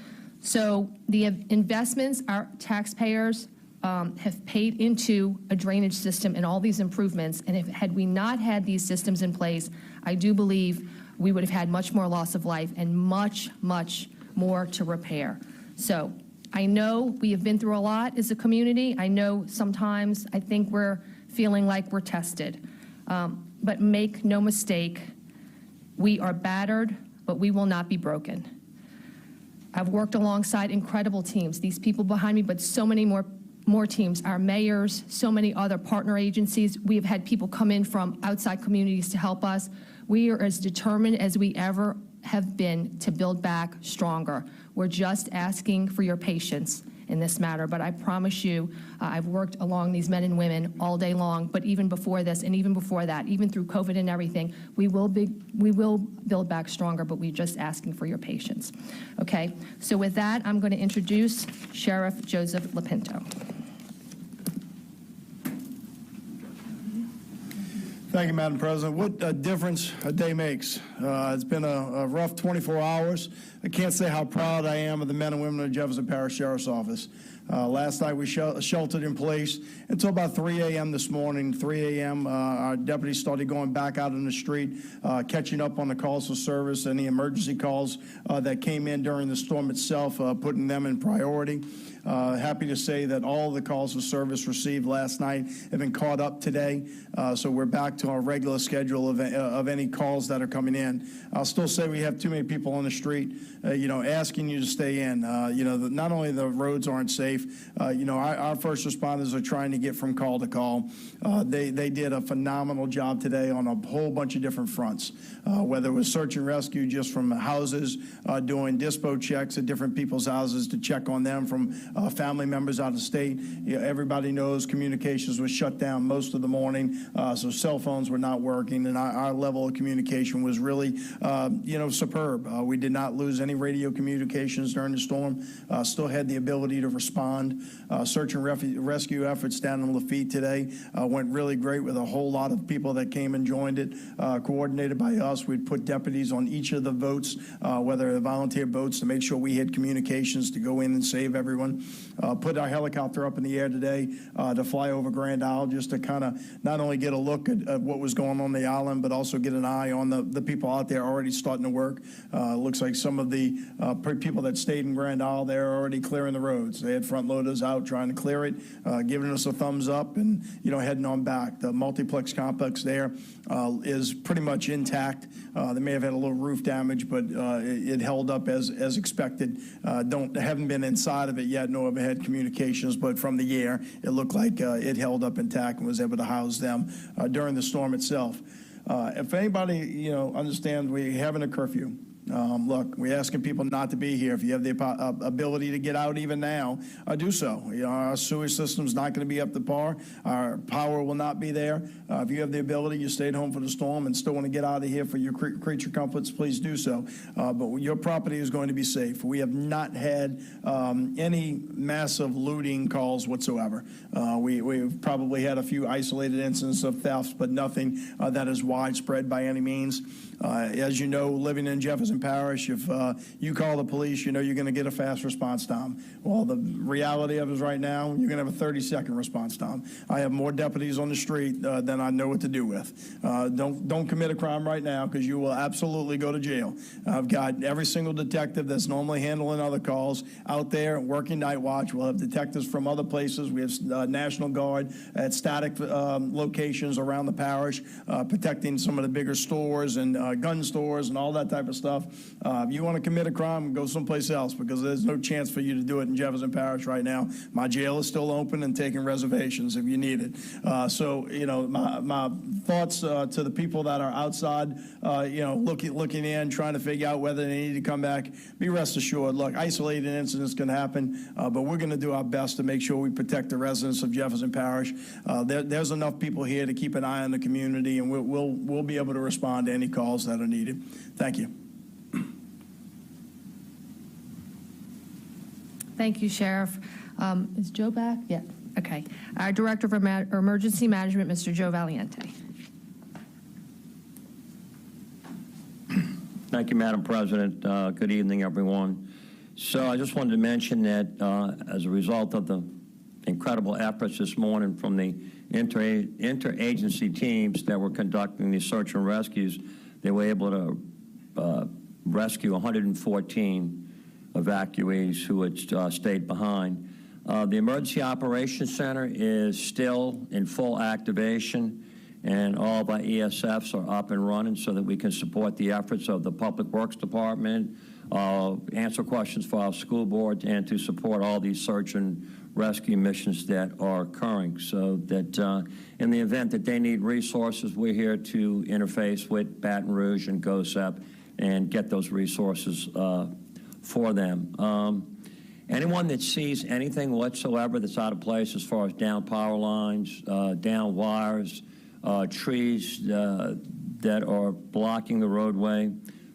So the investments our taxpayers have paid into a drainage system and all these improvements, and had we not had these systems in place, I do believe we would have had much more loss of life and much, much more to repair. So I know we have been through a lot as a community. I know sometimes I think we're feeling like we're tested. But make no mistake, we are battered, but we will not be broken. I've worked alongside incredible teams, these people behind me, but so many more teams, our mayors, so many other partner agencies. We have had people come in from outside communities to help us. We are as determined as we ever have been to build back stronger. We're just asking for your patience in this matter, but I promise you, I've worked along these men and women all day long, but even before this and even before that, even through COVID and everything, we will build back stronger, but we're just asking for your patience. Okay, so with that, I'm going to introduce Sheriff Joseph Lapinto. Thank you, Madam President. What a difference a day makes. It's been a rough 24 hours. I can't say how proud I am of the men and women of the Jefferson Parish Sheriff's Office. Last night we sheltered in place until about 3 a.m. this morning. 3 a.m. Our deputies started going back out in the street, catching up on the calls for service, any emergency calls that came in during the storm itself, putting them in priority. Happy to say that all the calls for service received last night have been caught up today, so we're back to our regular schedule of any calls that are coming in. I'll still say we have too many people on the street, asking you to stay in. Not only the roads aren't safe, our first responders are trying to get from call to call. They did a phenomenal job today on a whole bunch of different fronts, whether it was search and rescue just from houses, doing dispo checks at different people's houses to check on them from family members out of state. Everybody knows communications was shut down most of the morning, so cell phones were not working, and our level of communication was really, superb. We did not lose any radio communications during the storm. Still had the ability to respond. Search and rescue efforts down in Lafitte today went really great with a whole lot of people that came and joined it, coordinated by us. We'd put deputies on each of the boats, whether they're volunteer boats, to make sure we had communications to go in and save everyone. Put our helicopter up in the air today to fly over Grand Isle just to kind of not only get a look at what was going on the island, but also get an eye on the people out there already starting to work. Looks like some of the people that stayed in Grand Isle, they're already clearing the roads. They had front loaders out trying to clear it, giving us a thumbs up and, heading on back. The multiplex complex there is pretty much intact. They may have had a little roof damage, but it held up as expected. Haven't been inside of it yet, no overhead communications, but from the air, it looked like it held up intact and was able to house them during the storm itself. If anybody, understands we're having a curfew, look, we're asking people not to be here. If you have the ability to get out even now, do so. Our sewage system's not going to be up to par. Our power will not be there. If you have the ability, you stayed home for the storm and still want to get out of here for your creature comforts, please do so. But your property is going to be safe. We have not had any massive looting calls whatsoever. We've probably had a few isolated incidents of thefts, but nothing that is widespread by any means. As you know, living in Jefferson Parish, if you call the police, you're going to get a fast response time. Well, the reality of it is right now, you're going to have a 30-second response time. I have more deputies on the street than I know what to do with. Don't commit a crime right now, because you will absolutely go to jail. I've got every single detective that's normally handling other calls out there working night watch. We'll have detectives from other places. We have National Guard at static locations around the parish, protecting some of the bigger stores and gun stores and all that type of stuff. If you want to commit a crime, go someplace else, because there's no chance for you to do it in Jefferson Parish right now. My jail is still open and taking reservations if you need it. My thoughts to the people that are outside, looking in, trying to figure out whether they need to come back. Be rest assured, look, isolated incidents can happen, but we're going to do our best to make sure we protect the residents of Jefferson Parish. There's enough people here to keep an eye on the community, and we'll be able to respond to any calls that are needed. Thank you. Thank you, Sheriff. Is Joe back? Yeah. Okay. Our Director of Emergency Management, Mr. Joe Valiente. Thank you, Madam President. Good evening, everyone. So I just wanted to mention that as a result of the incredible efforts this morning from the interagency teams that were conducting the search and rescues, they were able to rescue 114 evacuees who had stayed behind. The Emergency Operations Center is still in full activation, and all of our ESFs are up and running so that we can support the efforts of the Public Works Department, answer questions for our school board, and to support all these search and rescue missions that are occurring, so that in the event that they need resources, we're here to interface with Baton Rouge and GOSEP and get those resources for them. Anyone that sees anything whatsoever that's out of place as far as down power lines, down wires, trees that are blocking the roadway,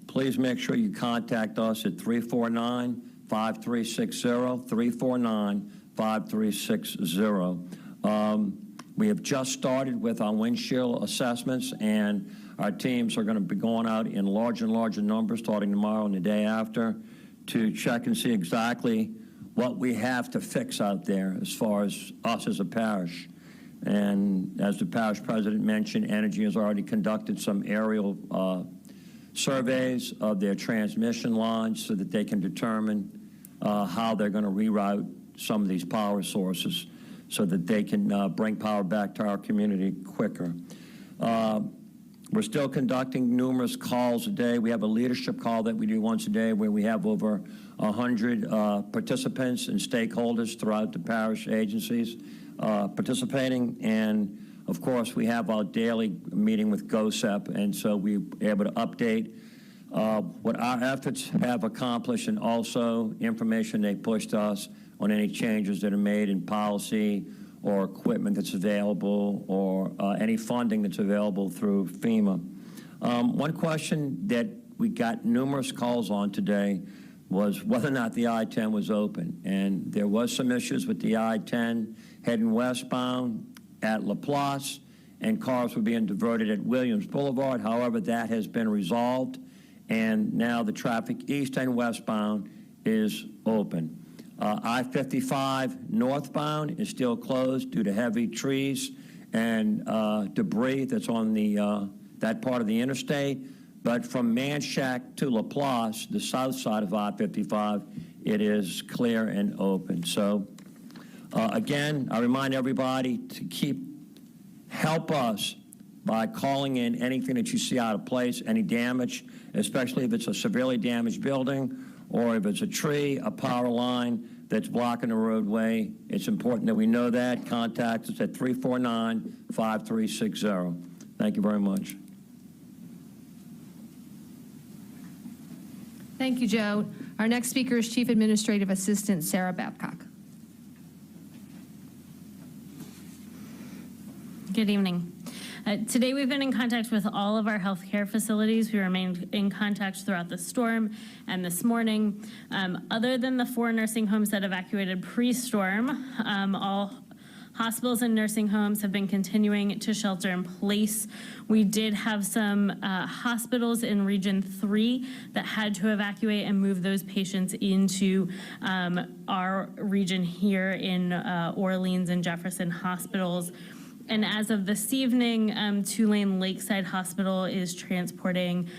please make sure you contact us at 349-5360, 349-5360. We have just started with our windshield assessments, and our teams are going to be going out in larger and larger numbers starting tomorrow and the day after to check and see exactly what we have to fix out there as far as us as a parish. And as the parish president mentioned, Energy has already conducted some aerial surveys of their transmission lines so that they can determine how they're going to reroute some of these power sources so that they can bring power back to our community quicker. We're still conducting numerous calls a day. We have a leadership call that we do once a day where we have over 100 participants and stakeholders throughout the parish agencies participating. And of course, we have our daily meeting with GOSEP, and so we're able to update what our efforts have accomplished, and also information they pushed us on any changes that are made in policy or equipment that's available, or any funding that's available through FEMA. One question that we got numerous calls on today was whether or not the I-10 was open. And there was some issues with the I-10 heading westbound at Laplace, and cars were being diverted at Williams Boulevard. However, that has been resolved, and now the traffic east and westbound is open. I-55 northbound is still closed due to heavy trees and debris that's on the that part of the interstate. But from Manchac to Laplace, the south side of I-55, it is clear and open. So again, I remind everybody to help us by calling in anything that you see out of place, any damage, especially if it's a severely damaged building, or if it's a tree, a power line that's blocking the roadway. It's important that we know that. Contact us at 349-5360. Thank you very much. Thank you, Joe. Our next speaker is Chief Administrative Assistant Sarah Babcock. Good evening. Today we've been in contact with all of our healthcare facilities. We remained in contact throughout the storm and this morning. Other than the 4 nursing homes that evacuated pre-storm, all hospitals and nursing homes have been continuing to shelter in place. We did have some hospitals in Region 3 that had to evacuate and move those patients into our region here in Orleans and Jefferson hospitals. And as of this evening, Tulane Lakeside Hospital is transporting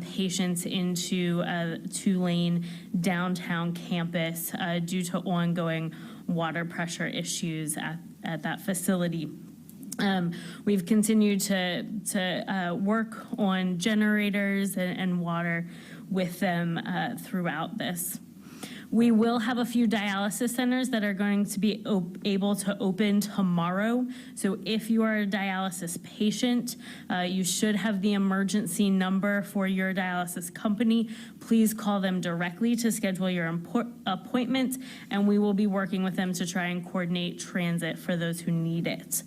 patients into Tulane downtown campus due to ongoing water pressure issues at that facility. We've continued to work on generators and water with them throughout this. We will have a few dialysis centers that are going to be able to open tomorrow. So if you are a dialysis patient, you should have the emergency number for your dialysis company. Please call them directly to schedule your appointment, and we will be working with them to try and coordinate transit for those who need it.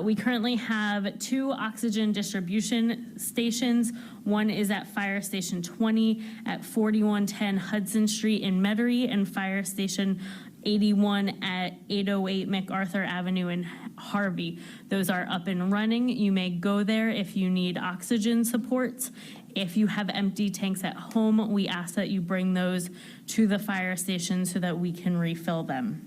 We currently have 2 oxygen distribution stations. One is at Fire Station 20 at 4110 Hudson Street in Metairie, and Fire Station 81 at 808 MacArthur Avenue in Harvey. Those are up and running. You may go there if you need oxygen support. If you have empty tanks at home, we ask that you bring those to the fire station so that we can refill them.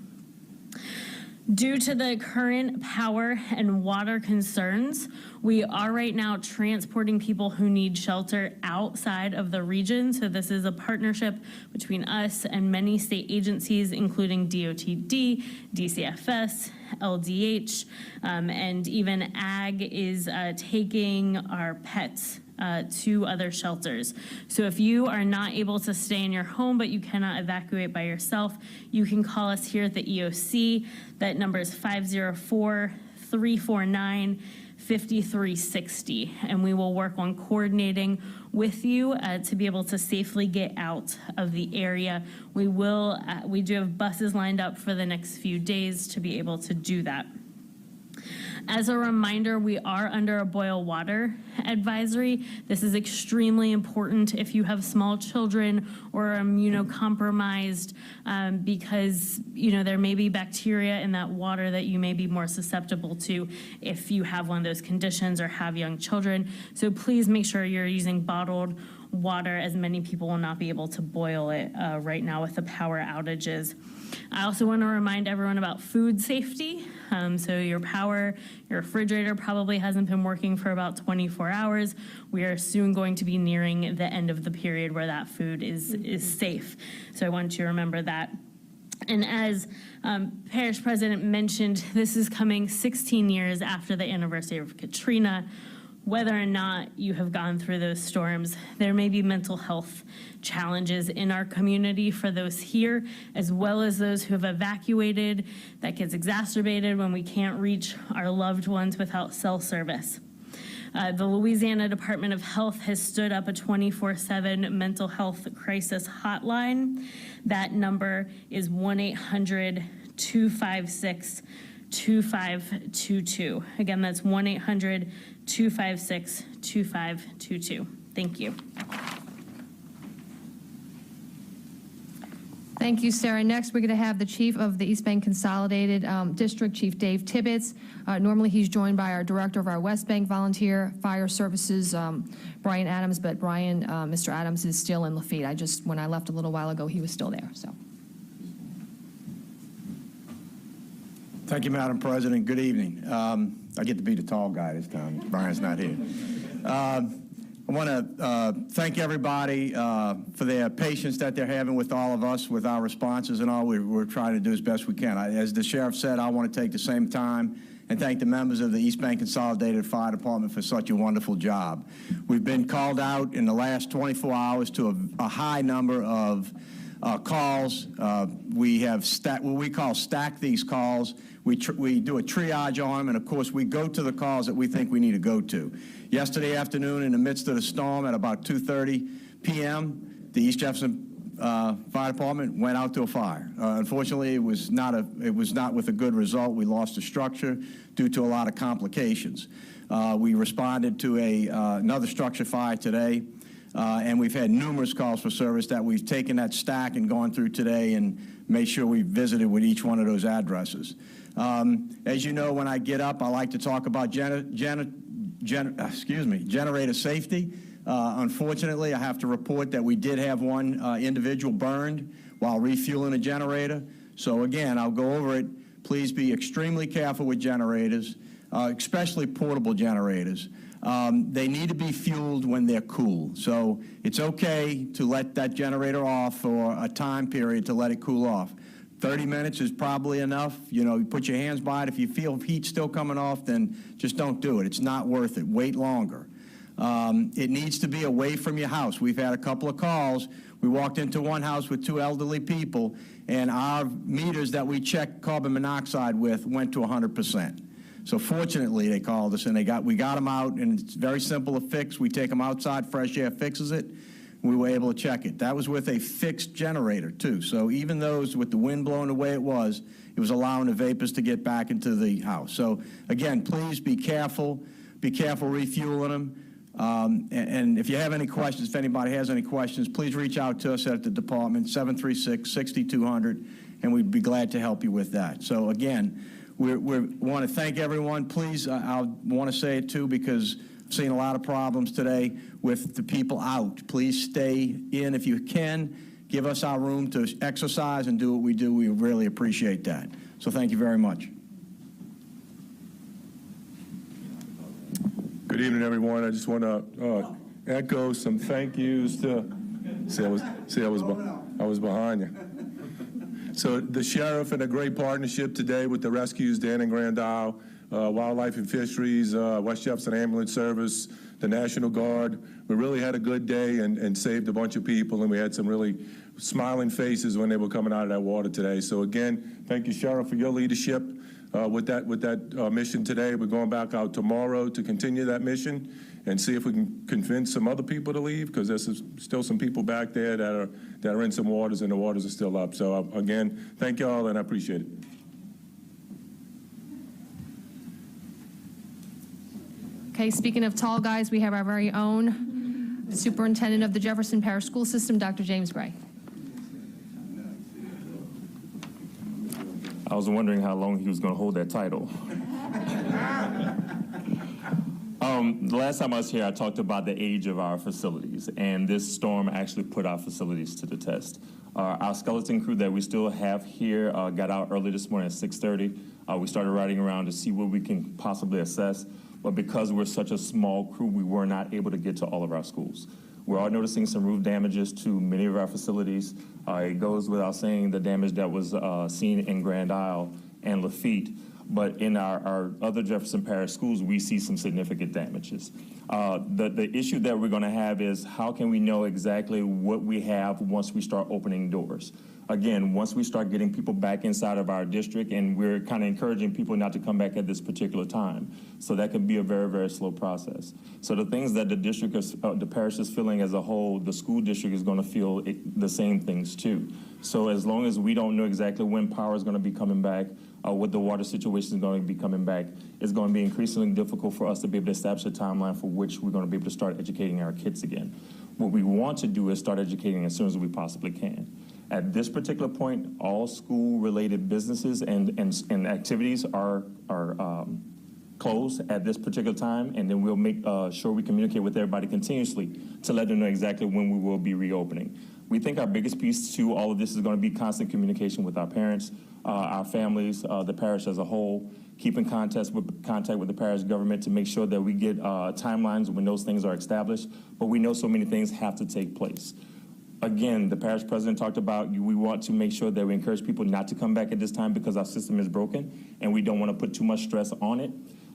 Due to the current power and water concerns, we are right now transporting people who need shelter outside of the region. So this is a partnership between us and many state agencies, including DOTD, DCFS, LDH, and even AG is taking our pets to other shelters. So if you are not able to stay in your home, but you cannot evacuate by yourself, you can call us here at the EOC. That number is 504-349-5360, and we will work on coordinating with you to be able to safely get out of the area. We do have buses lined up for the next few days to be able to do that. As a reminder, we are under a boil water advisory. This is extremely important if you have small children or are immunocompromised because there may be bacteria in that water that you may be more susceptible to if you have one of those conditions or have young children. So please make sure you're using bottled water, as many people will not be able to boil it right now with the power outages. I also want to remind everyone about food safety. So your refrigerator probably hasn't been working for about 24 hours. We are soon going to be nearing the end of the period where that food is safe. So I want you to remember that. And as Parish President mentioned, this is coming 16 years after the anniversary of Katrina. Whether or not you have gone through those storms, there may be mental health challenges in our community for those here, as well as those who have evacuated. That gets exacerbated when we can't reach our loved ones without cell service. The Louisiana Department of Health has stood up a 24/7 mental health crisis hotline. That number is 1-800-256-2522. Again, that's 1-800-256-2522. Thank you. Thank you, Sarah. Next, we're going to have the Chief of the East Bank Consolidated District, Chief Dave Tibbetts. Normally, he's joined by our Director of our West Bank Volunteer Fire Services, Brian Adams, but Mr. Adams is still in Lafitte. When I left a little while ago, he was still there, so. Thank you, Madam President. Good evening. I get to be the tall guy this time. Brian's not here. I want to thank everybody for their patience that they're having with all of us, with our responses and all. We're trying to do as best we can. As the sheriff said, I want to take the same time and thank the members of the East Bank Consolidated Fire Department for such a wonderful job. We've been called out in the last 24 hours to a high number of calls. We have what we call stack these calls. We do a triage on them, and of course we go to the calls that we think we need to go to. Yesterday afternoon, in the midst of the storm at about 2:30 p.m., the East Jefferson Fire Department went out to a fire. Unfortunately, it was not with a good result. We lost a structure due to a lot of complications. We responded to another structure fire today. And we've had numerous calls for service that we've taken that stack and gone through today and made sure we visited with each one of those addresses. As you know, when I get up, I like to talk about generator safety. Unfortunately, I have to report that we did have one individual burned while refueling a generator. So again, I'll go over it. Please be extremely careful with generators, especially portable generators. They need to be fueled when they're cool. So it's okay to let that generator off for a time period to let it cool off. 30 minutes is probably enough. You put your hands by it. If you feel heat still coming off, then just don't do it. It's not worth it. Wait longer. It needs to be away from your house. We've had a couple of calls. We walked into one house with two elderly people, and our meters that we checked carbon monoxide with went to 100%. So fortunately, they called us, and we got them out, and it's very simple to fix. We take them outside, fresh air fixes it. We were able to check it. That was with a fixed generator, too. So even those with the wind blowing the way it was allowing the vapors to get back into the house. So again, please be careful. Be careful refueling them. And if you have any questions, if anybody has any questions, please reach out to us at the department, 736-6200, and we'd be glad to help you with that. So again, we want to thank everyone. Please, I want to say it too, because I've seen a lot of problems today with the people out. Please stay in if you can. Give us our room to exercise and do what we do. We really appreciate that. So thank you very much. Good evening, everyone. I just want to echo some thank yous to. I was behind you. So the sheriff and a great partnership today with the rescues, Dan and Grand Isle, Wildlife and Fisheries, West Jefferson Ambulance Service, the National Guard. We really had a good day and saved a bunch of people, and we had some really smiling faces when they were coming out of that water today. So again, thank you, Sheriff, for your leadership with that mission today. We're going back out tomorrow to continue that mission and see if we can convince some other people to leave, because there's still some people back there that are in some waters, and the waters are still up. So again, thank you all, and I appreciate it. Okay, speaking of tall guys, we have our very own Superintendent of the Jefferson Parish School System, Dr. James Gray. I was wondering how long he was going to hold that title. The last time I was here, I talked about the age of our facilities, and this storm actually put our facilities to the test. Our skeleton crew that we still have here got out early this morning at 6:30. We started riding around to see what we can possibly assess, but because we're such a small crew, we were not able to get to all of our schools. We're all noticing some roof damages to many of our facilities. It goes without saying the damage that was seen in Grand Isle and Lafitte. But in our other Jefferson Parish schools, we see some significant damages. The issue that we're going to have is how can we know exactly what we have once we start opening doors? Again, once we start getting people back inside of our district, and we're kind of encouraging people not to come back at this particular time. So that can be a very, very slow process. So the things that the district, the parish is feeling as a whole, the school district is going to feel the same things too. So as long as we don't know exactly when power is going to be coming back, what the water situation is going to be coming back, it's going to be increasingly difficult for us to be able to establish a timeline for which we're going to be able to start educating our kids again. What we want to do is start educating as soon as we possibly can. At this particular point, all school-related businesses and activities are closed at this particular time, and then we'll make sure we communicate with everybody continuously to let them know exactly when we will be reopening. We think our biggest piece to all of this is going to be constant communication with our parents, our families, the parish as a whole, keep in contact with the parish government to make sure that we get timelines when those things are established, but we know so many things have to take place. Again, the parish president talked about we want to make sure that we encourage people not to come back at this time because our system is broken and we don't want to put too much stress on it.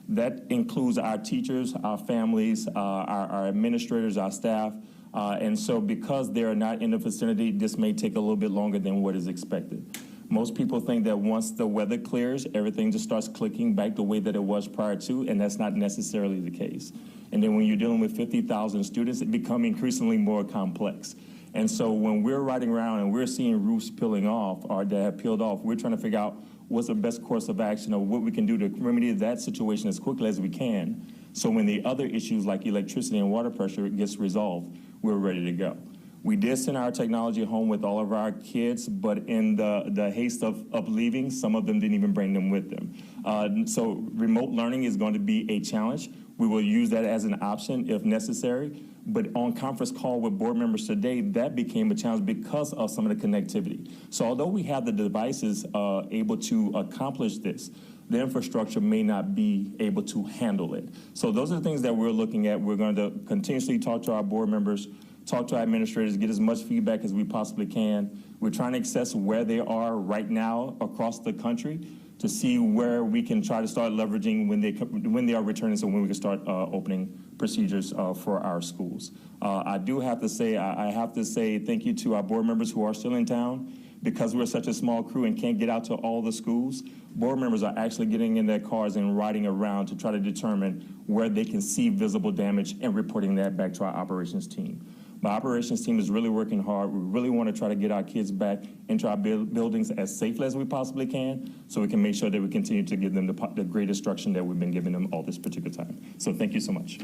That includes our teachers, our families, our administrators, our staff. And so because they're not in the vicinity, this may take a little bit longer than what is expected. Most people think that once the weather clears, everything just starts clicking back the way that it was prior to, and that's not necessarily the case. And then when you're dealing with 50,000 students, it becomes increasingly more complex. And so when we're riding around and we're seeing roofs peeling off or that have peeled off, we're trying to figure out what's the best course of action or what we can do to remedy that situation as quickly as we can. So when the other issues like electricity and water pressure gets resolved, we're ready to go. We did send our technology home with all of our kids, but in the haste of leaving, some of them didn't even bring them with them. So remote learning is going to be a challenge. We will use that as an option if necessary. But on conference call with board members today, that became a challenge because of some of the connectivity. So although we have the devices able to accomplish this, the infrastructure may not be able to handle it. So those are the things that we're looking at. We're going to continuously talk to our board members, talk to our administrators, get as much feedback as we possibly can. We're trying to assess where they are right now across the country to see where we can try to start leveraging when they are returning, so when we can start opening procedures for our schools. I do have to say, I have to say thank you to our board members who are still in town. Because we're such a small crew and can't get out to all the schools, board members are actually getting in their cars and riding around to try to determine where they can see visible damage and reporting that back to our operations team. My operations team is really working hard. We really want to try to get our kids back into our buildings as safely as we possibly can so we can make sure that we continue to give them the great instruction that we've been giving them all this particular time. So thank you so much.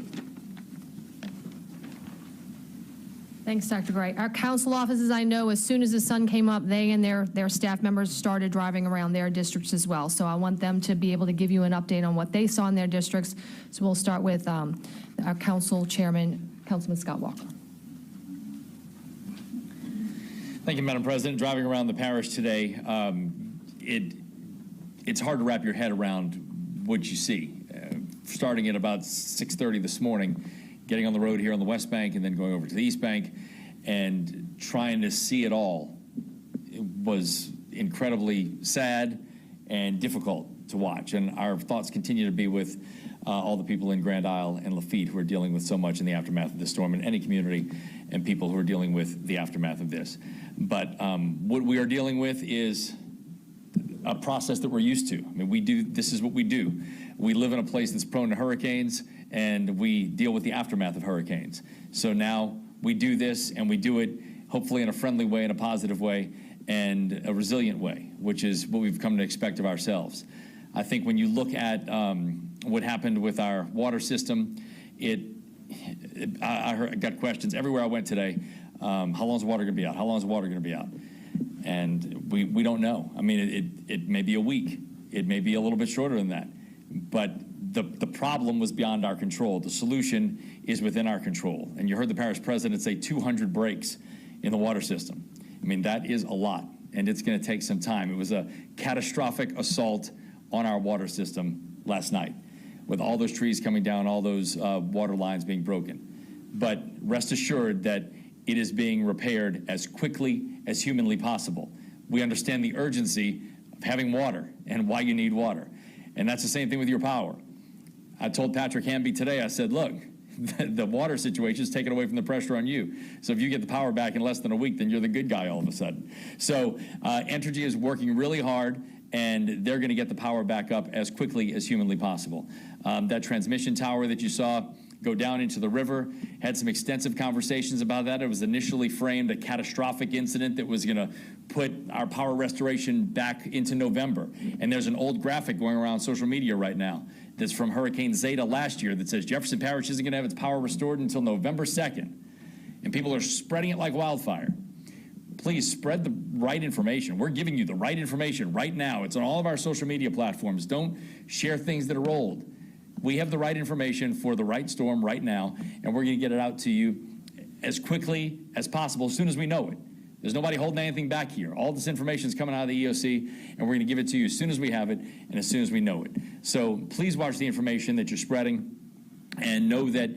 Thanks, Dr. Gray. Our council offices, I know, as soon as the sun came up, they and their staff members started driving around their districts as well. So I want them to be able to give you an update on what they saw in their districts. So we'll start with our council chairman, Councilman Scott Walker. Thank you, Madam President. Driving around the parish today, it's hard to wrap your head around what you see. Starting at about 6:30 this morning, getting on the road here on the West Bank and then going over to the East Bank and trying to see it all, it was incredibly sad and difficult to watch. And our thoughts continue to be with all the people in Grand Isle and Lafitte who are dealing with so much in the aftermath of this storm, and any community and people who are dealing with the aftermath of this. But what we are dealing with is a process that we're used to. I mean, this is what we do. We live in a place that's prone to hurricanes, and we deal with the aftermath of hurricanes. So now we do this, and we do it hopefully in a friendly way, in a positive way, and a resilient way, which is what we've come to expect of ourselves. I think when you look at what happened with our water system, I got questions everywhere I went today. How long is water going to be out? How long is water going to be out? And we don't know. I mean, it may be a week. It may be a little bit shorter than that. But the problem was beyond our control. The solution is within our control. And you heard the parish president say 200 breaks in the water system. I mean, that is a lot, and it's going to take some time. It was a catastrophic assault on our water system last night, with all those trees coming down, all those water lines being broken. But rest assured that it is being repaired as quickly as humanly possible. We understand the urgency of having water and why you need water. And that's the same thing with your power. I told Patrick Hamby today, I said, look, the water situation is taken away from the pressure on you. So if you get the power back in less than a week, then you're the good guy all of a sudden. So Entergy is working really hard, and they're going to get the power back up as quickly as humanly possible. That transmission tower that you saw go down into the river, had some extensive conversations about that. It was initially framed a catastrophic incident that was going to put our power restoration back into November. And there's an old graphic going around social media right now that's from Hurricane Zeta last year that says Jefferson Parish isn't going to have its power restored until November 2nd. And people are spreading it like wildfire. Please spread the right information. We're giving you the right information right now. It's on all of our social media platforms. Don't share things that are old. We have the right information for the right storm right now, and we're going to get it out to you as quickly as possible, as soon as we know it. There's nobody holding anything back here. All this information is coming out of the EOC, and we're going to give it to you as soon as we have it and as soon as we know it. So please watch the information that you're spreading, and know that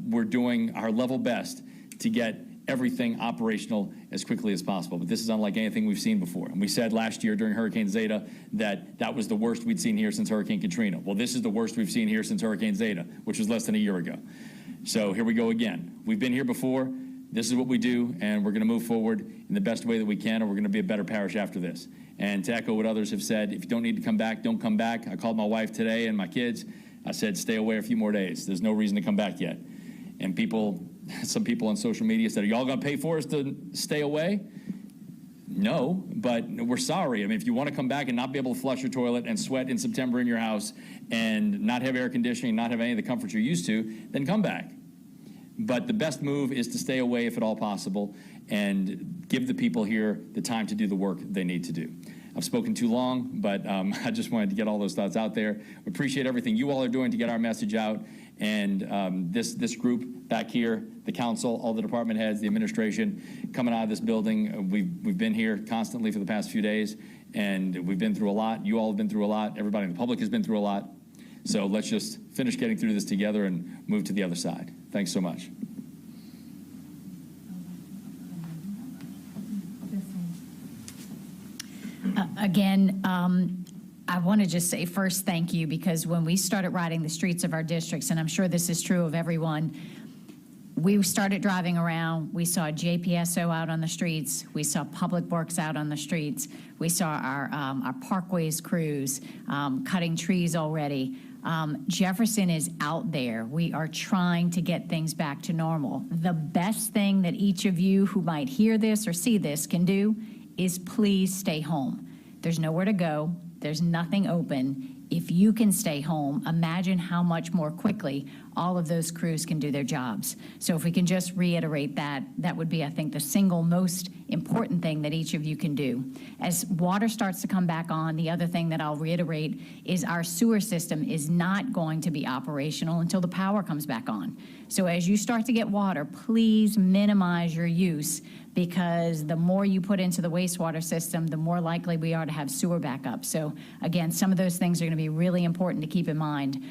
we're doing our level best to get everything operational as quickly as possible. But this is unlike anything we've seen before. And we said last year during Hurricane Zeta that that was the worst we'd seen here since Hurricane Katrina. Well, this is the worst we've seen here since Hurricane Zeta, which was less than a year ago. So here we go again. We've been here before. This is what we do, and we're going to move forward in the best way that we can, and we're going to be a better parish after this. And to echo what others have said, if you don't need to come back, don't come back. I called my wife today and my kids. I said, stay away a few more days. There's no reason to come back yet. And some people on social media said, are y'all going to pay for us to stay away? No, but we're sorry. I mean, if you want to come back and not be able to flush your toilet and sweat in September in your house and not have air conditioning, not have any of the comforts you're used to, then come back. But the best move is to stay away if at all possible and give the people here the time to do the work they need to do. I've spoken too long, but I just wanted to get all those thoughts out there. We appreciate everything you all are doing to get our message out. And this group back here, the council, all the department heads, the administration, coming out of this building, we've been here constantly for the past few days, and we've been through a lot. You all have been through a lot. Everybody in the public has been through a lot. So let's just finish getting through this together and move to the other side. Thanks so much. Again, I want to just say first thank you, because when we started riding the streets of our districts, and I'm sure this is true of everyone, we started driving around, we saw JPSO out on the streets, we saw Public Works out on the streets, we saw our parkways crews cutting trees already. Jefferson is out there. We are trying to get things back to normal. The best thing that each of you who might hear this or see this can do is please stay home. There's nowhere to go. There's nothing open. If you can stay home, imagine how much more quickly all of those crews can do their jobs. So if we can just reiterate that, that would be, I think, the single most important thing that each of you can do. As water starts to come back on, the other thing that I'll reiterate is our sewer system is not going to be operational until the power comes back on. So as you start to get water, please minimize your use, because the more you put into the wastewater system, the more likely we are to have sewer backup. So again, some of those things are going to be really important to keep in mind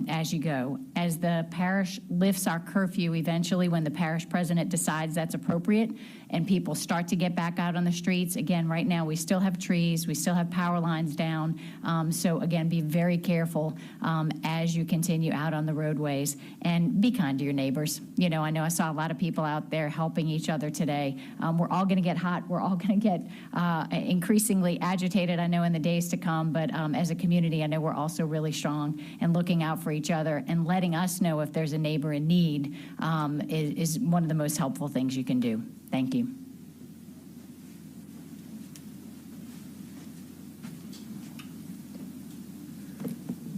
as you go. As the parish lifts our curfew eventually, when the parish president decides that's appropriate, and people start to get back out on the streets. Again, right now we still have trees, we still have power lines down. So again, be very careful as you continue out on the roadways, and be kind to your neighbors. You know I saw a lot of people out there helping each other today. We're all going to get hot. We're all going to get increasingly agitated, I know, in the days to come. But as a community, I know we're also really strong and looking out for each other, and letting us know if there's a neighbor in need is one of the most helpful things you can do. Thank you.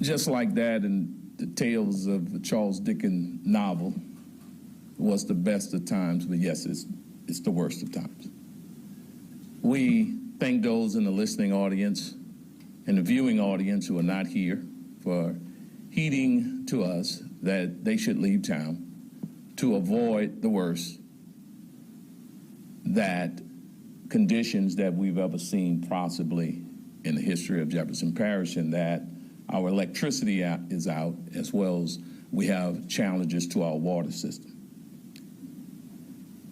Just like that, in the tales of the Charles Dickens novel, was the best of times, but yes, it's the worst of times. We thank those in the listening audience and the viewing audience who are not here for heeding to us that they should leave town to avoid the worst that conditions that we've ever seen possibly in the history of Jefferson Parish, and that our electricity is out, as well as we have challenges to our water system.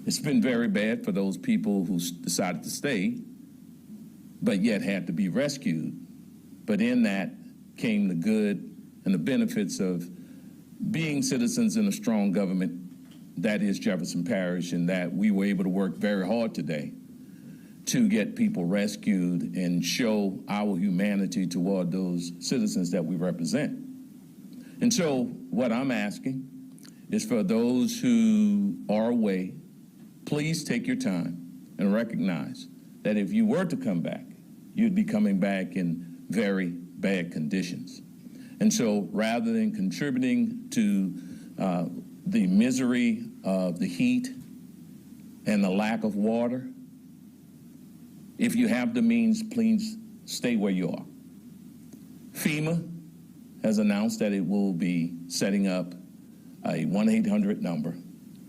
It's been very bad for those people who decided to stay, but yet had to be rescued. But in that came the good and the benefits of being citizens in a strong government that is Jefferson Parish, and that we were able to work very hard today to get people rescued and show our humanity toward those citizens that we represent. And so what I'm asking is for those who are away, please take your time and recognize that if you were to come back, you'd be coming back in very bad conditions. And so rather than contributing to the misery of the heat and the lack of water, if you have the means, please stay where you are. FEMA has announced that it will be setting up a 1-800 number.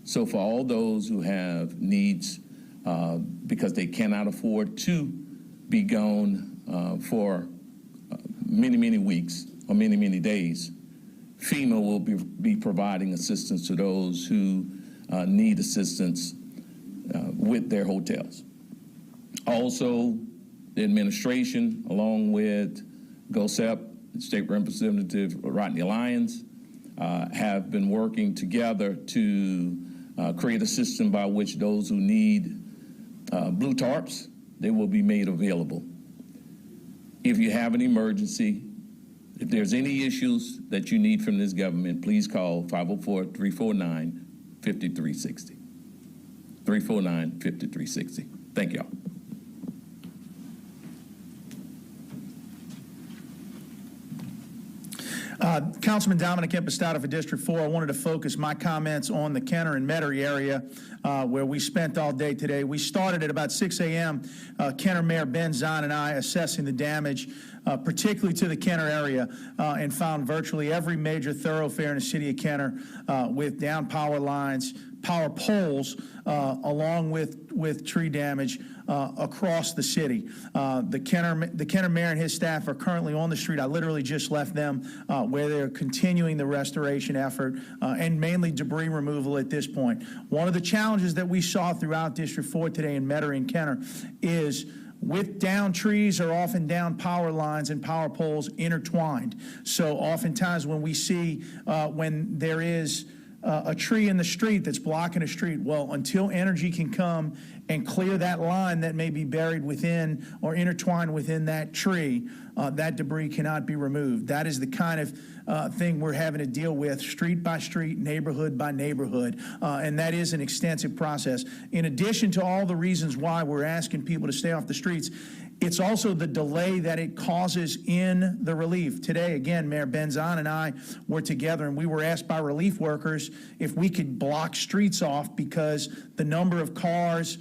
So for all those who have needs because they cannot afford to be gone for many, many weeks or many, many days, FEMA will be providing assistance to those who need assistance with their hotels. Also, the administration, along with GOSEP, State Representative Rodney Lyons, have been working together to create a system by which those who need blue tarps, they will be made available. If you have an emergency, if there's any issues that you need from this government, please call 504-349-5360. 349-5360. Thank y'all. Councilman Dominic Impastato for District 4. I wanted to focus my comments on the Kenner and Metairie area where we spent all day today. We started at about 6 a.m. Kenner Mayor Ben Zahn and I assessing the damage, particularly to the Kenner area, and found virtually every major thoroughfare in the city of Kenner with down power lines, power poles, along with tree damage across the city. The Kenner mayor and his staff are currently on the street. I literally just left them where they're continuing the restoration effort and mainly debris removal at this point. One of the challenges that we saw throughout District 4 today in Metairie and Kenner is with down trees are often down power lines and power poles intertwined. So oftentimes when we see when there is a tree in the street that's blocking a street, well, until energy can come and clear that line that may be buried within or intertwined within that tree, that debris cannot be removed. That is the kind of thing we're having to deal with street by street, neighborhood by neighborhood, and that is an extensive process. In addition to all the reasons why we're asking people to stay off the streets, it's also the delay that it causes in the relief. Today, again, Mayor Ben Zahn and I were together, and we were asked by relief workers if we could block streets off because the number of cars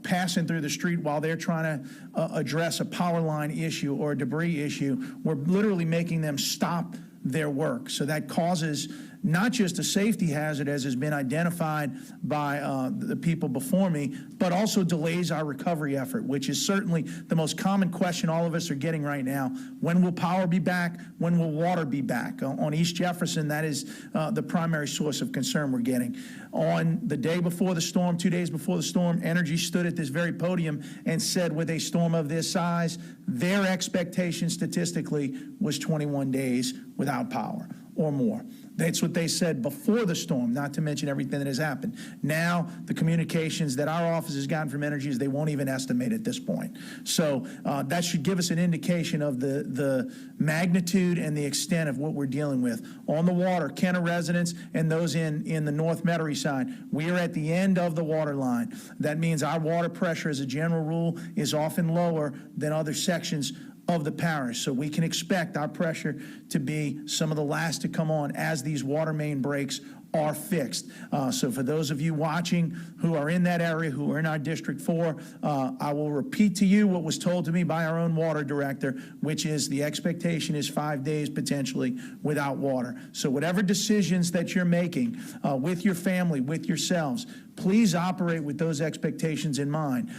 passing through the street while they're trying to address a power line issue or a debris issue, we're literally making them stop their work. So that causes not just a safety hazard as has been identified by the people before me, but also delays our recovery effort, which is certainly the most common question all of us are getting right now. When will power be back? When will water be back? On East Jefferson, that is the primary source of concern we're getting. On the day before the storm, 2 days before the storm, Energy stood at this very podium and said with a storm of this size, their expectation statistically was 21 days without power or more. That's what they said before the storm, not to mention everything that has happened. Now, the communications that our office has gotten from Energy is they won't even estimate at this point. So that should give us an indication of the magnitude and the extent of what we're dealing with. On the water, Kenner residents and those in the North Metairie side, we are at the end of the water line. That means our water pressure, as a general rule, is often lower than other sections of the parish. So we can expect our pressure to be some of the last to come on as these water main breaks are fixed. So for those of you watching who are in that area, who are in our District 4, I will repeat to you what was told to me by our own water director, which is the expectation is 5 days potentially without water. So whatever decisions that you're making with your family, with yourselves, please operate with those expectations in mind.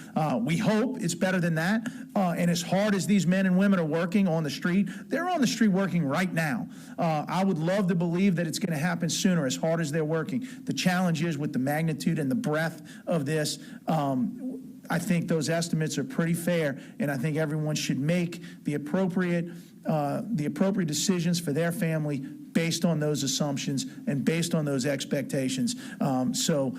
We hope it's better than that. And as hard as these men and women are working on the street, they're on the street working right now. I would love to believe that it's going to happen sooner, as hard as they're working. The challenge is with the magnitude and the breadth of this. I think those estimates are pretty fair, and I think everyone should make the appropriate decisions for their family based on those assumptions and based on those expectations. So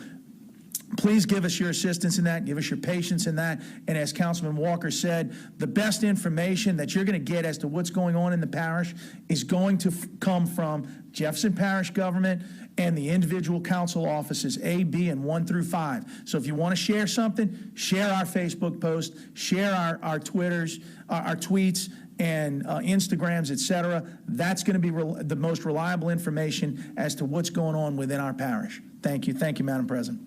please give us your assistance in that, give us your patience in that. And as Councilman Walker said, the best information that you're going to get as to what's going on in the parish is going to come from Jefferson Parish government and the individual council offices, A, B, and 1 through 5. So if you want to share something, share our Facebook post, share our Twitters, our tweets, and Instagrams, et cetera. That's going to be the most reliable information as to what's going on within our parish. Thank you. Thank you, Madam President.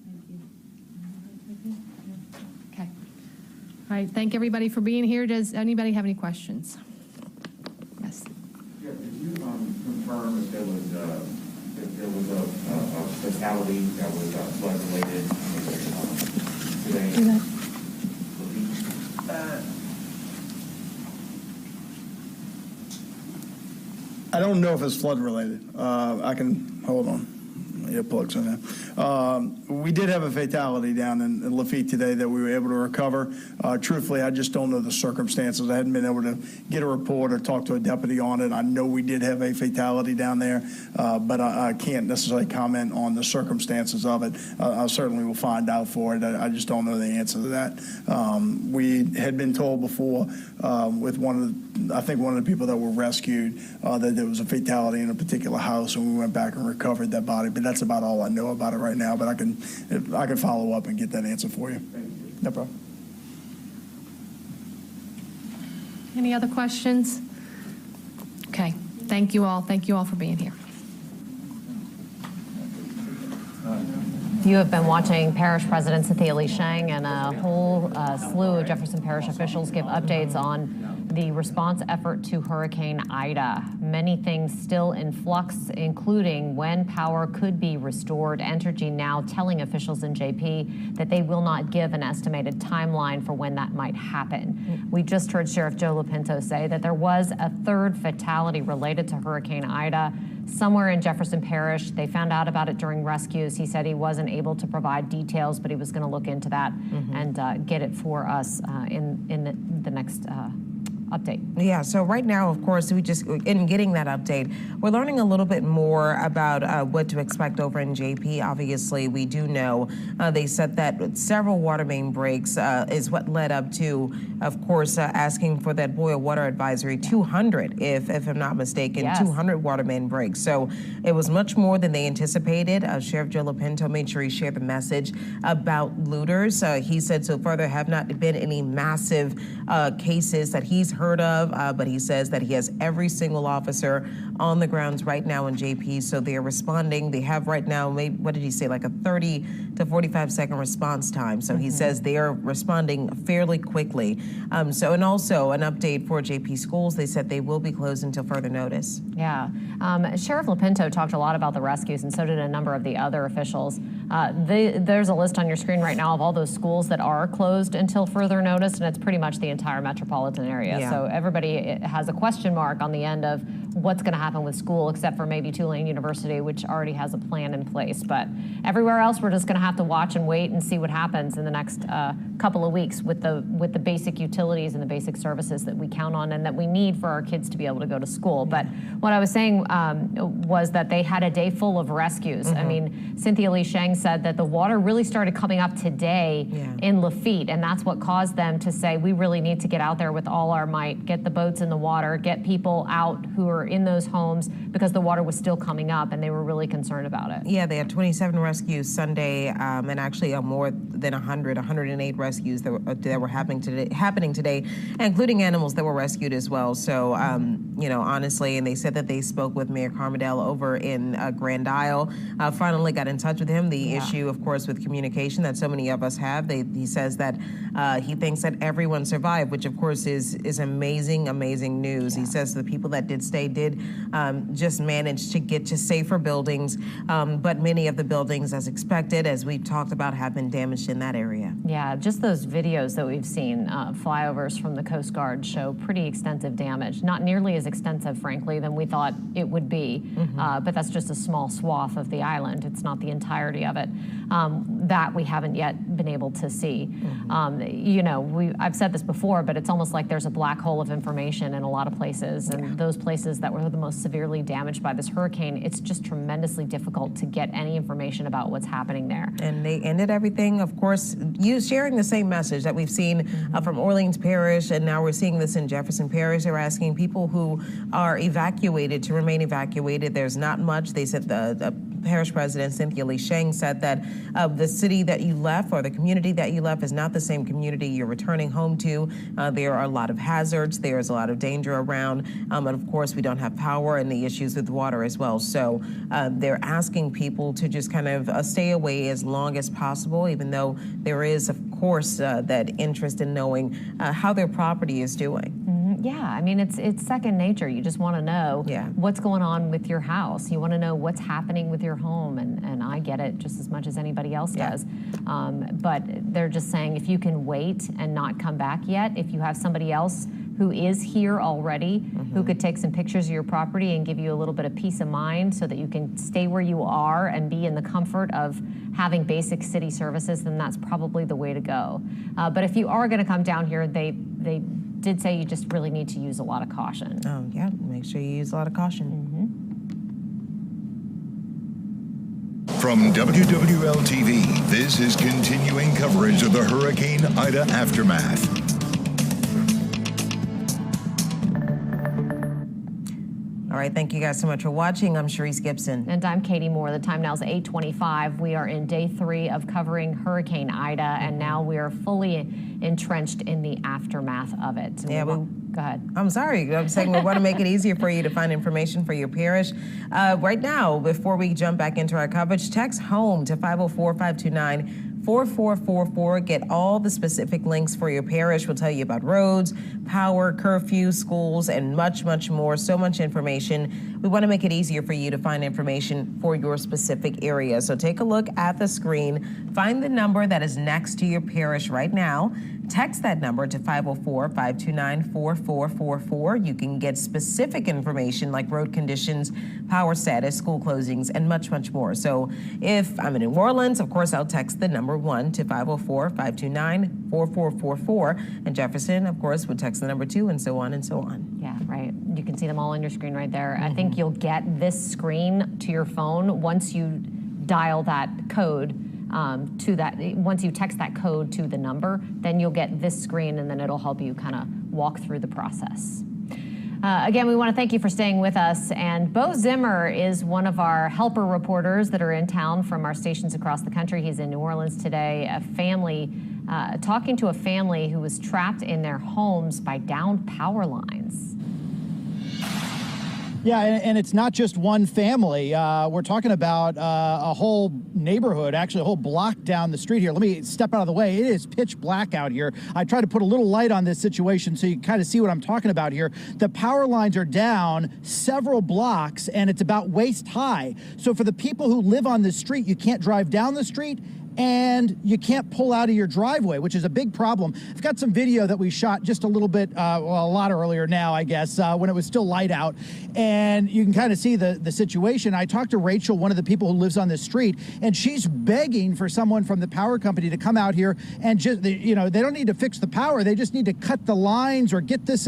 All right, thank everybody for being here. Does anybody have any questions? Yes. Yeah, did you confirm if there was a fatality that was flood related today? I don't know if it's flood related. I can hold on. Earplugs in there. We did have a fatality down in Lafitte today that we were able to recover. Truthfully, I just don't know the circumstances. I hadn't been able to get a report or talk to a deputy on it. I know we did have a fatality down there, but I can't necessarily comment on the circumstances of it. I certainly will find out for it. I just don't know the answer to that. We had been told before with one of the people that were rescued that there was a fatality in a particular house, and we went back and recovered that body. But that's about all I know about it right now. But I can follow up and get that answer for you. Thank you. No problem. Any other questions? Okay. Thank you all. Thank you all for being here. You have been watching Parish President Cynthia Lee Shang and a whole slew of Jefferson Parish officials give updates on the response effort to Hurricane Ida. Many things still in flux, including when power could be restored. Entergy now telling officials in JP that they will not give an estimated timeline for when that might happen. We just heard Sheriff Joe Lapinto say that there was a third fatality related to Hurricane Ida somewhere in Jefferson Parish. They found out about it during rescues. He said he wasn't able to provide details, but he was going to look into that and get it for us in the next update. Yeah, so right now, of course, in getting that update, we're learning a little bit more about what to expect over in JP. Obviously, we do know they said that several water main breaks is what led up to, of course, asking for that boil water advisory, 200, if I'm not mistaken, yes. 200 water main breaks. So it was much more than they anticipated. Sheriff Joe Lapinto made sure he shared the message about looters. He said so far there have not been any massive cases that he's heard heard of, but he says that he has every single officer on the grounds right now in JP, so they are responding. They have right now, maybe, what did he say, like a 30 to 45-second response time. So he says they are responding fairly quickly. And also an update for JP schools. They said they will be closed until further notice. Yeah. Sheriff Lapinto talked a lot about the rescues, and so did a number of the other officials. There's a list on your screen right now of all those schools that are closed until further notice, and it's pretty much the entire metropolitan area. Yeah. So everybody has a question mark on the end of what's going to happen with school, except for maybe Tulane University, which already has a plan in place. But everywhere else, we're just going to have to watch and wait and see what happens in the next couple of weeks with the basic utilities and the basic services that we count on and that we need for our kids to be able to go to school. But what I was saying was that they had a day full of rescues. I mean, Cynthia Lee Sheng said that the water really started coming up today in Lafitte, and that's what caused them to say, we really need to get out there with all our might, get the boats in the water, get people out who are in those homes, because the water was still coming up and they were really concerned about it. Yeah, they had 27 rescues Sunday, and actually more than 108 rescues that were happening today, including animals that were rescued as well. So, honestly, and they said that they spoke with Mayor Carmidel over in Grand Isle, finally got in touch with him. The issue, of course, with communication that so many of us have, he says that he thinks that everyone survived, which of course is amazing, amazing news. He says the people that did stay did just manage to get to safer buildings, but many of the buildings, as expected, as we've talked about, have been damaged in that area. Yeah, just those videos that we've seen, flyovers from the Coast Guard, show pretty extensive damage. Not nearly as extensive, frankly, than we thought it would be, but that's just a small swath of the island. It's not the entirety of it that we haven't yet been able to see. I've said this before, but it's almost like there's a black hole of information in a lot of places, and those places that were the most severely damaged by this hurricane, it's just tremendously difficult to get any information about what's happening there. And they ended everything, of course, sharing the same message that we've seen from Orleans Parish, and now we're seeing this in Jefferson Parish. They're asking people who are evacuated to remain evacuated. There's not much. They said the parish president, Cynthia Lee Sheng, said that the city that you left or the community that you left is not the same community you're returning home to. There are a lot of hazards. There's a lot of danger around. And of course, we don't have power and the issues with water as well. So they're asking people to just kind of stay away as long as possible, even though there is, of course, that interest in knowing how their property is doing. Yeah, I mean, it's second nature. You just want to know what's going on with your house. You want to know what's happening with your home, and I get it just as much as anybody else does. But they're just saying if you can wait and not come back yet, if you have somebody else who is here already, who could take some pictures of your property and give you a little bit of peace of mind so that you can stay where you are and be in the comfort of having basic city services, then that's probably the way to go. But if you are going to come down here, they did say you just really need to use a lot of caution. Oh, yeah, make sure you use a lot of caution. From WWL-TV, this is continuing coverage of the Hurricane Ida aftermath. All right, thank you guys so much for watching. I'm Sharice Gibson. And I'm Katie Moore. The time now is 8:25. We are in day 3 of covering Hurricane Ida, and now we are fully entrenched in the aftermath of it. Go ahead. I'm sorry. I'm saying we want to make it easier for you to find information for your parish. Right now, before we jump back into our coverage, text HOME to 504-529-4444. Get all the specific links for your parish. We'll tell you about roads, power, curfew, schools, and much, much more. So much information. We want to make it easier for you to find information for your specific area. So take a look at the screen. Find the number that is next to your parish right now. Text that number to 504-529-4444. You can get specific information like road conditions, power status, school closings, and much, much more. So if I'm in New Orleans, of course, I'll text the number 1 to 504-529-4444. And Jefferson, of course, would text the number 2, and so on and so on. Yeah, right. You can see them all on your screen right there. I think you'll get this screen to your phone once you dial that code. Once you text that code to the number, then you'll get this screen, and then it'll help you kind of walk through the process. Again, we want to thank you for staying with us. And Bo Zimmer is one of our helper reporters that are in town from our stations across the country. He's in New Orleans today. A family talking to a family who was trapped in their homes by downed power lines. Yeah, and it's not just one family. We're talking about a whole neighborhood, actually a whole block down the street here. Let me step out of the way. It is pitch black out here. I try to put a little light on this situation so you can kind of see what I'm talking about here. The power lines are down several blocks, and it's about waist high. So for the people who live on this street, you can't drive down the street, and you can't pull out of your driveway, which is a big problem. I've got some video that we shot just a little bit, well, a lot earlier now, I guess, when it was still light out. And you can kind of see the situation. I talked to Rachel, one of the people who lives on this street, and she's begging for someone from the power company to come out here and just, you know, they don't need to fix the power. They just need to cut the lines or get this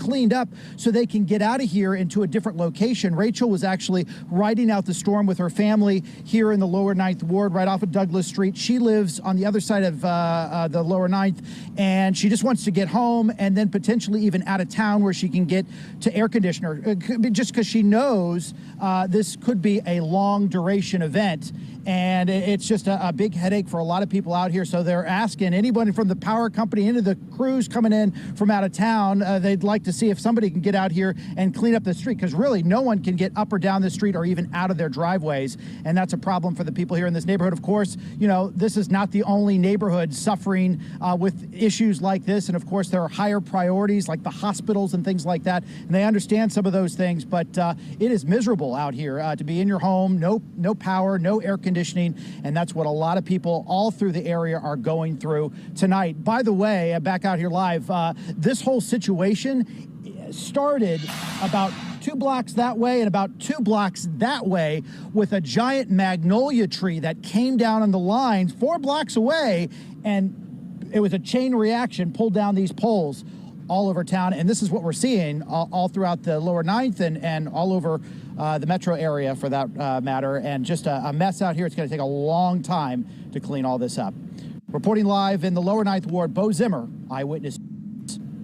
cleaned up so they can get out of here into a different location. Rachel was actually riding out the storm with her family here in the lower 9th Ward, right off of Douglas Street. She lives on the other side of the lower 9th, and she just wants to get home and then potentially even out of town where she can get to air conditioner, just because she knows this could be a long duration event. And it's just a big headache for a lot of people out here. So they're asking anybody from the power company, into the crews coming in from out of town, they'd like to see if somebody can get out here and clean up the street, because really no one can get up or down the street or even out of their driveways. And that's a problem for the people here in this neighborhood. Of course, you know, this is not the only neighborhood suffering with issues like this. And of course, there are higher priorities like the hospitals and things like that. And they understand some of those things, but it is miserable out here to be in your home, no power, no air conditioning, and that's what a lot of people all through the area are going through tonight. By the way, back out here live, this whole situation started about 2 blocks that way and about 2 blocks that way with a giant magnolia tree that came down on the line 4 blocks away, and it was a chain reaction, pulled down these poles all over town. And this is what we're seeing all throughout the lower 9th and all over the metro area for that matter. And just a mess out here. It's going to take a long time to clean all this up. Reporting live in the lower 9th Ward, Bo Zimmer, Eyewitness.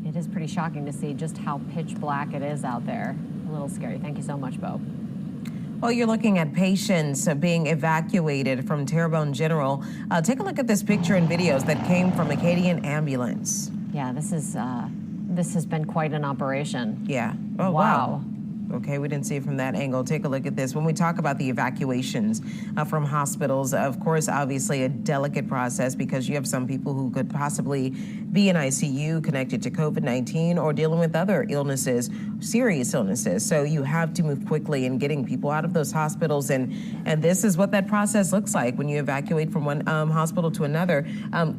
It is pretty shocking to see just how pitch black it is out there. A little scary. Thank you so much, Bo. Well, you're looking at patients being evacuated from Terrebonne General. Take a look at this picture and videos that came from Acadian ambulance. Yeah, this has been quite an operation. Yeah. Oh, wow. Okay, we didn't see it from that angle. Take a look at this. When we talk about the evacuations from hospitals, of course, obviously a delicate process because you have some people who could possibly be in ICU connected to COVID-19 or dealing with other illnesses, serious illnesses. So you have to move quickly in getting people out of those hospitals. And this is what that process looks like when you evacuate from one hospital to another.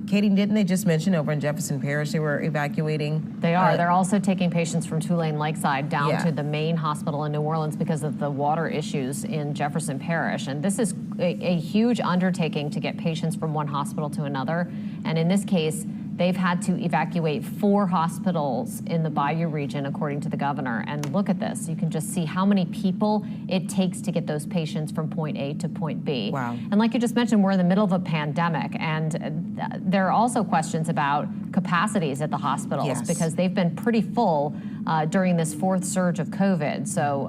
Katie, didn't they just mention over in Jefferson Parish they were evacuating? They are. They're also taking patients from Tulane Lakeside down to the main hospital in New Orleans because of the water issues in Jefferson Parish. And this is a huge undertaking to get patients from one hospital to another. And in this case, they've had to evacuate 4 hospitals in the Bayou region, according to the governor. And look at this. You can just see how many people it takes to get those patients from point A to point B. Wow. And like you just mentioned, we're in the middle of a pandemic. And there are also questions about capacities at the hospitals because they've been pretty full during this 4th surge of COVID. So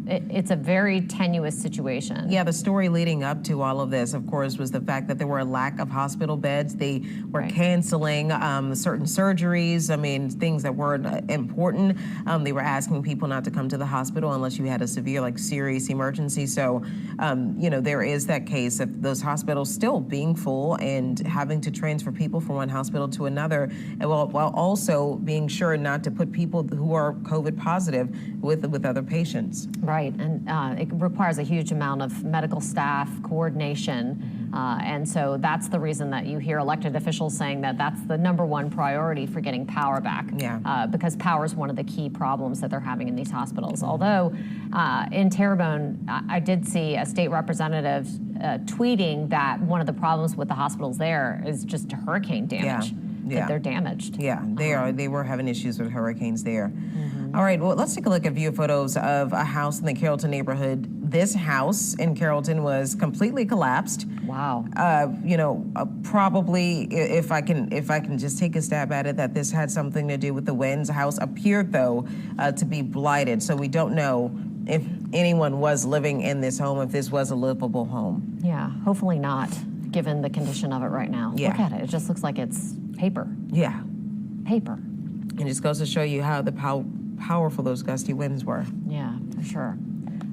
it's a very tenuous situation. Yeah, the story leading up to all of this, of course, was the fact that there were a lack of hospital beds. They were canceling certain surgeries, I mean, things that weren't important. They were asking people not to come to the hospital unless you had a severe, like serious emergency. So, you know, there is that case of those hospitals still being full and having to transfer people from one hospital to another, and while also being sure not to put people who are COVID positive with other patients. Right, and it requires a huge amount of medical staff coordination. And so that's the reason that you hear elected officials saying that that's the #1 priority for getting power back. Because power is one of the key problems that they're having in these hospitals. Although in Terrebonne, I did see a state representative tweeting that one of the problems with the hospitals there is just hurricane damage. That they're damaged. Yeah, they are. They were having issues with hurricanes there. All right, well, let's take a look at view photos of a house in the Carrollton neighborhood. This house in Carrollton was completely collapsed. Wow. You know, probably if I can just take a stab at it, that this had something to do with the winds. The house appeared though to be blighted, so we don't know if anyone was living in this home, if this was a livable home. Yeah, hopefully not. given the condition of it right now. Yeah. Look at it. It just looks like it's paper. Yeah. Paper. It just goes to show you how powerful those gusty winds were. Yeah, for sure.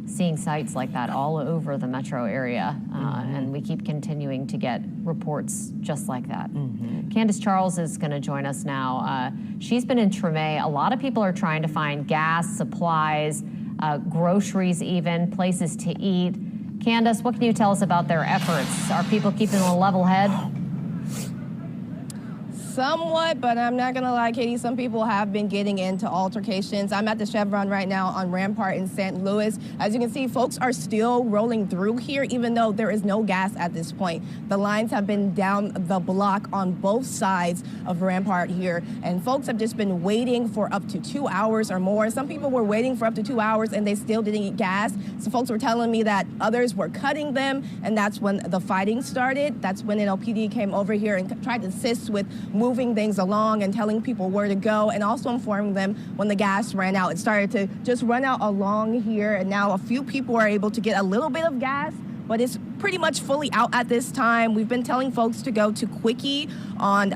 Seeing sites like that all over the metro area, and we keep continuing to get reports just like that. Candace Charles is going to join us now. She's been in Tremé. A lot of people are trying to find gas, supplies, groceries even, places to eat. Candace, what can you tell us about their efforts? Are people keeping a level head? Somewhat, but I'm not gonna lie, Katie, some people have been getting into altercations. I'm at the Chevron right now on Rampart in St. Louis. As you can see, folks are still rolling through here, even though there is no gas at this point. The lines have been down the block on both sides of Rampart here, and folks have just been waiting for up to 2 hours or more. Some people were waiting for up to 2 hours and they still didn't get gas. So folks were telling me that others were cutting them, and that's when the fighting started. That's when NLPD came over here and tried to assist with moving things along and telling people where to go, and also informing them when the gas ran out. It started to just run out along here, and now a few people are able to get a little bit of gas, but it's pretty much fully out at this time. We've been telling folks to go to Quickie on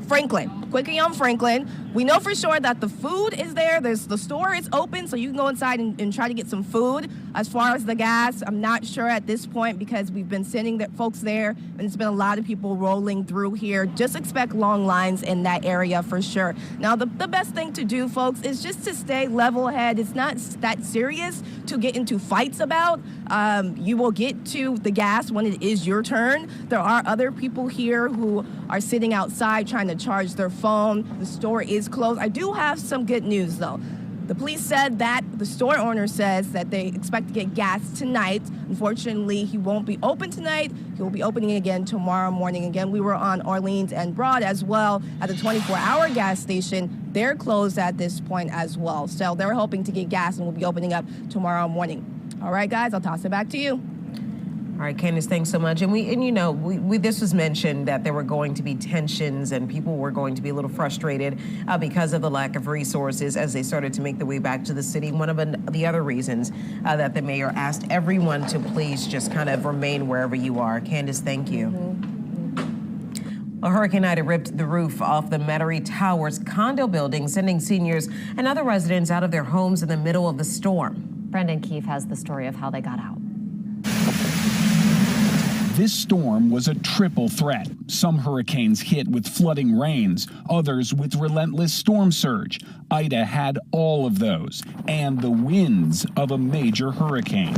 Franklin. Quickie on Franklin. We know for sure that the food is there. The store is open, so you can go inside and try to get some food. As far as the gas, I'm not sure at this point because we've been sending the folks there, and it's been a lot of people rolling through here. Just expect long lines in that area for sure. Now, the best thing to do, folks, is just to stay level-headed. It's not that serious to get into fights about. You will get to the gas when it is your turn. There are other people here who are sitting outside trying to charge their phone. The store is closed. I do have some good news, though. The police said that the store owner says that they expect to get gas tonight. Unfortunately, he won't be open tonight. He will be opening again tomorrow morning. Again, we were on Orleans and Broad as well at the 24-hour gas station. They're closed at this point as well. So they're hoping to get gas and will be opening up tomorrow morning. All right, guys, I'll toss it back to you. All right, Candace, thanks so much. And this was mentioned that there were going to be tensions and people were going to be a little frustrated because of the lack of resources as they started to make their way back to the city. One of the other reasons that the mayor asked everyone to please just kind of remain wherever you are. Candace, thank you. Well, Hurricane Ida ripped the roof off the Metairie Towers condo building, sending seniors and other residents out of their homes in the middle of the storm. Brendan Keefe has the story of how they got out. This storm was a triple threat. Some hurricanes hit with flooding rains, others with relentless storm surge. Ida had all of those, and the winds of a major hurricane.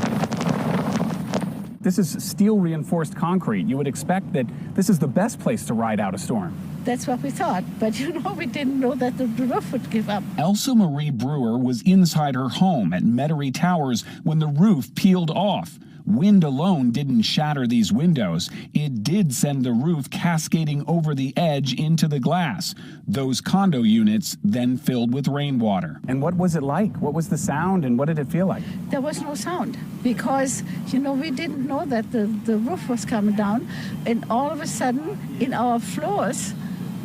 This is steel reinforced concrete. You would expect that this is the best place to ride out a storm. That's what we thought, but we didn't know that the roof would give up. Elsa Marie Brewer was inside her home at Metairie Towers when the roof peeled off. Wind alone didn't shatter these windows. It did send the roof cascading over the edge into the glass. Those condo units then filled with rainwater. And what was it like? What was the sound and what did it feel like? There was no sound because, we didn't know that the roof was coming down. And all of a sudden, in our floors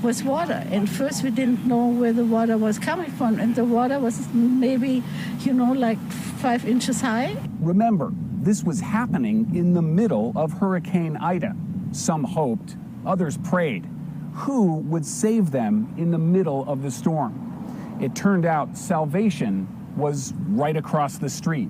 was water. And first we didn't know where the water was coming from. And the water was maybe, like 5 inches high. Remember, this was happening in the middle of Hurricane Ida. Some hoped, others prayed. Who would save them in the middle of the storm? It turned out salvation was right across the street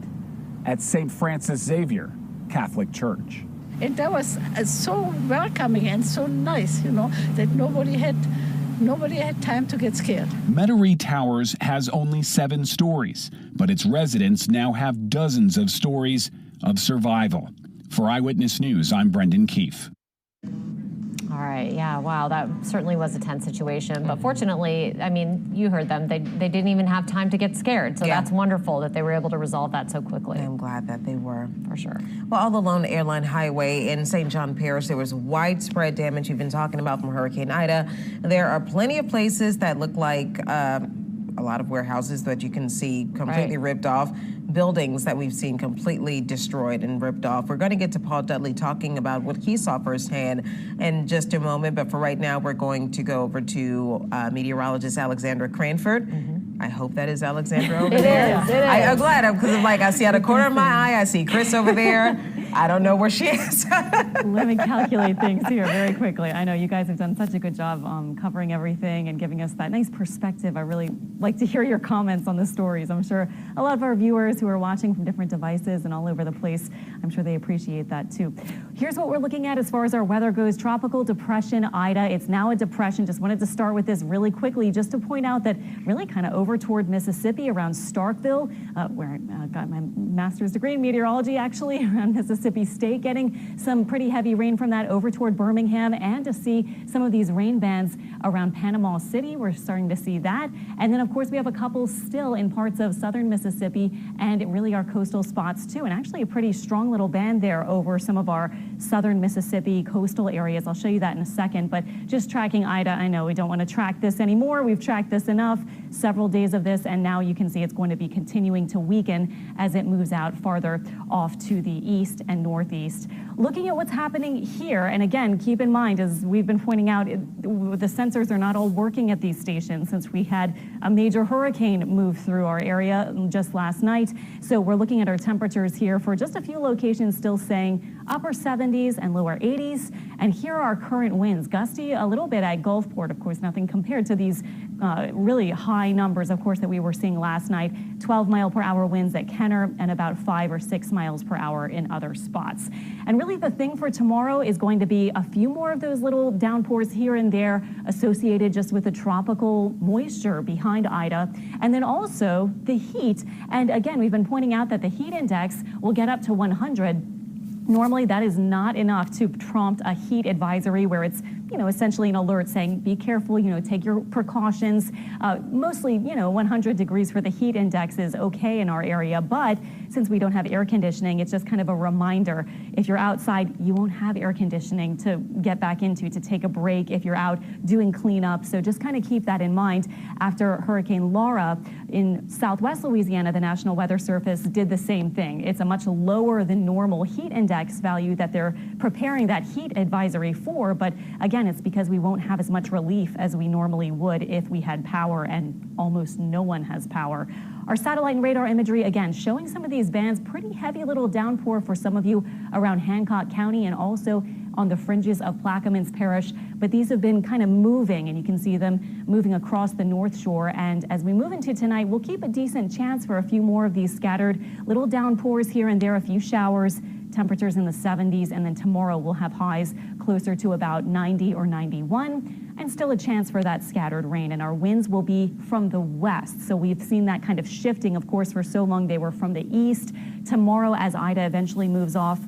at St. Francis Xavier Catholic Church. And that was so welcoming and so nice, that nobody had time to get scared. Metairie Towers has only 7 stories, but its residents now have dozens of stories of survival. For Eyewitness News, I'm Brendan Keefe. All right, yeah, wow, that certainly was a tense situation. But fortunately, you heard them, they didn't even have time to get scared. So that's wonderful that they were able to resolve that so quickly. I'm glad that they were. For sure. Well, on the Lone Airline Highway in St. John Parish, there was widespread damage you've been talking about from Hurricane Ida. There are plenty of places that look like a lot of warehouses that you can see completely ripped off. Buildings that we've seen completely destroyed and ripped off. We're going to get to Paul Dudley talking about what he saw firsthand in just a moment, but for right now, we're going to go over to meteorologist Alexandra Cranford. I hope that is Alexandra over there. It is. I'm glad, because I see out of the corner of my eye, I see Chris over there. I don't know where she is. Let me calculate things here very quickly. I know you guys have done such a good job covering everything and giving us that nice perspective. I really like to hear your comments on the stories. I'm sure a lot of our viewers who are watching from different devices and all over the place, I'm sure they appreciate that too. Here's what we're looking at as far as our weather goes. Tropical depression Ida. It's now a depression. Just wanted to start with this really quickly just to point out that really kind of over toward Mississippi around Starkville, where I got my master's degree in meteorology actually, around Mississippi State, getting some pretty heavy rain from that over toward Birmingham, and to see some of these rain bands around Panama City. We're starting to see that. And then of course we have a couple still in parts of southern Mississippi and really our coastal spots too. And actually a pretty strong little band there over some of our southern Mississippi coastal areas. I'll show you that in a second, but just tracking Ida. I know we don't want to track this anymore. We've tracked this enough, several days of this, and now you can see it's going to be continuing to weaken as it moves out farther off to the east and northeast. Looking at what's happening here, and again, keep in mind, as we've been pointing out, the sensors are not all working at these stations since we had a major hurricane move through our area just last night. So we're looking at our temperatures here for just a few locations still saying upper 70s and lower 80s. And here are our current winds, gusty a little bit at Gulfport, of course, nothing compared to these really high numbers, of course, that we were seeing last night. 12-mile-per-hour winds at Kenner and about 5 or 6 miles per hour in other spots. And really the thing for tomorrow is going to be a few more of those little downpours here and there associated just with the tropical moisture behind Ida. And then also the heat. And again, we've been pointing out that the heat index will get up to 100. Normally, that is not enough to prompt a heat advisory where it's, essentially an alert saying, be careful, take your precautions. Mostly, 100 degrees for the heat index is okay in our area. But since we don't have air conditioning, it's just kind of a reminder. If you're outside, you won't have air conditioning to get back into, to take a break if you're out doing cleanup. So just kind of keep that in mind. After Hurricane Laura in southwest Louisiana, the National Weather Service did the same thing. It's a much lower than normal heat index value that they're preparing that heat advisory for. But again, it's because we won't have as much relief as we normally would if we had power, and almost no one has power. Our satellite and radar imagery, again, showing some of these bands, pretty heavy little downpour for some of you around Hancock County and also on the fringes of Plaquemines Parish. But these have been kind of moving, and you can see them moving across the North Shore. And as we move into tonight, we'll keep a decent chance for a few more of these scattered little downpours here and there, a few showers, temperatures in the 70s, and then tomorrow we'll have highs closer to about 90 or 91, and still a chance for that scattered rain. And our winds will be from the west. So we've seen that kind of shifting. Of course, for so long they were from the east. Tomorrow, as Ida eventually moves off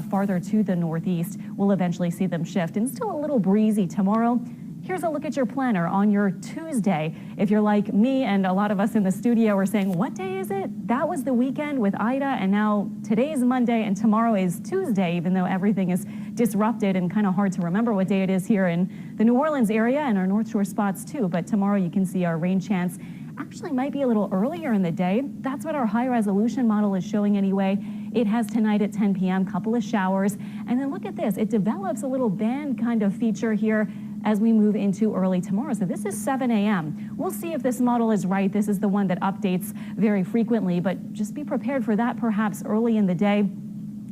farther to the northeast, we'll eventually see them shift. And still a little breezy tomorrow. Here's a look at your planner on your Tuesday. If you're like me and a lot of us in the studio are saying, what day is it? That was the weekend with Ida, and now today is Monday and tomorrow is Tuesday, even though everything is disrupted and kind of hard to remember what day it is here in the New Orleans area and our North Shore spots too. But tomorrow you can see our rain chance actually might be a little earlier in the day. That's what our high resolution model is showing anyway. It has tonight at 10 p.m., couple of showers. And then look at this, it develops a little band kind of feature here as we move into early tomorrow. So this is 7 a.m. We'll see if this model is right. This is the one that updates very frequently, but just be prepared for that perhaps early in the day.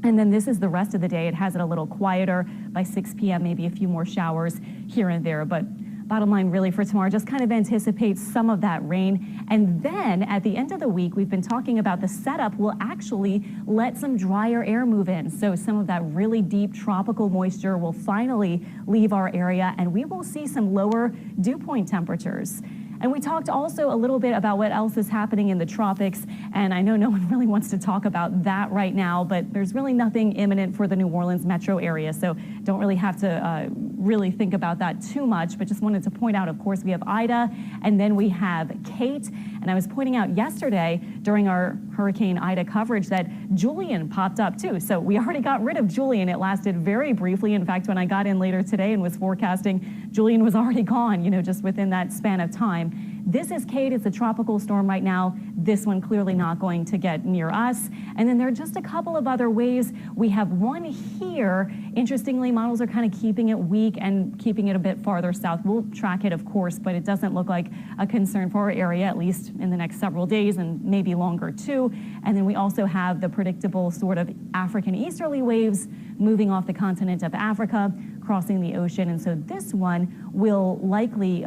And then this is the rest of the day. It has it a little quieter by 6 p.m., maybe a few more showers here and there. But bottom line really for tomorrow, just kind of anticipate some of that rain. And then at the end of the week, we've been talking about the setup will actually let some drier air move in. So some of that really deep tropical moisture will finally leave our area, and we will see some lower dew point temperatures. And we talked also a little bit about what else is happening in the tropics, and I know no one really wants to talk about that right now, but there's really nothing imminent for the New Orleans metro area, so don't really have to really think about that too much, but just wanted to point out, of course, we have Ida, and then we have Kate, and I was pointing out yesterday during our Hurricane Ida coverage that Julian popped up too. So we already got rid of Julian. It lasted very briefly. In fact, when I got in later today and was forecasting, Julian was already gone, just within that span of time. This is Kate. It's a tropical storm right now. This one clearly not going to get near us. And then there are just a couple of other waves. We have one here Interestingly, models are kind of keeping it weak and keeping it a bit farther south. We'll track it, of course, but it doesn't look like a concern for our area, at least in the next several days and maybe longer too. And then we also have the predictable sort of African easterly waves moving off the continent of Africa, crossing the ocean. And so this one will likely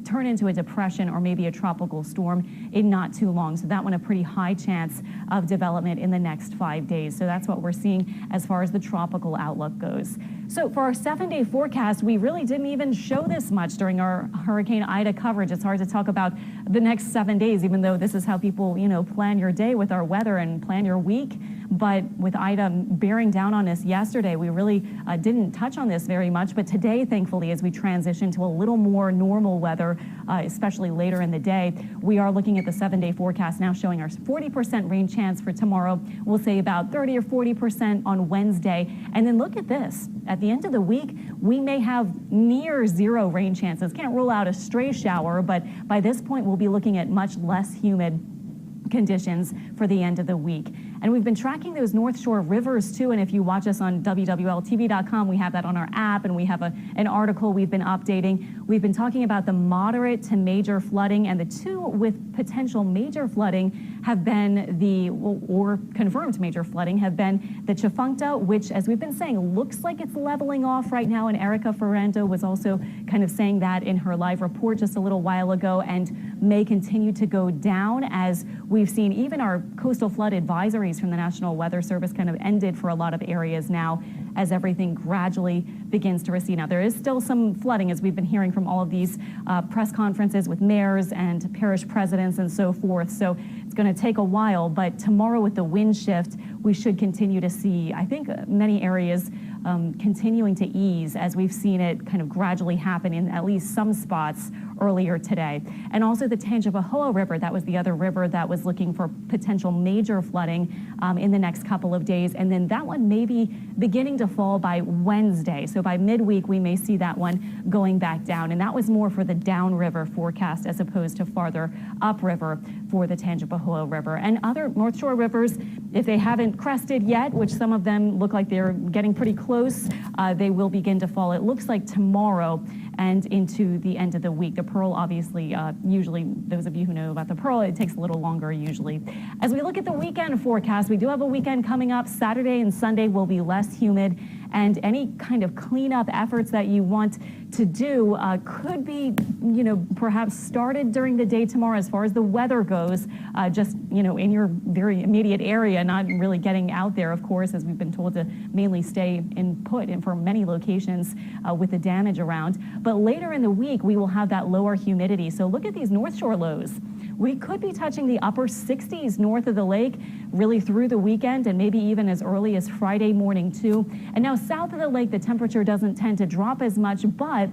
turn into a depression or maybe a tropical storm in not too long. So that one, a pretty high chance of development in the next 5 days. So that's what we're seeing as far as the tropical outlook goes. So for our 7-day forecast, we really didn't even show this much during our Hurricane Ida coverage. It's hard to talk about the next 7 days, even though this is how people, plan your day with our weather and plan your week. But with Ida bearing down on us yesterday, we really didn't touch on this very much. But today, thankfully, as we transition to a little more normal weather, especially later in the day, we are looking at the 7-day forecast now showing our 40% rain chance for tomorrow. We'll say about 30 or 40% on Wednesday. And then look at this. At the end of the week, we may have near zero rain chances. Can't rule out a stray shower, but by this point, we'll be looking at much less humid conditions for the end of the week. And we've been tracking those North Shore rivers too. And if you watch us on WWLTV.com, we have that on our app, and we have an article we've been updating. We've been talking about the moderate to major flooding, and the two with potential major flooding have been or confirmed major flooding have been the Chifuncta, which, as we've been saying, looks like it's leveling off right now. And Erica Ferrando was also kind of saying that in her live report just a little while ago, and may continue to go down as we've seen even our coastal flood advisories from the National Weather Service kind of ended for a lot of areas now as everything gradually begins to recede. Now, there is still some flooding, as we've been hearing from all of these press conferences with mayors and parish presidents and so forth. So it's going to take a while, but tomorrow with the wind shift, we should continue to see, I think, many areas continuing to ease as we've seen it kind of gradually happen in at least some spots earlier today. And also the Tangipahoa River, that was the other river that was looking for potential major flooding in the next couple of days. And then that one may be beginning to fall by Wednesday. So by midweek, we may see that one going back down. And that was more for the downriver forecast as opposed to farther upriver for the Tangipahoa River. And other North Shore rivers, if they haven't crested yet, which some of them look like they're getting pretty close, they will begin to fall. It looks like tomorrow and into the end of the week. The Pearl, obviously, usually, those of you who know about the Pearl, it takes a little longer usually. As we look at the weekend forecast, we do have a weekend coming up. Saturday and Sunday will be less humid, and any kind of cleanup efforts that you want to do could be, perhaps started during the day tomorrow as far as the weather goes, just, in your very immediate area, not really getting out there, of course, as we've been told to mainly stay put for many locations with the damage around. But later in the week, we will have that lower humidity. So look at these North Shore lows. We could be touching the upper 60s north of the lake really through the weekend, and maybe even as early as Friday morning too. And now south of the lake, the temperature doesn't tend to drop as much, but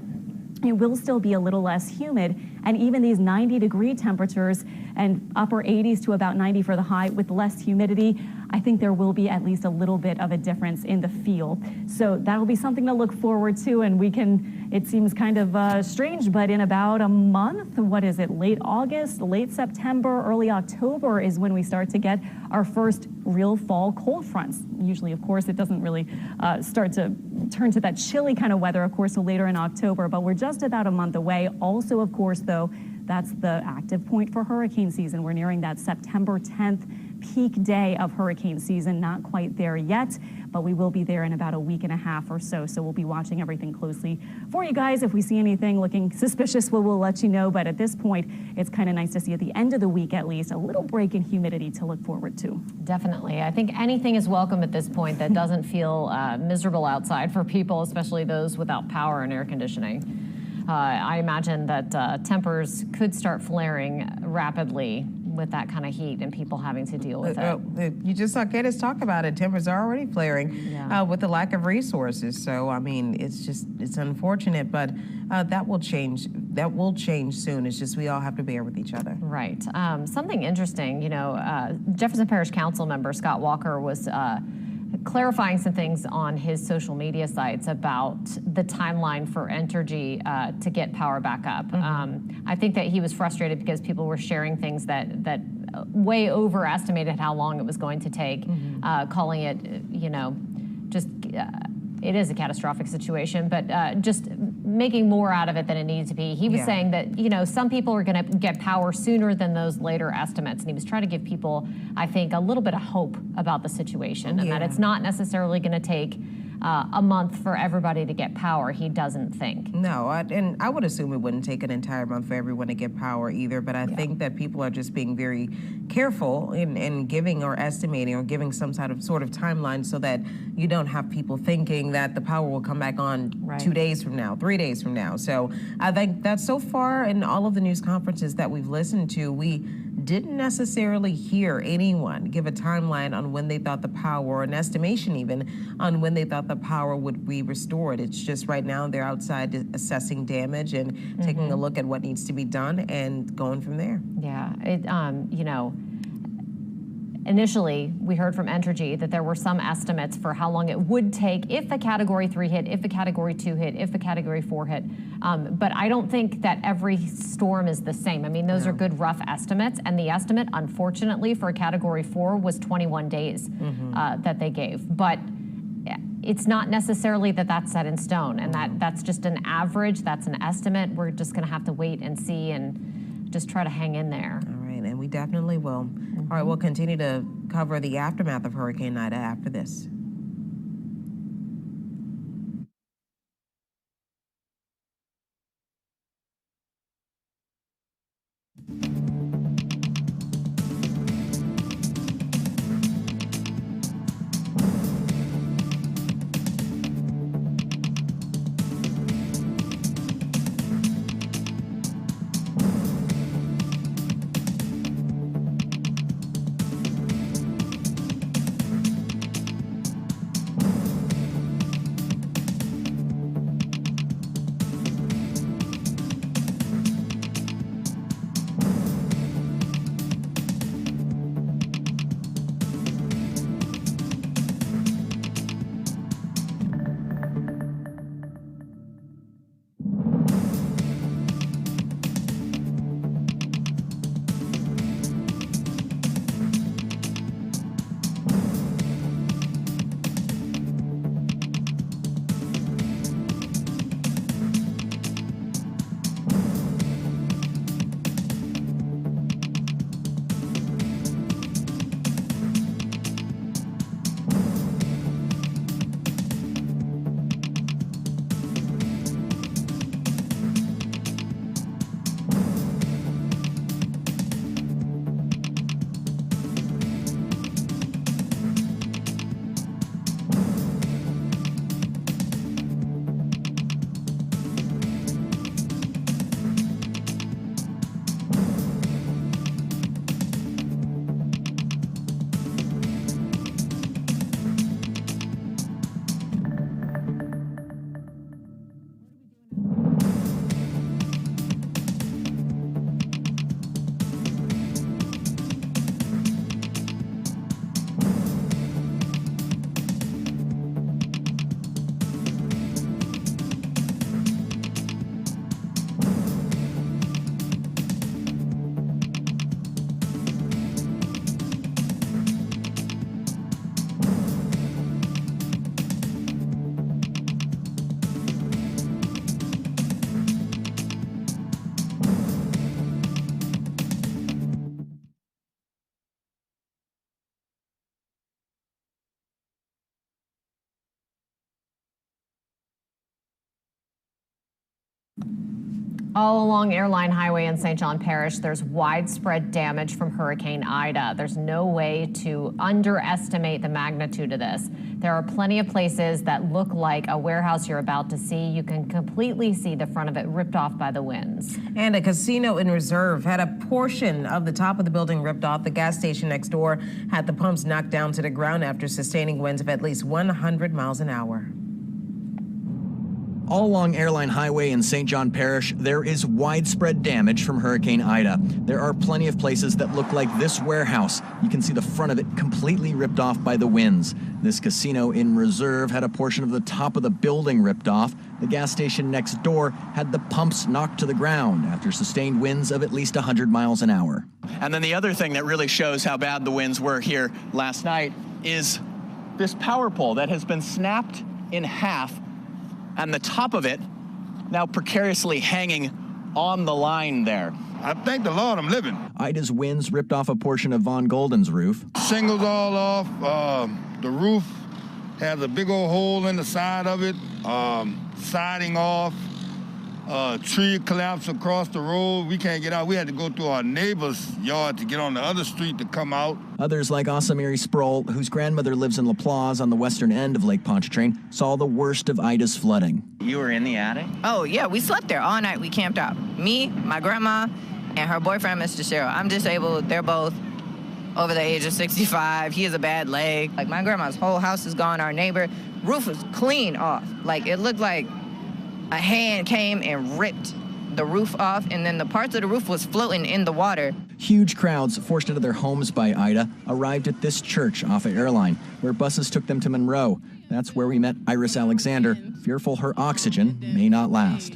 it will still be a little less humid. And even these 90-degree temperatures and upper 80s to about 90 for the high with less humidity, I think there will be at least a little bit of a difference in the feel. So that'll be something to look forward to. And we can, it seems kind of strange, but in about a month, what is it, late August, late September, early October is when we start to get our first real fall cold fronts. Usually, of course, it doesn't really start to turn to that chilly kind of weather, of course, so later in October, but we're just about a month away. Also, of course, though, that's the active point for hurricane season. We're nearing that September 10th peak day of hurricane season. Not quite there yet, but we will be there in about a week and a half or so. So we'll be watching everything closely for you guys. If we see anything looking suspicious, we'll let you know. But at this point, it's kind of nice to see at the end of the week, at least, a little break in humidity to look forward to. Definitely. I think anything is welcome at this point that doesn't feel miserable outside for people, especially those without power and air conditioning. I imagine that tempers could start flaring rapidly with that kind of heat and people having to deal with it. You just saw Candace talk about it. Tempers are already flaring with the lack of resources. So, I mean, it's unfortunate, but that will change. That will change soon. It's just we all have to bear with each other. Right. Something interesting, Jefferson Parish Council member Scott Walker was clarifying some things on his social media sites about the timeline for Entergy to get power back up. I think that he was frustrated because people were sharing things that way overestimated how long it was going to take, calling it, just it is a catastrophic situation, but just making more out of it than it needed to be. He was saying that, you know, some people are going to get power sooner than those later estimates. And he was trying to give people, I think, a little bit of hope about the situation and that it's not necessarily going to take a month for everybody to get power. He doesn't think. No, and I would assume it wouldn't take an entire month for everyone to get power either, but I think that people are just being very careful in giving or estimating or giving some sort of timeline so that you don't have people thinking that the power will come back on 2 days from now, 3 days from now. So I think that so far in all of the news conferences that we've listened to, we didn't necessarily hear anyone give a timeline on when they thought the power, or an estimation even, on when they thought the power would be restored. It's just right now they're outside assessing damage and taking a look at what needs to be done and going from there. Yeah, you know, initially, we heard from Entergy that there were some estimates for how long it would take if a Category 3 hit, if a Category 2 hit, if a Category 4 hit. But I don't think that every storm is the same. I mean, those are good rough estimates, and the estimate, unfortunately, for a Category 4 was 21 days that they gave. But it's not necessarily that that's set in stone, and that's just an average, that's an estimate. We're just going to have to wait and see and just try to hang in there. All right, and we definitely will. All right, we'll continue to cover the aftermath of Hurricane Ida after this. All along Airline Highway in St. John Parish, there's widespread damage from Hurricane Ida. There's no way to underestimate the magnitude of this. There are plenty of places that look like a warehouse you're about to see. You can completely see the front of it ripped off by the winds. And a casino in Reserve had a portion of the top of the building ripped off. The gas station next door had the pumps knocked down to the ground after sustaining winds of at least 100 miles an hour. All along Airline Highway in St. John Parish, there is widespread damage from Hurricane Ida. There are plenty of places that look like this warehouse. You can see the front of it completely ripped off by the winds. This casino in Reserve had a portion of the top of the building ripped off. The gas station next door had the pumps knocked to the ground after sustained winds of at least 100 miles an hour. And then the other thing that really shows how bad the winds were here last night is this power pole that has been snapped in half, and the top of it now precariously hanging on the line there. I thank the Lord I'm living. Ida's winds ripped off a portion of Von Golden's roof. Shingles all off. The roof has a big old hole in the side of it. Siding off. Tree collapsed across the road. We can't get out. We had to go through our neighbor's yard to get on the other street to come out. Others like Asamiri Sproul, whose grandmother lives in LaPlace on the western end of Lake Pontchartrain, saw the worst of Ida's flooding. You were in the attic? Oh, yeah. We slept there all night. We camped out. Me, my grandma, and her boyfriend, Mr. Cheryl. I'm disabled. They're both over the age of 65. He has a bad leg. Like, my grandma's whole house is gone. Our neighbor, roof was clean off. Like, it looked like a hand came and ripped the roof off, and then the parts of the roof was floating in the water. Huge crowds forced into their homes by Ida arrived at this church off of Airline, where buses took them to Monroe. That's where we met Iris Alexander, fearful her oxygen may not last.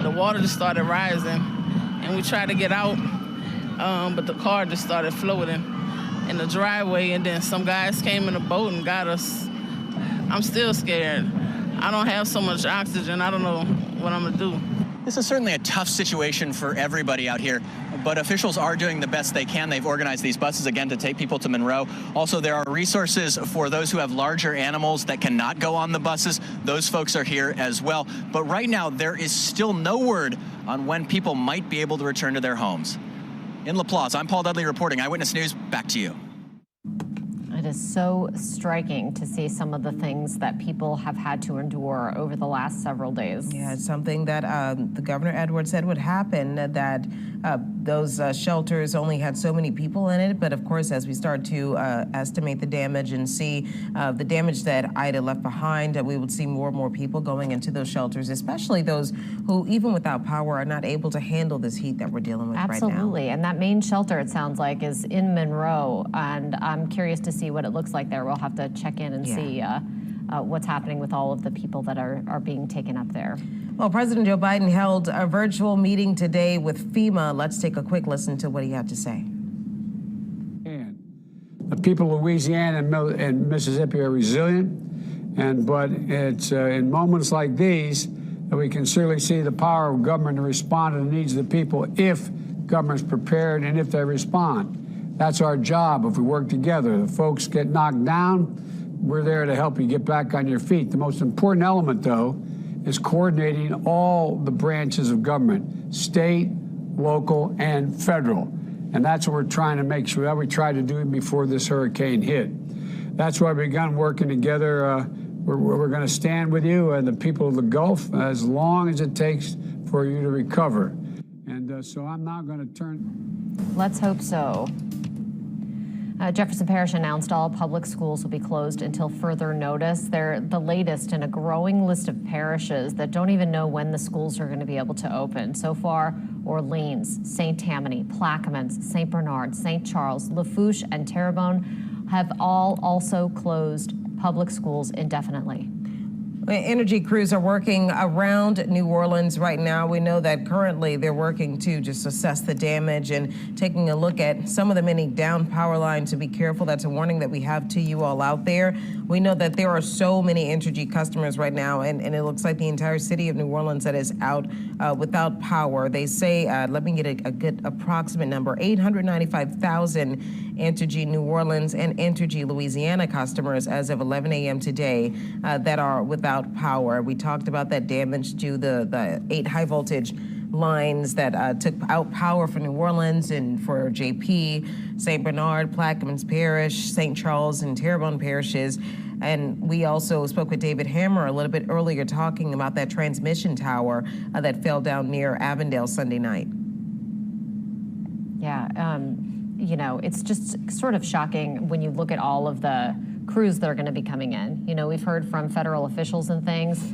The water just started rising, and we tried to get out, but the car just started floating in the driveway, and then some guys came in a boat and got us. I'm still scared. I don't have so much oxygen. I don't know what I'm gonna do. This is certainly a tough situation for everybody out here, but officials are doing the best they can. They've organized these buses again to take people to Monroe. Also, there are resources for those who have larger animals that cannot go on the buses. Those folks are here as well. But right now, there is still no word on when people might be able to return to their homes. In LaPlace, I'm Paul Dudley reporting Eyewitness News. Back to you. It is so striking to see some of the things that people have had to endure over the last several days. Yeah, it's something that the Governor Edwards said would happen, that those shelters only had so many people in it. But of course, as we start to estimate the damage and see the damage that Ida left behind, we would see more and more people going into those shelters, especially those who, even without power, are not able to handle this heat that we're dealing with right now. Absolutely. And that main shelter, it sounds like, is in Monroe. And I'm curious to see what it looks like there. We'll have to check in and see what's happening with all of the people that are being taken up there. Well, President Joe Biden held a virtual meeting today with FEMA. Let's take a quick listen to what he had to say. The people of Louisiana and Mississippi are resilient, but it's in moments like these that we can certainly see the power of government to respond to the needs of the people if government's prepared and if they respond. That's our job if we work together. If folks get knocked down, we're there to help you get back on your feet. The most important element, though, is coordinating all the branches of government, state, local, and federal. And that's what we're trying to make sure that we tried to do before this hurricane hit. That's why we've begun working together. We're going to stand with you and the people of the Gulf as long as it takes for you to recover. And so I'm now going to turn. Let's hope so. Jefferson Parish announced all public schools will be closed until further notice. They're the latest in a growing list of parishes that don't even know when the schools are going to be able to open. So far, Orleans, St. Tammany, Plaquemines, St. Bernard, St. Charles, Lafourche, and Terrebonne have all also closed public schools indefinitely. Energy crews are working around New Orleans right now. We know that currently they're working to just assess the damage and taking a look at some of the many down power lines. So be careful. That's a warning that we have to you all out there. We know that there are so many Entergy customers right now, and it looks like the entire city of New Orleans that is out without power. They say, let me get a good approximate number, 895,000 Entergy New Orleans and Entergy Louisiana customers as of 11 a.m. today that are without power. We talked about that damage to the 8 high voltage lines that took out power for New Orleans and for JP, St. Bernard, Plaquemines Parish, St. Charles, and Terrebonne parishes. And we also spoke with David Hammer a little bit earlier talking about that transmission tower that fell down near Avondale Sunday night. Yeah, you know, it's just sort of shocking when you look at all of the crews that are going to be coming in. You know, we've heard from federal officials and things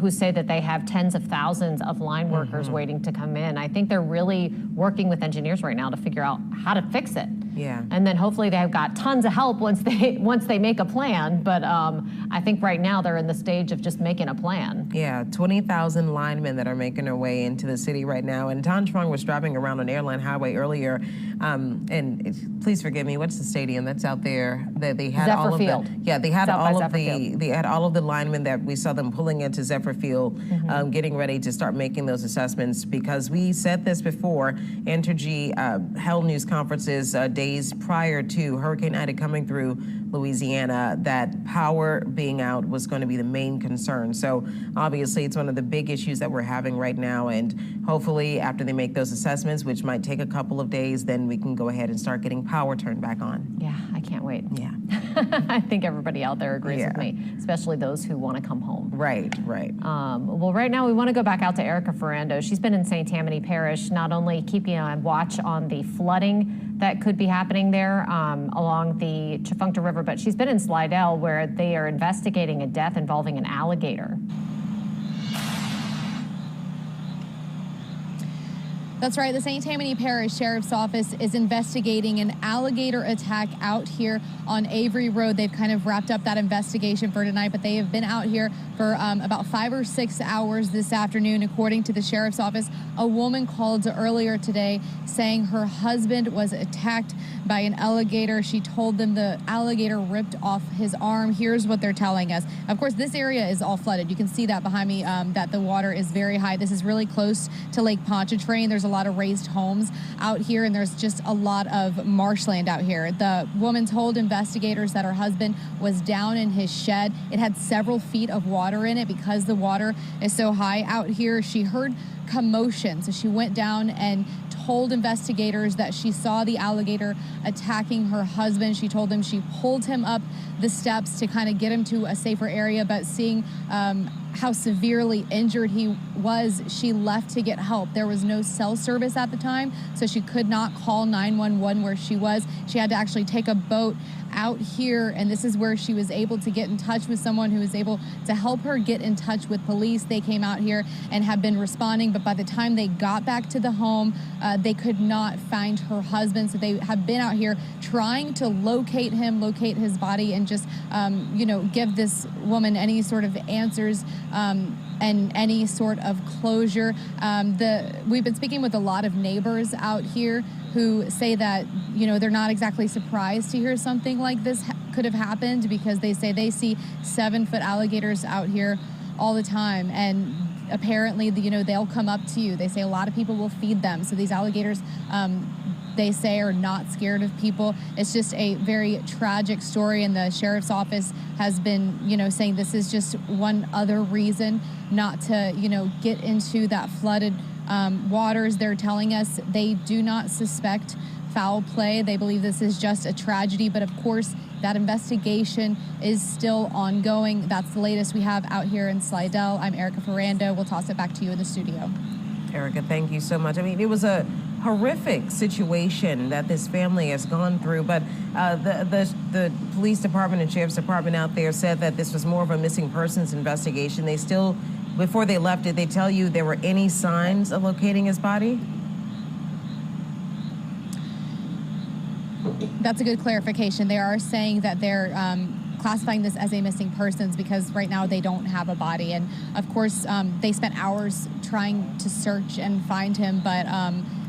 who say that they have tens of thousands of line workers waiting to come in. I think they're really working with engineers right now to figure out how to fix it. Yeah. And then hopefully they've got tons of help once they make a plan. But I think right now they're in the stage of just making a plan. Yeah, 20,000 linemen that are making their way into the city right now. And Don Strong was driving around on Airline Highway earlier and please forgive me, what's the stadium that's out there that they had Zephyr all of Field. they had South by all of Zephyr the Field. they had all of the linemen that we saw them pulling into Zephyr Field, getting ready to start making those assessments, because we said this before. Entergy held news conferences days prior to Hurricane Ida coming through Louisiana, that power being out was going to be the main concern. So obviously it's one of the big issues that we're having right now, and hopefully after they make those assessments, which might take a couple of days, then we can go ahead and start getting power turned back on. Yeah, I can't wait. Yeah. I think everybody out there agrees with me, especially those who want to come home. Right. Well, right now we want to go back out to Erica Ferrando. She's been in St. Tammany Parish, not only keeping a watch on the flooding that could be happening there along the Tchefuncte River, but she's been in Slidell, where they are investigating a death involving an alligator. That's right. The St. Tammany Parish Sheriff's Office is investigating an alligator attack out here on Avery Road. They've kind of wrapped up that investigation for tonight, but they have been out here for about 5 or 6 hours this afternoon. According to the Sheriff's Office, a woman called earlier today saying her husband was attacked by an alligator. She told them the alligator ripped off his arm. Here's what they're telling us. Of course, this area is all flooded. You can see that behind me, that the water is very high. This is really close to Lake Pontchartrain. There's a lot of raised homes out here, and there's just a lot of marshland out here. The woman told investigators that her husband was down in his shed. It had several feet of water in it because the water is so high out here. She heard commotion, so she went down and told investigators that she saw the alligator attacking her husband. She told them she pulled him up the steps to kind of get him to a safer area, but seeing how severely injured he was, she left to get help. There was no cell service at the time, so she could not call 911 where she was. She had to actually take a boat out here, and this is where she was able to get in touch with someone who was able to help her get in touch with police. They came out here and have been responding, but by the time they got back to the home, they could not find her husband. So they have been out here trying to locate him, locate his body, and just, give this woman any sort of answers and any sort of closure. We've been speaking with a lot of neighbors out here who say that, they're not exactly surprised to hear something like this could have happened, because they say they see 7-foot alligators out here all the time. And apparently, they'll come up to you. They say a lot of people will feed them. So these alligators, they say, are not scared of people. It's just a very tragic story, and the sheriff's office has been, saying this is just one other reason not to, get into that flooded waters. They're telling us they do not suspect foul play. They believe this is just a tragedy, but of course, that investigation is still ongoing. That's the latest we have out here in Slidell. I'm Erica Ferrando. We'll toss it back to you in the studio. Erica, thank you so much. I mean, it was a horrific situation that this family has gone through, but the police department and sheriff's department out there said that this was more of a missing persons investigation. They still, before they left, did they tell you there were any signs of locating his body? That's a good clarification. They are saying that they're classifying this as a missing persons because right now they don't have a body. And of course, they spent hours trying to search and find him, but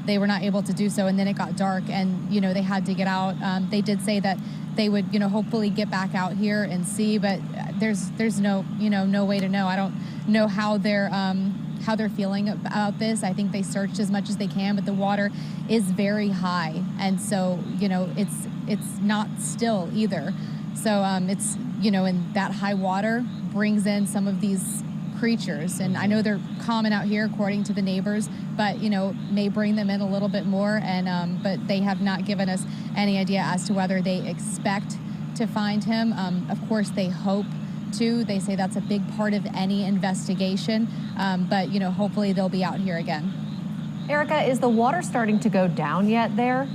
they were not able to do so. And then it got dark and, they had to get out. They did say that they would, hopefully get back out here and see, but there's no, no way to know. I don't know how they're feeling about this. I think they searched as much as they can, but the water is very high. And so, it's not still either. So it's, and that high water brings in some of these creatures. And I know they're common out here according to the neighbors, but, may bring them in a little bit more. And, but they have not given us any idea as to whether they expect to find him. Of course, they hope to. They say that's a big part of any investigation, but hopefully they'll be out here again. Erica, is the water starting to go down yet there?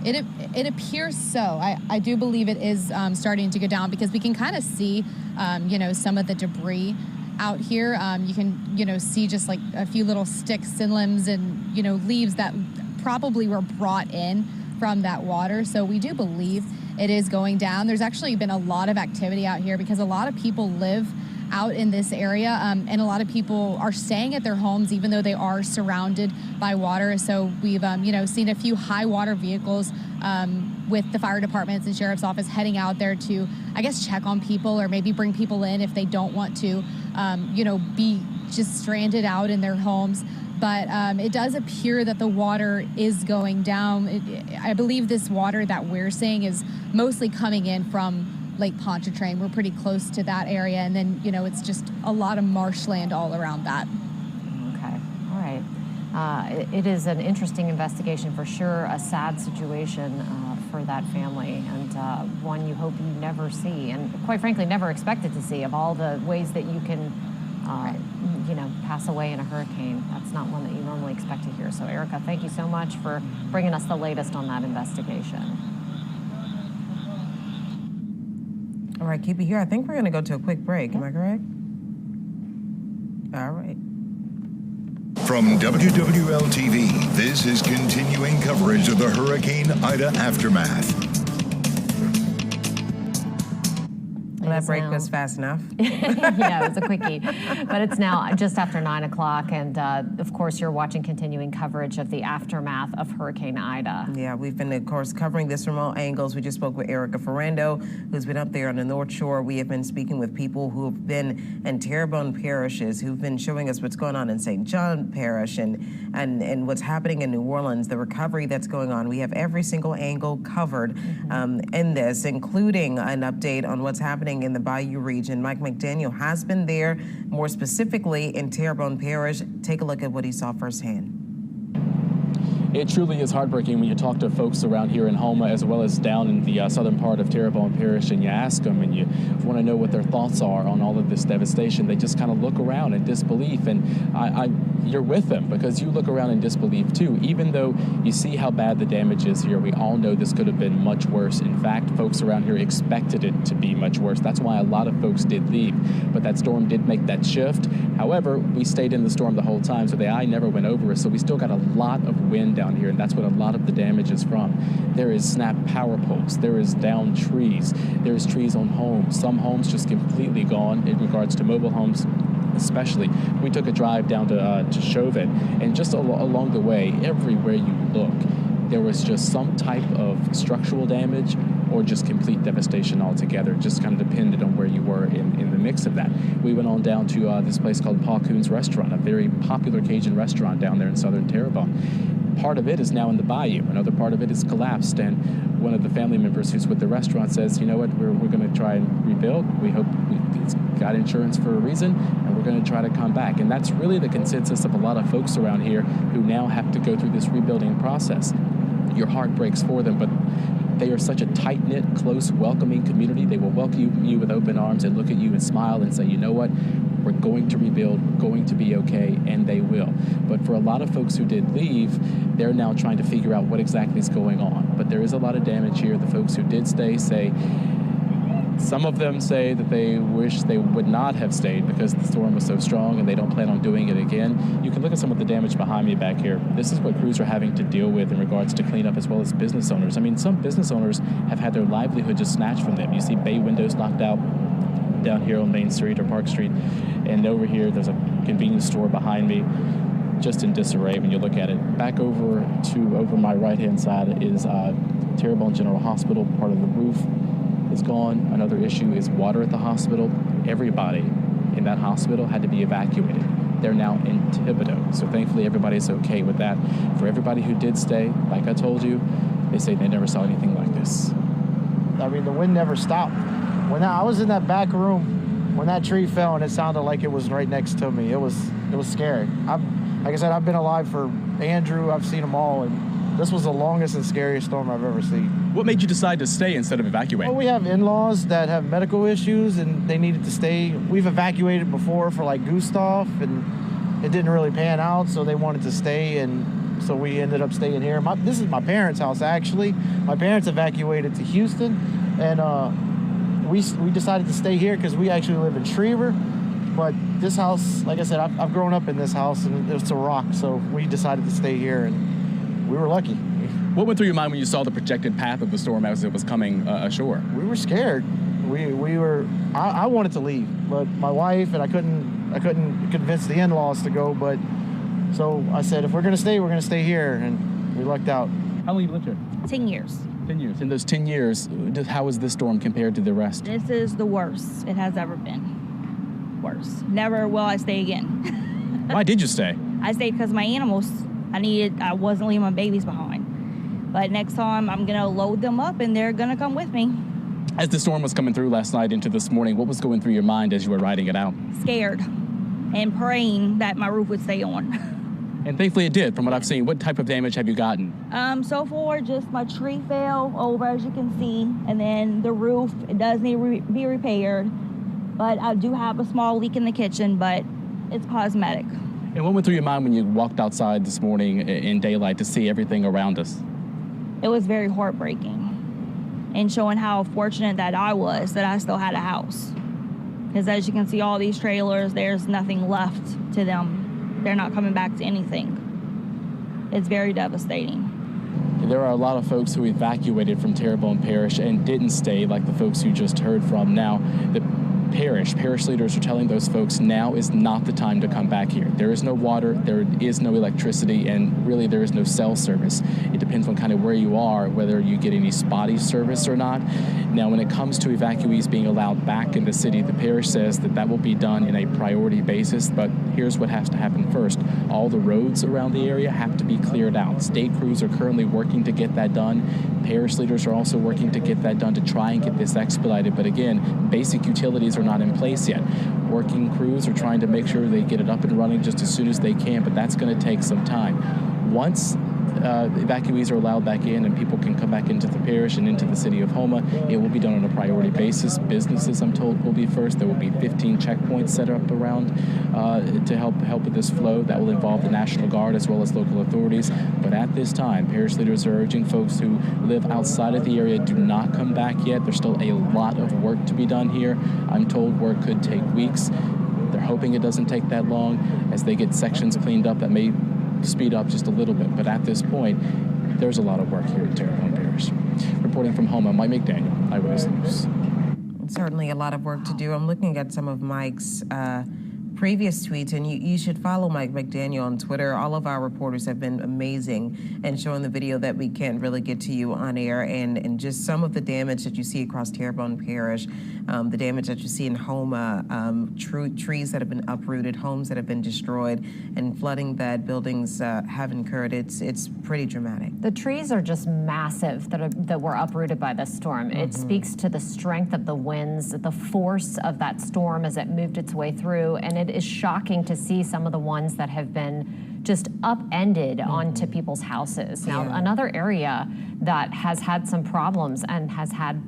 It appears so. I do believe it is starting to go down because we can kind of see, some of the debris out here. You can, see just like a few little sticks and limbs and, leaves that probably were brought in from that water. So we do believe it is going down. There's actually been a lot of activity out here because a lot of people live out in this area, and a lot of people are staying at their homes even though they are surrounded by water. So we've seen a few high water vehicles with the fire departments and sheriff's office heading out there to, I guess, check on people or maybe bring people in if they don't want to be just stranded out in their homes. But it does appear that the water is going down. I believe this water that we're seeing is mostly coming in from Lake Pontchartrain. We're pretty close to that area, and then it's just a lot of marshland all around that. Okay, all right. It is an interesting investigation for sure, a sad situation for that family, and one you hope you never see, and quite frankly never expected to see. Of all the ways that you can pass away in a hurricane, that's not one that you normally expect to hear. So Erica, thank you so much for bringing us the latest on that investigation. All right, keep it here. I think we're going to go to a quick break. Am I correct? All right. From WWL-TV, this is continuing coverage of the Hurricane Ida aftermath. That break was fast enough. Yeah, it was a quickie. But it's now just after 9 o'clock, and of course, you're watching continuing coverage of the aftermath of Hurricane Ida. Yeah, we've been, of course, covering this from all angles. We just spoke with Erica Ferrando, who's been up there on the North Shore. We have been speaking with people who have been in Terrebonne parishes, who've been showing us what's going on in St. John Parish and what's happening in New Orleans, the recovery that's going on. We have every single angle covered in this, including an update on what's happening in the Bayou region. Mike McDaniel has been there, more specifically in Terrebonne Parish. Take a look at what he saw firsthand. It truly is heartbreaking when you talk to folks around here in Houma as well as down in the southern part of Terrebonne Parish, and you ask them and you want to know what their thoughts are on all of this devastation. They just kind of look around in disbelief, and you're with them because you look around in disbelief too. Even though you see how bad the damage is here, we all know this could have been much worse. In fact, folks around here expected it to be much worse. That's why a lot of folks did leave, but that storm did make that shift. However, we stayed in the storm the whole time, so the eye never went over us, so we still got a lot of wind down here, and that's what a lot of the damage is from. There is snapped power poles, there is downed trees, there is trees on homes. Some homes just completely gone in regards to mobile homes. Especially, we took a drive down to Chauvin, and just along the way, everywhere you look, there was just some type of structural damage or just complete devastation altogether. It just kind of depended on where you were in the mix of that. We went on down to this place called Paul Coon's Restaurant, a very popular Cajun restaurant down there in southern Terrebonne. Part of it is now in the bayou. Another part of it is collapsed, and one of the family members who's with the restaurant says, you know what, we're going to try and rebuild. We hope it's got insurance for a reason, and we're going to try to come back. And that's really the consensus of a lot of folks around here who now have to go through this rebuilding process. Your heart breaks for them, but they are such a tight-knit, close, welcoming community. They will welcome you with open arms and look at you and smile and say, you know what, we're going to rebuild, we're going to be okay, and they will. But for a lot of folks who did leave, they're now trying to figure out what exactly is going on. But there is a lot of damage here. The folks who did stay say, some of them say that they wish they would not have stayed because the storm was so strong and they don't plan on doing it again. You can look at some of the damage behind me back here. This is what crews are having to deal with in regards to cleanup as well as business owners. I mean, some business owners have had their livelihood just snatched from them. You see bay windows knocked out down here on Main Street or Park Street, and over here there's a convenience store behind me just in disarray when you look at it. Back over my right-hand side is Terrebonne General Hospital. Part of the roof is gone. Another issue is water at the hospital. Everybody in that hospital had to be evacuated. They're now in Thibodaux, so thankfully everybody's okay with that. For everybody who did stay, like I told you, they say they never saw anything like this. I mean, the wind never stopped. When I was in that back room, when that tree fell, and it sounded like it was right next to me, it was scary. Like I said, I've been alive for Andrew. I've seen them all, and this was the longest and scariest storm I've ever seen. What made you decide to stay instead of evacuating? Well, we have in-laws that have medical issues, and they needed to stay. We've evacuated before for like Gustav, and it didn't really pan out, so they wanted to stay, and so we ended up staying here. This is my parents' house, actually. My parents evacuated to Houston, and we decided to stay here because we actually live in Schriever. But this house, like I said, I've grown up in this house, and it's a rock, so we decided to stay here, and we were lucky. What went through your mind when you saw the projected path of the storm as it was coming ashore? We were scared. I wanted to leave, but my wife and I couldn't convince the in-laws to go, but so I said, if we're going to stay here, and we lucked out. How long have you lived here? 10 years. 10 years. In those 10 years, how is this storm compared to the rest? This is the worst it has ever been. Worst. Never will I stay again. Why did you stay? I stayed because my animals, I wasn't leaving my babies behind. But next time I'm going to load them up and they're going to come with me. As the storm was coming through last night into this morning, what was going through your mind as you were riding it out? Scared and praying that my roof would stay on. And thankfully it did, from what I've seen. What type of damage have you gotten? So far, just my tree fell over, as you can see, and then the roof, it does need to be repaired. But I do have a small leak in the kitchen, but it's cosmetic. And what went through your mind when you walked outside this morning in daylight to see everything around us? It was very heartbreaking, and showing how fortunate that I was that I still had a house. Because as you can see, all these trailers, there's nothing left to them. They're not coming back to anything. It's very devastating. There are a lot of folks who evacuated from Terrebonne Parish and didn't stay, like the folks you just heard from. Now, the parish leaders are telling those folks now is not the time to come back here. There is no water, there is no electricity, and really there is no cell service. It depends on kind of where you are, whether you get any spotty service or not. Now, when it comes to evacuees being allowed back in the city, the parish says that will be done in a priority basis, but here's what has to happen first. All the roads around the area have to be cleared out. State crews are currently working to get that done. Parish leaders are also working to get that done to try and get this expedited, but again, basic utilities are not in place yet. Working crews are trying to make sure they get it up and running just as soon as they can, but that's going to take some time. Once evacuees are allowed back in and people can come back into the parish and into the city of Houma, it will be done on a priority basis. Businesses, I'm told, will be first. There will be 15 checkpoints set up around to help with this flow. That will involve the National Guard as well as local authorities. But at this time, parish leaders are urging folks who live outside of the area do not come back yet. There's still a lot of work to be done here. I'm told work could take weeks. They're hoping it doesn't take that long. As they get sections cleaned up, that may speed up just a little bit, but at this point, there's a lot of work here at Terrebonne Parish. Reporting from Houma, Mike McDaniel, Eyewitness News. Certainly a lot of work to do. I'm looking at some of Mike's previous tweets, and you should follow Mike McDaniel on Twitter. All of our reporters have been amazing and showing the video that we can't really get to you on air, and just some of the damage that you see across Terrebonne Parish, the damage that you see in Houma, trees that have been uprooted, homes that have been destroyed, and flooding that buildings have incurred. It's pretty dramatic. The trees are just massive that were uprooted by this storm. It speaks to the strength of the winds, the force of that storm as it moved its way through, and it is shocking to see some of the ones that have been just upended onto people's houses. Now, another area that has had some problems and has had,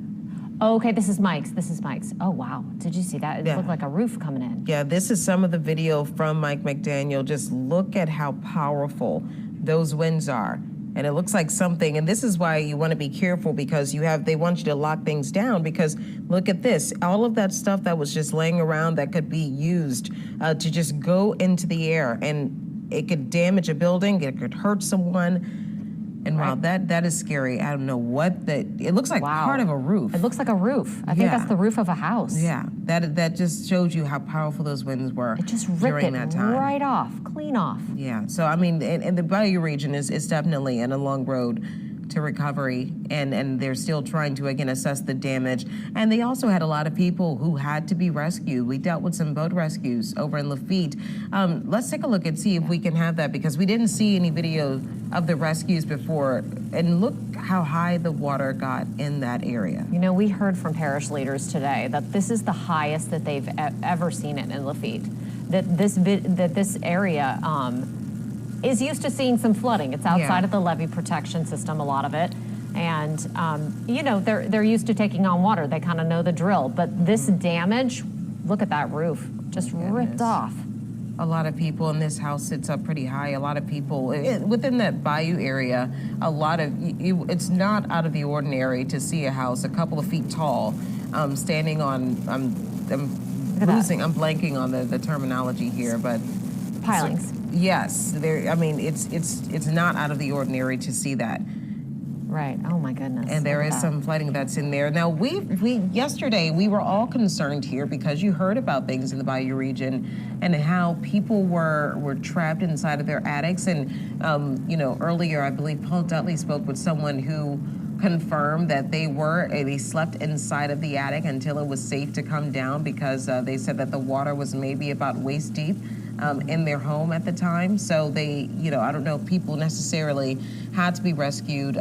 oh, okay, this is Mike's. Oh, wow. Did you see that? It looked like a roof coming in. Yeah, this is some of the video from Mike McDaniel. Just look at how powerful those winds are. And it looks like something, and this is why you want to be careful, because they want you to lock things down, because look at this. All of that stuff that was just laying around that could be used to just go into the air, and it could damage a building, it could hurt someone. And wow, that is scary. I don't know what that, it looks like part of a roof. It looks like a roof. I think that's the roof of a house. Yeah, that just shows you how powerful those winds were. It just ripped it right off, clean off. Yeah, so I mean, and the Bayou region is definitely in a long road to recovery, and they're still trying to, again, assess the damage. And they also had a lot of people who had to be rescued. We dealt with some boat rescues over in Lafitte. Let's take a look and see if we can have that, because we didn't see any video of the rescues before. And look how high the water got in that area. You know, we heard from parish leaders today that this is the highest that they've ever seen it in Lafitte. That this area is used to seeing some flooding. It's outside of the levee protection system, a lot of it. And, you know, they're used to taking on water. They kind of know the drill. But this damage, look at that roof, just ripped off. A lot of people, and this house sits up pretty high. A lot of people within that bayou area, it's not out of the ordinary to see a house a couple of feet tall, standing on, I'm blanking on the terminology here, but pilings. Yes, I mean, it's not out of the ordinary to see that. Right. Oh my goodness. And there Look is at some flooding that's in there. Now, yesterday we were all concerned here because you heard about things in the Bayou region and how people were trapped inside of their attics. And earlier I believe Paul Dudley spoke with someone who confirmed that they slept inside of the attic until it was safe to come down because they said that the water was maybe about waist deep in their home at the time. So they, I don't know if people necessarily had to be rescued,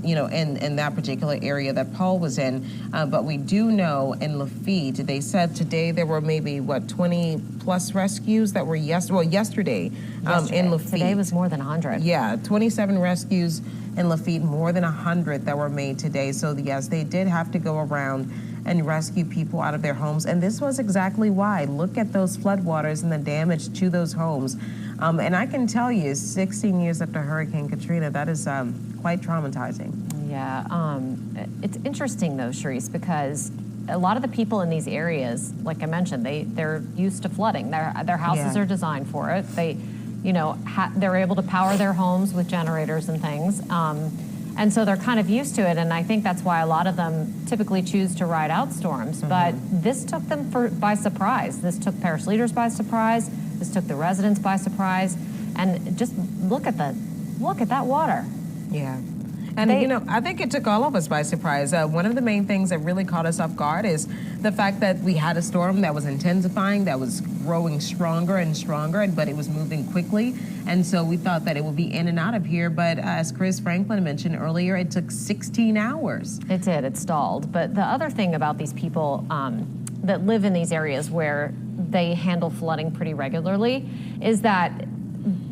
in that particular area that Paul was in. But we do know in Lafitte, they said today there were maybe, 20 plus rescues that were yesterday in Lafitte. Today was more than 100. Yeah, 27 rescues in Lafitte, more than 100 that were made today. So yes, they did have to go around and rescue people out of their homes. And this was exactly why. Look at those floodwaters and the damage to those homes. And I can tell you, 16 years after Hurricane Katrina, that is quite traumatizing. Yeah, it's interesting though, Sharice, because a lot of the people in these areas, like I mentioned, they're used to flooding. Their houses are designed for it. They're able to power their homes with generators and things. And so they're kind of used to it, and I think that's why a lot of them typically choose to ride out storms. But this took them by surprise. This took parish leaders by surprise. This took the residents by surprise. And just look at that water. Yeah. And, I think it took all of us by surprise. One of the main things that really caught us off guard is the fact that we had a storm that was intensifying, that was growing stronger and stronger, but it was moving quickly. And so we thought that it would be in and out of here. But as Chris Franklin mentioned earlier, it took 16 hours. It did. It stalled. But the other thing about these people that live in these areas where they handle flooding pretty regularly is that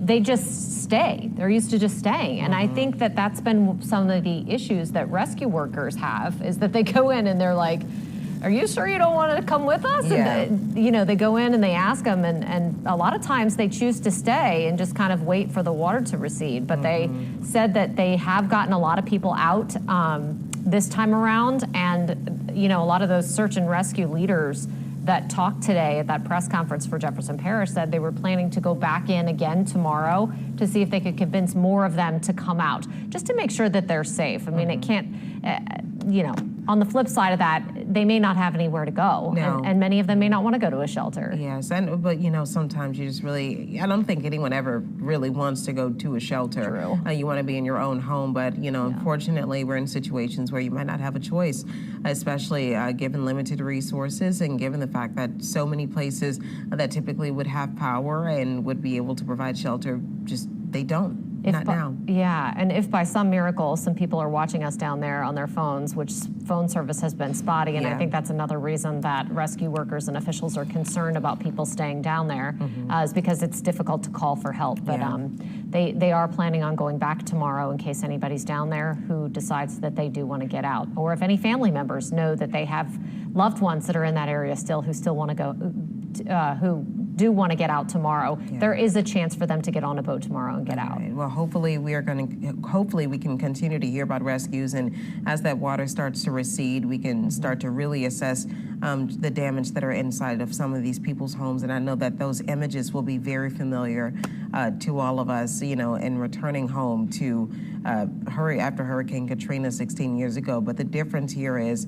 they just stay. They're used to just staying. And I think that that's been some of the issues that rescue workers have, is that they go in and they're like, are you sure you don't want to come with us? Yeah. And they go in and they ask them, and a lot of times they choose to stay and just kind of wait for the water to recede. But they said that they have gotten a lot of people out this time around, and a lot of those search and rescue leaders that talked today at that press conference for Jefferson Parish said they were planning to go back in again tomorrow to see if they could convince more of them to come out, just to make sure that they're safe. I mean, it can't, on the flip side of that, they may not have anywhere to go, and many of them may not want to go to a shelter. Yes, but sometimes you just really, I don't think anyone ever really wants to go to a shelter. True. You want to be in your own home, but unfortunately, we're in situations where you might not have a choice, especially given limited resources and given the fact that so many places that typically would have power and would be able to provide shelter, just they don't. Not now. Yeah, and if by some miracle some people are watching us down there on their phones, which phone service has been spotty, and I think that's another reason that rescue workers and officials are concerned about people staying down there, is because it's difficult to call for help. But they are planning on going back tomorrow in case anybody's down there who decides that they do want to get out, or if any family members know that they have loved ones that are in that area still who still want to go, who do want to get out tomorrow. There is a chance for them to get on a boat tomorrow and get out. Well, hopefully we can continue to hear about rescues, and as that water starts to recede, we can start to really assess the damage that are inside of some of these people's homes. And I know that those images will be very familiar to all of us, in returning home to after Hurricane Katrina 16 years ago. But the difference here is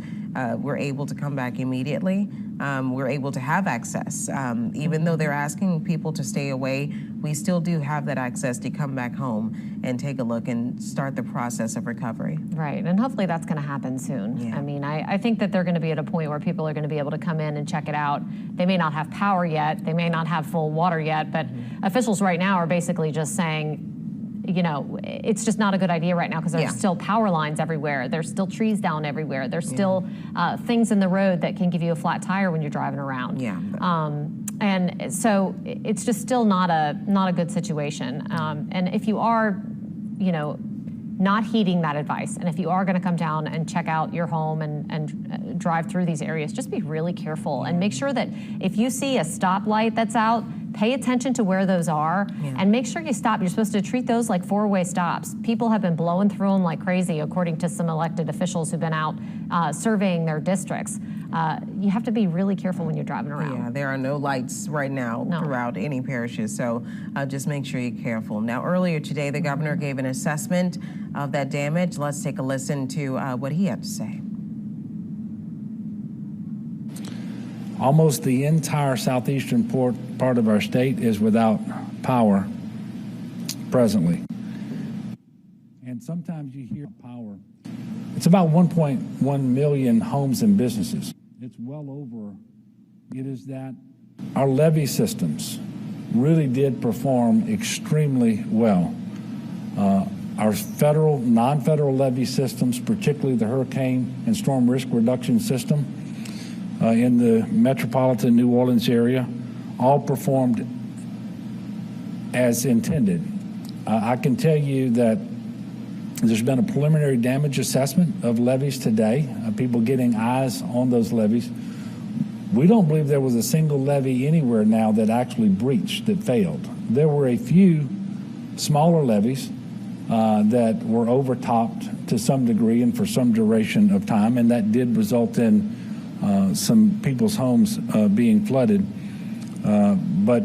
we're able to come back immediately. We're able to have access. Even though they're asking people to stay away, we still do have that access to come back home and take a look and start the process of recovery. Right, and hopefully that's going to happen soon. I mean, I think that they're going to be at a point where people are going to be able to come in and check it out. They may not have power yet, they may not have full water yet, but officials right now are basically just saying, it's just not a good idea right now because there's still power lines everywhere. There's still trees down everywhere. There's still things in the road that can give you a flat tire when you're driving around. And so it's just still not a good situation. And if you are, not heeding that advice, and if you are going to come down and check out your home and drive through these areas, just be really careful and make sure that if you see a stoplight that's out, pay attention to where those are and make sure you stop. You're supposed to treat those like four-way stops. People have been blowing through them like crazy, according to some elected officials who've been out surveying their districts. You have to be really careful when you're driving around. Yeah, there are no lights right now throughout any parishes, so just make sure you're careful. Now, earlier today, the governor gave an assessment of that damage. Let's take a listen to what he had to say. Almost the entire southeastern part of our state is without power presently. And sometimes you hear power. It's about 1.1 million homes and businesses. It's well over. It is that our levee systems really did perform extremely well. Our federal, non-federal levee systems, particularly the hurricane and storm risk reduction system, in the metropolitan New Orleans area, all performed as intended. I can tell you that there's been a preliminary damage assessment of levees today, people getting eyes on those levees. We don't believe there was a single levee anywhere now that actually breached, that failed. There were a few smaller levees that were overtopped to some degree and for some duration of time, and that did result in some people's homes being flooded, but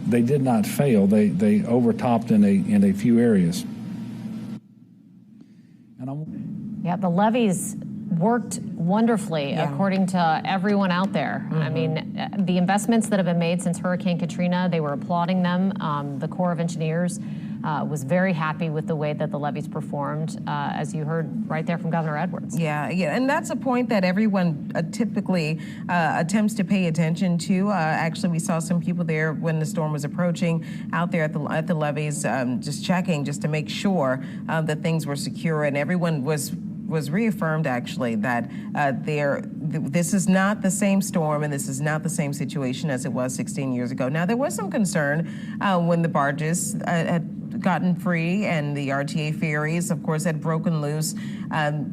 they did not fail. They overtopped in a few areas. Yeah, the levees worked wonderfully, according to everyone out there. I mean, the investments that have been made since Hurricane Katrina, they were applauding them. The Corps of Engineers was very happy with the way that the levees performed, as you heard right there from Governor Edwards. Yeah, and that's a point that everyone typically attempts to pay attention to. Actually, we saw some people there when the storm was approaching, out there at the levees, just checking, just to make sure that things were secure, and everyone was reaffirmed, actually, that this is not the same storm and this is not the same situation as it was 16 years ago. Now, there was some concern when the barges had gotten free and the RTA ferries, of course, had broken loose,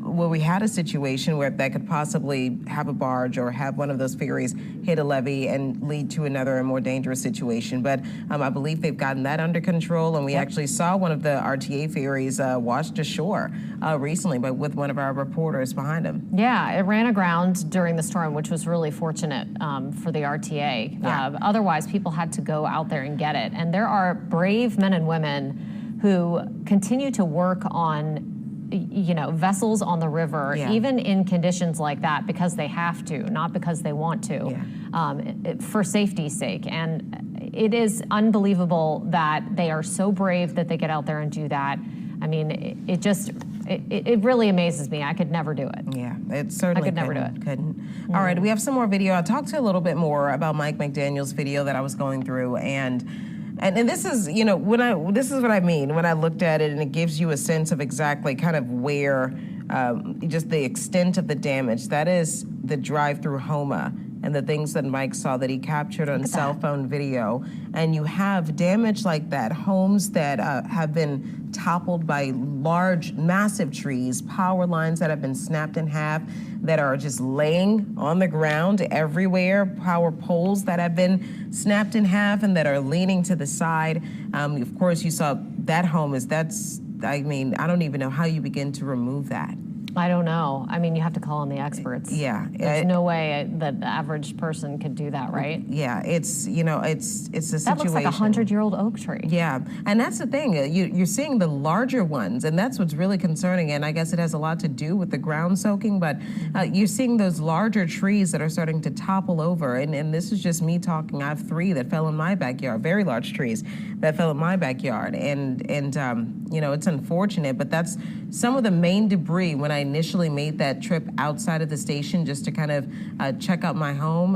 where we had a situation where that could possibly have a barge or have one of those ferries hit a levee and lead to another and more dangerous situation. But I believe they've gotten that under control, and we actually saw one of the RTA ferries washed ashore recently, but with one of our reporters behind him. Yeah, it ran aground during the storm, which was really fortunate for the RTA. Otherwise, people had to go out there and get it. And there are brave men and women who continue to work on vessels on the river, even in conditions like that, because they have to, not because they want to, for safety's sake. And it is unbelievable that they are so brave that they get out there and do that. I mean, it really amazes me. I could never do it. Yeah, it certainly I could never do it. Couldn't. All right, we have some more video. I'll talk to you a little bit more about Mike McDaniel's video that I was going through, and this is, this is what I mean when I looked at it, and it gives you a sense of exactly kind of where, just the extent of the damage. That is the drive through Houma and the things that Mike saw that he captured on cell phone video. And you have damage like that, homes that have been toppled by large, massive trees, power lines that have been snapped in half, that are just laying on the ground everywhere, power poles that have been snapped in half and that are leaning to the side. Of course, you saw that home I don't even know how you begin to remove that. I don't know. I mean, you have to call on the experts. Yeah. There's no way that the average person could do that, right? Yeah, it's a situation. That looks like a 100-year-old oak tree. Yeah, and that's the thing. You're seeing the larger ones, and that's what's really concerning, and I guess it has a lot to do with the ground soaking, but you're seeing those larger trees that are starting to topple over, and this is just me talking. I have 3 that fell in my backyard, very large trees that fell in my backyard, and it's unfortunate, but that's some of the main debris when I initially made that trip outside of the station just to kind of check out my home.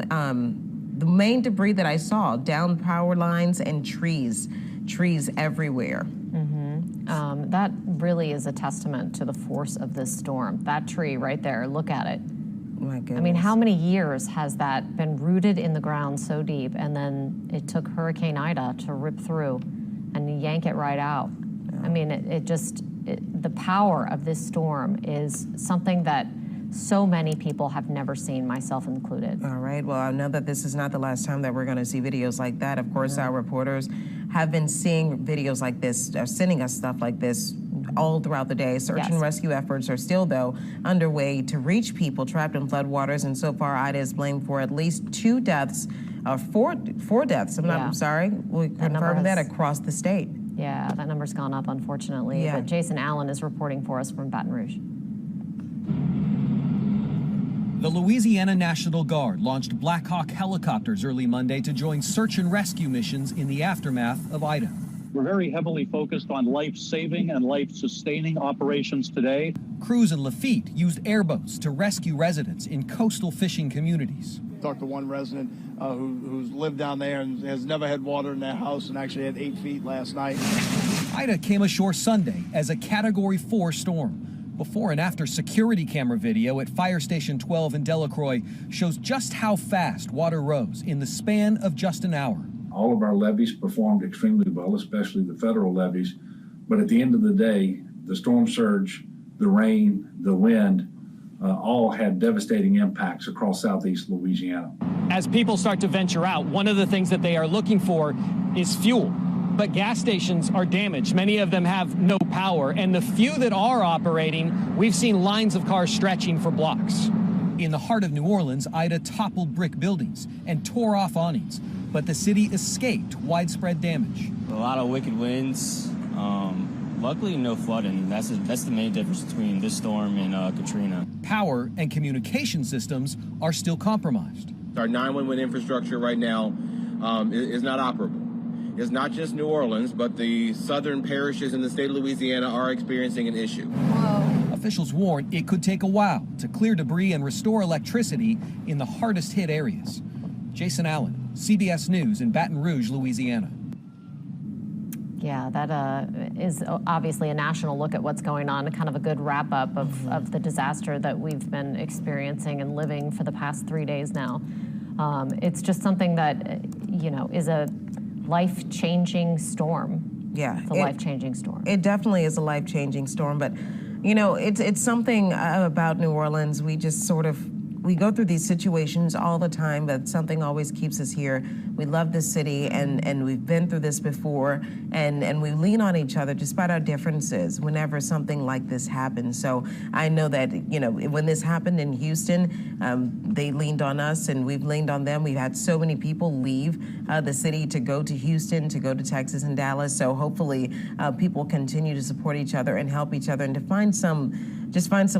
The main debris that I saw, down power lines and trees everywhere. That really is a testament to the force of this storm. That tree right there, look at it. My goodness. I mean, how many years has that been rooted in the ground so deep, and then it took Hurricane Ida to rip through and yank it right out? I mean, the power of this storm is something that so many people have never seen, myself included. All right. Well, I know that this is not the last time that we're going to see videos like that. Of course, our reporters have been seeing videos like this, sending us stuff like this all throughout the day. Search and rescue efforts are still, though, underway to reach people trapped in floodwaters. And so far, Ida is blamed for at least 2 deaths, four deaths. I'm sorry. We confirmed that across the state. Yeah, that number's gone up, unfortunately. Yeah. But Jason Allen is reporting for us from Baton Rouge. The Louisiana National Guard launched Black Hawk helicopters early Monday to join search and rescue missions in the aftermath of Ida. We're very heavily focused on life-saving and life-sustaining operations today. Crews in Lafitte used airboats to rescue residents in coastal fishing communities. Talked to one resident who's lived down there and has never had water in their house and actually had 8 feet last night. Ida came ashore Sunday as a Category 4 storm. Before and after security camera video at Fire Station 12 in Delacroix shows just how fast water rose in the span of just an hour. All of our levees performed extremely well, especially the federal levees. But at the end of the day, the storm surge, the rain, the wind, all had devastating impacts across southeast Louisiana. As people start to venture out, one of the things that they are looking for is fuel. But gas stations are damaged. Many of them have no power. And the few that are operating, we've seen lines of cars stretching for blocks. In the heart of New Orleans, Ida toppled brick buildings and tore off awnings. But the city escaped widespread damage. A lot of wicked winds. Luckily, no flooding. That's the main difference between this storm and Katrina. Power and communication systems are still compromised. Our 911 infrastructure right now is not operable. It's not just New Orleans, but the southern parishes in the state of Louisiana are experiencing an issue. Officials warn it could take a while to clear debris and restore electricity in the hardest hit areas. Jason Allen, CBS News in Baton Rouge, Louisiana. Yeah, that is obviously a national look at what's going on, kind of a good wrap up of the disaster that we've been experiencing and living for the past 3 days now. It's just something that, is a life-changing storm. Yeah. It's a life-changing storm. It definitely is a life-changing storm, but, it's something about New Orleans. We just we go through these situations all the time, but something always keeps us here. We love this city, and we've been through this before, and we lean on each other despite our differences whenever something like this happens. So I know that, when this happened in Houston, they leaned on us, and we've leaned on them. We've had so many people leave the city to go to Houston, to go to Texas and Dallas. So hopefully people continue to support each other and help each other and to find some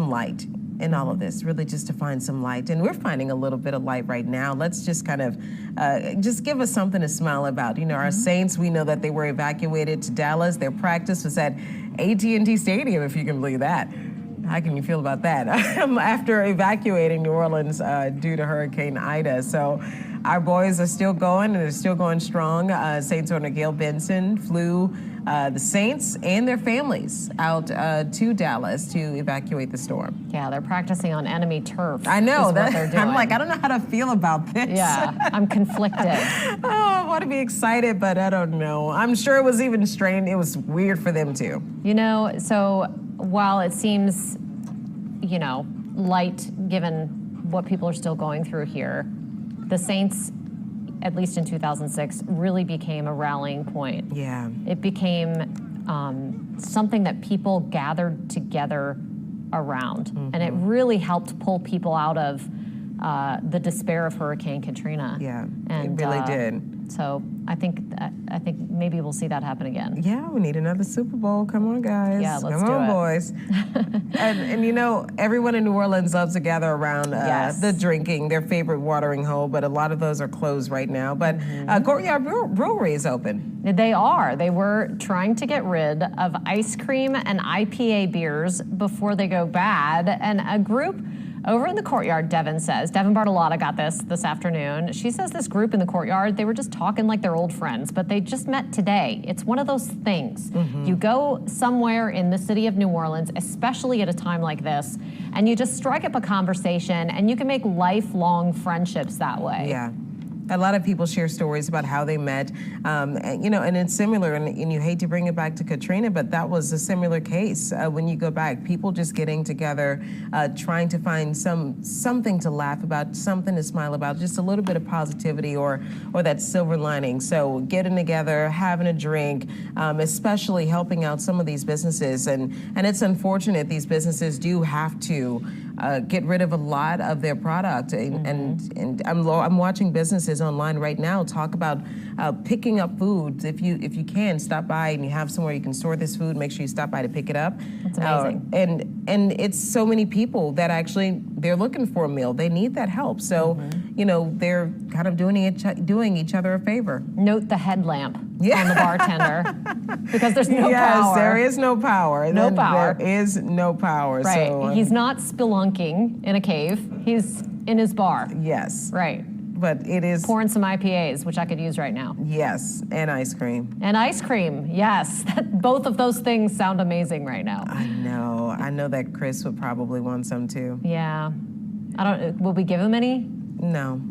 light in all of this, really just to find some light. And we're finding a little bit of light right now. Let's just kind of, just give us something to smile about. Our Saints, we know that they were evacuated to Dallas. Their practice was at AT&T Stadium, if you can believe that. How can you feel about that? After evacuating New Orleans due to Hurricane Ida. So our boys are still going, and they're still going strong. Saints owner Gail Benson flew the Saints and their families out to Dallas to evacuate the storm. Yeah, they're practicing on enemy turf. I know. What they're doing. I'm like, I don't know how to feel about this. Yeah, I'm conflicted. I want to be excited, but I don't know. I'm sure it was even strange. It was weird for them too. So while it seems, light given what people are still going through here, the Saints, at least in 2006, really became a rallying point. Yeah. It became something that people gathered together around. And it really helped pull people out of the despair of Hurricane Katrina. Yeah, and, it really did. So I think maybe we'll see that happen again. Yeah, we need another Super Bowl. Come on, guys. Yeah, let's Come do on, it. boys. and everyone in New Orleans loves to gather around the drinking, their favorite watering hole, but a lot of those are closed right now. But Courtyard Brewery is open. They are. They were trying to get rid of ice cream and IPA beers before they go bad, and a group over in the Courtyard, Devin Bartolotta got this afternoon. She says this group in the Courtyard, they were just talking like they're old friends, but they just met today. It's one of those things. You go somewhere in the city of New Orleans, especially at a time like this, and you just strike up a conversation, and you can make lifelong friendships that way. Yeah. A lot of people share stories about how they met, and it's similar, and you hate to bring it back to Katrina, but that was a similar case. When you go back, people just getting together, trying to find something to laugh about, something to smile about, just a little bit of positivity or that silver lining. So getting together, having a drink, especially helping out some of these businesses, and it's unfortunate these businesses do have to get rid of a lot of their product, and I'm watching businesses online right now talk about picking up food. If you can, stop by and you have somewhere you can store this food, make sure you stop by to pick it up. That's amazing. And it's so many people that actually they're looking for a meal. They need that help. So they're kind of doing each other a favor. Note the headlamp on the bartender because there's no power. Yes, there is no power. No power. There is no power. Right. So, he's not spelunking in a cave. He's in his bar. Yes. Right. But it is pouring some IPAs, which I could use right now. Yes, and ice cream. And ice cream, yes. Both of those things sound amazing right now. I know that Chris would probably want some too. Yeah. Will we give him any? No.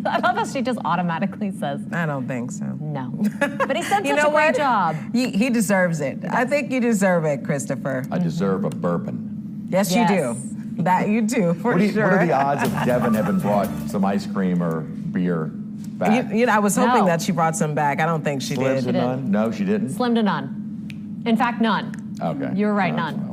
I love how she just automatically says. I don't think so. No. But he's done such a great job. He deserves it. I think you deserve it, Christopher. I deserve a bourbon. Yes, you do. That you do, for sure. What are the odds of Devin having brought some ice cream or beer back? I was hoping that she brought some back. I don't think she Slim did. to none? No, she didn't? Slim to none. In fact, none. Okay. You were right, none.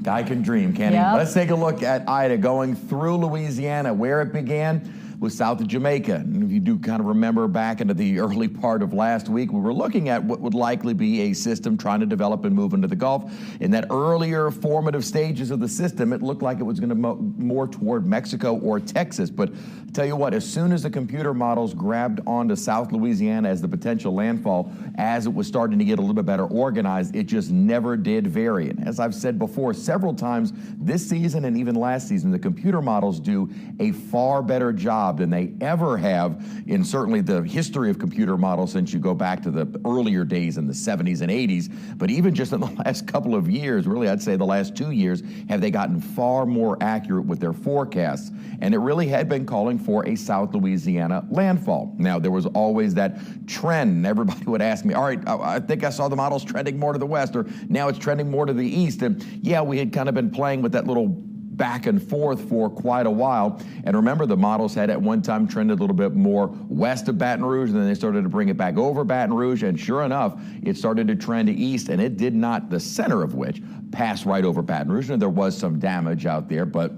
Guy can dream, can't he? Yep. Let's take a look at Ida going through Louisiana. Where it began was south of Jamaica. And if you do kind of remember back into the early part of last week, we were looking at what would likely be a system trying to develop and move into the Gulf. In that earlier formative stages of the system, it looked like it was going to more toward Mexico or Texas. But I tell you what, as soon as the computer models grabbed onto South Louisiana as the potential landfall, as it was starting to get a little bit better organized, it just never did vary. And as I've said before several times this season and even last season, the computer models do a far better job than they ever have in certainly the history of computer models since you go back to the earlier days in the 70s and 80s. But even just in the last couple of years, really I'd say the last 2 years, have they gotten far more accurate with their forecasts. And it really had been calling for a South Louisiana landfall. Now, there was always that trend, and everybody would ask me, all right, I think I saw the models trending more to the west, or now it's trending more to the east. And yeah, we had kind of been playing with that little back and forth for quite a while. And remember, the models had at one time trended a little bit more west of Baton Rouge, and then they started to bring it back over Baton Rouge, and sure enough, it started to trend east, and it did not, the center of which, pass right over Baton Rouge, and there was some damage out there, but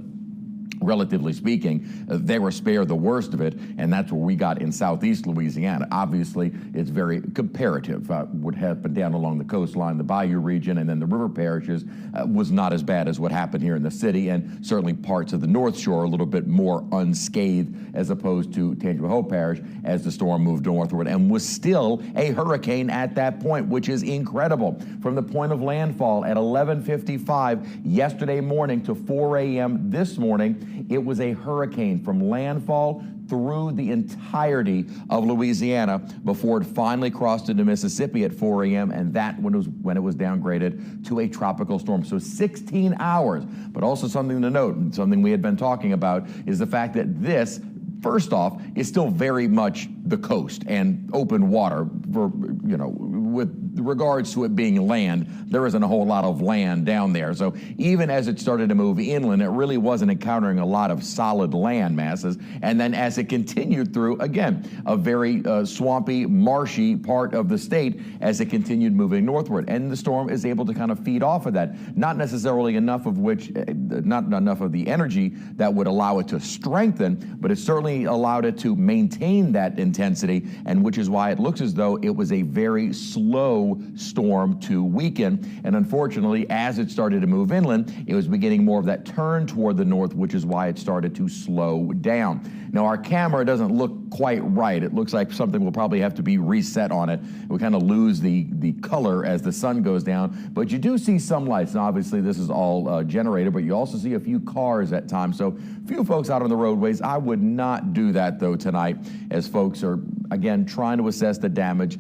relatively speaking, they were spared the worst of it, and that's where we got in southeast Louisiana. Obviously, it's very comparative. What happened down along the coastline, the Bayou region, and then the river parishes was not as bad as what happened here in the city, and certainly parts of the North Shore a little bit more unscathed as opposed to Tangipahoa Parish as the storm moved northward and was still a hurricane at that point, which is incredible. From the point of landfall at 11:55 yesterday morning to 4 a.m. this morning, it was a hurricane from landfall through the entirety of Louisiana before it finally crossed into Mississippi at 4 a.m. and that when it was downgraded to a tropical storm. So 16 hours. But also something to note, and something we had been talking about, is the fact that this, first off, is still very much the coast and open water. For, with regards to it being land, there isn't a whole lot of land down there. So even as it started to move inland, it really wasn't encountering a lot of solid land masses. And then as it continued through, again, a very swampy, marshy part of the state as it continued moving northward. And the storm is able to kind of feed off of that. Not necessarily enough of not enough of the energy that would allow it to strengthen, but it certainly allowed it to maintain that intensity, and which is why it looks as though it was a very slow storm to weaken. And unfortunately, as it started to move inland, it was beginning more of that turn toward the north, which is why it started to slow down. Now, our camera doesn't look quite right. It looks like something will probably have to be reset on it. We kind of lose the color as the sun goes down, but you do see some lights. Now, obviously, this is all generated, but you also see a few cars at times. So, few folks out on the roadways. I would not do that, though, tonight, as folks are again, trying to assess the damage.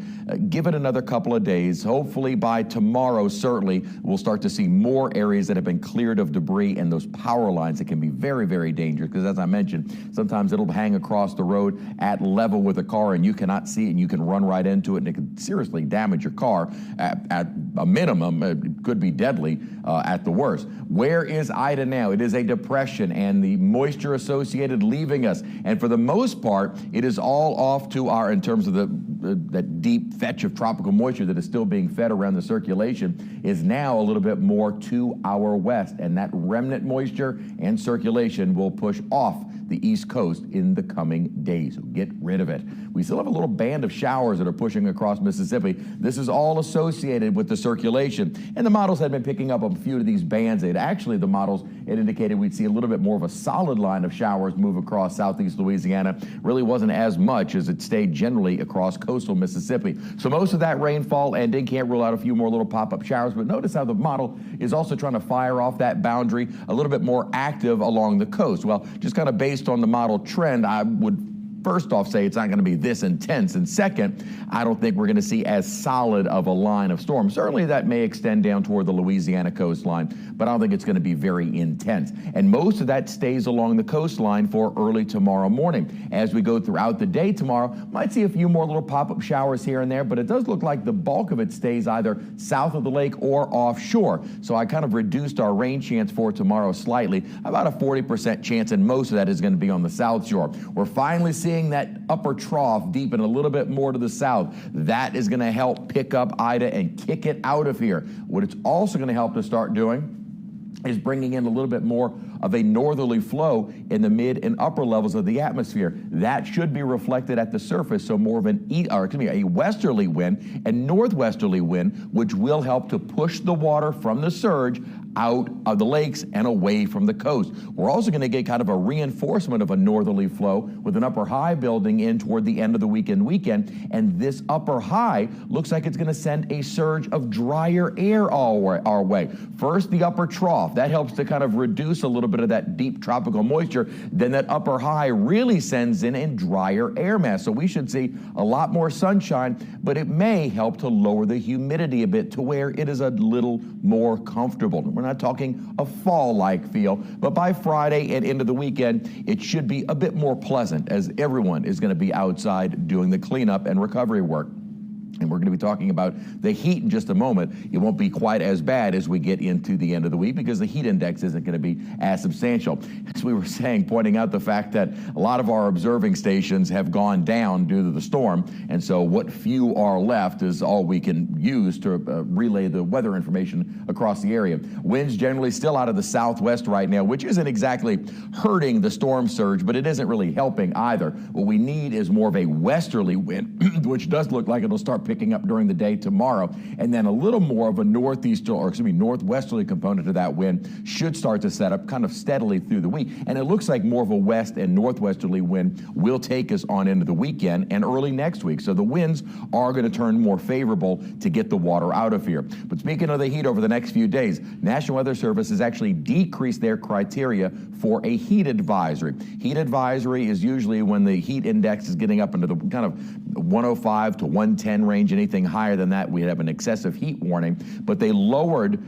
Give it another couple of days. Hopefully by tomorrow, certainly, we'll start to see more areas that have been cleared of debris and those power lines that can be very, very dangerous, because as I mentioned, sometimes it'll hang across the road at level with a car and you cannot see it and you can run right into it and it can seriously damage your car at a minimum. It could be deadly at the worst. Where is Ida now? It is a depression and the moisture associated leaving us. And for the most part, it is all off to our, in terms of that deep fetch of tropical moisture that is still being fed around the circulation, is now a little bit more to our west. And that remnant moisture and circulation will push off the East Coast in the coming days. So get rid of it. We still have a little band of showers that are pushing across Mississippi. This is all associated with the circulation. And the models had been picking up a few of these bands. Actually, the models, it indicated we'd see a little bit more of a solid line of showers move across southeast Louisiana. Really wasn't as much as it stayed generally across coastal Mississippi. So most of that rainfall ending. Can't rule out a few more little pop-up showers, but notice how the model is also trying to fire off that boundary a little bit more active along the coast. Well, just kind of based on the model trend, I would first off say it's not going to be this intense, and second, I don't think we're going to see as solid of a line of storm. Certainly that may extend down toward the Louisiana coastline, but I don't think it's going to be very intense. And most of that stays along the coastline for early tomorrow morning. As we go throughout the day tomorrow, might see a few more little pop-up showers here and there, but it does look like the bulk of it stays either south of the lake or offshore. So I kind of reduced our rain chance for tomorrow slightly, about a 40% chance, and most of that is going to be on the south shore. We're finally seeing that upper trough deepen a little bit more to the south. That is going to help pick up Ida and kick it out of here. What it's also going to help to start doing is bringing in a little bit more of a northerly flow in the mid and upper levels of the atmosphere. That should be reflected at the surface, so more of a westerly wind and northwesterly wind, which will help to push the water from the surge out of the lakes and away from the coast. We're also going to get kind of a reinforcement of a northerly flow with an upper high building in toward the end of the weekend, and this upper high looks like it's going to send a surge of drier air our way. First, the upper trough. That helps to kind of reduce a little bit of that deep tropical moisture. Then that upper high really sends in a drier air mass. So we should see a lot more sunshine, but it may help to lower the humidity a bit to where it is a little more comfortable. We're not talking a fall-like feel, but by Friday and into the weekend, it should be a bit more pleasant as everyone is going to be outside doing the cleanup and recovery work. And we're going to be talking about the heat in just a moment. It won't be quite as bad as we get into the end of the week because the heat index isn't going to be as substantial. As we were saying, pointing out the fact that a lot of our observing stations have gone down due to the storm, and so what few are left is all we can use to relay the weather information across the area. Winds generally still out of the southwest right now, which isn't exactly hurting the storm surge, but it isn't really helping either. What we need is more of a westerly wind, which does look like it'll start picking up during the day tomorrow, and then a little more of a northwesterly component to that wind should start to set up kind of steadily through the week. And it looks like more of a west and northwesterly wind will take us on into the weekend and early next week. So the winds are going to turn more favorable to get the water out of here. But speaking of the heat over the next few days, National Weather Service has actually decreased their criteria for a heat advisory. Heat advisory is usually when the heat index is getting up into the kind of 105 to 110 range. Anything higher than that, we have an excessive heat warning. But they lowered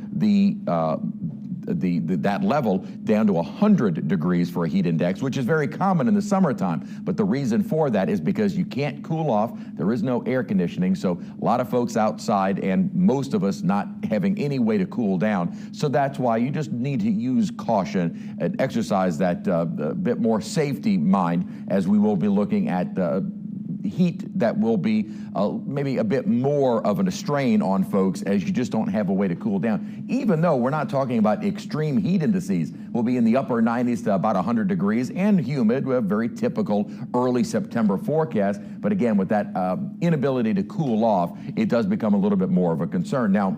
that level down to 100 degrees for a heat index, which is very common in the summertime. But the reason for that is because you can't cool off. There is no air conditioning, so a lot of folks outside and most of us not having any way to cool down. So that's why you just need to use caution and exercise that bit more safety mind as we will be looking at heat that will be maybe a bit more of a strain on folks as you just don't have a way to cool down. Even though we're not talking about extreme heat indices, we'll be in the upper 90s to about 100 degrees and humid. We have very typical early September forecast. But again, with that inability to cool off, it does become a little bit more of a concern. Now,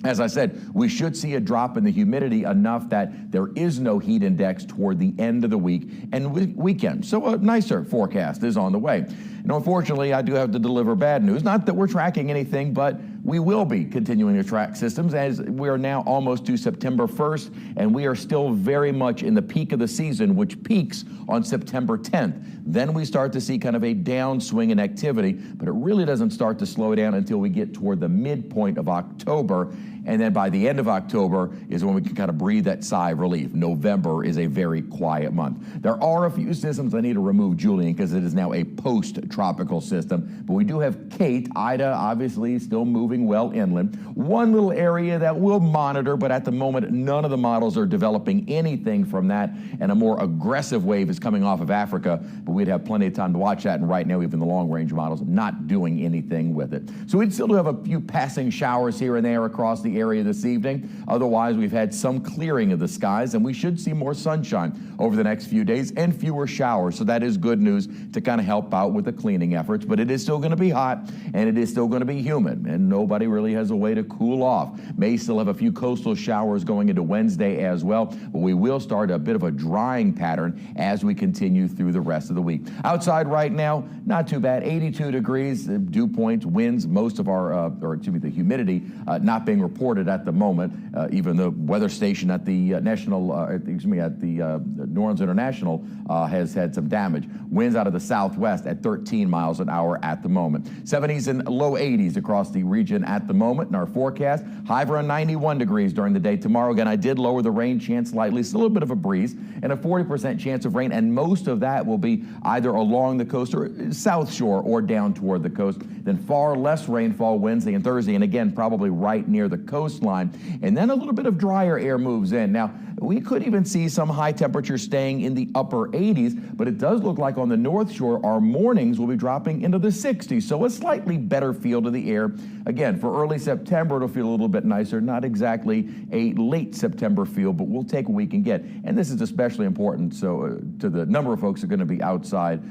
as I said, we should see a drop in the humidity enough that there is no heat index toward the end of the week and weekend. So a nicer forecast is on the way. And unfortunately, I do have to deliver bad news. Not that we're tracking anything, but we will be continuing to track systems as we are now almost to September 1st, and we are still very much in the peak of the season, which peaks on September 10th. Then we start to see kind of a downswing in activity, but it really doesn't start to slow down until we get toward the midpoint of October. And then by the end of October is when we can kind of breathe that sigh of relief. November is a very quiet month. There are a few systems I need to remove, Julian, because it is now a post-tropical system. But we do have Kate. Ida, obviously, still moving well inland. One little area that we'll monitor, but at the moment, none of the models are developing anything from that. And a more aggressive wave is coming off of Africa. But we'd have plenty of time to watch that. And right now, even the long-range models not doing anything with it. So we'd still do have a few passing showers here and there across the area this evening. Otherwise, we've had some clearing of the skies, and we should see more sunshine over the next few days and fewer showers. So that is good news to kind of help out with the cleaning efforts. But it is still going to be hot, and it is still going to be humid, and nobody really has a way to cool off. May still have a few coastal showers going into Wednesday as well, but we will start a bit of a drying pattern as we continue through the rest of the week. Outside right now, not too bad. 82 degrees, dew point, winds, most of our, the humidity not being reported at the moment. Even the weather station at the New Orleans International has had some damage. Winds out of the southwest at 13 miles an hour at the moment. 70s and low 80s across the region at the moment in our forecast. High around 91 degrees during the day tomorrow. Again, I did lower the rain chance slightly. Still a little bit of a breeze and a 40% chance of rain, and most of that will be either along the coast or south shore or down toward the coast. Then far less rainfall Wednesday and Thursday, and again, probably right near the coastline. And then a little bit of drier air moves in. Now, we could even see some high temperatures staying in the upper 80s, but it does look like on the North Shore, our mornings will be dropping into the 60s. So a slightly better feel to the air. Again, for early September, it'll feel a little bit nicer. Not exactly a late September feel, but we'll take what we can get. And this is especially important to the number of folks who are going to be outside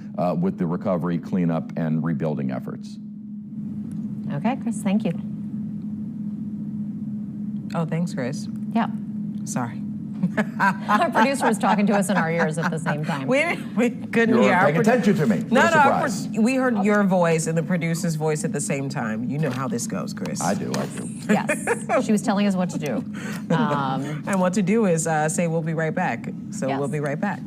with the recovery, cleanup, and rebuilding efforts. Okay, Chris, thank you. Oh, thanks, Chris. Yeah. Sorry. Our producer was talking to us in our ears at the same time. We couldn't You're hear. paying attention to me. No, we heard your voice and the producer's voice at the same time. You know how this goes, Chris. I do. Yes. She was telling us what to do. And what to do is say we'll be right back. So yes. We'll be right back.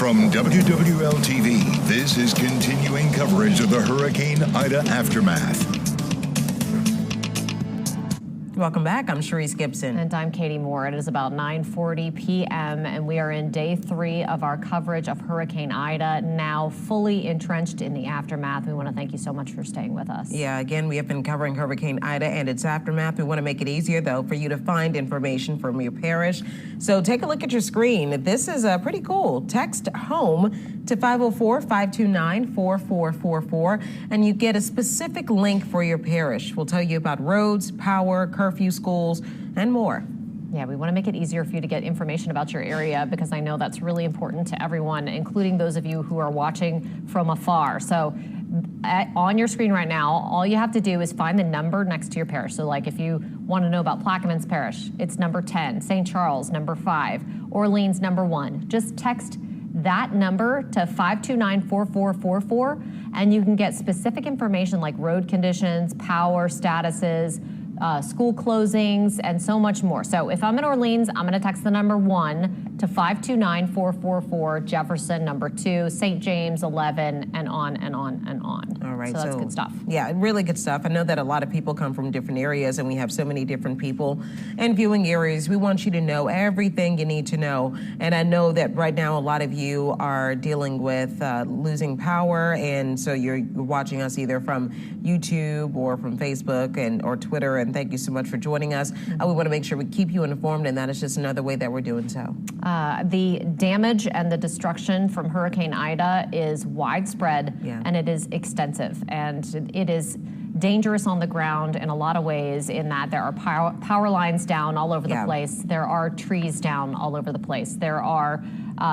From WWL-TV, this is continuing coverage of the Hurricane Ida aftermath. Welcome back. I'm Sharice Gibson. And I'm Katie Moore. It is about 9:40 p.m. and we are in day 3 of our coverage of Hurricane Ida, now fully entrenched in the aftermath. We want to thank you so much for staying with us. Yeah, again, we have been covering Hurricane Ida and its aftermath. We want to make it easier, though, for you to find information from your parish. So take a look at your screen. This is pretty cool. Text HOME to 504-529-4444, and you get a specific link for your parish. We'll tell you about roads, power, curfew, schools, and more. Yeah, we want to make it easier for you to get information about your area because I know that's really important to everyone, including those of you who are watching from afar. So on your screen right now, all you have to do is find the number next to your parish. So like if you want to know about Plaquemines Parish, it's number 10, St. Charles, number 5, Orleans, number 1. Just text that number to 529-4444 and you can get specific information like road conditions, power statuses, school closings, and so much more. So if I'm in Orleans, I'm going to text the number 1 to 529-444, Jefferson number 2, St. James 11, and on and on and on. All right, so that's good stuff. Yeah, really good stuff. I know that a lot of people come from different areas, and we have so many different people and viewing areas. We want you to know everything you need to know. And I know that right now a lot of you are dealing with losing power, and so you're watching us either from YouTube or from Facebook or Twitter. And thank you so much for joining us. We want to make sure we keep you informed, and that is just another way that we're doing so. The damage and the destruction from Hurricane Ida is widespread, and it is extensive, and it is dangerous on the ground in a lot of ways in that there are power lines down all over the place. There are trees down all over the place. There are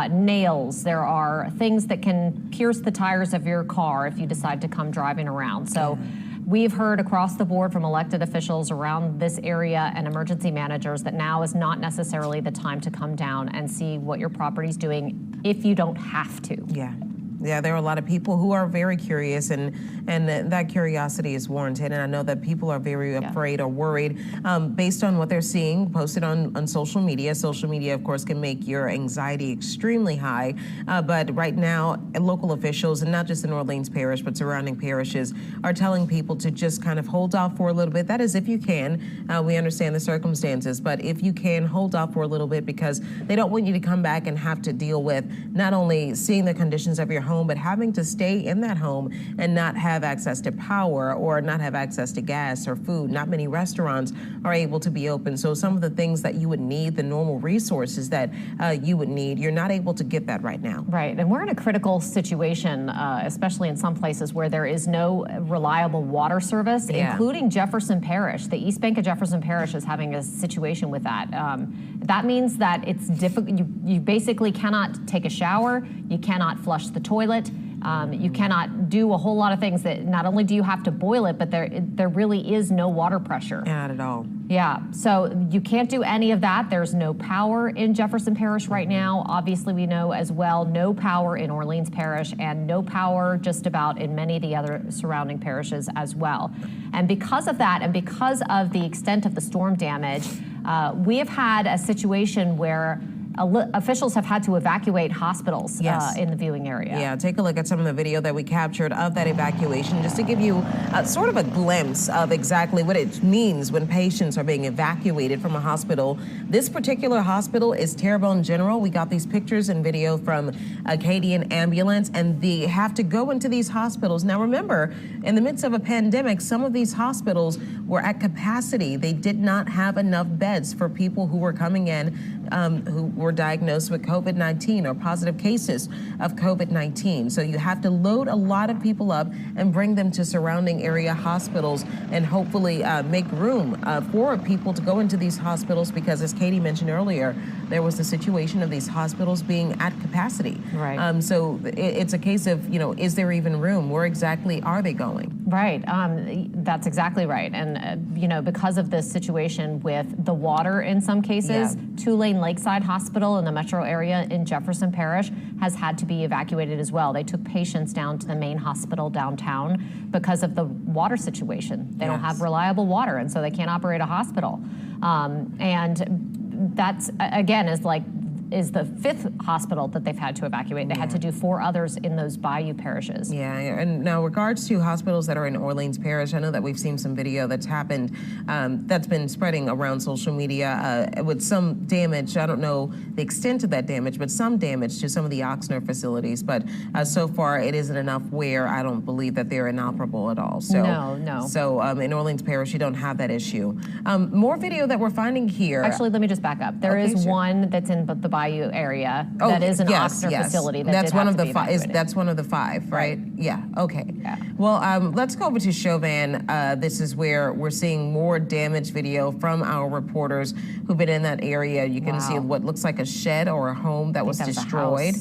nails. There are things that can pierce the tires of your car if you decide to come driving around. So we've heard across the board from elected officials around this area and emergency managers that now is not necessarily the time to come down and see what your property's doing if you don't have to. Yeah, there are a lot of people who are very curious, and that curiosity is warranted. And I know that people are very afraid or worried based on what they're seeing posted on social media. Social media, of course, can make your anxiety extremely high. But right now, local officials, and not just in Orleans Parish, but surrounding parishes, are telling people to just kind of hold off for a little bit. That is, if you can. We understand the circumstances, but if you can, hold off for a little bit because they don't want you to come back and have to deal with not only seeing the conditions of your home, but having to stay in that home and not have access to power or not have access to gas or food. Not many restaurants are able to be open. So some of the things that you would need, the normal resources that you would need, you're not able to get that right now. Right, and we're in a critical situation, especially in some places where there is no reliable water service, including Jefferson Parish. The East Bank of Jefferson Parish is having a situation with that. That means that it's difficult. You basically cannot take a shower. You cannot flush the toilet. You cannot do a whole lot of things that not only do you have to boil it, but there really is no water pressure. Not at all. Yeah, so you can't do any of that. There's no power in Jefferson Parish right now. Obviously, we know as well, no power in Orleans Parish and no power just about in many of the other surrounding parishes as well. And because of that, and because of the extent of the storm damage, we have had a situation where officials have had to evacuate hospitals in the viewing area. Yeah, take a look at some of the video that we captured of that evacuation just to give you sort of a glimpse of exactly what it means when patients are being evacuated from a hospital. This particular hospital is Terrebonne General. We got these pictures and video from Acadian Ambulance, and they have to go into these hospitals. Now remember, in the midst of a pandemic, some of these hospitals were at capacity. They did not have enough beds for people who were coming in who were diagnosed with COVID-19 or positive cases of COVID-19. So you have to load a lot of people up and bring them to surrounding area hospitals and hopefully make room for people to go into these hospitals because, as Katie mentioned earlier, there was the situation of these hospitals being at capacity. Right. So it's a case of, is there even room? Where exactly are they going? Right. That's exactly right. And, because of this situation with the water in some cases, Tulane Lakeside Hospital in the metro area in Jefferson Parish has had to be evacuated as well. They took patients down to the main hospital downtown because of the water situation. They don't have reliable water, and so they can't operate a hospital. And that's, again, is like is the 5th hospital that they've had to evacuate. They had to do 4 others in those bayou parishes. Yeah, and now regards to hospitals that are in Orleans Parish, I know that we've seen some video that's happened, that's been spreading around social media with some damage. I don't know the extent of that damage, but some damage to some of the Oxnard facilities. But so far, it isn't enough where I don't believe that they're inoperable at all. So, no. So in Orleans Parish, you don't have that issue. More video that we're finding here. Actually, let me just back up. There is one that's in the bayou area that is an Oxnard facility that that's did one have of to the be 5. evacuated. That's one of the 5, right? Yeah. Okay. Yeah. Well, let's go over to Chauvin. This is where we're seeing more damage video from our reporters who've been in that area. You can see what looks like a shed or a home that was destroyed.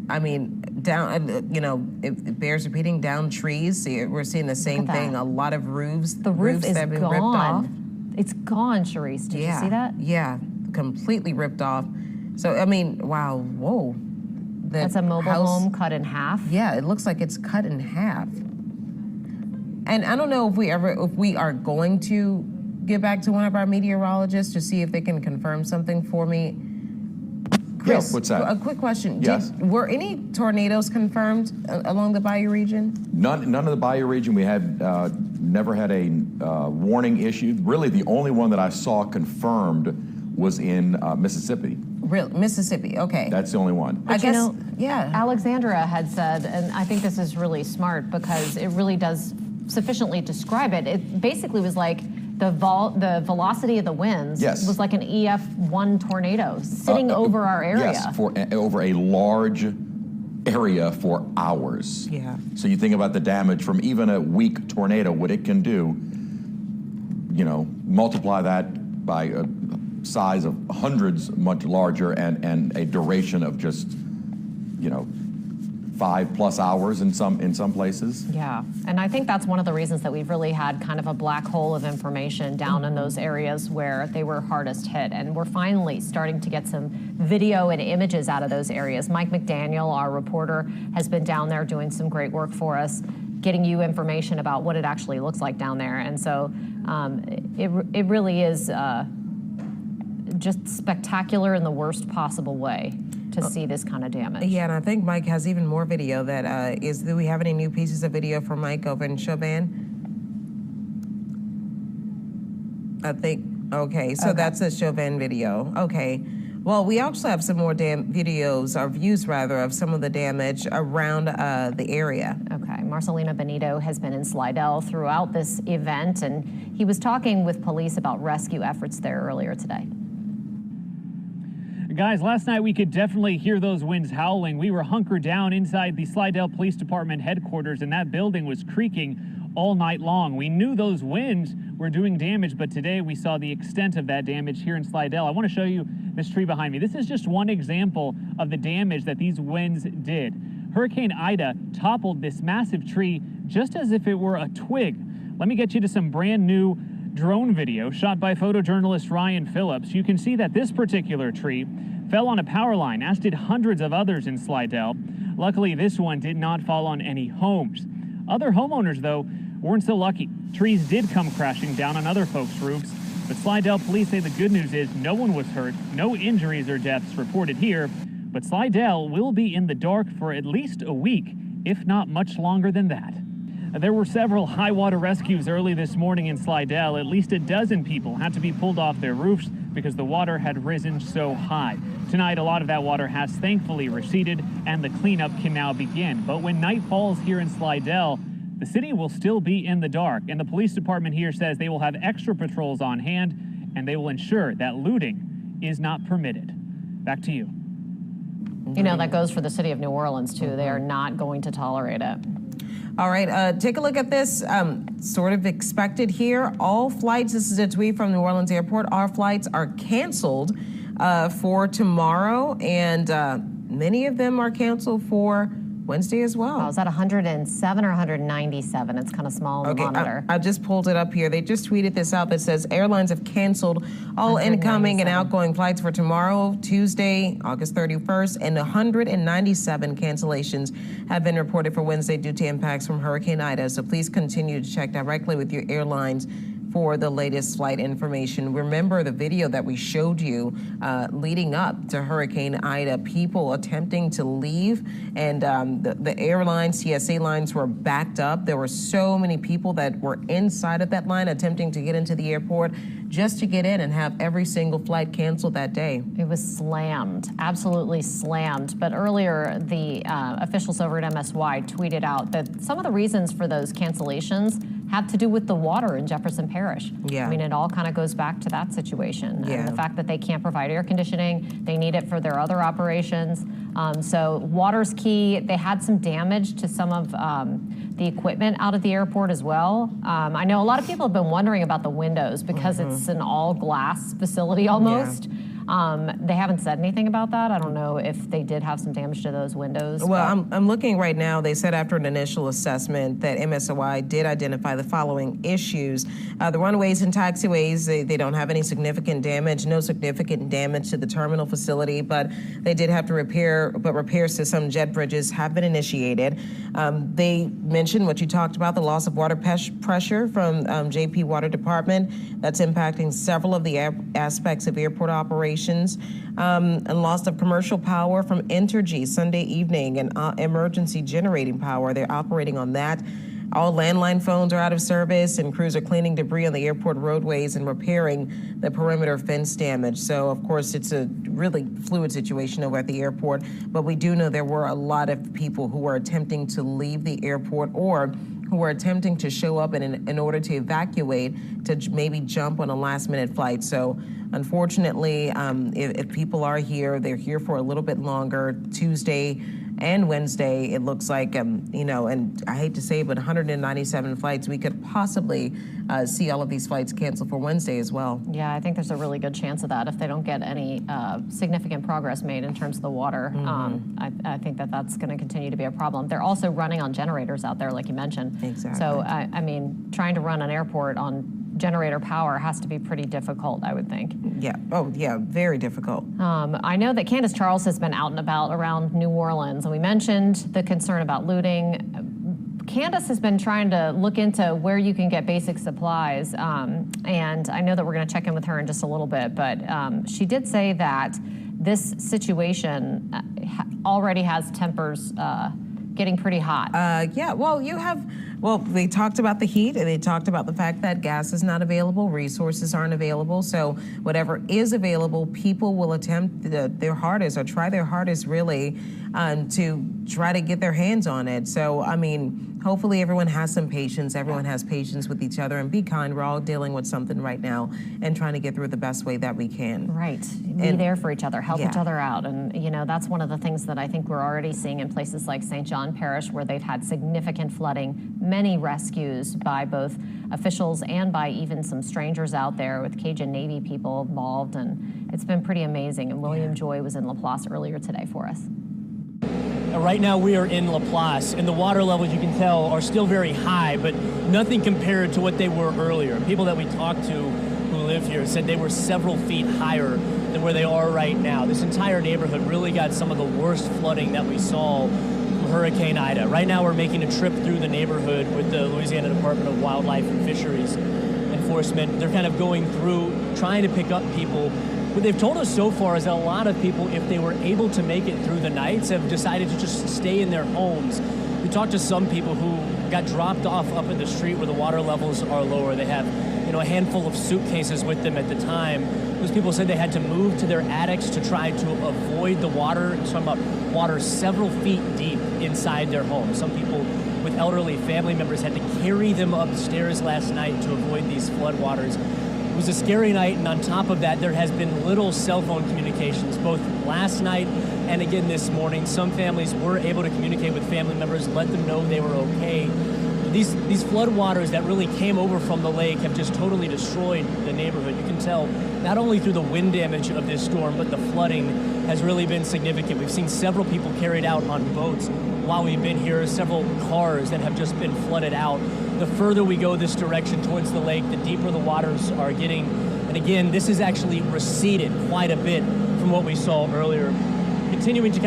I mean, down, you know, it bears repeating, down trees. See, we're seeing the same thing. A lot of roofs. The roof is that have been gone. ripped off. It's gone, Charisse. Did you see that? Yeah, completely ripped off. So, I mean, wow, whoa. That's a mobile home cut in half. Yeah, it looks like it's cut in half. And I don't know if we are going to get back to one of our meteorologists to see if they can confirm something for me. Chris, yeah, what's that? A quick question. Yes. Were any tornadoes confirmed along the bayou region? None of the bayou region. We had never had a warning issued. Really, the only one that I saw confirmed was in Mississippi. Mississippi, okay. That's the only one. But you know, Alexandra had said, and I think this is really smart because it really does sufficiently describe it. It basically was like the velocity of the winds was like an EF1 tornado sitting over our area. Yes, over a large area for hours. Yeah. So you think about the damage from even a weak tornado, what it can do, you know, multiply that by a size of hundreds much larger and a duration of just, you know, 5+ hours in some places. Yeah, and I think that's one of the reasons that we've really had kind of a black hole of information down in those areas where they were hardest hit. And we're finally starting to get some video and images out of those areas. Mike McDaniel, our reporter, has been down there doing some great work for us, getting you information about what it actually looks like down there. And so it really is just spectacular in the worst possible way to see this kind of damage. Yeah, and I think Mike has even more video that do we have any new pieces of video from Mike over in Chauvin? I think, okay, so that's a Chauvin video. Okay. Well, we also have some more videos, or views rather, of some of the damage around the area. Okay, Marcelino Benito has been in Slidell throughout this event, and he was talking with police about rescue efforts there earlier today. Guys, last night we could definitely hear those winds howling. We were hunkered down inside the Slidell Police Department headquarters, and that building was creaking all night long. We knew those winds were doing damage, but today we saw the extent of that damage here in Slidell. I want to show you this tree behind me. This is just one example of the damage that these winds did. Hurricane Ida toppled this massive tree just as if it were a twig. Let me get you to some brand new drone video shot by photojournalist Ryan Phillips. You can see that this particular tree fell on a power line, as did hundreds of others in Slidell. Luckily, this one did not fall on any homes. Other homeowners, though, weren't so lucky. Trees did come crashing down on other folks' roofs, but Slidell police say the good news is no one was hurt, no injuries or deaths reported here, but Slidell will be in the dark for at least a week, if not much longer than that. There were several high water rescues early this morning in Slidell. At least a dozen people had to be pulled off their roofs because the water had risen so high. Tonight, a lot of that water has thankfully receded and the cleanup can now begin. But when night falls here in Slidell, the city will still be in the dark, and the police department here says they will have extra patrols on hand and they will ensure that looting is not permitted. Back to you. You know, that goes for the city of New Orleans, too. They are not going to tolerate it. All right, take a look at this. Sort of expected here. All flights, this is a tweet from New Orleans Airport, all flights are canceled for tomorrow, and many of them are canceled for Wednesday as well. Oh, is that 107 or 197? It's kind of small on the monitor. I just pulled it up here. They just tweeted this out that says airlines have canceled all incoming and outgoing flights for tomorrow, Tuesday, August 31st, and 197 cancellations have been reported for Wednesday due to impacts from Hurricane Ida. So please continue to check directly with your airlines for the latest flight information. Remember the video that we showed you leading up to Hurricane Ida, people attempting to leave, and the airlines, TSA lines were backed up. There were so many people that were inside of that line attempting to get into the airport just to get in and have every single flight canceled that day. It was slammed, absolutely slammed. But earlier, the officials over at MSY tweeted out that some of the reasons for those cancellations have to do with the water in Jefferson Parish. Yeah. I mean, it all kind of goes back to that situation. Yeah. And the fact that they can't provide air conditioning, they need it for their other operations. So water's key. They had some damage to some of the equipment out at the airport as well. I know a lot of people have been wondering about the windows because it's an all glass facility almost. Yeah. They haven't said anything about that. I don't know if they did have some damage to those windows. Well, I'm looking right now. They said after an initial assessment that MSOI did identify the following issues. The runways and taxiways, they don't have any significant damage, no significant damage to the terminal facility, but they did have to repairs to some jet bridges have been initiated. They mentioned what you talked about, the loss of water pressure from JP Water Department. That's impacting several of the aspects of airport operations. And loss of commercial power from Entergy Sunday evening and emergency generating power. They're operating on that. All landline phones are out of service, and crews are cleaning debris on the airport roadways and repairing the perimeter fence damage. So, of course, it's a really fluid situation over at the airport, but we do know there were a lot of people who were attempting to leave the airport or who were attempting to show up in order to evacuate, to maybe jump on a last-minute flight. So, unfortunately, if people are here, they're here for a little bit longer. Tuesday and Wednesday, it looks like, and I hate to say it, but 197 flights. We could possibly see all of these flights canceled for Wednesday as well. Yeah, I think there's a really good chance of that if they don't get any significant progress made in terms of the water. I think that's going to continue to be a problem. They're also running on generators out there, like you mentioned. Exactly. So, I mean, trying to run an airport on generator power has to be pretty difficult, I would think. Yeah. Oh, yeah, very difficult. I know that Candace Charles has been out and about around New Orleans, and we mentioned the concern about looting. Candace has been trying to look into where you can get basic supplies, and I know that we're going to check in with her in just a little bit, but she did say that this situation already has tempers getting pretty hot. Yeah, well, they talked about the heat, and they talked about the fact that gas is not available, resources aren't available, so whatever is available, people will attempt their hardest or try their hardest, really, to try to get their hands on it. So, I mean, hopefully everyone has some patience, everyone has patience with each other, and be kind. We're all dealing with something right now and trying to get through it the best way that we can. Right. Be there for each other, help each other out. And, that's one of the things that I think we're already seeing in places like St. John Parish, where they've had significant flooding, many rescues by both officials and by even some strangers out there with Cajun Navy people involved. And it's been pretty amazing. And William Joy was in Laplace earlier today for us. Right now we are in Laplace, and the water levels, you can tell, are still very high, but nothing compared to what they were earlier. People that we talked to who live here said they were several feet higher than where they are right now. This entire neighborhood really got some of the worst flooding that we saw from Hurricane Ida. Right now we're making a trip through the neighborhood with the Louisiana Department of Wildlife and Fisheries Enforcement. They're kind of going through, trying to pick up people. What they've told us so far is that a lot of people, if they were able to make it through the nights, have decided to just stay in their homes. We talked to some people who got dropped off up in the street where the water levels are lower. They have, a handful of suitcases with them at the time. Those people said they had to move to their attics to try to avoid the water. It's talking about water several feet deep inside their homes. Some people with elderly family members had to carry them upstairs last night to avoid these floodwaters. It was a scary night, and on top of that, there has been little cell phone communications, both last night and again this morning. Some families were able to communicate with family members, let them know they were okay. These floodwaters that really came over from the lake have just totally destroyed the neighborhood. You can tell not only through the wind damage of this storm, but the flooding has really been significant. We've seen several people carried out on boats while we've been here, several cars that have just been flooded out. The further we go this direction towards the lake, the deeper the waters are getting. And again, this has actually receded quite a bit from what we saw earlier. Continuing to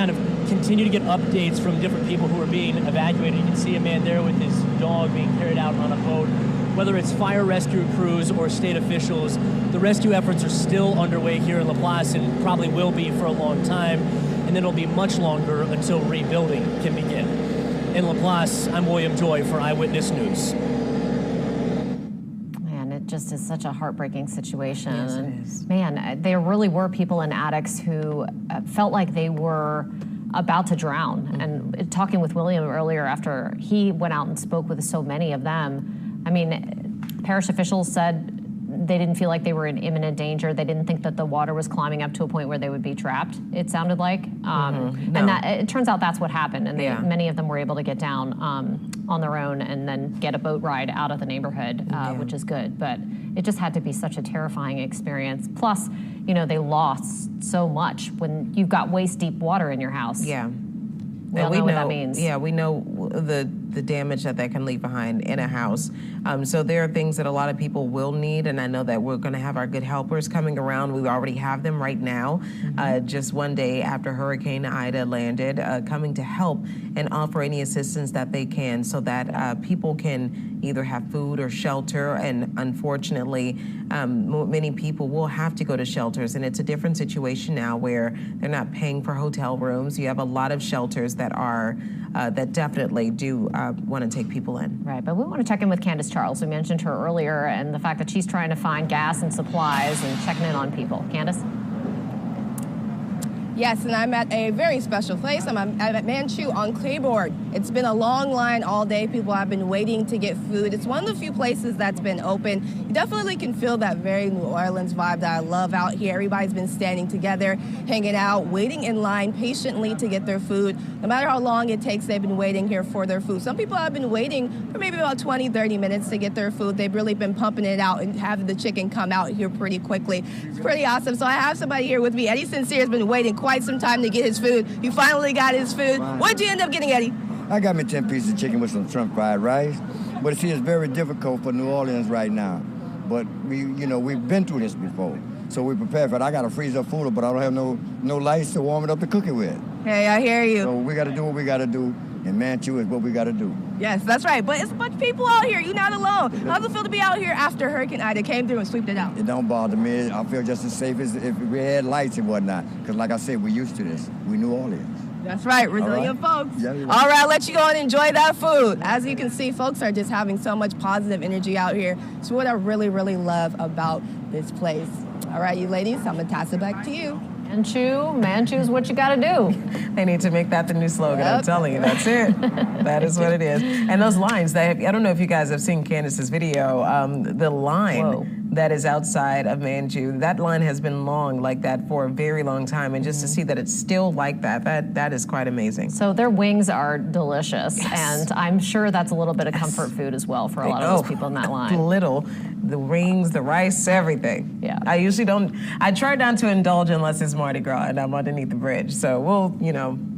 continue to get updates from different people who are being evacuated. You can see a man there with his dog being carried out on a boat. whether it's fire rescue crews or state officials. The rescue efforts are still underway here in Laplace and probably will be for a long time, and it'll be much longer until rebuilding can begin. In Laplace, I'm William Joy for Eyewitness News. Man, it just is such a heartbreaking situation. Yes, it And is. man, there really were people in attics who felt like they were about to drown. And talking with William earlier after he went out and spoke with so many of them, I mean, parish officials said they didn't feel like they were in imminent danger. They didn't think that the water was climbing up to a point where they would be trapped, it sounded like. And that, it turns out that's what happened. And many of them were able to get down on their own and then get a boat ride out of the neighborhood, which is good. But it just had to be such a terrifying experience. Plus, you know, they lost so much when you've got waist-deep water in your house. Yeah. We all know what that means. Yeah, we know the damage that can leave behind in a house. So there are things that a lot of people will need, and I know that we're going to have our good helpers coming around. We already have them right now, just one day after Hurricane Ida landed, coming to help and offer any assistance that they can so that people can either have food or shelter. And unfortunately, many people will have to go to shelters, and it's a different situation now where they're not paying for hotel rooms. You have a lot of shelters that are that definitely do want to take people in. Right, but we want to check in with Candace Charles. We mentioned her earlier and the fact that she's trying to find gas and supplies and checking in on people. Candace? Yes, and I'm at a very special place. I'm at Manchu on Claiborne. It's been a long line all day. People have been waiting to get food. It's one of the few places that's been open. You definitely can feel that very New Orleans vibe that I love out here. Everybody's been standing together, hanging out, waiting in line patiently to get their food. No matter how long it takes, they've been waiting here for their food. Some people have been waiting for maybe about 20, 30 minutes to get their food. They've really been pumping it out and having the chicken come out here pretty quickly. It's pretty awesome. So I have somebody here with me. Eddie Sincere has been waiting quite some time to get his food. You finally got his food. What'd you end up getting, Eddie? I got me 10 pieces of chicken with some shrimp fried rice. But see, it's very difficult for New Orleans right now. But we've been through this before. So we're prepared for it. I got a freezer full, but I don't have no lights to warm it up to cook it with. Hey, I hear you. So we got to do what we got to do. And Manchu is what we got to do. Yes, that's right. But it's a bunch of people out here. You're not alone. How does it feel to be out here after Hurricane Ida came through and swept it out? It don't bother me. I feel just as safe as if we had lights and whatnot. Because like I said, we're used to this. We New Orleans. That's right, resilient folks. Yeah, All right, I'll let you go and enjoy that food. As you can see, folks are just having so much positive energy out here. It's what I really, really love about this place. All right, you ladies, I'm going to toss it back to you. Manchu's what you gotta do. They need to make that the new slogan. I'm telling you, that's it. That is what it is. And those lines, I don't know if you guys have seen Candace's video, the line that is outside of Manchu, that line has been long like that for a very long time. And just to see that it's still like that is quite amazing. So their wings are delicious. And I'm sure that's a little bit of comfort food as well for a lot of those people in that line. The wings, the rice, everything. Yeah. I try not to indulge unless it's Mardi Gras and I'm underneath the bridge. So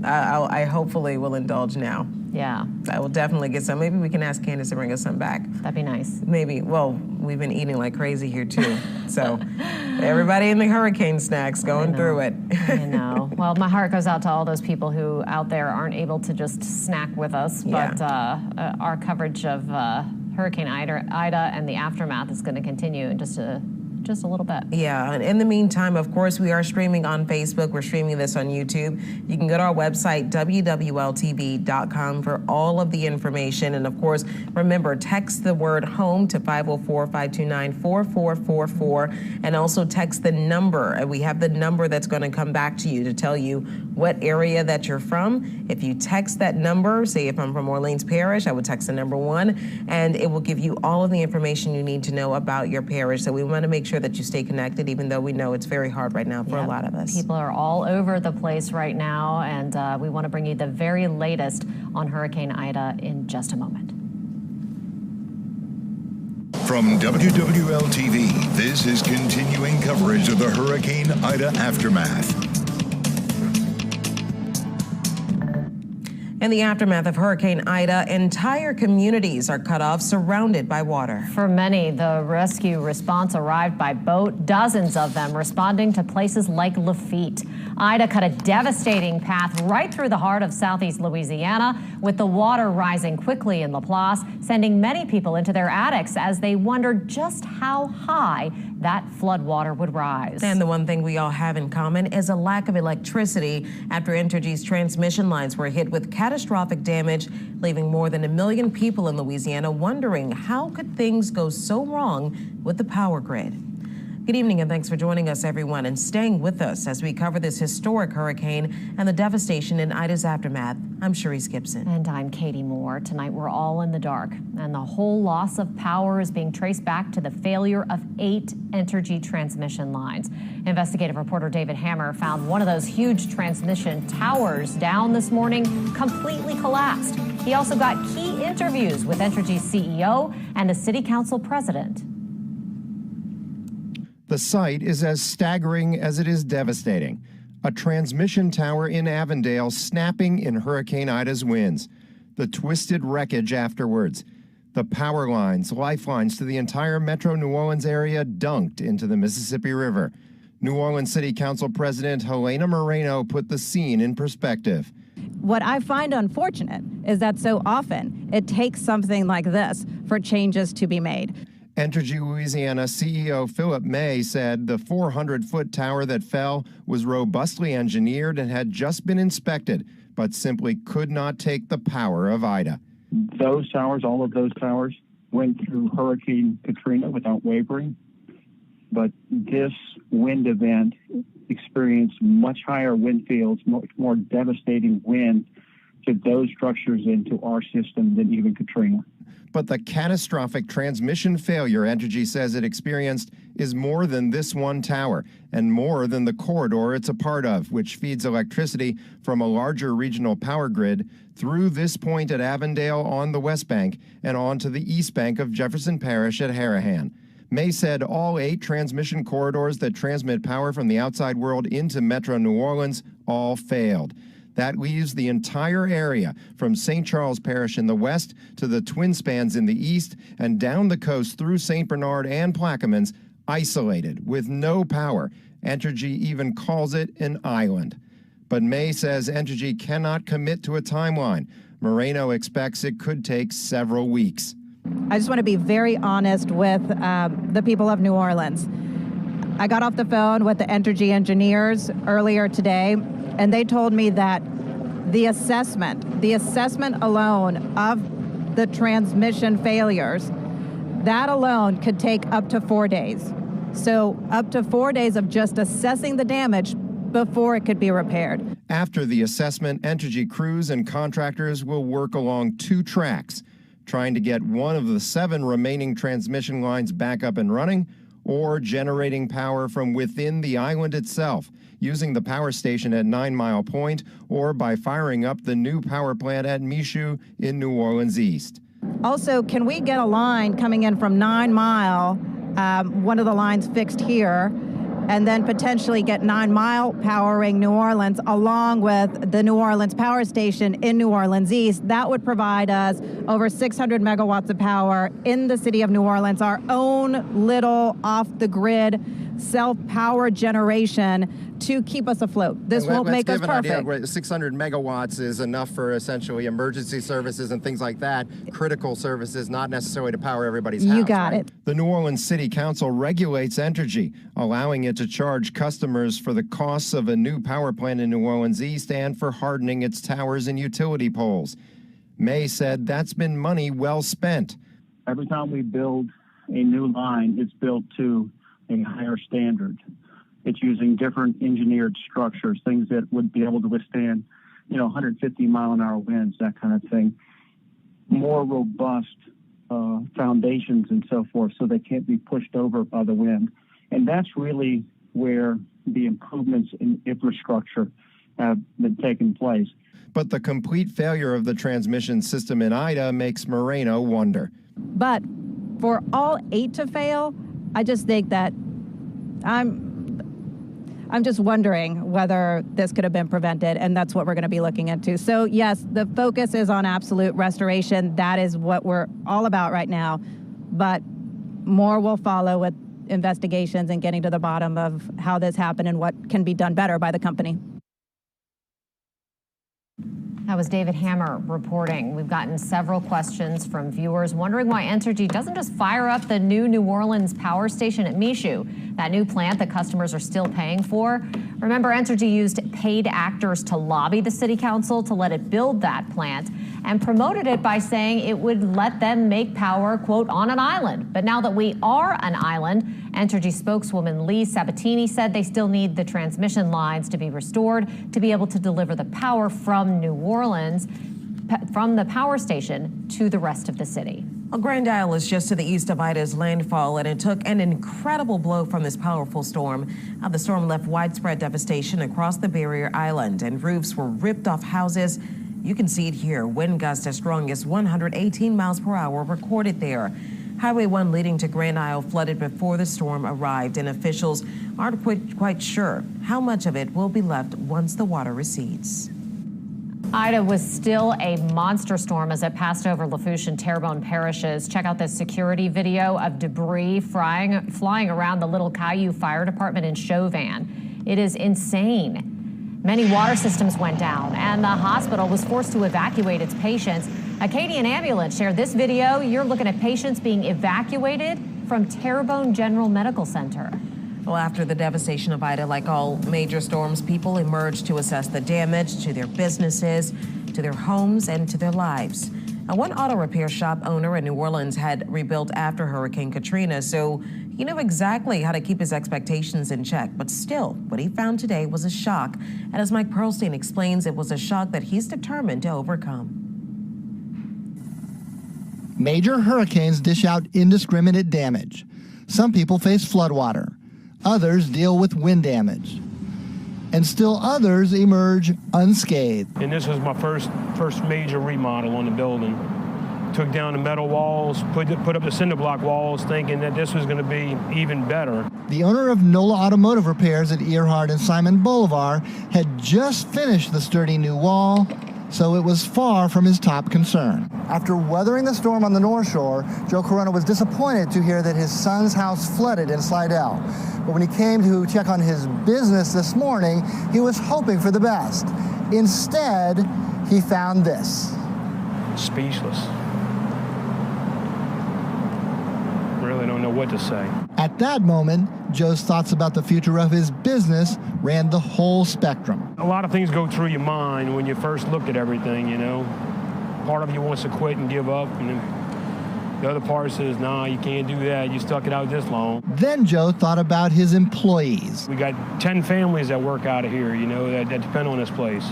I hopefully will indulge now. Yeah. I will definitely get some. Maybe we can ask Candace to bring us some back. That'd be nice. Maybe. Well, we've been eating like crazy here too. So everybody in the hurricane snacks going through it. I know. Well, my heart goes out to all those people who out there aren't able to just snack with us. But our coverage of Hurricane Ida and the aftermath is going to continue in just a little bit. Yeah, and in the meantime, of course, we are streaming on Facebook. We're streaming this on YouTube. You can go to our website, WWLTV.com, for all of the information. And of course, remember, text the word HOME to 504-529-4444, and also text the number. And we have the number that's going to come back to you to tell you what area that you're from. If you text that number, say if I'm from Orleans Parish, I would text the number 1, and it will give you all of the information you need to know about your parish. So we want to make sure that you stay connected, even though we know it's very hard right now for a lot of us. People are all over the place right now, and we want to bring you the very latest on Hurricane Ida in just a moment. From WWL-TV, this is continuing coverage of the Hurricane Ida aftermath. In the aftermath of Hurricane Ida, entire communities are cut off, surrounded by water. For many, the rescue response arrived by boat, dozens of them responding to places like Lafitte. Ida cut a devastating path right through the heart of southeast Louisiana, with the water rising quickly in Laplace, sending many people into their attics as they wondered just how high that floodwater would rise. And the one thing we all have in common is a lack of electricity after Entergy's transmission lines were hit with catastrophic damage, leaving more than 1 million people in Louisiana wondering how could things go so wrong with the power grid. Good evening and thanks for joining us, everyone, and staying with us as we cover this historic hurricane and the devastation in Ida's aftermath. I'm Sharice Gibson. And I'm Katie Moore. Tonight we're all in the dark, and the whole loss of power is being traced back to the failure of 8 Entergy transmission lines. Investigative reporter David Hammer found one of those huge transmission towers down this morning completely collapsed. He also got key interviews with Entergy's CEO and the city council president. The sight is as staggering as it is devastating. A transmission tower in Avondale snapping in Hurricane Ida's winds. The twisted wreckage afterwards. The power lines, lifelines to the entire metro New Orleans area dunked into the Mississippi River. New Orleans City Council President Helena Moreno put the scene in perspective. What I find unfortunate is that so often it takes something like this for changes to be made. Entergy Louisiana CEO Philip May said the 400-foot tower that fell was robustly engineered and had just been inspected, but simply could not take the power of Ida. Those towers, all of those towers, went through Hurricane Katrina without wavering, but this wind event experienced much higher wind fields, much more devastating wind to those structures into our system than even Katrina. But the catastrophic transmission failure Entergy says it experienced is more than this one tower and more than the corridor it's a part of, which feeds electricity from a larger regional power grid through this point at Avondale on the West Bank and onto the East Bank of Jefferson Parish at Harahan. May said all 8 transmission corridors that transmit power from the outside world into Metro New Orleans all failed. That leaves the entire area from St. Charles Parish in the west to the Twin Spans in the east and down the coast through St. Bernard and Plaquemines, isolated with no power. Entergy even calls it an island. But May says Entergy cannot commit to a timeline. Moreno expects it could take several weeks. I just want to be very honest with the people of New Orleans. I got off the phone with the Entergy engineers earlier today, and they told me that the assessment alone of the transmission failures, that alone could take up to 4 days. So up to 4 days of just assessing the damage before it could be repaired. After the assessment, Entergy crews and contractors will work along 2 tracks, trying to get one of the 7 remaining transmission lines back up and running, or generating power from within the island itself, using the power station at 9 Mile Point, or by firing up the new power plant at Michoud in New Orleans East. Also, can we get a line coming in from 9 Mile, one of the lines fixed here, and then potentially get 9 Mile powering New Orleans along with the New Orleans power station in New Orleans East? That would provide us over 600 megawatts of power in the city of New Orleans, our own little off-the-grid self-power generation to keep us afloat. This won't make us perfect. 600 megawatts is enough for essentially emergency services and things like that, critical services, not necessarily to power everybody's house. You got it. The New Orleans City Council regulates Entergy, allowing it to charge customers for the costs of a new power plant in New Orleans East and for hardening its towers and utility poles. May said that's been money well spent. Every time we build a new line, it's built to a higher standard. It's using different engineered structures, things that would be able to withstand, 150-mile-an-hour winds, that kind of thing. More robust foundations and so forth, so they can't be pushed over by the wind. And that's really where the improvements in infrastructure have been taking place. But the complete failure of the transmission system in Ida makes Moreno wonder. But for all 8 to fail, I just think that I'm just wondering whether this could have been prevented, and that's what we're going to be looking into. So yes, the focus is on absolute restoration. That is what we're all about right now, but more will follow with investigations and getting to the bottom of how this happened and what can be done better by the company. That was David Hammer reporting. We've gotten several questions from viewers wondering why Entergy doesn't just fire up the new Orleans power station at Michoud, that new plant that customers are still paying for. Remember, Entergy used paid actors to lobby the city council to let it build that plant and promoted it by saying it would let them make power, quote, on an island. But now that we are an island, Entergy spokeswoman Lee Sabatini said they still need the transmission lines to be restored to be able to deliver the power from New Orleans, from the power station to the rest of the city. Well, Grand Isle is just to the east of Ida's landfall, and it took an incredible blow from this powerful storm. The storm left widespread devastation across the barrier island, and roofs were ripped off houses. You can see it here. Wind gusts as strong as 118 miles per hour recorded there. Highway 1 leading to Grand Isle flooded before the storm arrived, and officials aren't quite sure how much of it will be left once the water recedes. Ida was still a monster storm as it passed over Lafitte and Terrebonne parishes. Check out this security video of debris flying around the Little Caillou Fire Department in Chauvin. It is insane. Many water systems went down, and the hospital was forced to evacuate its patients. Acadian Ambulance shared this video. You're looking at patients being evacuated from Terrebonne General Medical Center. Well, after the devastation of Ida, like all major storms, people emerged to assess the damage to their businesses, to their homes, and to their lives. One auto repair shop owner in New Orleans had rebuilt after Hurricane Katrina, so he knew exactly how to keep his expectations in check. But still, what he found today was a shock. And as Mike Pearlstein explains, it was a shock that he's determined to overcome. Major hurricanes dish out indiscriminate damage. Some people face floodwater. Others deal with wind damage. And still others emerge unscathed. And this was my first major remodel on the building. Took down the metal walls, put up the cinder block walls, thinking that this was going to be even better. The owner of NOLA Automotive Repairs at Earhart and Simon Boulevard had just finished the sturdy new wall, so it was far from his top concern. After weathering the storm on the North Shore, Joe Corona was disappointed to hear that his son's house flooded in Slidell. But when he came to check on his business this morning, he was hoping for the best. Instead, he found this. Speechless. Really don't know what to say. At that moment, Joe's thoughts about the future of his business ran the whole spectrum. A lot of things go through your mind when you first look at everything, you know. Part of you wants to quit and give up, and then the other part says, nah, you can't do that. You stuck it out this long. Then Joe thought about his employees. We got 10 families that work out of here, you know, that depend on this place.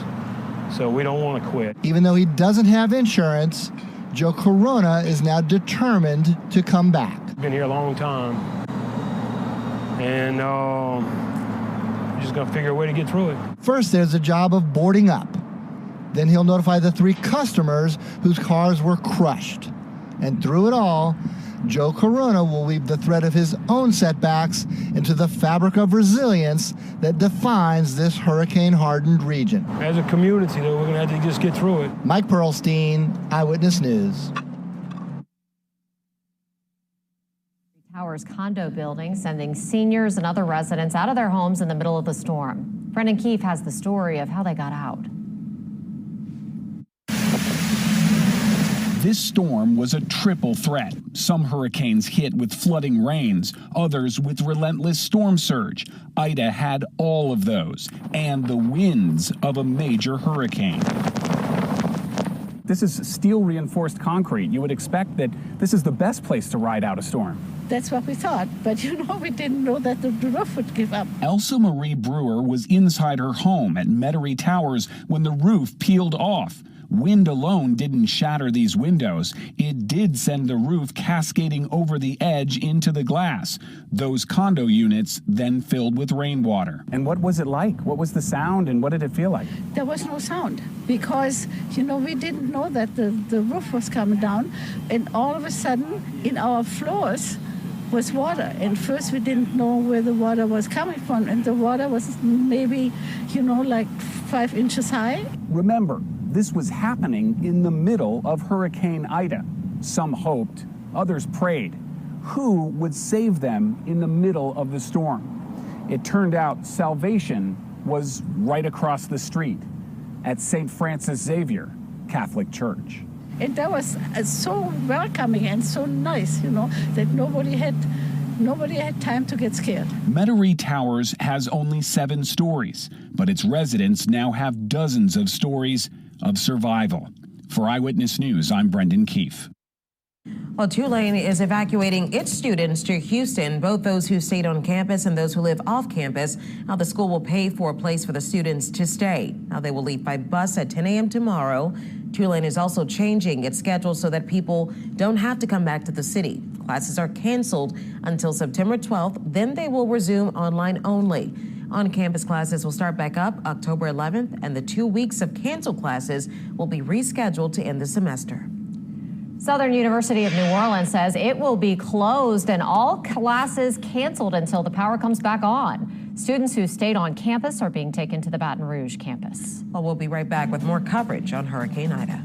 So we don't want to quit. Even though he doesn't have insurance, Joe Corona is now determined to come back. Been here a long time, and just gonna figure a way to get through it. First, there's the job of boarding up. Then he'll notify the 3 customers whose cars were crushed. And through it all, Joe Corona will weave the thread of his own setbacks into the fabric of resilience that defines this hurricane-hardened region. As a community, though, we're going to have to just get through it. Mike Pearlstein, Eyewitness News. Towers condo building sending seniors and other residents out of their homes in the middle of the storm. Brendan Keefe has the story of how they got out. This storm was a triple threat. Some hurricanes hit with flooding rains, others with relentless storm surge. Ida had all of those, and the winds of a major hurricane. This is steel reinforced concrete. You would expect that this is the best place to ride out a storm. That's what we thought, but we didn't know that the roof would give up. Elsa Marie Brewer was inside her home at Metairie Towers when the roof peeled off. Wind alone didn't shatter these windows. It did send the roof cascading over the edge into the glass. Those condo units then filled with rainwater. And what was it like? What was the sound and what did it feel like? There was no sound because, we didn't know that the roof was coming down. And all of a sudden, in our floors, was water. And first we didn't know where the water was coming from. And the water was maybe, like 5 inches high. Remember, this was happening in the middle of Hurricane Ida. Some hoped, others prayed. Who would save them in the middle of the storm? It turned out salvation was right across the street at St. Francis Xavier Catholic Church. And that was so welcoming and so nice, that nobody had time to get scared. Metairie Towers has only 7 stories, but its residents now have dozens of stories of survival. For Eyewitness News, I'm Brendan Keefe. Well, Tulane is evacuating its students to Houston, both those who stayed on campus and those who live off campus. Now, the school will pay for a place for the students to stay. Now, they will leave by bus at 10 a.m. tomorrow. Tulane is also changing its schedule so that people don't have to come back to the city. Classes are canceled until September 12th. Then they will resume online only. On-campus classes will start back up October 11th, and the 2 weeks of canceled classes will be rescheduled to end the semester. Southern University of New Orleans says it will be closed and all classes canceled until the power comes back on. Students who stayed on campus are being taken to the Baton Rouge campus. Well, we'll be right back with more coverage on Hurricane Ida.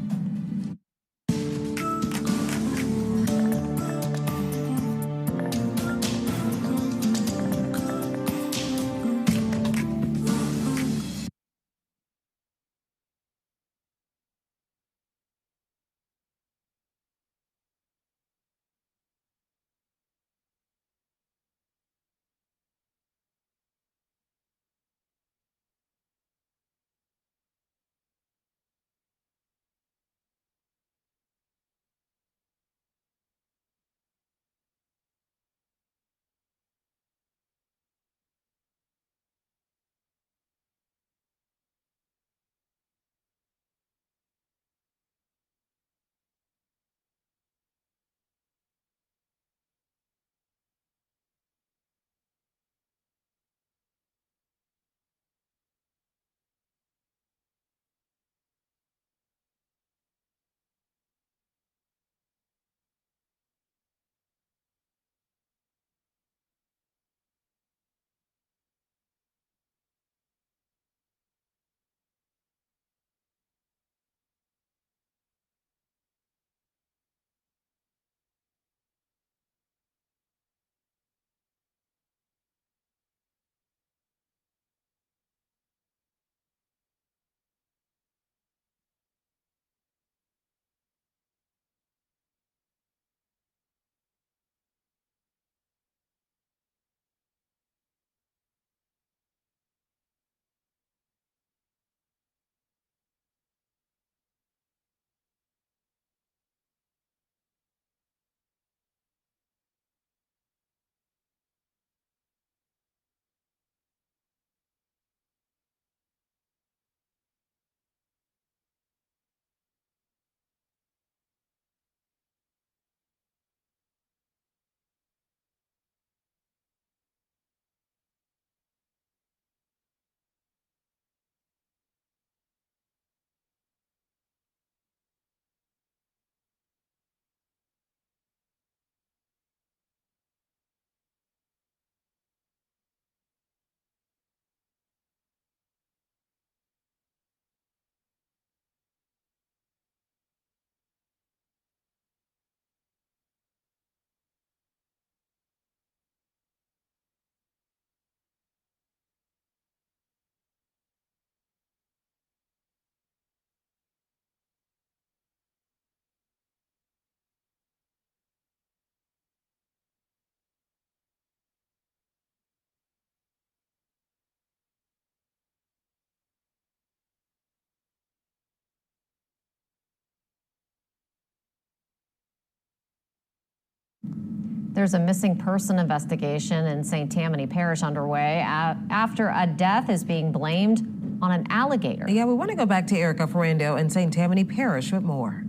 There's a missing person investigation in St. Tammany Parish underway after a death is being blamed on an alligator. Yeah, we want to go back to Erica Ferrando in St. Tammany Parish with more.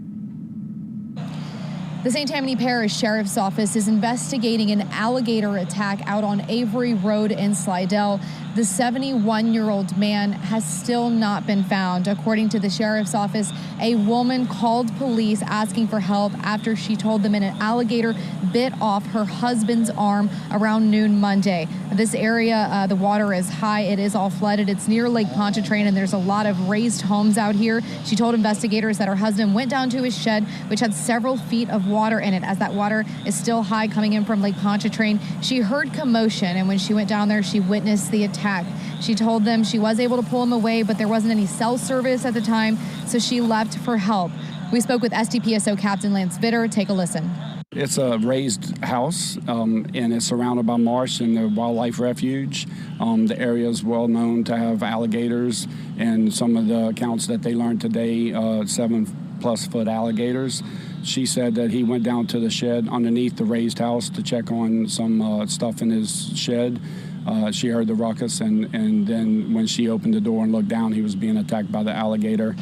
The St. Tammany Parish Sheriff's Office is investigating an alligator attack out on Avery Road in Slidell. The 71-year-old man has still not been found. According to the Sheriff's Office, a woman called police asking for help after she told them an alligator bit off her husband's arm around noon Monday. This area, the water is high. It is all flooded. It's near Lake Pontchartrain, and there's a lot of raised homes out here. She told investigators that her husband went down to his shed, which had several feet of water in it. As that water is still high coming in from Lake Pontchartrain, she heard commotion, and when she went down there, she witnessed the attack. She told them she was able to pull him away, but there wasn't any cell service at the time, so she left for help. We spoke with STPSO Captain Lance Vitter. Take a listen. It's a raised house, and it's surrounded by marsh and the wildlife refuge. The area is well known to have alligators, and some of the accounts that they learned today, 7+ foot alligators. She said that he went down to the shed underneath the raised house to check on some stuff in his shed. She heard the ruckus, and then when she opened the door and looked down, he was being attacked by the alligator.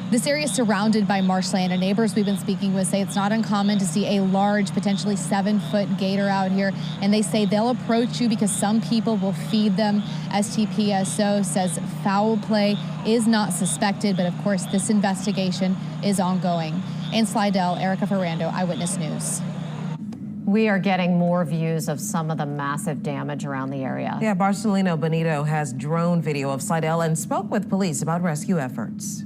This area is surrounded by marshland, and neighbors we've been speaking with say it's not uncommon to see a large, potentially 7-foot gator out here, and they say they'll approach you because some people will feed them. STPSO says foul play is not suspected, but of course this investigation is ongoing. In Slidell, Erica Ferrando, Eyewitness News. We are getting more views of some of the massive damage around the area. Yeah, Barcelino Benito has drone video of Slidell and spoke with police about rescue efforts.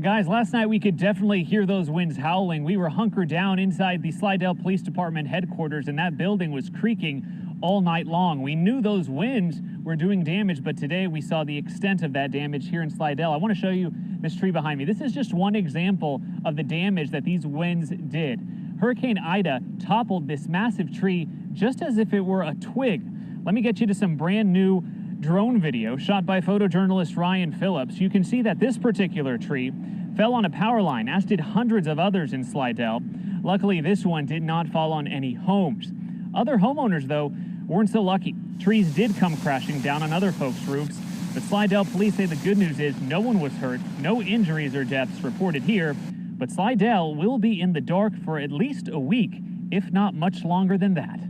Guys, last night we could definitely hear those winds howling. We were hunkered down inside the Slidell Police Department headquarters, and that building was creaking all night long. We knew those winds were doing damage, but today we saw the extent of that damage here in Slidell. I want to show you this tree behind me. This is just one example of the damage that these winds did. Hurricane Ida toppled this massive tree just as if it were a twig. Let me get you to some brand new drone video shot by photojournalist Ryan Phillips. You can see that this particular tree fell on a power line, as did hundreds of others in Slidell. Luckily, this one did not fall on any homes. Other homeowners, though, weren't so lucky. Trees did come crashing down on other folks' roofs, but Slidell police say the good news is no one was hurt, no injuries or deaths reported here, but Slidell will be in the dark for at least a week, if not much longer than that.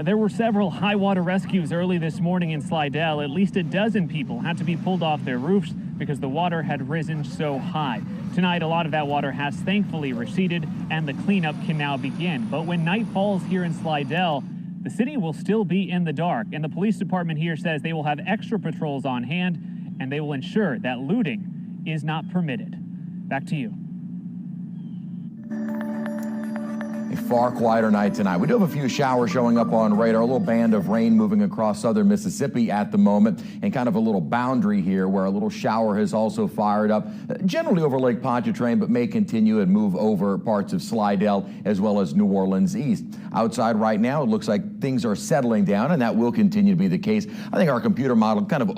There were several high water rescues early this morning in Slidell. At least a dozen people had to be pulled off their roofs because the water had risen so high. Tonight, a lot of that water has thankfully receded and the cleanup can now begin. But when night falls here in Slidell, the city will still be in the dark, and the police department here says they will have extra patrols on hand and they will ensure that looting is not permitted. Back to you. A far quieter night tonight. We do have a few showers showing up on radar, a little band of rain moving across southern Mississippi at the moment, and kind of a little boundary here where a little shower has also fired up, generally over Lake Pontchartrain, but may continue and move over parts of Slidell as well as New Orleans east. Outside right now, it looks like things are settling down, and that will continue to be the case. I think our computer model kind of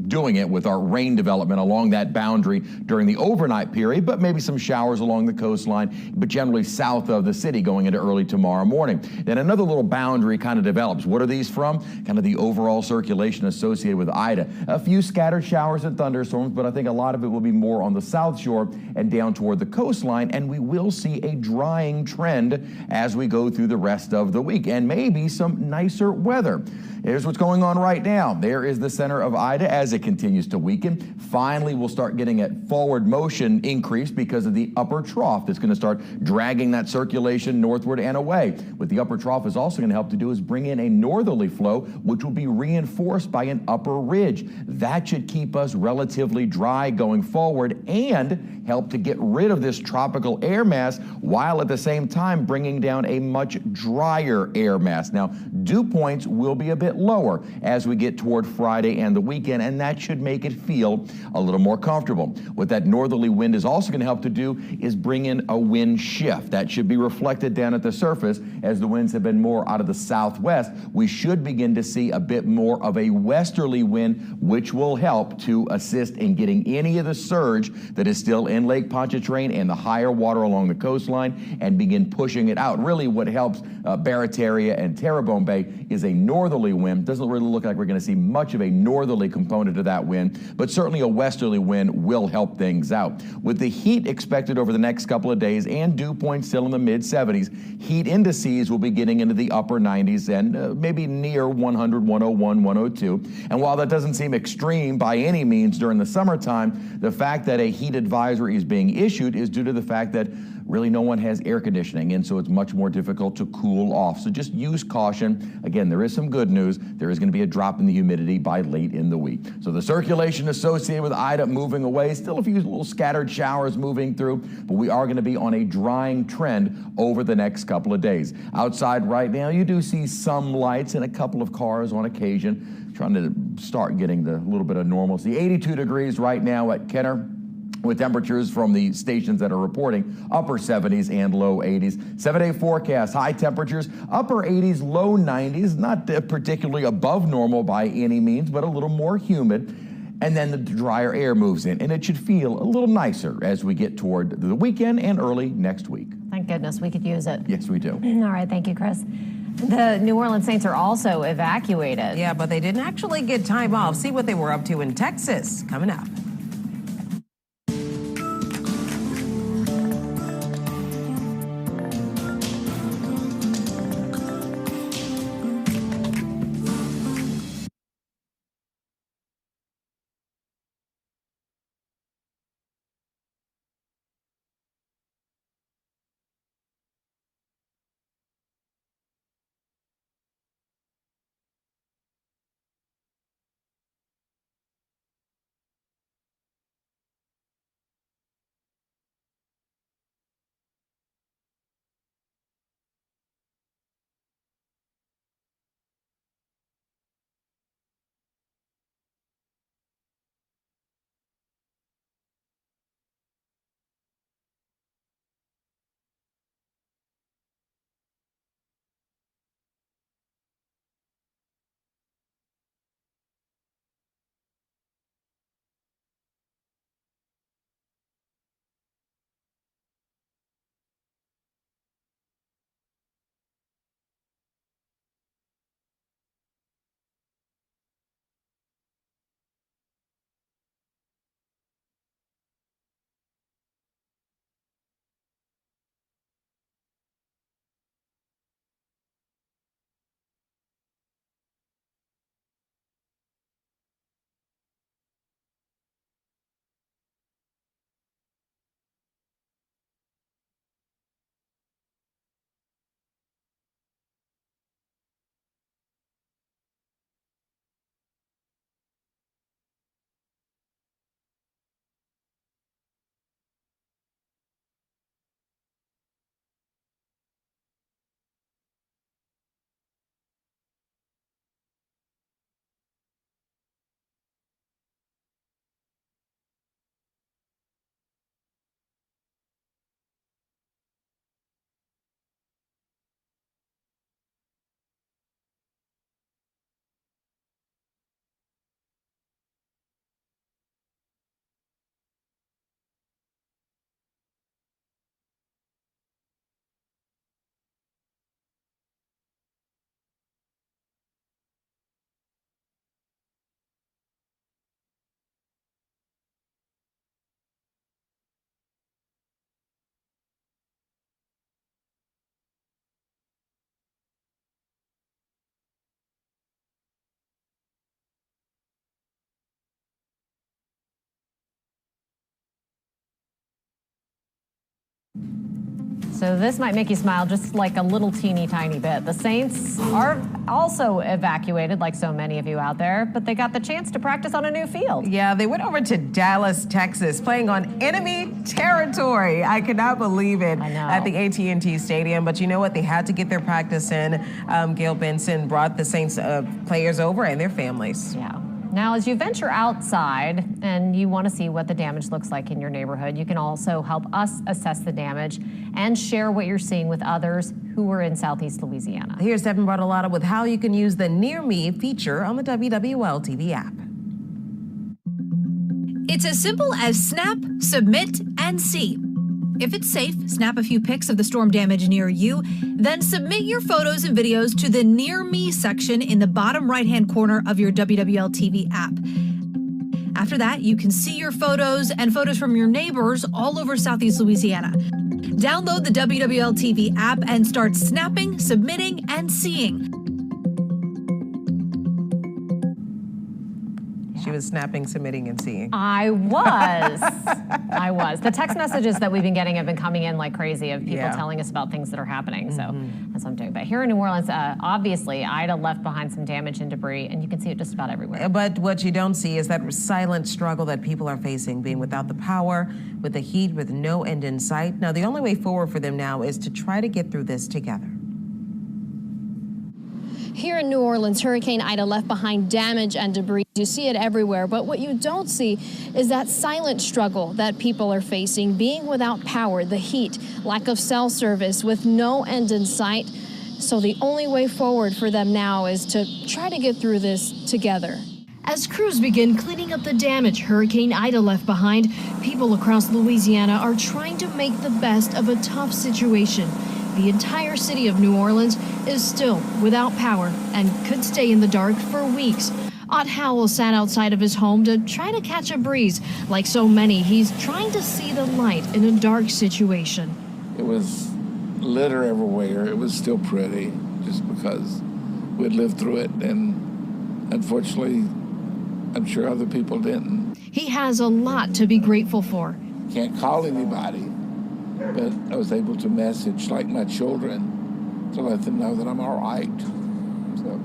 doing it with our rain development along that boundary during the overnight period, but maybe some showers along the coastline, but generally south of the city going into early tomorrow morning. Then another little boundary kind of develops. What are these from? Kind of the overall circulation associated with Ida. A few scattered showers and thunderstorms, but I think a lot of it will be more on the south shore and down toward the coastline, and we will see a drying trend as we go through the rest of the week, and maybe some nicer weather. Here's what's going on right now. There is the center of Ida as it continues to weaken. Finally, we'll start getting a forward motion increase because of the upper trough that's going to start dragging that circulation northward and away. What the upper trough is also going to help to do is bring in a northerly flow, which will be reinforced by an upper ridge. That should keep us relatively dry going forward and help to get rid of this tropical air mass while at the same time bringing down a much drier air mass. Now, dew points will be a bit lower as we get toward Friday and the weekend, and that should make it feel a little more comfortable. What that northerly wind is also going to help to do is bring in a wind shift. That should be reflected down at the surface as the winds have been more out of the southwest. We should begin to see a bit more of a westerly wind, which will help to assist in getting any of the surge that is still in Lake Pontchartrain and the higher water along the coastline and begin pushing it out. Really what helps Barataria and Terrebonne Bay is a northerly wind. Doesn't really look like we're going to see much of a northerly component to that wind, but certainly a westerly wind will help things out. With the heat expected over the next couple of days and dew points still in the mid-70s, heat indices will be getting into the upper 90s and maybe near 100, 101, 102. And while that doesn't seem extreme by any means during the summertime, the fact that a heat advisory is being issued is due to the fact that really no one has air conditioning, and so it's much more difficult to cool off. So just use caution. Again, there is some good news. There is going to be a drop in the humidity by late in the week. So the circulation associated with Ida moving away, still a few little scattered showers moving through, but we are going to be on a drying trend over the next couple of days. Outside right now, you do see some lights and a couple of cars on occasion, trying to start getting the little bit of normalcy. 82 degrees right now at Kenner, with temperatures from the stations that are reporting upper 70s and low 80s. 7-day forecast, high temperatures, upper 80s, low 90s, not particularly above normal by any means, but a little more humid. And then the drier air moves in, and it should feel a little nicer as we get toward the weekend and early next week. Thank goodness we could use it. Yes, we do. All right, thank you, Chris. The New Orleans Saints are also evacuated. Yeah, but they didn't actually get time off. See what they were up to in Texas coming up. So this might make you smile just like a little teeny tiny bit. The Saints are also evacuated, like so many of you out there, but they got the chance to practice on a new field. Yeah, they went over to Dallas, Texas, playing on enemy territory. I cannot believe it. I know. At the AT&T Stadium. But you know what? They had to get their practice in. Gail Benson brought the Saints players over and their families. Yeah. Now, as you venture outside and you want to see what the damage looks like in your neighborhood, you can also help us assess the damage and share what you're seeing with others who are in Southeast Louisiana. Here's Devin Bartolotta with how you can use the Near Me feature on the WWL-TV app. It's as simple as snap, submit, and see. If it's safe, snap a few pics of the storm damage near you, then submit your photos and videos to the Near Me section in the bottom right-hand corner of your WWL-TV app. After that, you can see your photos and photos from your neighbors all over Southeast Louisiana. Download the WWL-TV app and start snapping, submitting, and seeing. She was snapping, submitting, and seeing. I was. I was. The text messages that we've been getting have been coming in like crazy of people telling us about things that are happening. So that's what I'm doing. But here in New Orleans, obviously, Ida left behind some damage and debris, and you can see it just about everywhere. But what you don't see is that silent struggle that people are facing, being without the power, with the heat, with no end in sight. Now, the only way forward for them now is to try to get through this together. Here in New Orleans, Hurricane Ida left behind damage and debris. You see it everywhere, but what you don't see is that silent struggle that people are facing, being without power, the heat, lack of cell service with no end in sight. So the only way forward for them now is to try to get through this together. As crews begin cleaning up the damage Hurricane Ida left behind, people across Louisiana are trying to make the best of a tough situation. The entire city of New Orleans is still without power and could stay in the dark for weeks. Ott Howell sat outside of his home to try to catch a breeze. Like so many, he's trying to see the light in a dark situation. It was litter everywhere. It was still pretty just because we'd lived through it, and unfortunately, I'm sure other people didn't. He has a lot to be grateful for. Can't call anybody, but I was able to message like my children to let them know that I'm all right. So,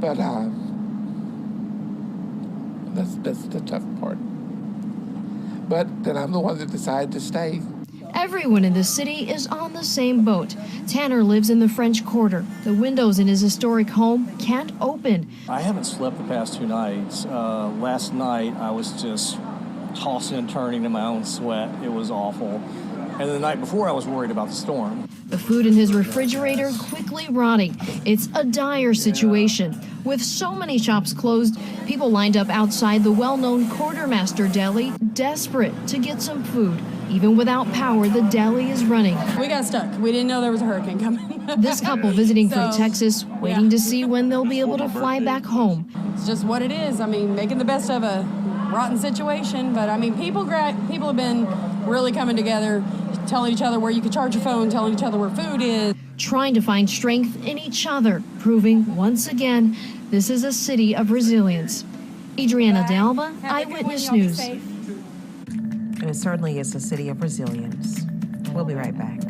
but that's the tough part. But then I'm the one that decided to stay. Everyone in the city is on the same boat. Tanner lives in the French Quarter. The windows in his historic home can't open. I haven't slept the past 2 nights. Last night I was just tossing and turning in my own sweat. It was awful. And the night before I was worried about the storm. The food in his refrigerator quickly rotting. It's a dire situation. With so many shops closed, people lined up outside the well-known Quartermaster Deli, desperate to get some food. Even without power, the deli is running. We got stuck. We didn't know there was a hurricane coming. This couple visiting from Texas, waiting to see when they'll be able to fly back home. It's just what it is. I mean, making the best of a rotten situation. But I mean, people have been really coming together, telling each other where you can charge your phone, telling each other where food is. Trying to find strength in each other, proving once again this is a city of resilience. Adriana D'Alba, Eyewitness News. And it certainly is a city of resilience. We'll be right back.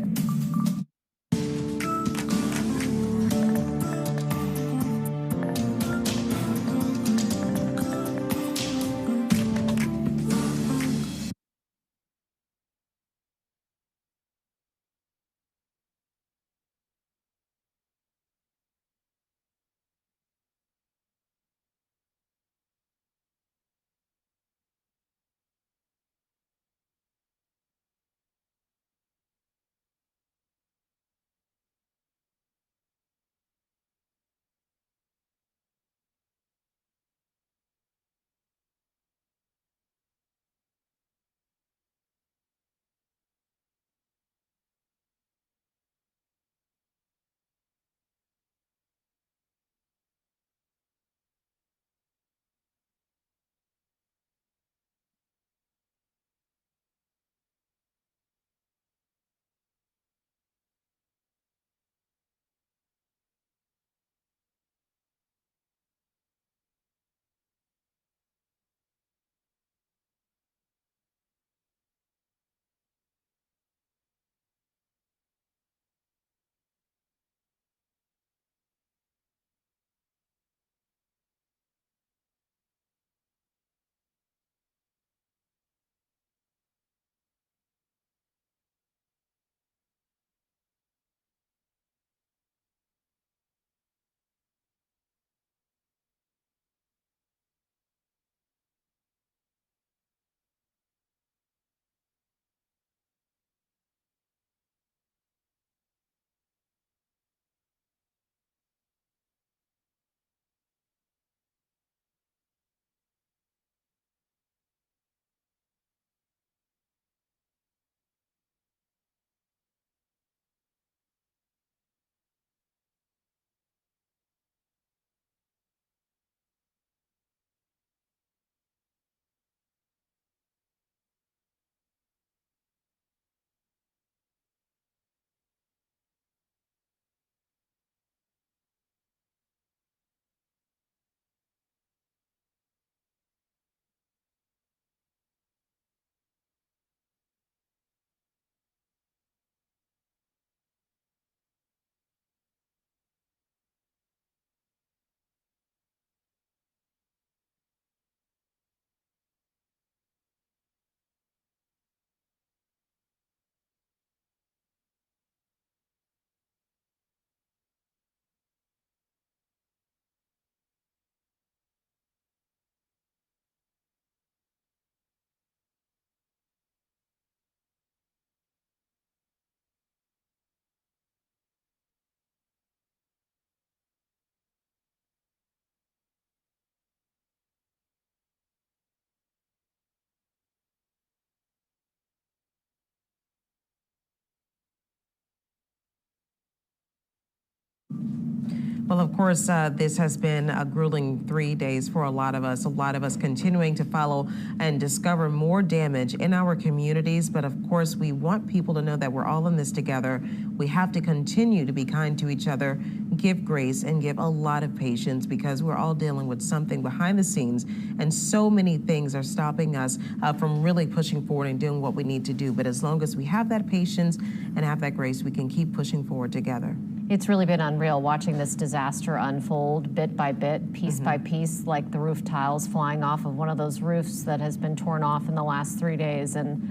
Well, of course, this has been a grueling 3 days for a lot of us continuing to follow and discover more damage in our communities. But of course, we want people to know that we're all in this together. We have to continue to be kind to each other, give grace, and give a lot of patience, because we're all dealing with something behind the scenes, and so many things are stopping us from really pushing forward and doing what we need to do. But as long as we have that patience and have that grace, we can keep pushing forward together. It's really been unreal watching this disaster unfold bit by bit, piece by piece, like the roof tiles flying off of one of those roofs that has been torn off in the last 3 days. And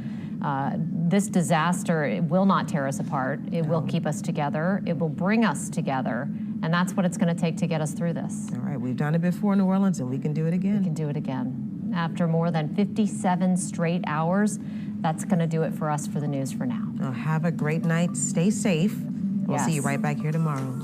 this disaster, it will not tear us apart. It will keep us together. It will bring us together. And that's what it's going to take to get us through this. All right, we've done it before in New Orleans, and we can do it again. We can do it again. After more than 57 straight hours, that's going to do it for us for the news for now. Well, have a great night. Stay safe. We'll see you right back here tomorrow.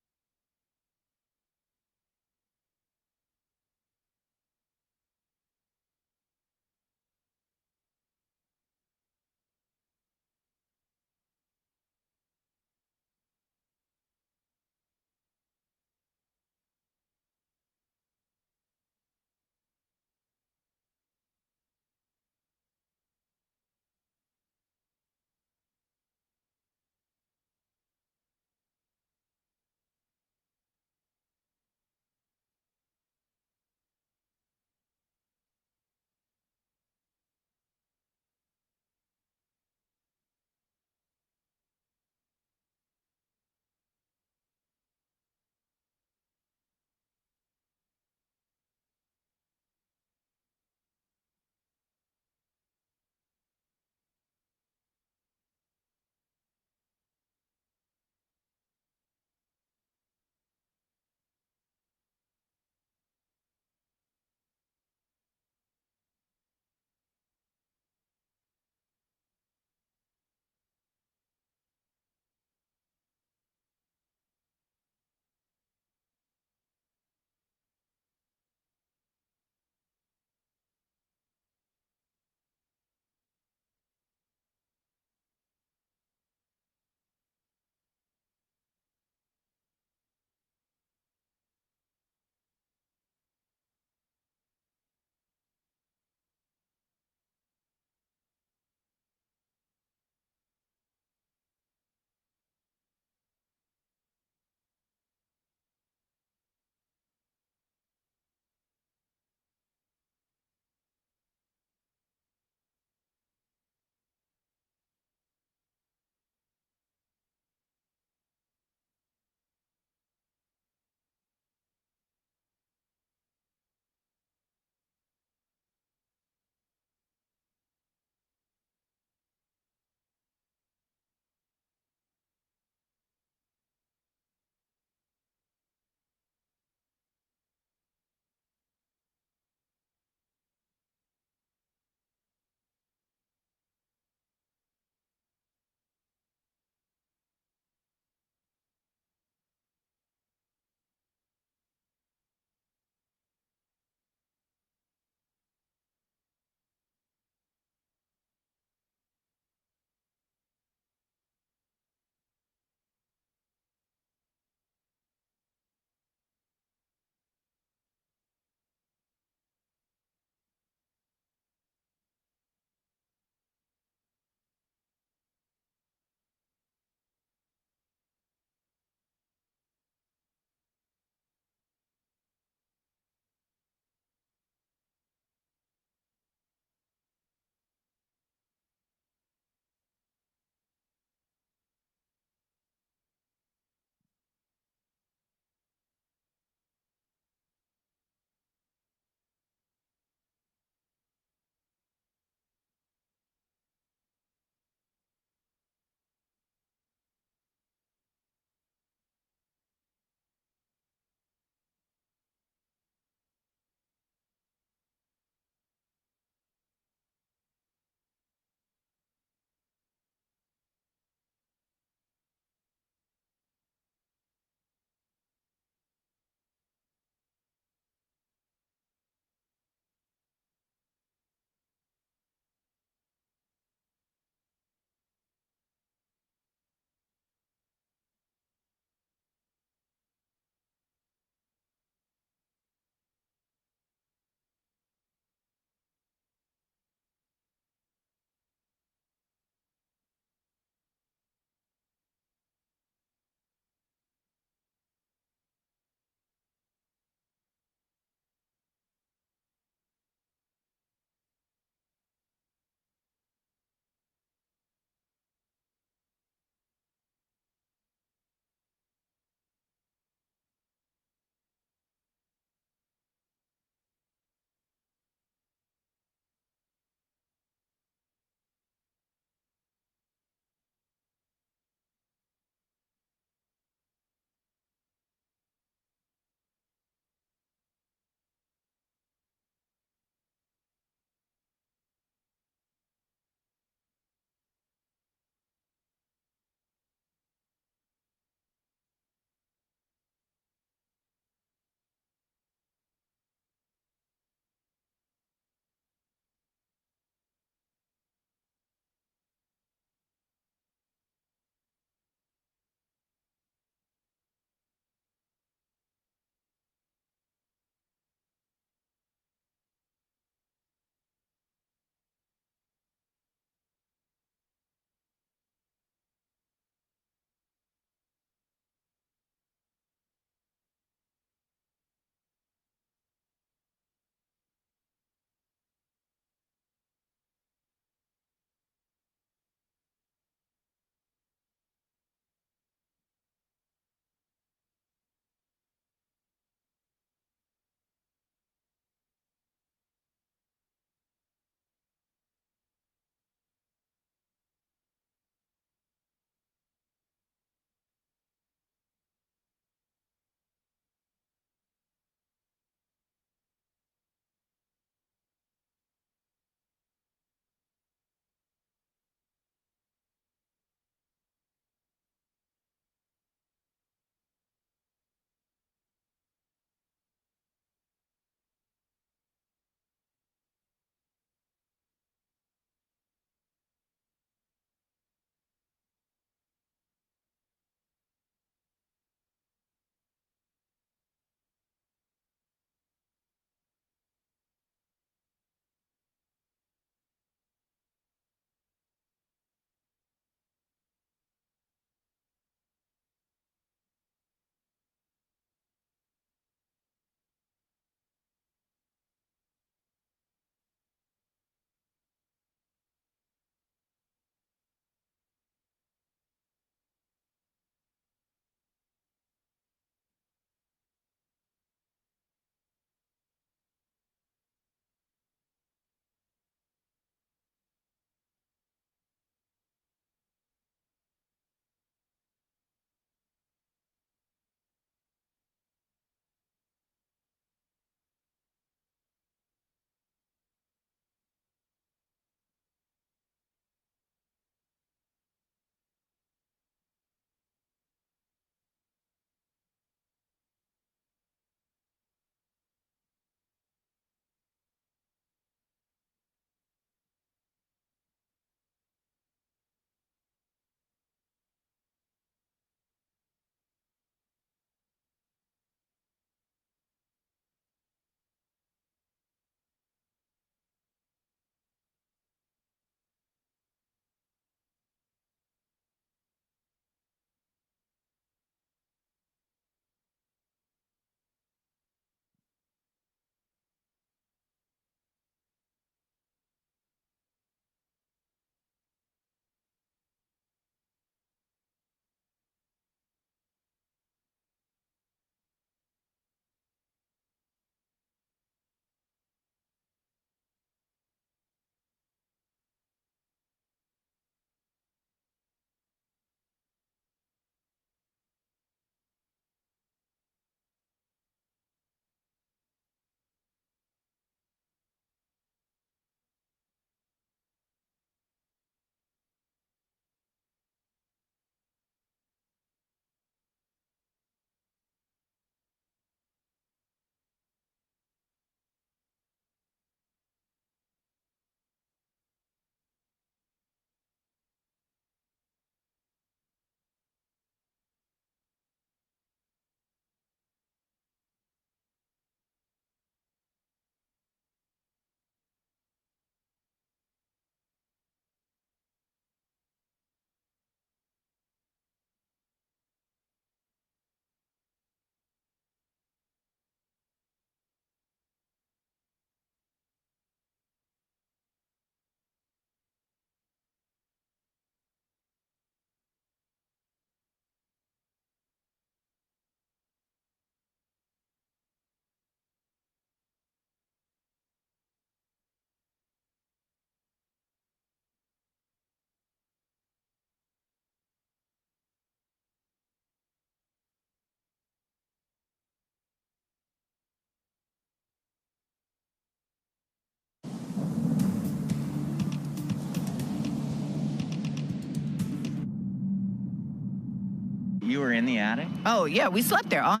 You were in the attic? Oh, yeah, we slept there all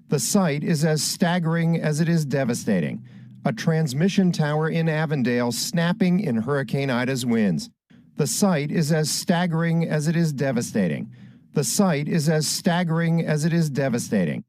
The sight is as staggering as it is devastating. A transmission tower in Avondale snapping in Hurricane Ida's winds. The sight is as staggering as it is devastating. The sight is as staggering as it is devastating.